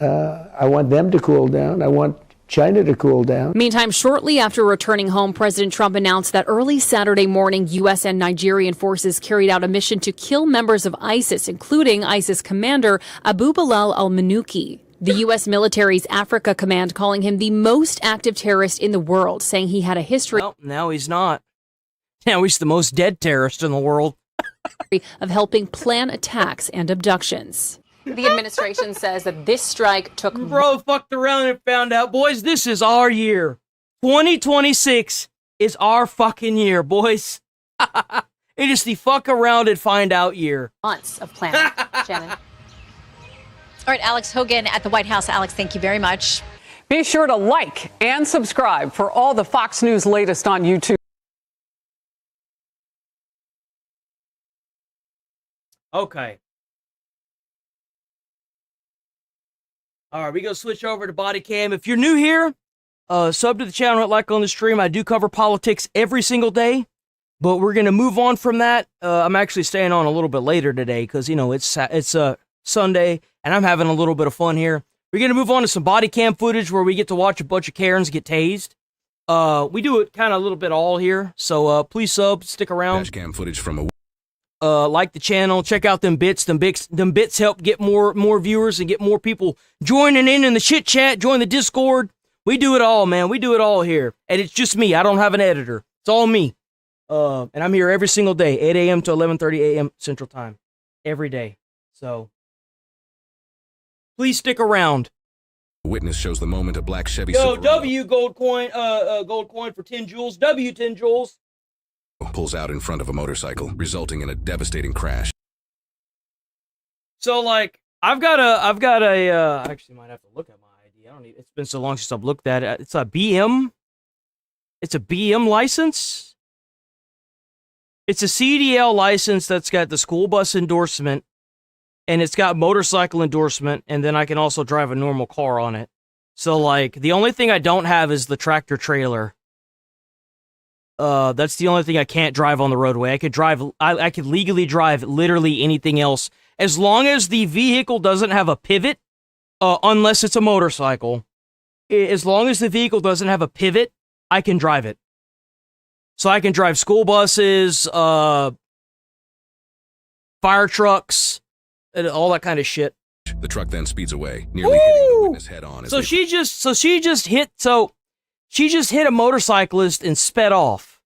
I want them to cool down. I want China to cool down. Meantime, shortly after returning home, President Trump announced that early Saturday morning, U.S. and Nigerian forces carried out a mission to kill members of ISIS, including ISIS commander Abu Bilal al-Manuki. The U.S. military's Africa Command calling him the most active terrorist in the world, saying he had a history. Well, now he's not. Now he's the most dead terrorist in the world. of helping plan attacks and abductions. The administration says that this strike took... Bro fucked around and found out. Boys, this is our year. 2026 is our fucking year, boys. It is the fuck around and find out year. Months of planning. Shannon. All right, Alex Hogan at the White House. Alex, thank you very much. Be sure to like and subscribe for all the Fox News latest on YouTube. Okay. All right, we gonna switch over to body cam. If you're new here, sub to the channel, hit like on the stream. I do cover politics every single day, but we're gonna move on from that. I'm actually staying on a little bit later today because, you know, it's Sunday and I'm having a little bit of fun here. We're gonna move on to some body cam footage where we get to watch a bunch of Karens get tased. We do it kind of a little bit all here, so please stick around. Dash cam footage from a like the channel, check out them bits. Them bits help get more viewers and get more people joining in the chit chat, join the Discord. We do it all, man. We do it all here. And it's just me. I don't have an editor. It's all me. And I'm here every single day, 8 a.m. to 11:30 a.m. Central Time. Every day. So please stick around. Witness shows the moment a black Chevy Yo, Silverado W gold coin for 10 jewels. W 10 jewels. pulls out in front of a motorcycle, resulting in a devastating crash. So, like, I've got a, I actually might have to look at my ID. It's been so long since I've looked at it. It's a BM license. It's a CDL license that's got the school bus endorsement, and it's got motorcycle endorsement, and then I can also drive a normal car on it. So, like, the only thing I don't have is the tractor trailer. That's the only thing I can't drive on the roadway. I could legally drive literally anything else as long as the vehicle doesn't have a pivot, unless it's a motorcycle. As long as the vehicle doesn't have a pivot, I can drive it. So I can drive school buses, fire trucks, and all that kind of shit. The truck then speeds away, nearly hitting the witness head on. She just hit a motorcyclist and sped off.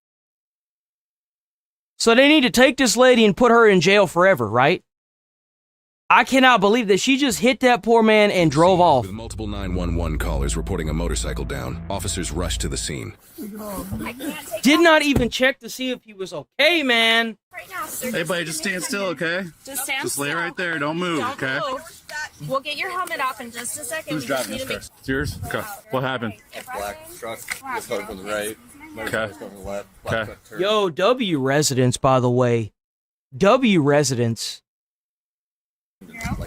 So they need to take this lady and put her in jail forever, right? I cannot believe that she just hit that poor man and drove off. With multiple 911 callers reporting a motorcycle down, officers rushed to the scene. Did not even check to see if he was okay, man. Hey, buddy, just stand still, okay? Just stand Just lay still. right there. Don't move, Don't okay? move. We'll get your helmet off in just a second. Who's We just driving need this to car? It's yours? Okay. What happened? Black truck was coming from the right. Okay. From the left. Black truck turned. Yo, W residents, by the way. W residents.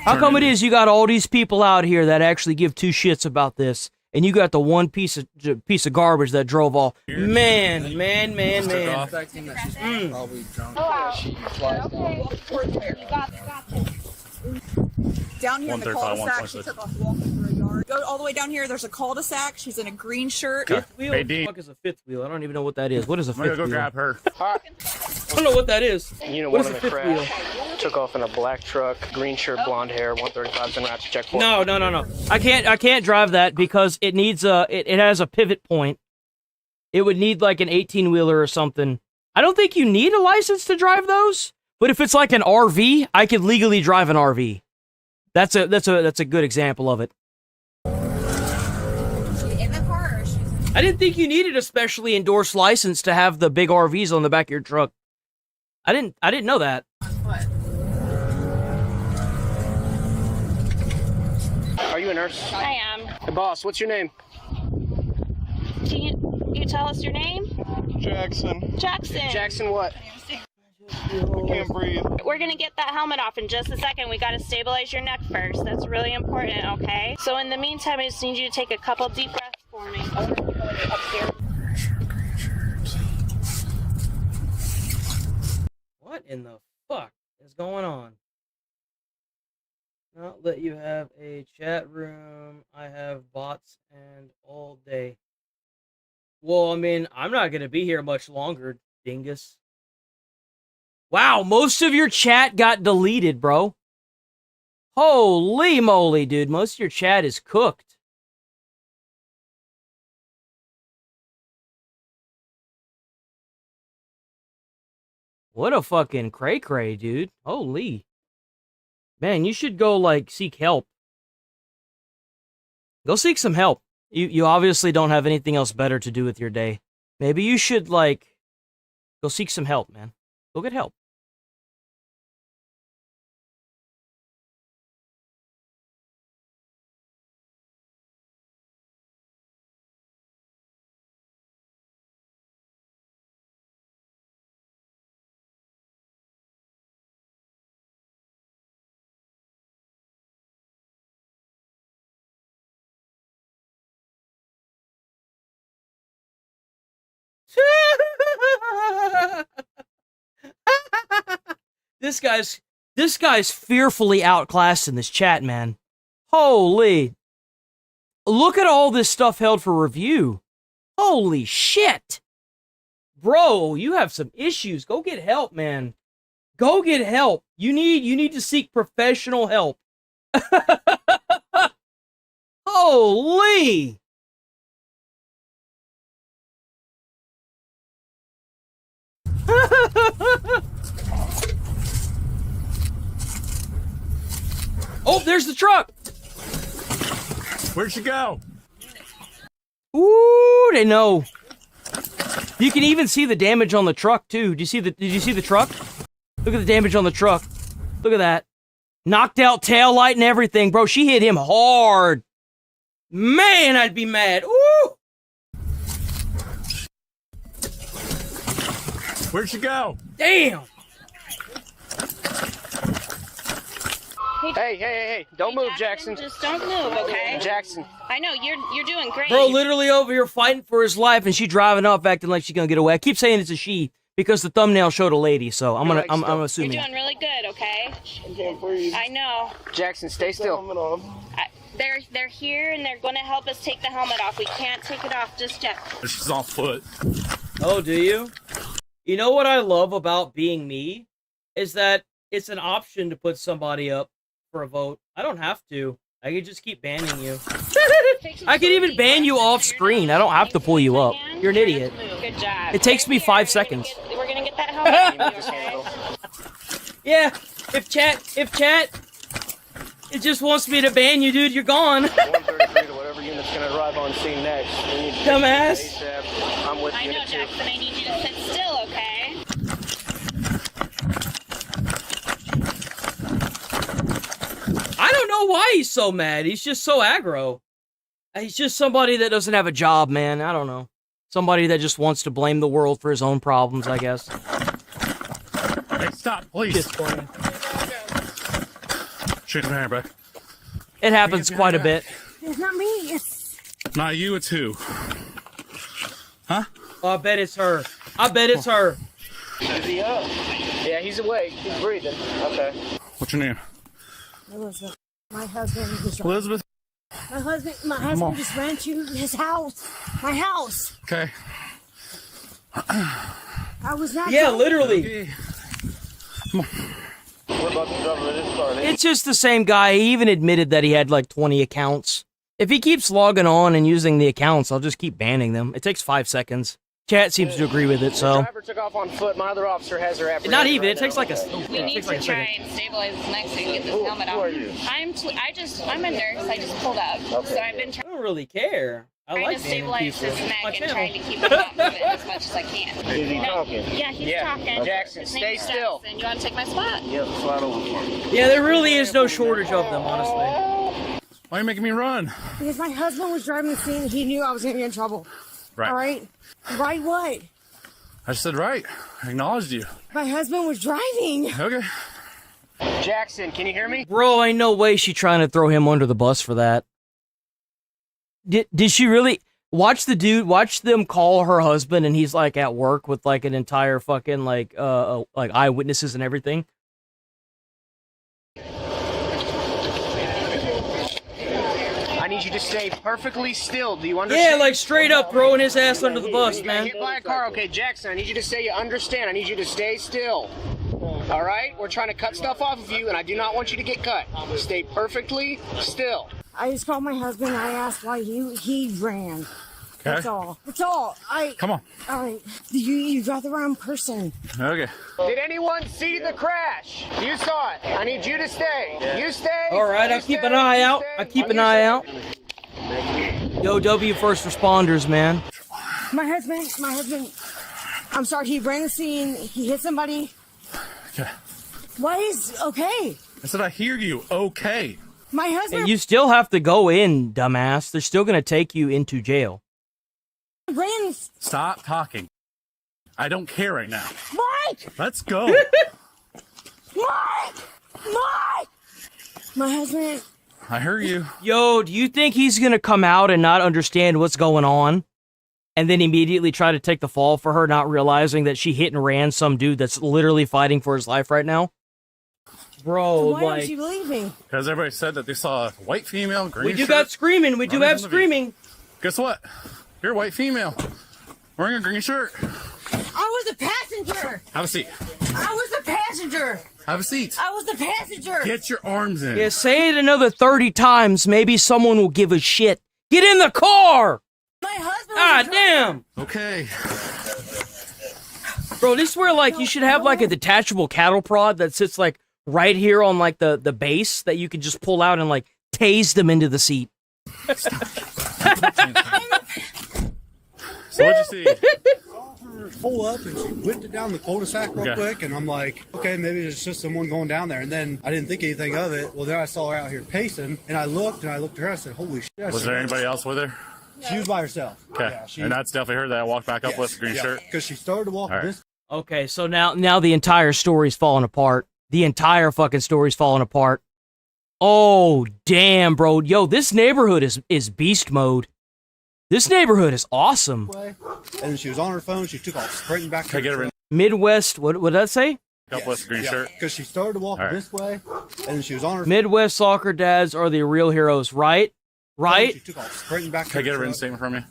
How come it is you got all these people out here that actually give two shits about this, and you got the one piece of garbage that drove off? Man. Down here in the 135, cul-de-sac, she 126. took off walking for a yard. Go all the way down here, there's a cul-de-sac. She's in a green shirt. Fifth wheel? Hey, What the D. fuck is a fifth wheel? I don't even know what that is. What is a I'm gonna fifth go wheel? grab her. I don't know what that is. Unit What 1 is in a the fifth wheel? crash. Took off in a black truck, green shirt, blonde hair, 135's en route to checkpoint. No. I can't drive that because it needs it has a pivot point. It would need like an 18-wheeler or something. I don't think you need a license to drive those, but if it's like an RV, I could legally drive an RV. That's a good example of it. In the car, or she's I didn't think you needed a specially endorsed license to have the big RVs on the back of your truck. I didn't know that. Are you a nurse? I am. Hey, boss, what's your name? Can you tell us your name? Jackson. Jackson. Jackson what? I can't breathe. We're gonna get that helmet off in just a second. We gotta stabilize your neck first. That's really important, okay? So in the meantime, I just need you to take a couple deep breaths for me. What in the fuck is going on? Not let you have a chat room. I have bots and all day. Well, I mean, I'm not gonna be here much longer, dingus. Wow, most of your chat got deleted, bro. Holy moly, dude. Most of your chat is cooked. What a fucking cray-cray, dude. Holy. Man, you should go, like, seek help. Go seek some help. You obviously don't have anything else better to do with your day. Maybe you should, like, go seek some help, man. Go get help. This guy's fearfully outclassed in this chat, man. Holy. Look at all this stuff held for review. Holy shit. Bro, you have some issues. Go get help, man. Go get help. You need to seek professional help. Holy. Oh, there's the truck. Where'd she go? Ooh, they know. You can even see the damage on the truck too. Did you see the truck? Look at the damage on the truck. Look at that. Knocked out tail light and everything, bro. She hit him hard. Man, I'd be mad. Ooh. Where'd she go? Damn. Hey, don't move, Jackson. Just don't move, okay? Jackson. I know, you're doing great. Bro, literally over here fighting for his life, and she driving off acting like she's gonna get away. I keep saying it's a she because the thumbnail showed a lady, so I'm assuming. You're doing really good, okay? I can't breathe. I know. Jackson, stay still. They're here and they're gonna help us take the helmet off. We can't take it off just yet. She's on foot. Oh, do you? You know what I love about being me is that it's an option to put somebody up for a vote. I don't have to. I can just keep banning you. I can even ban you off screen. I don't have to pull you up. You're an idiot. Good job. It takes me 5 seconds. We're gonna get that helmet. Okay? Yeah, if chat It just wants me to ban you, dude. You're gone. 133 to whatever unit's going to arrive on scene next. We need to Dumbass. ASAP. I'm with I you. know, Jackson. I need you to sit still, okay? I don't know why he's so mad. He's just so aggro. He's just somebody that doesn't have a job, man. I don't know. Somebody that just wants to blame the world for his own problems, I guess. Hey, stop, please. Shoot him here, bro. It happens quite a bit. It's not me. It's Not you, it's who? Huh? Oh, I bet it's her. I bet it's her. Is he up? Yeah, he's awake. He's breathing. Okay. What's your name? Elizabeth. My husband just Elizabeth? My husband just ran to his house. My house. Okay. I was not. Yeah, drunk. literally. We're about to drive this car. It's just the same guy. He even admitted that he had like 20 accounts. If he keeps logging on and using the accounts, I'll just keep banning them. It takes 5 seconds. Chat seems to agree with it, The so. driver took off on foot. My other officer has her apprehended. Not even. right It takes now. like a. We need to try and stabilize this neck so we can get this helmet Who off. are you? I'm a nurse. I just pulled up. So I've been I don't really care. I trying like to banning stabilize people. his neck My and channel. trying to keep him off of it as much as I can. Is he talking? Yeah, he's talking. Jackson, His stay name's still. Jackson. You want to take my spot? Yep, slide over for me. Yeah, there really is no shortage of them, honestly. Why are you making me run? Because my husband was driving the scene. He knew I was going to get in trouble. Right. All right. Right. What? I just said right. I acknowledged you. My husband was driving. Okay. Jackson, can you hear me? Bro, ain't no way she trying to throw him under the bus for that. Did she really? Watch the dude, watch them call her husband and he's like at work with like an entire fucking like eyewitnesses and everything. I need you to stay perfectly still. Do you understand? Yeah, like straight up throwing his ass under the bus, You got man. hit by a car. Okay, Jackson, I need you to say you understand. I need you to stay still. All right? We're trying to cut stuff off of you, and I do not want you to get cut. Stay perfectly still. I just called my husband. I asked why he ran. That's all. That's all. Come on. All right. You got the wrong person. Okay. Did anyone see the crash? You saw it. I need you to stay. You stay. All right, I'll keep an eye out. I'll keep an eye out. Yo, W first responders, man. My husband. I'm sorry. He ran the scene. He hit somebody. Okay. What is okay? I said I hear you. Okay. My husband And you still have to go in, dumbass. They're still gonna take you into jail. ran. Stop talking. I don't care right now. Mike! Let's go. Mike! My husband. I heard you. Yo, do you think he's gonna come out and not understand what's going on? And then immediately try to take the fall for her, not realizing that she hit and ran some dude that's literally fighting for his life right now? Bro, Why don't you believe me? Because everybody said that they saw a white female, green we do shirt, got screaming. We do running have from the beach. screaming. Guess what? You're a white female wearing a green shirt. I was a passenger. Have a seat. I was the passenger. Have a seat. I was the passenger. Get your arms in. Yeah, say it another 30 times. Maybe someone will give a shit. Get in the car! My husband. Ah, damn! Okay. Bro, this is where, like, you should have, like, a detachable cattle prod that sits, like, right here on, like, the base that you could just pull out and, like, tase them into the seat. So what'd you see? Pull up and she whipped it down the cul-de-sac real quick, and I'm like, okay, maybe it's just someone going down there. And then I didn't think anything of it. Well, then I saw her out here pacing, and I looked at her. I said, holy shit. I Was said, there anybody else with her? She was by herself. Okay. Yeah, And that's definitely her that I walked back up with the green shirt. Because she started to walk All right. this. Okay, so now the entire story's falling apart. The entire fucking story's falling apart. Oh, damn, bro. Yo, this neighborhood is beast mode. This neighborhood is awesome. And then she was on her phone. She took off sprinting back to her. Midwest, what did that say? Up with the green shirt. Because she started to walk All right. this way, and then she was on her Midwest soccer dads are the real heroes, right? Right? She took off sprinting back to Can I her get a written truck. statement from you?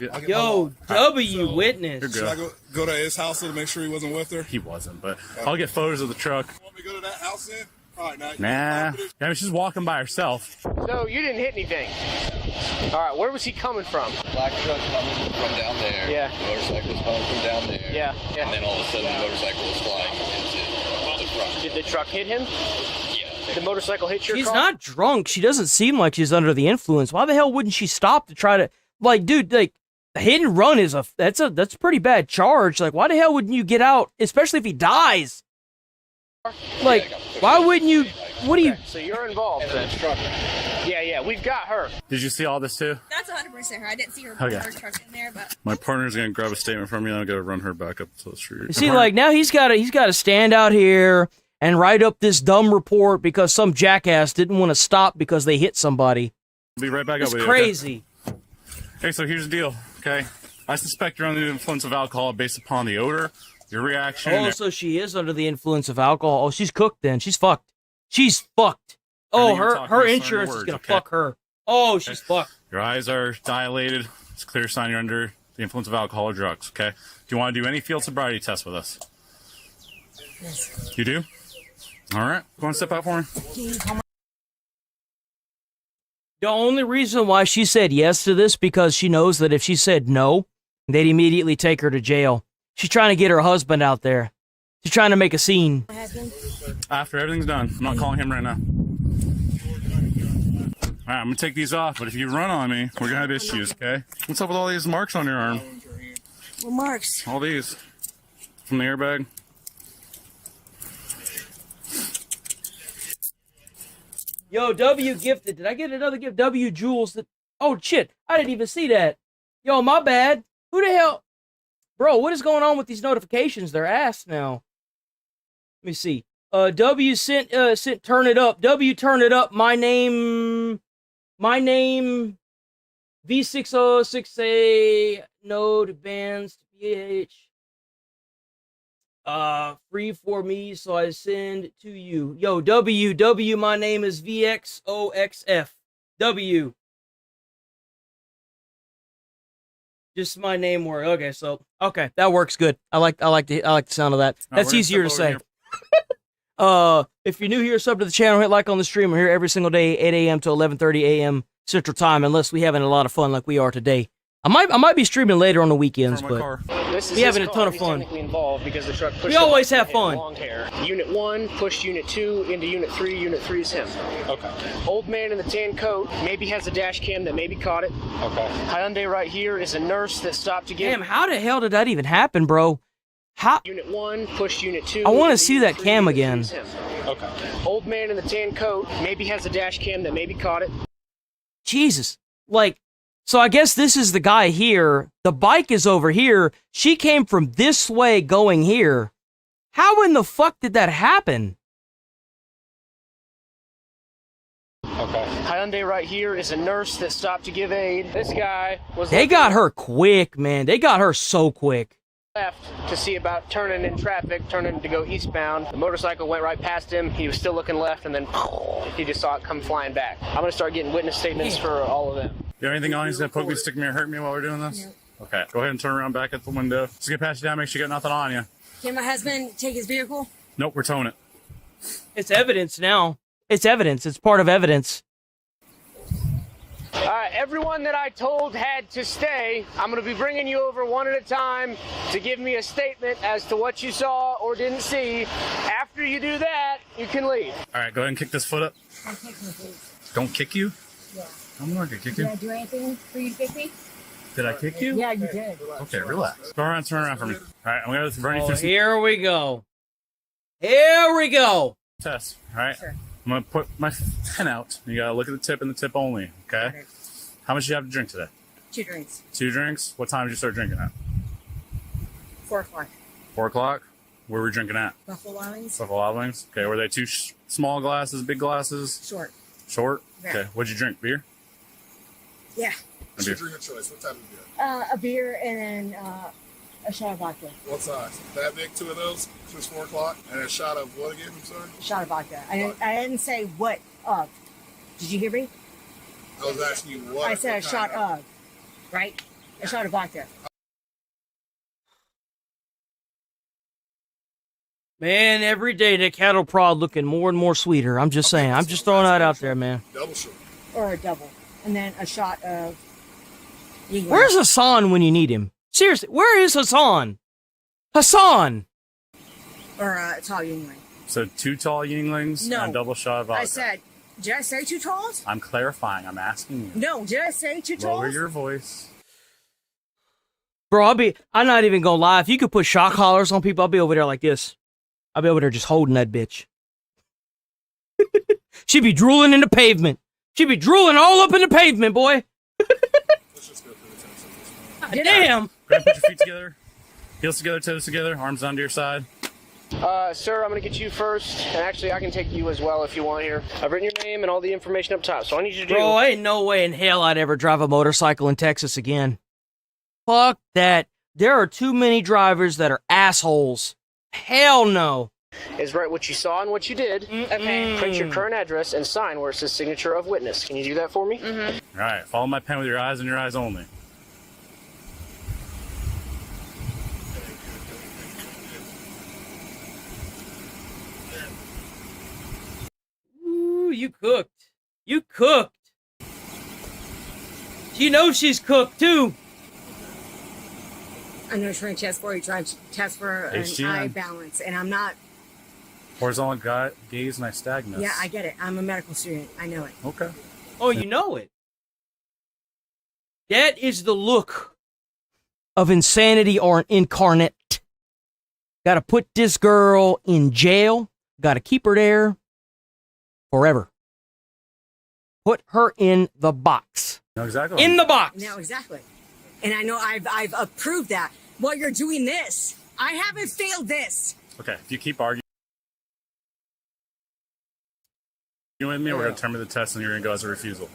Yeah. Yo, W witness. You're good. Should I go to his house to make sure he wasn't with her? He wasn't, but I'll get photos of the truck. Want me to go to that house then? Probably not. Nah. I mean, she's walking by herself. So you didn't hit anything. All right, where was he coming from? Black truck coming from down there. Yeah. Motorcycle was coming from down there. Yeah. And then all of a sudden the motorcycle was flying into the front. Did the truck hit him? Yeah. The motorcycle hit your She's car? not drunk. She doesn't seem like she's under the influence. Why the hell wouldn't she stop to try to, like, dude, like, hit and run is that's a pretty bad charge. Like, why the hell wouldn't you get out, especially if he dies? Like, why wouldn't you? What do you? So you're involved then? Yeah, we've got her. Did you see all this too? That's 100% her. I didn't see her, Okay. her truck in there, but My partner's gonna grab a statement from you, and I'm gonna run her back up to the street. See, like, now he's got to stand out here and write up this dumb report because some jackass didn't want to stop because they hit somebody. I'll be right back It's up with crazy. you. Okay, so here's the deal. Okay, I suspect you're under the influence of alcohol based upon the odor, your reaction. Oh, so she is under the influence of alcohol. Oh, she's cooked then. She's fucked. She's fucked. Oh, her insurance is gonna fuck her. Oh, she's fucked. Your eyes are dilated. It's a clear sign you're under the influence of alcohol or drugs. Okay. Do you want to do any field sobriety tests with us? Yes. You do. All right. Go on, step out for me. The only reason why she said yes to this because she knows that if she said no, they'd immediately take her to jail. She's trying to get her husband out there. She's trying to make a scene. After everything's done, I'm not calling him right now. All right, I'm gonna take these off, but if you run on me, we're gonna have issues, okay? What's up with all these marks on your arm? Well, marks. All these from the airbag. Yo, W gifted. Did I get another gift? W Jules. Oh, shit. I didn't even see that. Yo, my bad. Who the hell? Bro, what is going on with these notifications? They're ass now. Let me see. W sent turn it up. W turn it up. My name V606A node advanced PH. Free for me, so I send it to you. Yo, W, my name is VXOXF. W. Just my name word. Okay, so that works good. I like the sound of that. That's easier to say. If you're new here, sub to the channel, hit like on the stream. We're here every single day, 8 a.m. to 11:30 a.m. Central Time, unless we having a lot of fun like we are today. I might be streaming later on the weekends, but we having a ton of fun. Involved because the truck We always have fun. Long hair. Unit 1 pushed Unit 2 into Unit 3. Unit 3 is him. Okay. Old man in the tan coat maybe has a dash cam that maybe caught it. Okay. Hyundai right here is a nurse that stopped to get. Damn, how the hell did that even happen, bro? How? Unit 1 pushed Unit 2. I want to see that cam again. Okay. Old man in the tan coat maybe has a dash cam that maybe caught it. Jesus. Like, so I guess this is the guy here. The bike is over here. She came from this way going here. How in the fuck did that happen? Okay. Hyundai right here is a nurse that stopped to give aid. This guy was. They got her quick, man. They got her so quick. Left to see about turning in traffic, turning to go eastbound. The motorcycle went right past him. He was still looking left, and then he just saw it come flying back. I'm gonna start getting witness statements for all of them. You have anything on you that poke me, stick me, or hurt me while we're doing this? No. Okay. Go ahead and turn around back at the window. Just get past you down. Make sure you got nothing on you. Can my husband take his vehicle? Nope, we're towing it. It's evidence now. It's evidence. It's part of evidence. Everyone that I told had to stay, I'm going to be bringing you over one at a time to give me a statement as to what you saw or didn't see. After you do that, you can leave. All right, go ahead and kick this foot up. Don't kick me, please. Don't kick you? Yeah. I'm not going to kick you. Did I do anything for you to kick me? Did I kick you? Yeah, you did. Okay, relax. Go around, turn around for me. All right, I'm going to run you through some Here we go. Here we go. tests. All right? Sure. I'm going to put my pen out. You got to look at the tip and the tip only, okay? How much do you have to drink today? 2 drinks. 2 drinks? What time did you start drinking at? 4 o'clock. 4 o'clock? Where were we drinking at? Buffalo Wild Wings. Buffalo Wild Wings? Okay, were they 2 small glasses, big glasses? Short. Short? Yeah. Okay, what'd you drink? Beer? Yeah. A beer. Drink of choice. What type of beer? A beer and then a shot of vodka. What size? That big, 2 of those? Since 4 o'clock? And a shot of what again? I'm sorry? A shot of vodka. I didn't say what of. Did you hear me? I was asking you what. I said what a shot kind of. Right? A shot of vodka. Man, every day the cattle prod looking more and more sweeter. I'm just saying. I'm just throwing that out there, man. Double shot. Or a double. And then a shot of English. Where's Hassan when you need him? Seriously, where is Hassan? Hassan! Or Italian wine. So 2 tall Yinglings No. and a double shot of vodka. I said, did I say 2 talls? I'm clarifying. I'm asking you. No, did I say 2 talls? Lower your voice. Bro, I'm not even gonna lie. If you could put shock collars on people, I'll be over there like this. I'll be over there just holding that bitch. She'd be drooling in the pavement. She'd be drooling all up in the pavement, boy. Damn. Go ahead and put your feet together. Heels together, toes together, arms onto your side. Sir, I'm going to get you first, and actually I can take you as well if you want here. I've written your name and all the information up top, so I need you to do... Bro, ain't no way in hell I'd ever drive a motorcycle in Texas again. Fuck that. There are too many drivers that are assholes. Hell no. Is write what you saw and what you did. Okay. Print your current address and sign where it says signature of witness. Can you do that for me? All right, follow my pen with your eyes and your eyes only. Ooh, you cooked. You cooked. You know she's cooked, too. I know trying to test for you, trying to test for an HGM. eye balance, and I'm not. Horizontal gaze, nystagmus. Yeah, I get it. I'm a medical student. I know it. Okay. Oh, you know it. That is the look of insanity or incarnate. Gotta put this girl in jail. Gotta keep her there forever. Put her in the box. No, exactly. In the box. No, exactly. And I know I've approved that. While you're doing this, I haven't failed this. Okay, if you keep arguing with me, we're going to terminate the test and you're going to go as a refusal.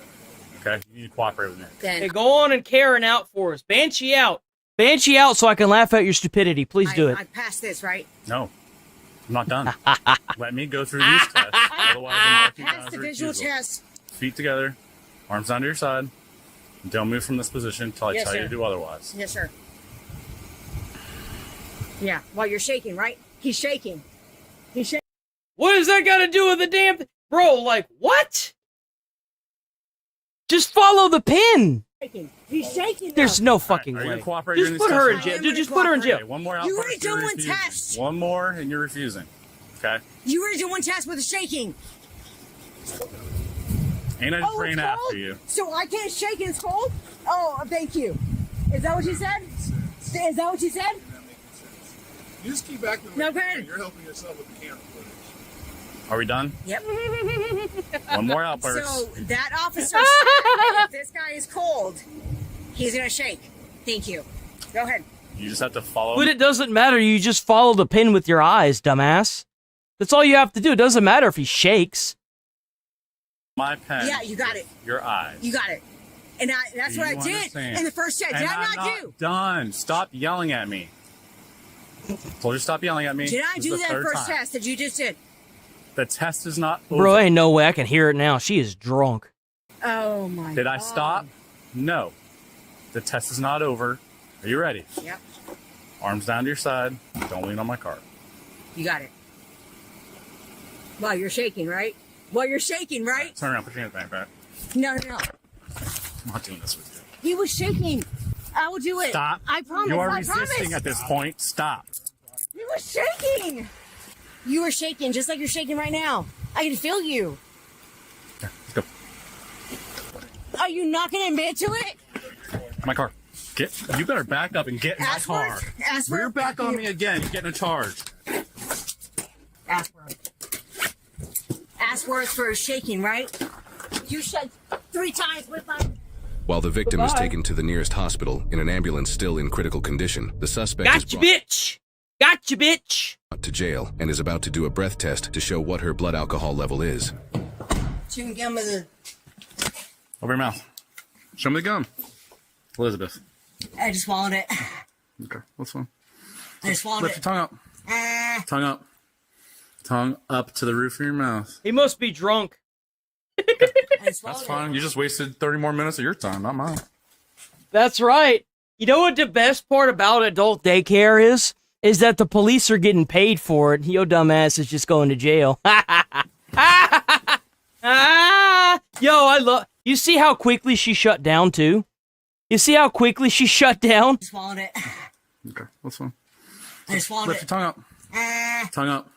Okay? You need to cooperate with me. Hey, go on and Karen out for us. Banshee out. Banshee out so I can laugh at your stupidity. Please do it. I passed this, right? No. I'm not done. Let me go through these tests. Otherwise, I'm marking you down Pass as the a visual refusal. test. Feet together. Arms onto your side. Don't move from this position until I Yes, tell you sir. to do otherwise. Yes, sir. Yeah, while you're shaking, right? He's shaking. He's shaking. What does that got to do with the damn bro? Like what? Just follow the pin. He's shaking. There's no fucking Are you way. gonna cooperate during Just these put her in tests? jail. Dude, just put her in jail. Okay, one more You outburst, already you're done one refusing. test. One more and you're refusing. Okay? You already did one test with the shaking. Ain't I just Oh, ran it's cold? after you? So I can't shake and it's cold? Oh, thank you. Is that what you said? Is that what you said? You just keep acting like No, go ahead. you're helping yourself with the camera footage. Are we done? Yep. One more outburst. So that officer said that if this guy is cold, he's gonna shake. Thank you. Go ahead. You just have to follow. But it doesn't matter. You just follow the pin with your eyes, dumbass. That's all you have to do. It doesn't matter if he shakes. My pen. Yeah, you got it. Your eyes. You got it. And that's Do what I you did understand? in the first test. Did And I I'm not do? Done. Stop yelling at me. Told you to stop yelling at me. Did I This do is the that third first time. test that you just did? The test is not over. Bro, ain't no way. I can hear it now. She is drunk. Oh my Did God. I stop? No. The test is not over. Are you ready? Yep. Arms down to your side. Don't lean on my car. You got it. Well, you're shaking, right? Well, you're shaking, right? Turn around. Put your hands back. Back. No. I'm not doing this with you. He was shaking. I will do it. Stop. I promise. You are I resisting promise. at this point. Stop. He was shaking. You were shaking just like you're shaking right now. I can feel you. Let's go. Are you not going to admit to it? My car. You better back up and get in my car. Ashworth, Rear back on me again. You're getting a charge. Ashworth for shaking, right? You shook 3 times with my... While the victim is Goodbye. taken to the nearest hospital in an ambulance still in critical condition, the suspect is Gotcha, brought bitch. Gotcha, bitch. to jail and is about to do a breath test to show what her blood alcohol level is. Chewing gum with a... Over your mouth. Show me the gum. Elizabeth. I just swallowed it. Okay, that's fine. I just swallowed Lift it. your tongue up. Tongue up. Tongue up to the roof of your mouth. He must be drunk. That's fine. You just wasted 30 more minutes of your time, not mine. That's right. You know what the best part about adult daycare is? Is that the police are getting paid for it. Yo, dumbass is just going to jail. Yo, I love... You see how quickly she shut down, too? You see how quickly she shut down? I swallowed it. Okay, that's fine. I just swallowed Lift it. your tongue up. Tongue up.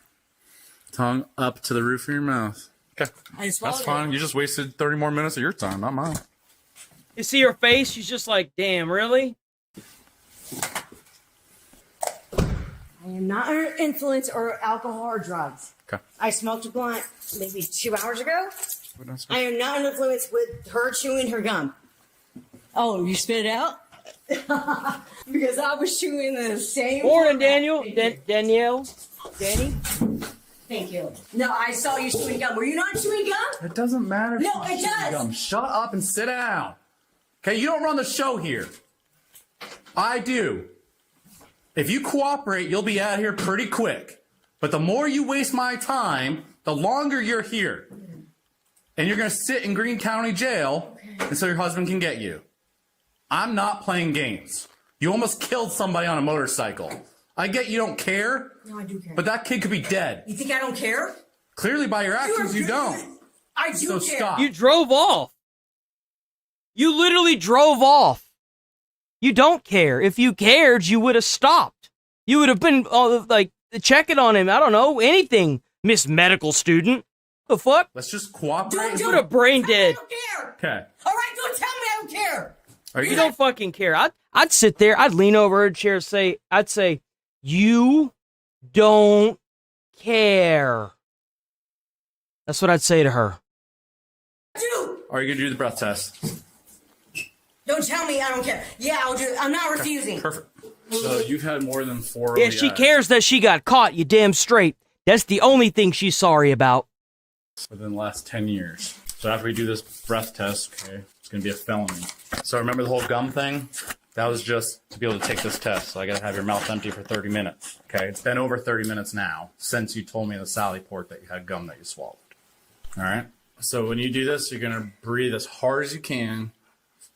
Tongue up to the roof of your mouth. Okay. I swallowed That's fine. it. You just wasted 30 more minutes of your time, not mine. You see her face? She's just like, damn, really? I am not under influence or alcohol or drugs. Okay. I smoked a blunt maybe 2 hours ago. What else? I am not under influence with her chewing her gum. Oh, you spit it out? Because I was chewing the same. Morning, Daniel. Danielle. Danny. Thank you. No, I saw you chewing gum. Were you not chewing gum? It doesn't matter. if No, you it chew does. gum. Shut up and sit down. Okay, you don't run the show here. I do. If you cooperate, you'll be out of here pretty quick. But the more you waste my time, the longer you're here. And you're going to sit in Greene County Jail until your husband can get you. I'm not playing games. You almost killed somebody on a motorcycle. I get you don't care, No, I do care. but that kid could be dead. You think I don't care? Clearly by your actions, you don't. I do So care. stop. You drove off. You literally drove off. You don't care. If you cared, you would have stopped. You would have been like checking on him. I don't know, anything, Miss Medical Student. The fuck? Let's just cooperate. Put a brain dead. I don't care. Okay. All right, don't tell me I don't care. Are You don't fucking care. I'd sit there. I'd lean over her chair. I'd say, you don't care. That's what I'd say to her. Are you going to do the breath test? Don't tell me I don't care. Yeah, I'll do it. I'm not refusing. Perfect. So you've had more than 4 Yeah, she cares that she got caught. You damn straight. That's the only thing she's sorry about. within the last 10 years. So after we do this breath test, okay, it's going to be a felony. So remember the whole gum thing? That was just to be able to take this test. So I got to have your mouth empty for 30 minutes. Okay, it's been over 30 minutes now since you told me in the Sally port that you had gum that you swallowed. All right. So when you do this, you're going to breathe as hard as you can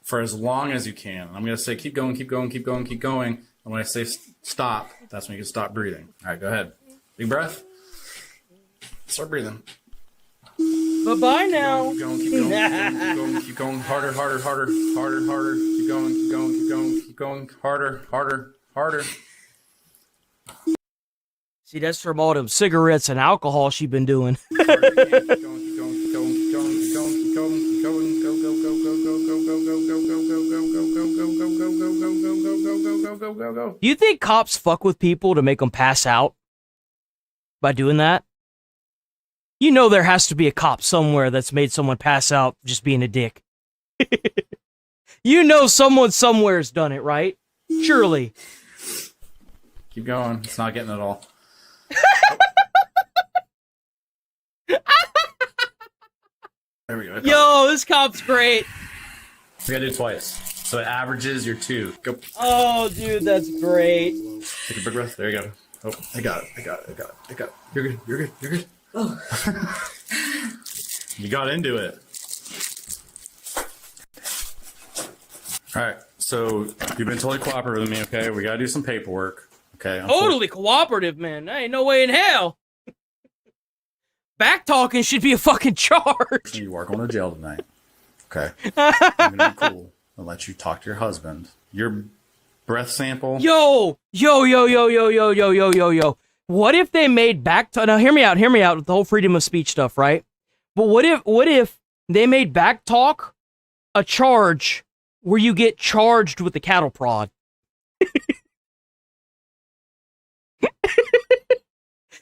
for as long as you can. And I'm going to say, keep going, keep going, keep going, keep going. And when I say stop, that's when you can stop breathing. All right, go ahead. Big breath. Start breathing. Bye-bye now. Keep going, keep going, keep going, keep going, harder, harder, harder, harder, harder. Keep going, keep going, keep going, keep going, harder, harder, harder. See, that's from all them cigarettes and alcohol she been doing. Do you think cops fuck with people to make them pass out by doing that? You know there has to be a cop somewhere that's made someone pass out just being a dick. You know someone somewhere's done it, right? Surely. Keep going. It's not getting it all. There we go. Yo, this cop's great. We gotta do it twice. So it averages your 2. Go. Oh, dude, that's great. Take a big breath. There you go. Oh, I got it. I got it. I got it. I got it. You're good. You're good. You're good. Oh. You got into it. All right. So you've been totally cooperative with me, okay? We gotta do some paperwork, okay? Totally cooperative, man. There ain't no way in hell. Back talking should be a fucking charge. You are going to jail tonight, okay? I'm gonna be cool and let you talk to your husband. Your breath sample. Yo. What if they made back talk? Now, hear me out with the whole freedom of speech stuff, right? But what if they made back talk a charge where you get charged with the cattle prod?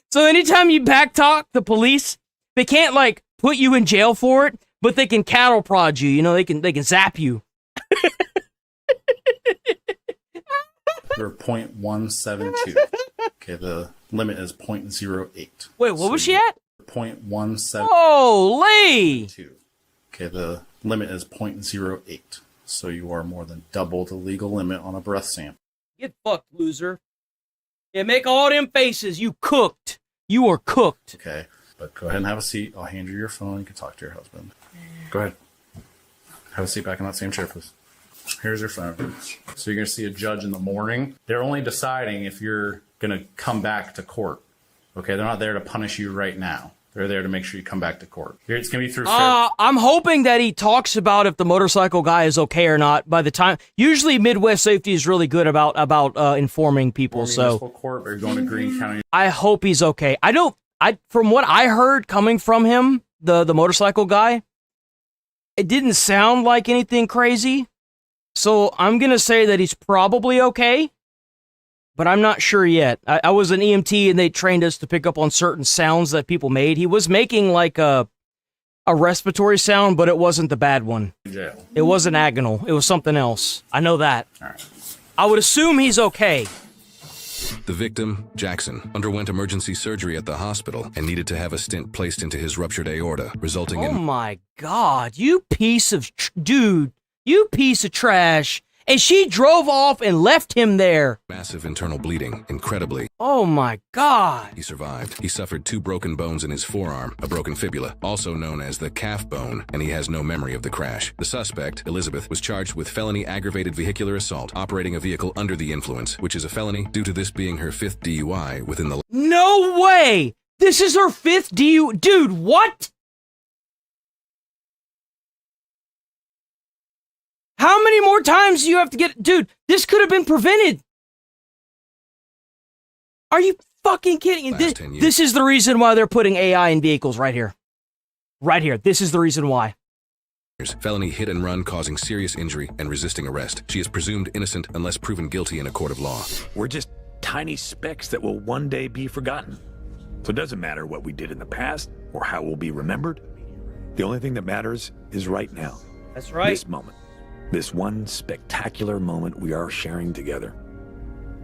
So anytime you back talk the police, they can't like put you in jail for it, but they can cattle prod you. You know, they can zap you. You're 0.172. Okay, the limit is 0.08. Wait, what was she at? 0.17. Holy! Okay, the limit is 0.08. So you are more than double the legal limit on a breath sample. Get fucked, loser. Yeah, make all them faces. You cooked. You are cooked. Okay, but go ahead and have a seat. I'll hand you your phone. You can talk to your husband. Go ahead. Have a seat back in that same chair, please. Here's your phone. So you're going to see a judge in the morning. They're only deciding if you're going to come back to court. Okay, they're not there to punish you right now. They're there to make sure you come back to court. It's going to be through I'm hoping that he talks about if the motorcycle guy is okay or not by the time. Usually Midwest Safety is really good about informing people. So municipal court, or you're going to Greene County. I hope he's okay. I don't from what I heard coming from him, the motorcycle guy, it didn't sound like anything crazy. So I'm gonna say that he's probably okay, but I'm not sure yet. I was an EMT and they trained us to pick up on certain sounds that people made. He was making like a respiratory sound, but it wasn't the bad one. Yeah. It wasn't agonal. It was something else. I know that. All right. I would assume he's okay. The victim, Jackson, underwent emergency surgery at the hospital and needed to have a stent placed into his ruptured aorta, resulting Oh in my God, you piece of dude, you piece of trash. And she drove off and left him there. massive internal bleeding. Incredibly, Oh my God. he survived. He suffered 2 broken bones in his forearm, a broken fibula, also known as the calf bone, and he has no memory of the crash. The suspect, Elizabeth, was charged with felony aggravated vehicular assault, operating a vehicle under the influence, which is a felony due to this being her 5th DUI within the No way. This is her 5th DU. Dude, what? How many more times do you have to get... Dude, this could have been prevented. Are you fucking kidding? This is the reason why they're putting AI in vehicles right here. Right here. This is the reason why. felony hit and run causing serious injury and resisting arrest. She is presumed innocent unless proven guilty in a court of law. We're just tiny specks that will one day be forgotten. So it doesn't matter what we did in the past or how we'll be remembered. The only thing that matters is right now. That's right. This moment. This one spectacular moment we are sharing together.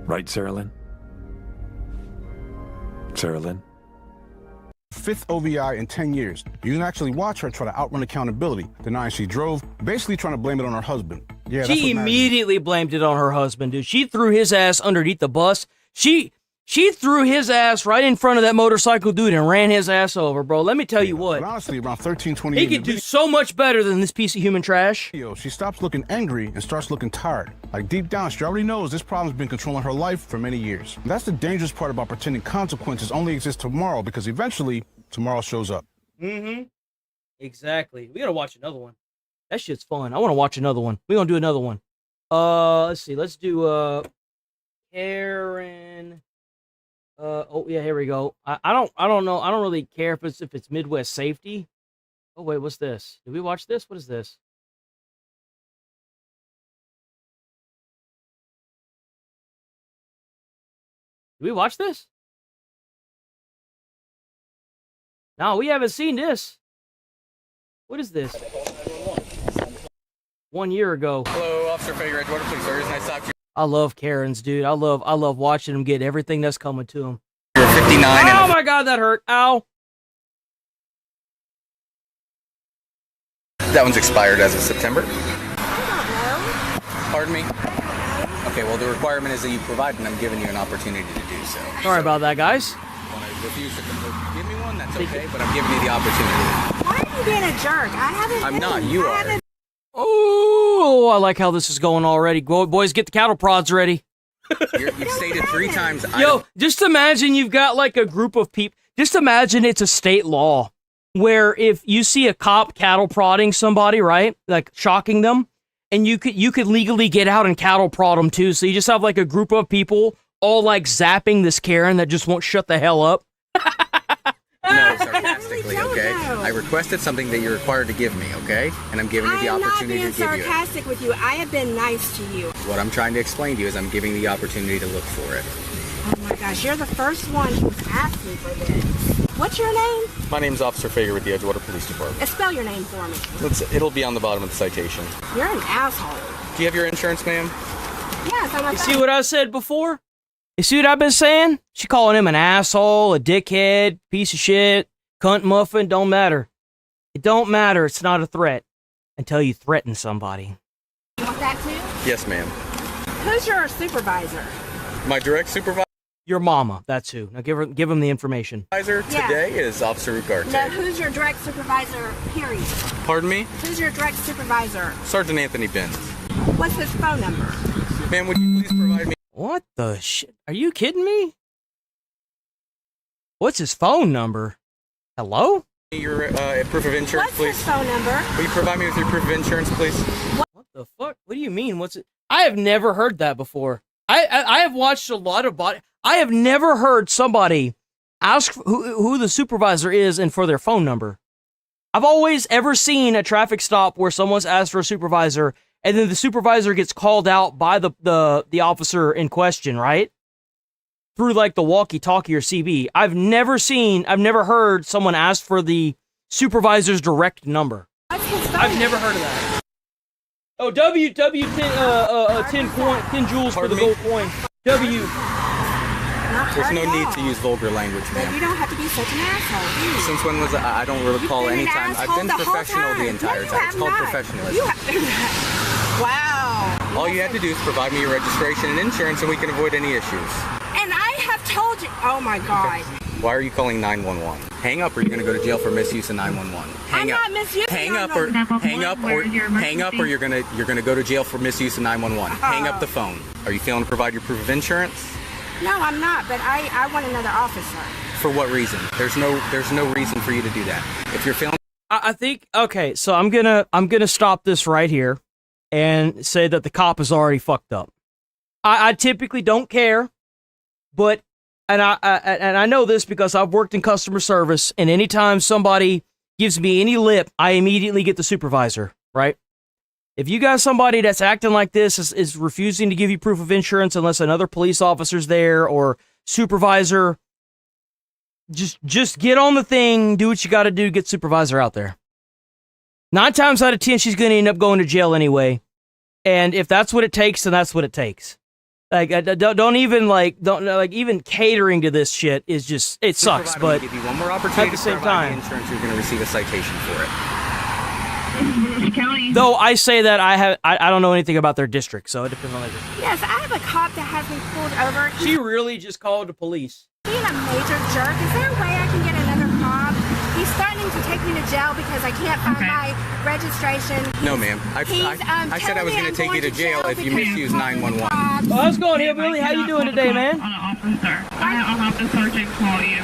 Right, Sarah Lynn? Sarah Lynn? 5th OVI in 10 years. You can actually watch her try to outrun accountability, denying she drove, basically trying to blame it on her husband. Yeah, that's She what matters. immediately blamed it on her husband, dude. She threw his ass underneath the bus. She threw his ass right in front of that motorcycle dude and ran his ass over, bro. Let me tell you what. But honestly, around 13, 20 He could do so much better than this piece of human trash. She stops looking angry and starts looking tired. Like deep down, she already knows this problem's been controlling her life for many years. And that's the dangerous part about pretending consequences only exist tomorrow, because eventually tomorrow shows up. Mm-hmm. Exactly. We gotta watch another one. That shit's fun. I want to watch another one. We're gonna do another one. Let's see. Let's do Karen. Oh yeah, here we go. I don't know. I don't really care if it's Midwest safety. Oh wait, what's this? Did we watch this? What is this? Did we watch this? No, we haven't seen this. What is this? 1 year ago. Hello, Officer Fager, Edgewater Police Service. Nice to talk to you. I love Karens, dude. I love watching them get everything that's coming to them. You're 59 Oh my God, that hurt. Ow. That one's expired as of September. Pardon me? Okay, well, the requirement is that you provide, and I'm giving you an opportunity to do so. Sorry about that, guys. Want to refuse to give me one? That's okay, but I'm giving you the opportunity. Why are you being a jerk? I haven't. I'm not. You are. Oh, I like how this is going already. Go, boys, get the cattle prods ready. You've stated 3 times. Yo, just imagine you've got like a group of people. Just imagine it's a state law where if you see a cop cattle prodding somebody, right, like shocking them, and you could legally get out and cattle prod them too. So you just have like a group of people all like zapping this Karen that just won't shut the hell up. No, sarcastically, okay? I requested something that you're required to give me, okay? And I'm giving you the opportunity to give you it. I am not being sarcastic with you. I have been nice to you. What I'm trying to explain to you is I'm giving the opportunity to look for it. Oh my gosh, you're the first one who's asked me for this. What's your name? My name's Officer Fager with the Edgewater Police Department. Spell your name for me. It'll be on the bottom of the citation. You're an asshole. Do you have your insurance, ma'am? Yes, I'm a You see what I said before? You see what I've been saying? She calling him an asshole, a dickhead, piece of shit, cunt muffin, don't matter. It don't matter. It's not a threat until you threaten somebody. You want that too? Yes, ma'am. Who's your supervisor? My direct supervisor Your mama, that's who. Now give him the information. today is Officer Ugarte. No, who's your direct supervisor, period? Pardon me? Who's your direct supervisor? Sergeant Anthony Benz. What's his phone number? Ma'am, would you please provide me... What the shit? Are you kidding me? What's his phone number? Hello? Your proof of insurance, What's please. his phone number? Will you provide me with your proof of insurance, please? What the fuck? What do you mean? What's it? I have never heard that before. I have watched a lot of body. I have never heard somebody ask who the supervisor is and for their phone number. I've always ever seen a traffic stop where someone's asked for a supervisor and then the supervisor gets called out by the officer in question, right? Through like the walkie-talkie or CB. I've never heard someone ask for the supervisor's direct number. I've never heard of that. Oh, W 10 joules for the gold coin. W. There's no need to use vulgar language, ma'am. You don't have to be such an asshole. Since when was I don't recall any time. I've been professional the entire time. It's called professionalism. Wow. All you have to do is provide me your registration and insurance and we can avoid any issues. And I have told you. Oh my God. Why are you calling 911? Hang up or you're going to go to jail for misuse of 911. I'm not misusing. Hang up or you're going to go to jail for misuse of 911. Hang up the phone. Are you failing to provide your proof of insurance? No, I'm not, but I want another officer. For what reason? There's no reason for you to do that. If you're failing, I think okay, so I'm gonna stop this right here and say that the cop is already fucked up. I typically don't care, but and I know this because I've worked in customer service, and anytime somebody gives me any lip, I immediately get the supervisor, right? If you got somebody that's acting like this, is refusing to give you proof of insurance unless another police officer's there or supervisor, just get on the thing, do what you got to do, get supervisor out there. 9 times out of 10, she's going to end up going to jail anyway. And if that's what it takes, then that's what it takes. Like, don't even catering to this shit is just, it sucks, but give you one more opportunity at the same time, insurance, you're going to receive a citation for it. Though I say that I don't know anything about their district, so it depends on their district. Yes, I have a cop that has me pulled over. She really just called the police. Being a major jerk. Is there a way I can get another cop? He's threatening to take me to jail because I can't find my registration. No, ma'am. I said I was going to take you to jail if you misuse 911. Oh, how's it going, Hillbilly? How you doing today, man? I'll have the sergeant call you.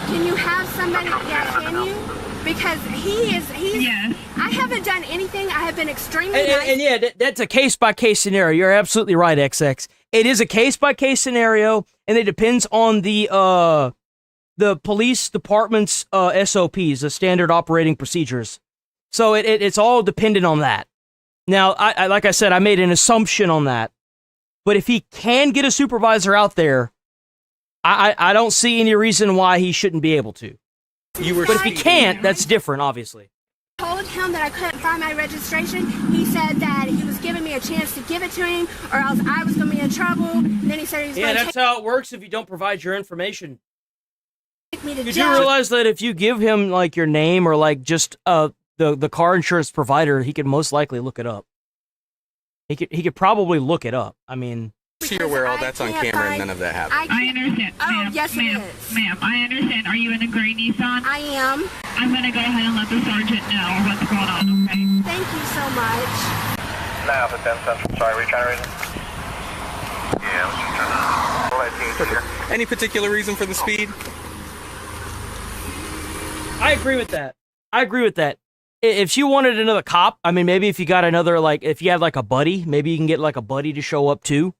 Can you have somebody? Yeah, can you? Because he's yes. I haven't done anything. I have been extremely nice. And yeah, that's a case-by-case scenario. You're absolutely right, XX. It is a case-by-case scenario, and it depends on the police department's SOPs, the standard operating procedures. So it's all dependent on that. Now, I like I said, I made an assumption on that. But if he can get a supervisor out there, I don't see any reason why he shouldn't be able to. But if he can't, that's different, obviously. I told him that I couldn't find my registration. He said that he was giving me a chance to give it to him, or else I was going to be in trouble. And then he said he was going to that's how it works if you don't provide your information. take me to Did jail. you realize that if you give him like your name or like just the car insurance provider, he could most likely look it up. He could probably look it up. I mean, So you're aware all that's on camera and none of that happened. I understand. Oh, yes, it is. Ma'am, I understand. Are you in a gray Nissan? I am. I'm going to go ahead and let the sergeant know what's going on, okay? Thank you so much. Now, the 10 Central. Sorry, were you trying to read it? Yeah, let's just turn on. Any particular reason for the speed? I agree with that. If she wanted another cop, I mean, maybe if you got another, like, if you had like a buddy, maybe you can get like a buddy to show up too.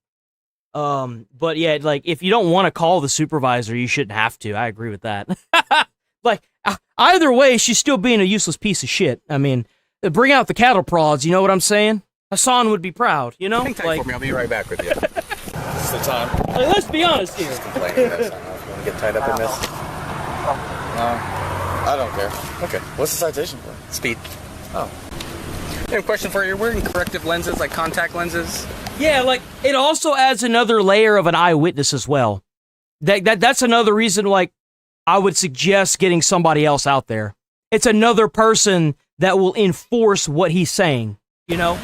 But yeah, like if you don't want to call the supervisor, you shouldn't have to. I agree with that. Like either way, she's still being a useless piece of shit. I mean, bring out the cattle prods. You know what I'm saying? Hassan would be proud. You know, Hang tight for me. I'll be right back with you. This is the time. Like, let's be honest here. Complaining this. I don't know if you want to get tied up in this. I don't care. Okay. What's the citation for? Speed. Oh. And question for you: wearing corrective lenses, like contact lenses. Yeah, like it also adds another layer of an eyewitness as well. That's another reason, like, I would suggest getting somebody else out there. It's another person that will enforce what he's saying, you know?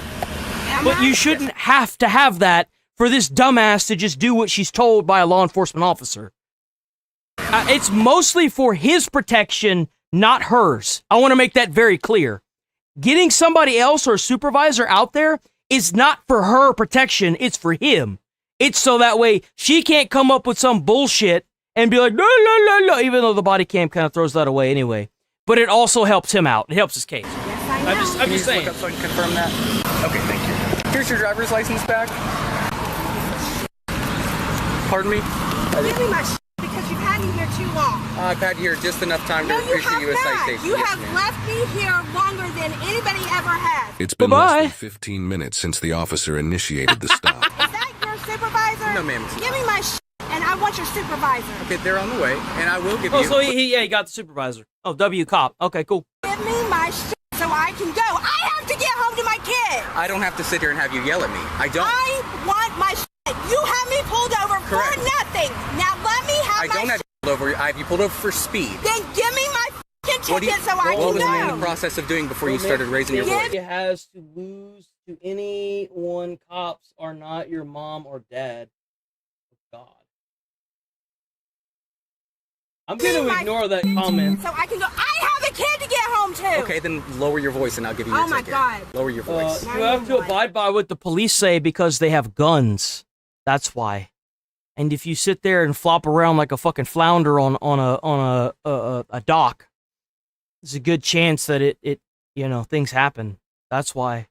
But you shouldn't have to have that for this dumbass to just do what she's told by a law enforcement officer. It's mostly for his protection, not hers. I want to make that very clear. Getting somebody else or a supervisor out there is not for her protection, it's for him. It's so that way she can't come up with some bullshit and be like, no, no, no, no, even though the body cam kind of throws that away anyway. But it also helps him out. It helps his case. Yes, I know. I'm just saying. Look up so I can confirm that. Okay, thank you. Here's your driver's license back. Pardon me? Give me my because you've had me here too long. I've had here just enough time No, to you issue have you a not. citation. You Yes, have ma'am. left me here longer than anybody ever has. It's been less than 15 minutes since the officer initiated the stop. Is that your supervisor? No, ma'am. Give me my and I want your supervisor. Okay, they're on the way, and I will give Oh, you. so he got the supervisor. Oh, W cop. Okay, cool. Give me my so I can go. I have to get home to my kid. I don't have to sit here and have you yell at me. I don't. I want my You have me pulled over Correct. for nothing. Now let me have I my don't have you pulled over. I have you pulled over for speed. Then give me my What, ticket so I what can was I in go. the process of doing before you started raising your voice? It has to lose to anyone. Cops are not your mom or dad. God. I'm going to ignore that comment. So I can go. I have a kid to get home to. Okay, then lower your voice and I'll give you your Oh my ticket. God. Lower your voice. You have to abide by what the police say because they have guns. That's why. And if you sit there and flop around like a fucking flounder on a dock, there's a good chance that it things happen. That's why.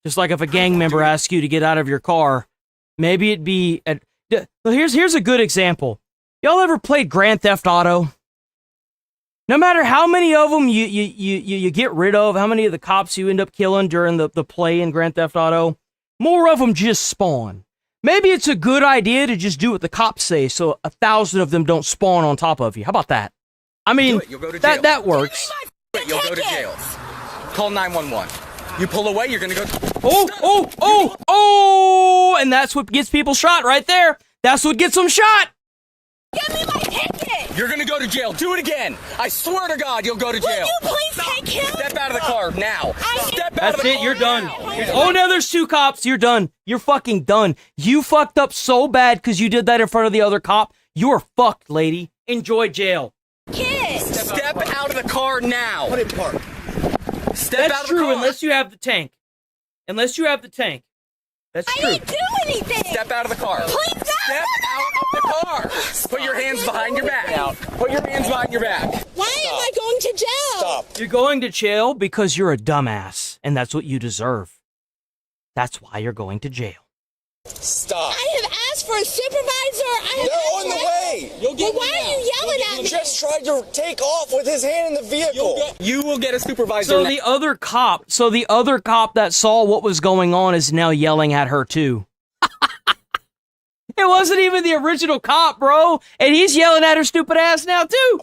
Just like if a gang member asks you to get out of your car, maybe it'd be. Here's a good example. Y'all ever played Grand Theft Auto? No matter how many of them you get rid of, how many of the cops you end up killing during the play in Grand Theft Auto, more of them just spawn. Maybe it's a good idea to just do what the cops say so 1,000 of them don't spawn on top of you. How about that? I mean, You'll go to jail. that works. You'll go to jail. Call 911. You pull away, you're gonna go. Oh! And that's what gets people shot right there. That's what gets them shot. Give me my ticket. You're gonna go to jail. Do it again. I swear to God, you'll go to jail. Will you please take him? Step out of the car now. Step out That's of the it. car. You're done. Oh, now there's 2 cops. You're done. You're fucking done. You fucked up so bad because you did that in front of the other cop. You're fucked, lady. Enjoy jail. Kid. Step out of the car now. Put it in park. Step out That's of the true car. unless you have the tank. Unless you have the tank. That's true. I didn't do anything. Step out of the car. Please no. Step out of the car. Put your hands behind your back. Put your hands behind your back. Why am I going to jail? Stop. You're going to jail because you're a dumbass, and that's what you deserve. That's why you're going to jail. Stop. I have asked for a supervisor. They're on the way. You'll get Well, why are you yelling at me? He just tried to take off with his hand in the vehicle. You will get a supervisor. So now. the other cop that saw what was going on is now yelling at her too. It wasn't even the original cop, bro, and he's yelling at her stupid ass now too.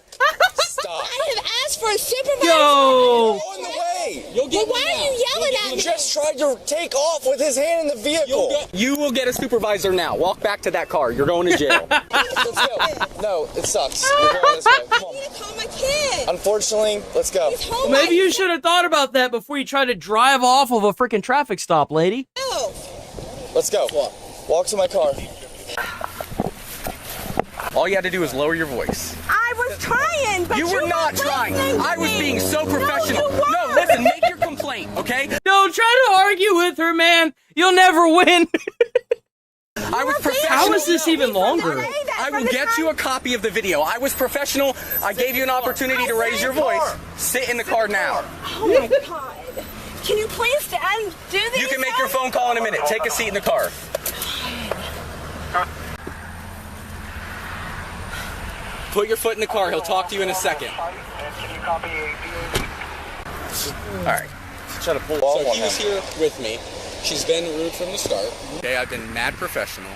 Stop. I have asked for a supervisor. Yo. On the way. Well, why are you yelling at He me? just tried to take off with his hand in the vehicle. You will get a supervisor now. Walk back to that car. You're going to jail. Let's go. No, it sucks. We're going this way. Come on. I need to call my kid. Unfortunately, let's go. He's home. Maybe you should have thought about that before you tried to drive off of a freaking traffic stop, lady. Let's go. Walk to my car. All you had to do is lower your voice. I was trying, but You were not weren't trying. listening to I was me. being so professional. No, you No, weren't. listen, make your complaint, okay? Don't try to argue with her, man. You'll never win. I was professional. How is this even longer? I will get you a copy of the video. I was professional. I gave you an opportunity to raise your voice. Sit in the car now. Oh my God. Can you please undo these? You can make your phone call in a minute. Take a seat in the car. Put your foot in the car. He'll talk to you in a second. All right. Try to pull off So on he was him. here with me. She's been rude from the start. Okay, I've been mad professional.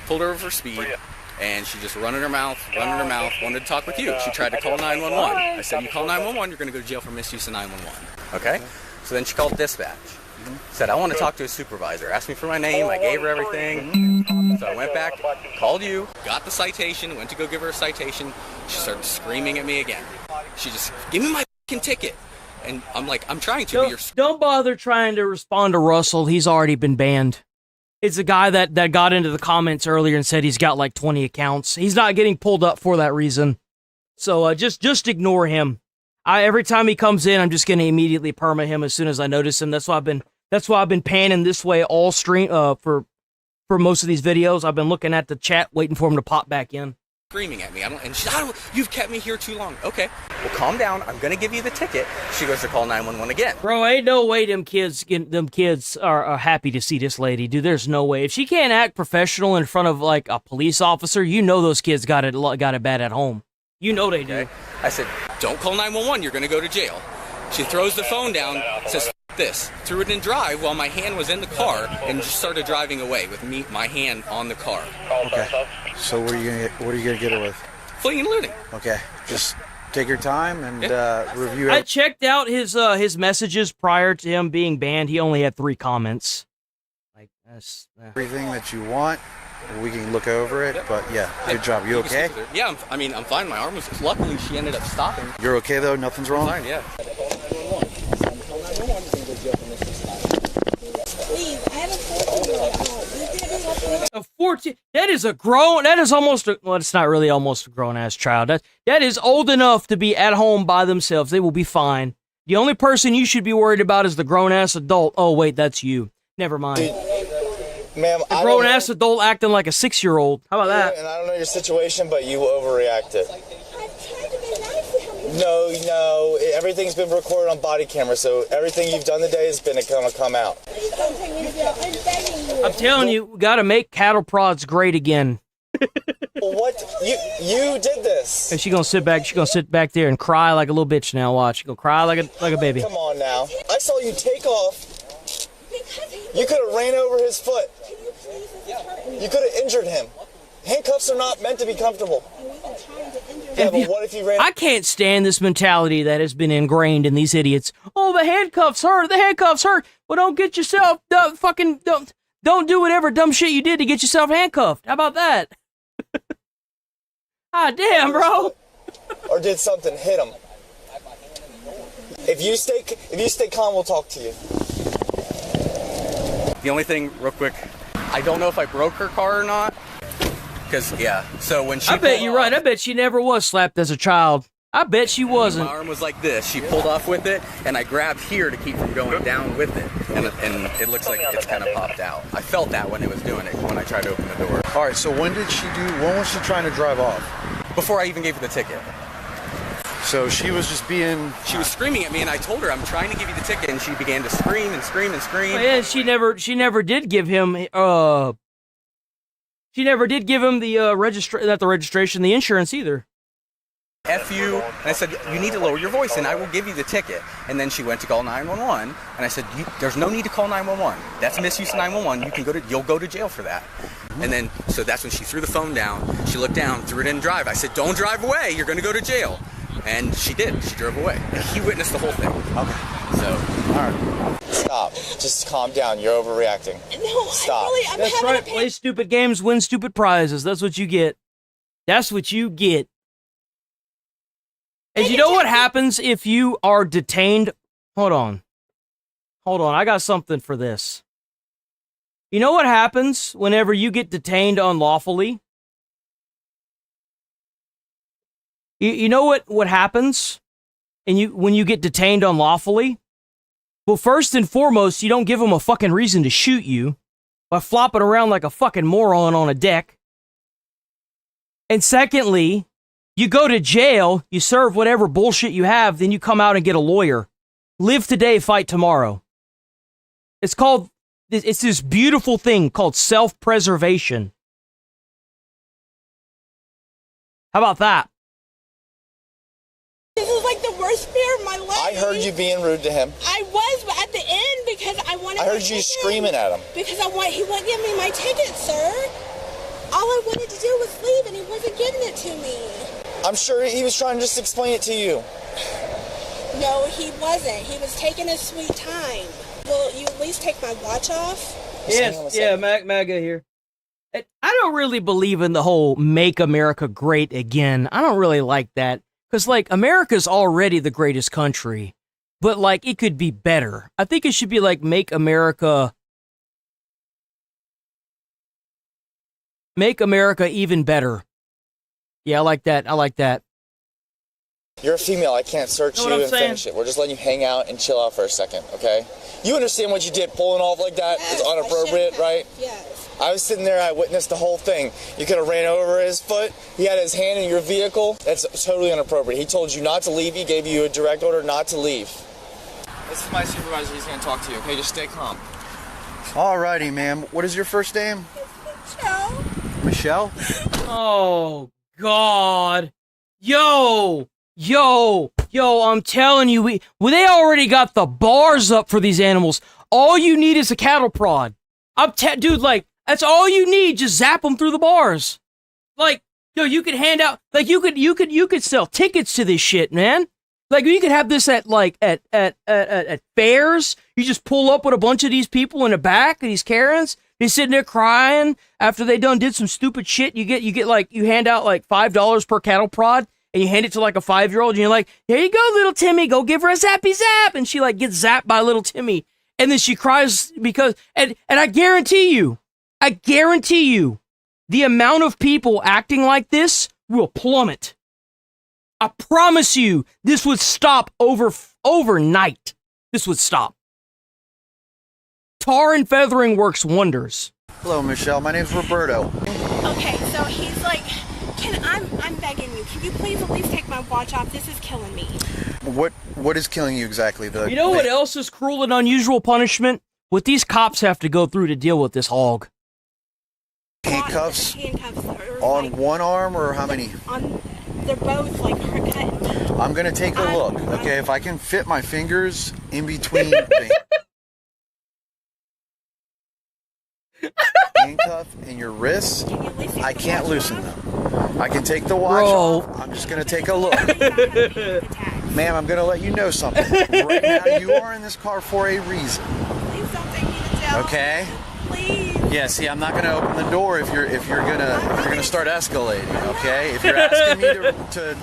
Pulled her over for speed, and she just running her mouth, wanted to talk with you. She tried to call 911. I said, you call 911, you're going to go to jail for misuse of 911. Okay? So then she called dispatch. Said, I want to talk to a supervisor. Asked me for my name. I gave her everything. So I went back, called you, got the citation, went to go give her a citation. She started screaming at me again. She just, give me my fucking ticket. And I'm like, I'm trying to, but you're... Don't bother trying to respond to Russell. He's already been banned. It's a guy that got into the comments earlier and said he's got like 20 accounts. He's not getting pulled up for that reason. So just ignore him. Every time he comes in, I'm just going to immediately perma him as soon as I notice him. That's why I've been panning this way all stream for most of these videos. I've been looking at the chat, waiting for him to pop back in. screaming at me. You've kept me here too long. Okay, well, calm down. I'm gonna give you the ticket. She goes to call 911 again. Bro, ain't no way them kids are happy to see this lady, dude. There's no way. If she can't act professional in front of like a police officer, you know those kids got it bad at home. You know they do. Okay. I said, don't call 911. You're gonna go to jail. She throws the phone down, says F this, threw it in drive while my hand was in the car, and just started driving away with my hand on the car. Okay. So what are you gonna get her with? Fleeing and looting. Okay. Just take your time and review it. I checked out his messages prior to him being banned. He only had 3 comments. Like that's everything that you want. We can look over it, but yeah, good job. You okay? Yeah, I'm fine. My arm was. Luckily, she ended up stopping. You're okay though. Nothing's wrong. I'm fine. Yeah. Please, I have a 14-year-old. A 14. That is a grown. That is almost. Well, it's not really almost a grown-ass child. That is old enough to be at home by themselves. They will be fine. The only person you should be worried about is the grown-ass adult. Oh wait, that's you. Never mind. Ma'am, a grown-ass adult acting like a 6-year-old. How about that? And I don't know your situation, but you overreacted. No, everything's been recorded on body camera, so everything you've done today is going to come out. Please don't take me to jail. I'm begging you. I'm telling you, we got to make cattle prods great again. What? You did this. And she's gonna sit back there and cry like a little bitch now. Watch. She's gonna cry like a baby. Come on now. I saw you take off. You could have ran over his foot. You could have injured him. Handcuffs are not meant to be comfortable. Yeah, but what if you ran? I can't stand this mentality that has been ingrained in these idiots. Oh, the handcuffs hurt. The handcuffs hurt. Well, don't get yourself don't do whatever dumb shit you did to get yourself handcuffed. How about that? Ah, damn, bro. Or did something hit him? If you stay calm, we'll talk to you. The only thing, real quick, I don't know if I broke her car or not. Because, yeah, so when she I bet you're right. I bet she never was slapped as a child. I bet she wasn't. My arm was like this. She pulled off with it, and I grabbed here to keep from going down with it. And it looks like it's kind of popped out. I felt that when it was doing it, when I tried to open the door. All right, so when was she trying to drive off? Before I even gave her the ticket. So she was just being... She was screaming at me, and I told her, I'm trying to give you the ticket, and she began to scream and scream and scream. Oh, yeah, she never did give him, she never did give him the registration, the insurance either. F you, and I said, you need to lower your voice, and I will give you the ticket. And then she went to call 911, and I said, there's no need to call 911. That's misuse of 911. You'll go to jail for that. And then, so that's when she threw the phone down. She looked down, threw it in drive. I said, don't drive away. You're going to go to jail. And she did. She drove away. And he witnessed the whole thing. Okay. So, all right. Stop. Just calm down. You're overreacting. No, stop. That's right. Play stupid games, win stupid prizes. That's what you get. That's what you get. And you know what happens if you are detained? Hold on. I got something for this. You know what happens whenever you get detained unlawfully? You know what happens when you get detained unlawfully? Well, first and foremost, you don't give them a fucking reason to shoot you by flopping around like a fucking moron on a deck. And secondly, you go to jail, you serve whatever bullshit you have, then you come out and get a lawyer. Live today, fight tomorrow. It's this beautiful thing called self-preservation. How about that? This is like the worst fear of my life. I heard you being rude to him. I was, but at the end, because I wanted I heard you screaming at him. Because he wouldn't give me my ticket, sir. All I wanted to do was leave, and he wasn't giving it to me. I'm sure he was trying to just explain it to you. No, he wasn't. He was taking his sweet time. Will you at least take my watch off? Yes, yeah, MAGA here. I don't really believe in the whole make America great again. I don't really like that. Because, like, America's already the greatest country. But, like, it could be better. I think it should be, like, make America even better. Yeah, I like that. You're a female. I can't search Know you what I'm and saying? finish it. We're just letting you hang out and chill out for a second, okay? You understand what you did, pulling off like that is inappropriate, right? Yes. I was sitting there, I witnessed the whole thing. You could have ran over his foot. He had his hand in your vehicle. That's totally inappropriate. He told you not to leave. He gave you a direct order not to leave. This is my supervisor. He's going to talk to you, okay? Just stay calm. Alrighty, ma'am. What is your first name? Michelle. Michelle? Oh, God. Yo, I'm telling you, they already got the bars up for these animals. All you need is a cattle prod. Dude, like, that's all you need. Just zap them through the bars. Like, yo, you could hand out, like, you could sell tickets to this shit, man. Like, you could have this at fairs. You just pull up with a bunch of these people in the back, these Karens. They're sitting there crying after they did some stupid shit. You hand out like $5 per cattle prod, and you hand it to like a 5-year-old, and you're like, here you go, little Timmy, go give her a zappy zap. And she like gets zapped by little Timmy. And then she cries because, and I guarantee you, the amount of people acting like this will plummet. I promise you, this would stop overnight. This would stop. Tar and feathering works wonders. Hello, Michelle. My name's Roberto. Okay, so he's like, I'm begging you. Can you please at least take my watch off? This is killing me. What is killing you exactly? You know what else is cruel and unusual punishment? What these cops have to go through to deal with this hog. Handcuffs? Handcuffs. On one arm or how many? They're both like cut. I'm gonna take a look. Okay, if I can fit my fingers in between the handcuff and your wrists, I can't loosen them. I can take the watch off. I'm just gonna take a look. Ma'am, I'm gonna let you know something. Right now, you are in this car for a reason. Please don't take me to jail. Okay? Please. Yeah, see, I'm not gonna open the door if you're gonna start escalating, okay? If you're asking me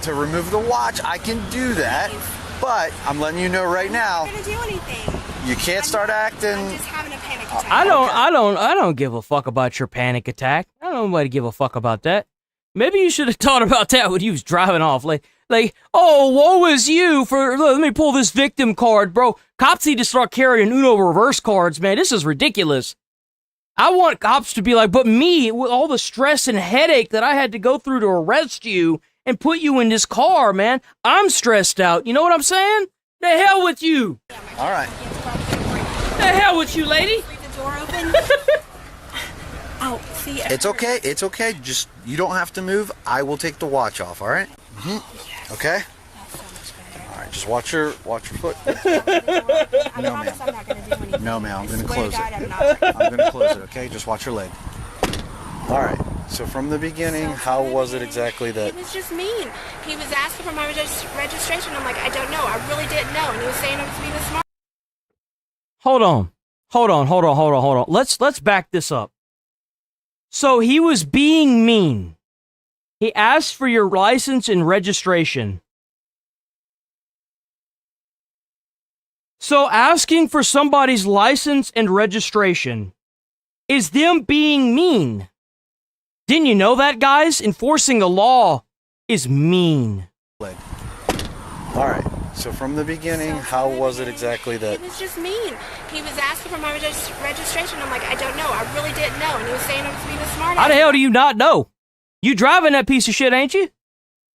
to remove the watch, I can do that. But I'm letting you know right now. I'm not gonna do anything. You can't start acting. I'm just having a panic attack. I don't give a fuck about your panic attack. I don't nobody give a fuck about that. Maybe you should have thought about that when you was driving off. Like, oh, woe is you for, let me pull this victim card, bro. Cops need to start carrying Uno reverse cards, man. This is ridiculous. I want cops to be like, but me, with all the stress and headache that I had to go through to arrest you and put you in this car, man, I'm stressed out. You know what I'm saying? The hell with you. All right. The hell with you, lady. Leave the door open. Oh, see. It's okay. It's okay. Just, you don't have to move. I will take the watch off, all right? Mm-hmm. Okay? All right, just watch your foot. No, ma'am. No, ma'am. I'm going to close it. I'm going to close it, okay? Just watch your leg. All right. So from the beginning, how was it exactly that? He was just mean. He was asking for my registration. I'm like, I don't know. I really didn't know. And he was saying I was being smart. Hold on. Let's back this up. So he was being mean. He asked for your license and registration. So asking for somebody's license and registration is them being mean. Didn't you know that, guys? Enforcing the law is mean. All right. So from the beginning, how was it exactly that? He was just mean. He was asking for my registration. I'm like, I don't know. I really didn't know. And he was saying I was being a smart ass. How the hell do you not know? You driving that piece of shit, ain't you?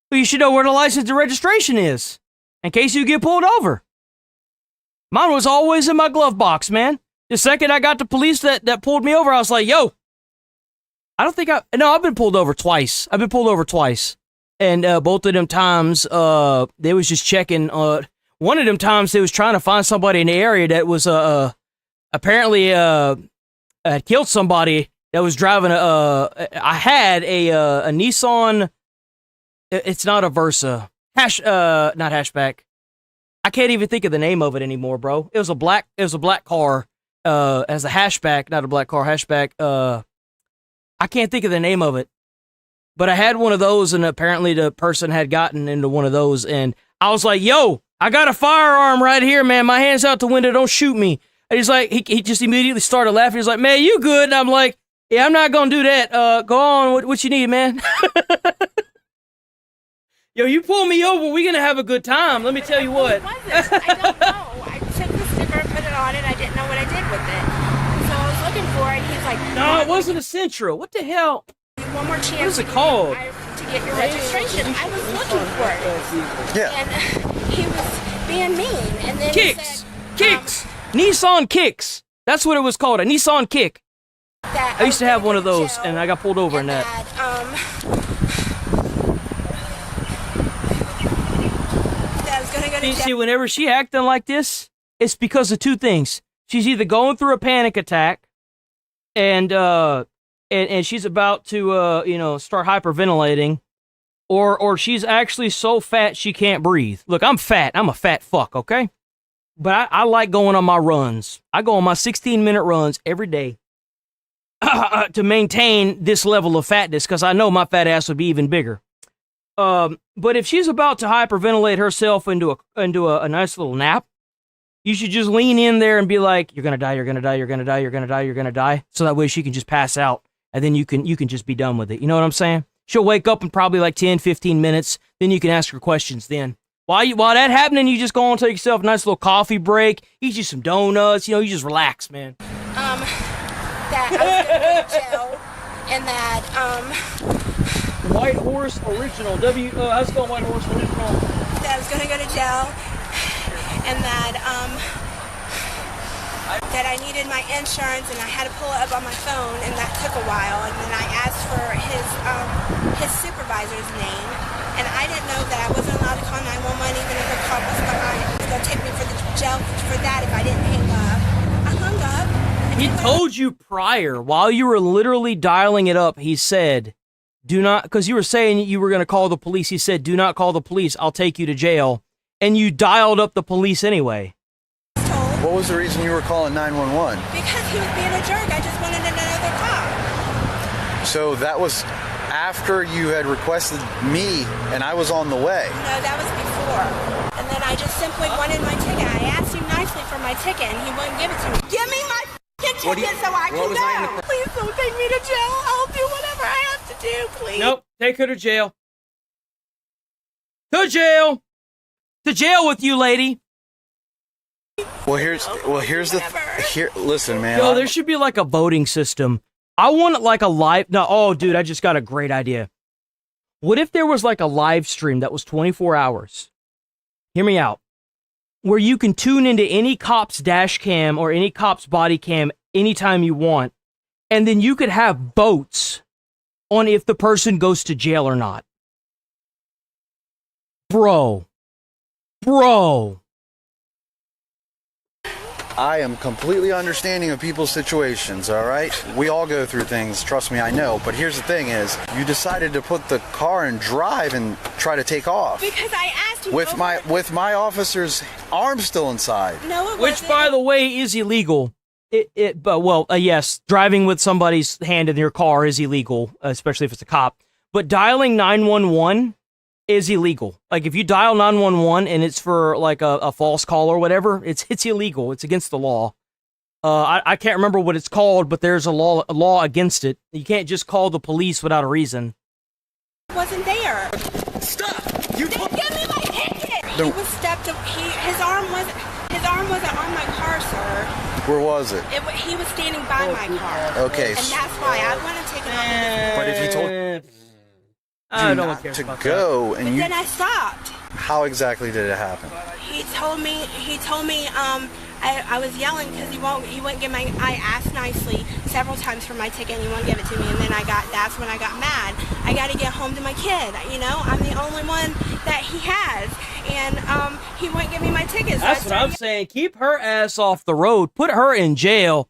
Well, you should know where the license and registration is, in case you get pulled over. Mine was always in my glove box, man. The second I got the police that pulled me over, I was like, yo. I've been pulled over twice. And both of them times, they was just checking. One of them times, they was trying to find somebody in the area that was apparently had killed somebody that was driving I had a Nissan. It's not a Versa. Not hatchback. I can't even think of the name of it anymore, bro. It was a black car. As a hatchback, not a black car, hatchback. I can't think of the name of it. But I had one of those, and apparently the person had gotten into one of those, and I was like, yo, I got a firearm right here, man. My hand's out the window. Don't shoot me. And he's like, he just immediately started laughing. He's like, man, you good? And I'm like, yeah, I'm not going to do that. Go on. What you need, man? Yo, you pull me over, we're gonna have a good time. Let me tell you what. It wasn't. I don't know. I took the sticker and put it on it. I didn't know what I did with it. So I was looking for it. He's like, No, it wasn't a Sentra. What the hell? One more chance. What is it called? To get your registration. I was looking for it. Yeah. And he was being mean. And then Kicks! he said, Kicks! Nissan Kicks! That's what it was called, a Nissan Kick. that I used to have one of those, and I got pulled over in that. That I was gonna go to See, whenever she acting like this, it's because of two things. She's either going through a panic attack, and she's about to start hyperventilating, or she's actually so fat she can't breathe. Look, I'm fat. I'm a fat fuck, okay? But I like going on my runs. I go on my 16-minute runs every day to maintain this level of fatness, because I know my fat ass would be even bigger. But if she's about to hyperventilate herself into a nice little nap, you should just lean in there and be like, "You're gonna die. You're gonna die. You're gonna die. You're gonna die. You're gonna die." So that way she can just pass out, and then you can just be done with it. You know what I'm saying? She'll wake up in probably like 10, 15 minutes. Then you can ask her questions. Then while that happening, you just go and take yourself a nice little coffee break, eat you some donuts. You just relax, man. That I was gonna go to jail, and that White Horse Original. How's it going, White Horse Original? That I was gonna go to jail, and that I needed my insurance, and I had to pull it up on my phone, and that took a while. And then I asked for his supervisor's name, and I didn't know that I wasn't allowed to call 911 even if the cop was behind. It was gonna take me for the jail for that if I didn't hang up. I hung up. He told you prior, while you were literally dialing it up, he said, "Do not," because you were saying you were going to call the police. He said, "Do not call the police. I'll take you to jail." And you dialed up the police anyway. What was the reason you were calling 911? Because he was being a jerk. I just wanted another cop. So that was after you had requested me, and I was on the way. No, that was before. And then I just simply wanted my ticket. I asked him nicely for my ticket, and he wouldn't give it to me. Give me my ticket so I can go. Please don't take me to jail. I'll do whatever I have to do, please. Nope. Take her to jail. To jail. To jail with you, lady. Listen, man. Yo, there should be like a voting system. I want it like a live. No, oh, dude, I just got a great idea. What if there was like a live stream that was 24 hours? Hear me out. Where you can tune into any cop's dash cam or any cop's body cam anytime you want, and then you could have votes on if the person goes to jail or not. Bro. I am completely understanding of people's situations, all right? We all go through things, trust me, I know. But here's the thing is, you decided to put the car in drive and try to take off. Because I asked you with my officer's arm still inside. No, it Which, wasn't. by the way, is illegal. Yes, driving with somebody's hand in your car is illegal, especially if it's a cop. But dialing 911 is illegal. Like, if you dial 911 and it's for like a false call or whatever, it's illegal. It's against the law. I can't remember what it's called, but there's a law against it. You can't just call the police without a reason. Wasn't there. Stop! Then give me my ticket. He was stepped up. His arm wasn't on my car, sir. Where was it? He was standing by my car. Okay. And that's why I want to take it off. But if he told I you don't not care to about go, that. and But you, then I stopped. how exactly did it happen? He told me, I was yelling because he wouldn't give I asked nicely several times for my ticket and he wouldn't give it to me, and then that's when I got mad. I got to get home to my kid, I'm the only one that he has, and he wouldn't give me my ticket. So That's what I'm saying. Keep her ass off the road. Put her in jail.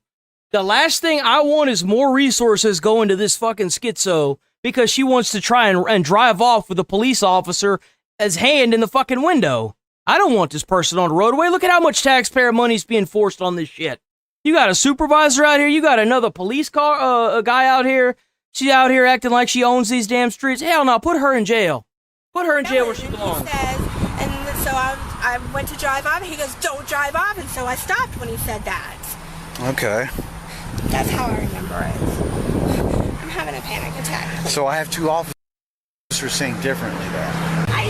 The last thing I want is more resources going to this fucking schizo because she wants to try and drive off with a police officer's hand in the fucking window. I don't want this person on the roadway. Look at how much taxpayer money's being forced on this shit. You got a supervisor out here. You got another police car, a guy out here. She's out here acting like she owns these damn streets. Hell no, put her in jail. Put her in jail where she belongs. He says, and so I went to drive off. He goes, "Don't drive off," and so I stopped when he said that. Okay. That's how I remember it. I'm having a panic attack. So I have two officers saying differently though. I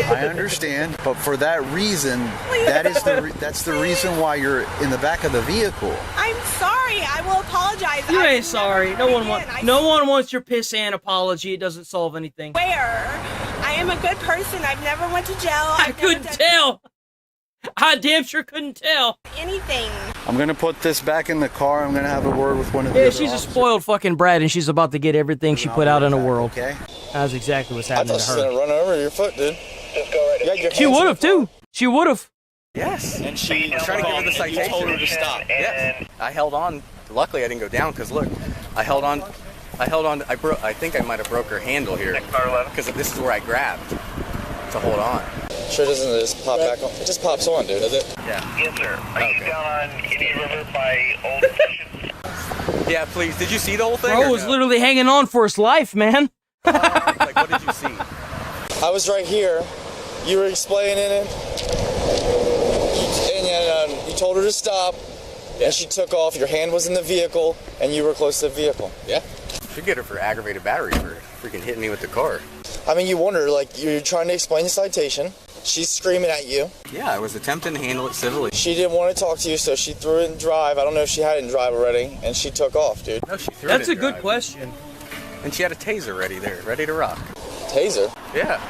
I understand, but for that reason, that's the reason why you're in the back of the vehicle. I'm sorry. I will apologize. You ain't sorry. No one wants your pissant apology. It doesn't solve anything. Where? I am a good person. I've never went to jail. I couldn't tell. I damn sure couldn't tell. Anything. I'm gonna put this back in the car. I'm gonna have a word with one of the Yeah, other she's a officers. spoiled fucking brat, and she's about to get everything she put out in the world. Okay. That's exactly what's I happening thought to she was her. gonna run over your foot, dude. Just go right ahead. She would have too. She would have. Yes. And she Tried to give her the citation. You told her to stop. Yes. I held on. Luckily, I didn't go down because look, I held on. I think I might have broke her handle here because this is where I grabbed to hold on. Sure doesn't just pop back on? It just pops on, dude, does it? Yeah. Yes, sir. Are you down on Indian River by Old Station? Yeah, please. Did you see the whole thing? Bro was literally hanging on for his life, man. Like, what did you see? I was right here. You were explaining it. And you told her to stop. And she took off. Your hand was in the vehicle. And you were close to the vehicle. Yeah. Should get her for aggravated battery for freaking hitting me with the car. I mean, you wonder, like, you're trying to explain the citation. She's screaming at you. Yeah, I was attempting to handle it civilly. She didn't want to talk to you, so she threw it in drive. I don't know if she had it in drive already, and she took off, dude. No, she threw That's it a in good drive. question. And she had a taser ready there, ready to rock. Taser? Yeah.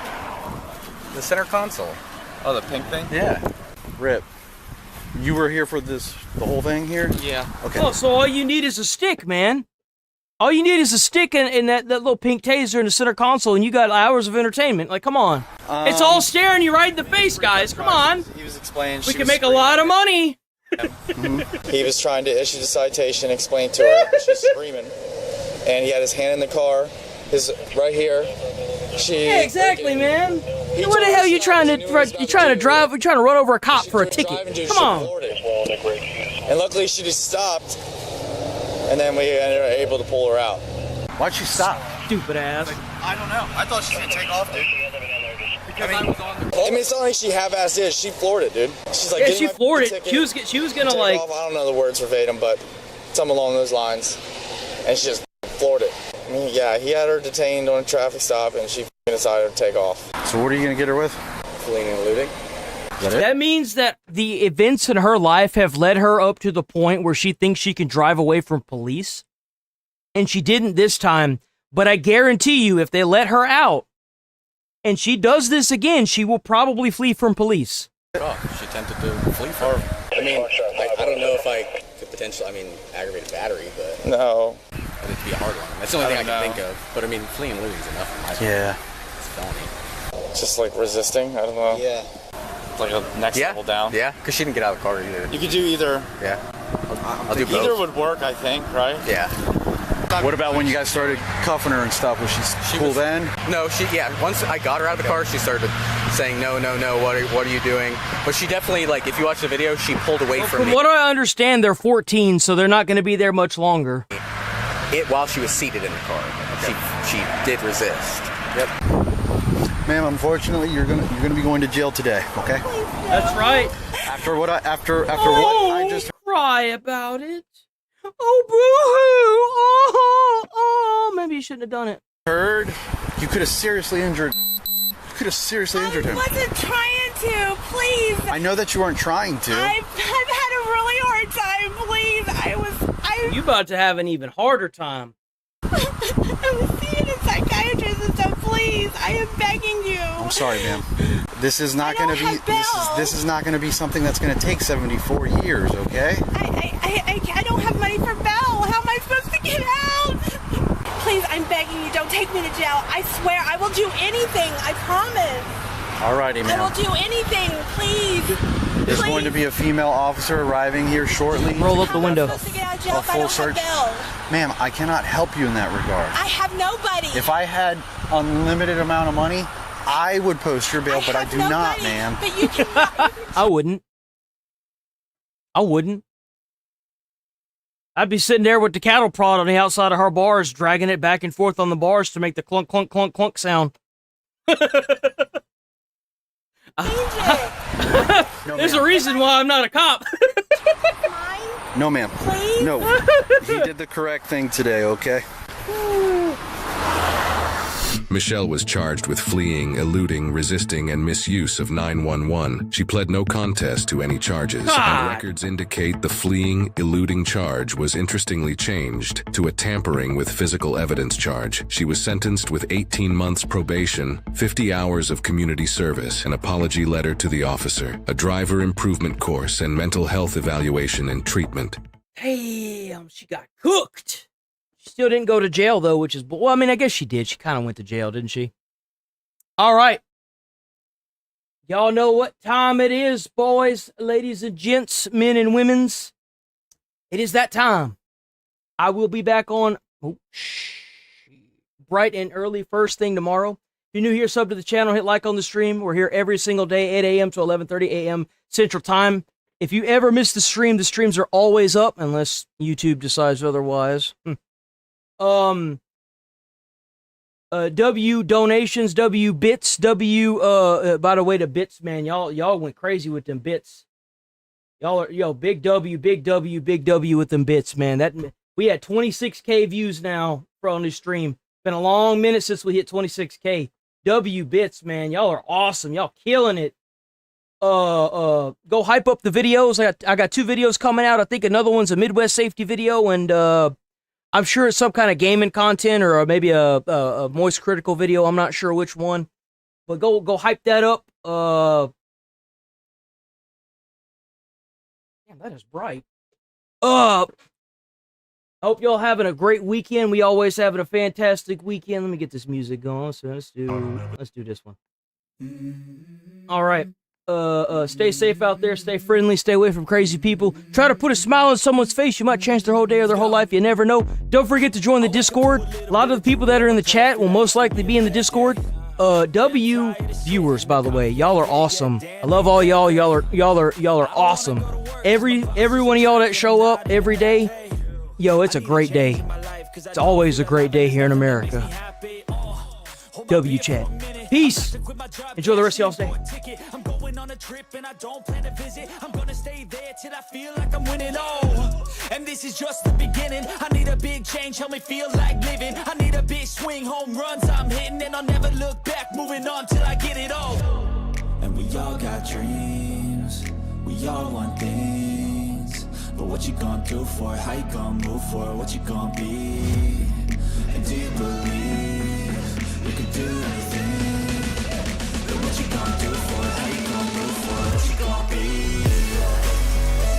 The center console. Oh, the pink thing? Yeah. Rip. You were here for the whole thing here? Yeah. Okay. Oh, so all you need is a stick, man. All you need is a stick and that little pink taser in the center console, and you got hours of entertainment. Like, come on. It's all staring you right in the face, guys. Come on. He was explaining. We can make a lot of money. He was trying to issue the citation, explain to her, but she's screaming. And he had his hand in the car, his right here. Yeah, exactly, man. What the hell are you trying to drive? You're trying to run over a cop for a ticket. Come on. And luckily she just stopped, and then we were able to pull her out. Why'd she stop? Stupid ass. I don't know. I thought she was gonna take off, dude. I mean, it's not like she half-assed did. She floored it, dude. She's like, Yeah, "Give she me my floored it. ticket, She was gonna take like. off." I don't know the words verbatim, but something along those lines. And she just floored it. I mean, yeah, he had her detained on a traffic stop, and she decided to take off. So what are you gonna get her with? Fleeing and looting. That means that the events in her life have led her up to the point where she thinks she can drive away from police. And she didn't this time, but I guarantee you if they let her out and she does this again, she will probably flee from police. Oh, she attempted to flee from her. I mean, I don't know if I could potentially, aggravated battery, but... No. It'd be a hard one. That's the only thing I can think of. But I mean, fleeing and looting is enough in my opinion. Yeah. It's a felony. Just like resisting, I don't know. Yeah. Like a next level down. Yeah, because she didn't get out of the car either. You could do either. Yeah. I'll do both. Either would work, I think, right? Yeah. What about when you guys started cuffing her and stuff? Was she cool then? No, once I got her out of the car, she started saying, no, what are you doing? But she definitely, like, if you watch the video, she pulled away from From me. what I understand, they're 14, so they're not going to be there much longer. While she was seated in the car, she did resist. Yep. Ma'am, unfortunately, you're gonna be going to jail today. Okay. That's right. After what I just cry about it. Oh, boo-hoo. Oh, maybe you shouldn't have done it. heard, you could have seriously injured. You could have seriously injured him. I wasn't trying to. Please. I know that you weren't trying to. I've had a really hard time. Please. You about to have an even harder time. I was seeing a psychiatrist and stuff. Please, I am begging you. I'm sorry, ma'am. This is not going to be. This is not going to be something that's going to take 74 years. Okay. I don't have money for bail. How am I supposed to get out? Please, I'm begging you. Don't take me to jail. I swear, I will do anything. I promise. Alrighty, I ma'am. will do anything. Please. There's going to be a female officer arriving here shortly. Roll up the window. I'm supposed to get out of jail A if I full don't search. have bail. Ma'am, I cannot help you in that regard. I have nobody. If I had unlimited amount of money, I would post your bail, but I do not, ma'am. But you cannot. I wouldn't. I'd be sitting there with the cattle prod on the outside of her bars, dragging it back and forth on the bars to make the clunk, clunk, clunk, clunk sound. There's a reason why I'm not a cop. No, ma'am. No. He did the correct thing today, okay? Michelle was charged with fleeing, eluding, resisting, and misuse of 911. She pled no contest to any charges, and records indicate the fleeing, eluding charge was interestingly changed to a tampering with physical evidence charge. She was sentenced with 18 months probation, 50 hours of community service, an apology letter to the officer, a driver improvement course, and mental health evaluation and treatment. Damn, she got cooked. She still didn't go to jail, though, which is... Well, I mean, I guess she did. She kind of went to jail, didn't she? All right. Y'all know what time it is, boys, ladies and gents, men and women's. It is that time. I will be back on bright and early first thing tomorrow. If you're new here, sub to the channel, hit like on the stream. We're here every single day, 8 a.m. to 11:30 a.m. Central Time. If you ever miss the streams are always up, unless YouTube decides otherwise. W donations, W bits, W, by the way, the bits, man, y'all went crazy with them bits. Y'all are, big W, big W, big W with them bits, man. We had 26K views now on this stream. Been a long minute since we hit 26K. W bits, man. Y'all are awesome. Y'all killing it. Go hype up the videos. I got 2 videos coming out. I think another one's a Midwest safety video, and I'm sure it's some kind of gaming content or maybe a moist critical video. I'm not sure which one, but go hype that up. Damn, that is bright. Hope y'all having a great weekend. We always having a fantastic weekend. Let me get this music going. So let's do this one. All right. Stay safe out there, stay friendly, stay away from crazy people. Try to put a smile on someone's face. You might change their whole day or their whole life. You never know. Don't forget to join the Discord. A lot of the people that are in the chat will most likely be in the Discord. W viewers, by the way, y'all are awesome. I love all y'all. Y'all are awesome. Every one of y'all that show up every day, it's a great day. It's always a great day here in America. W chat. Peace. Enjoy the rest of y'all's day. I'm going on a trip and I don't plan to visit. I'm gonna stay there till I feel like I'm winning. Oh, and this is just the beginning. I need a big change, help me feel like living. I need a big swing, home runs I'm hitting, and I'll never look back. Moving on till I get it all. And we all got dreams. We all want things. But what you gonna do for it? How you gonna move for it? What you gonna be?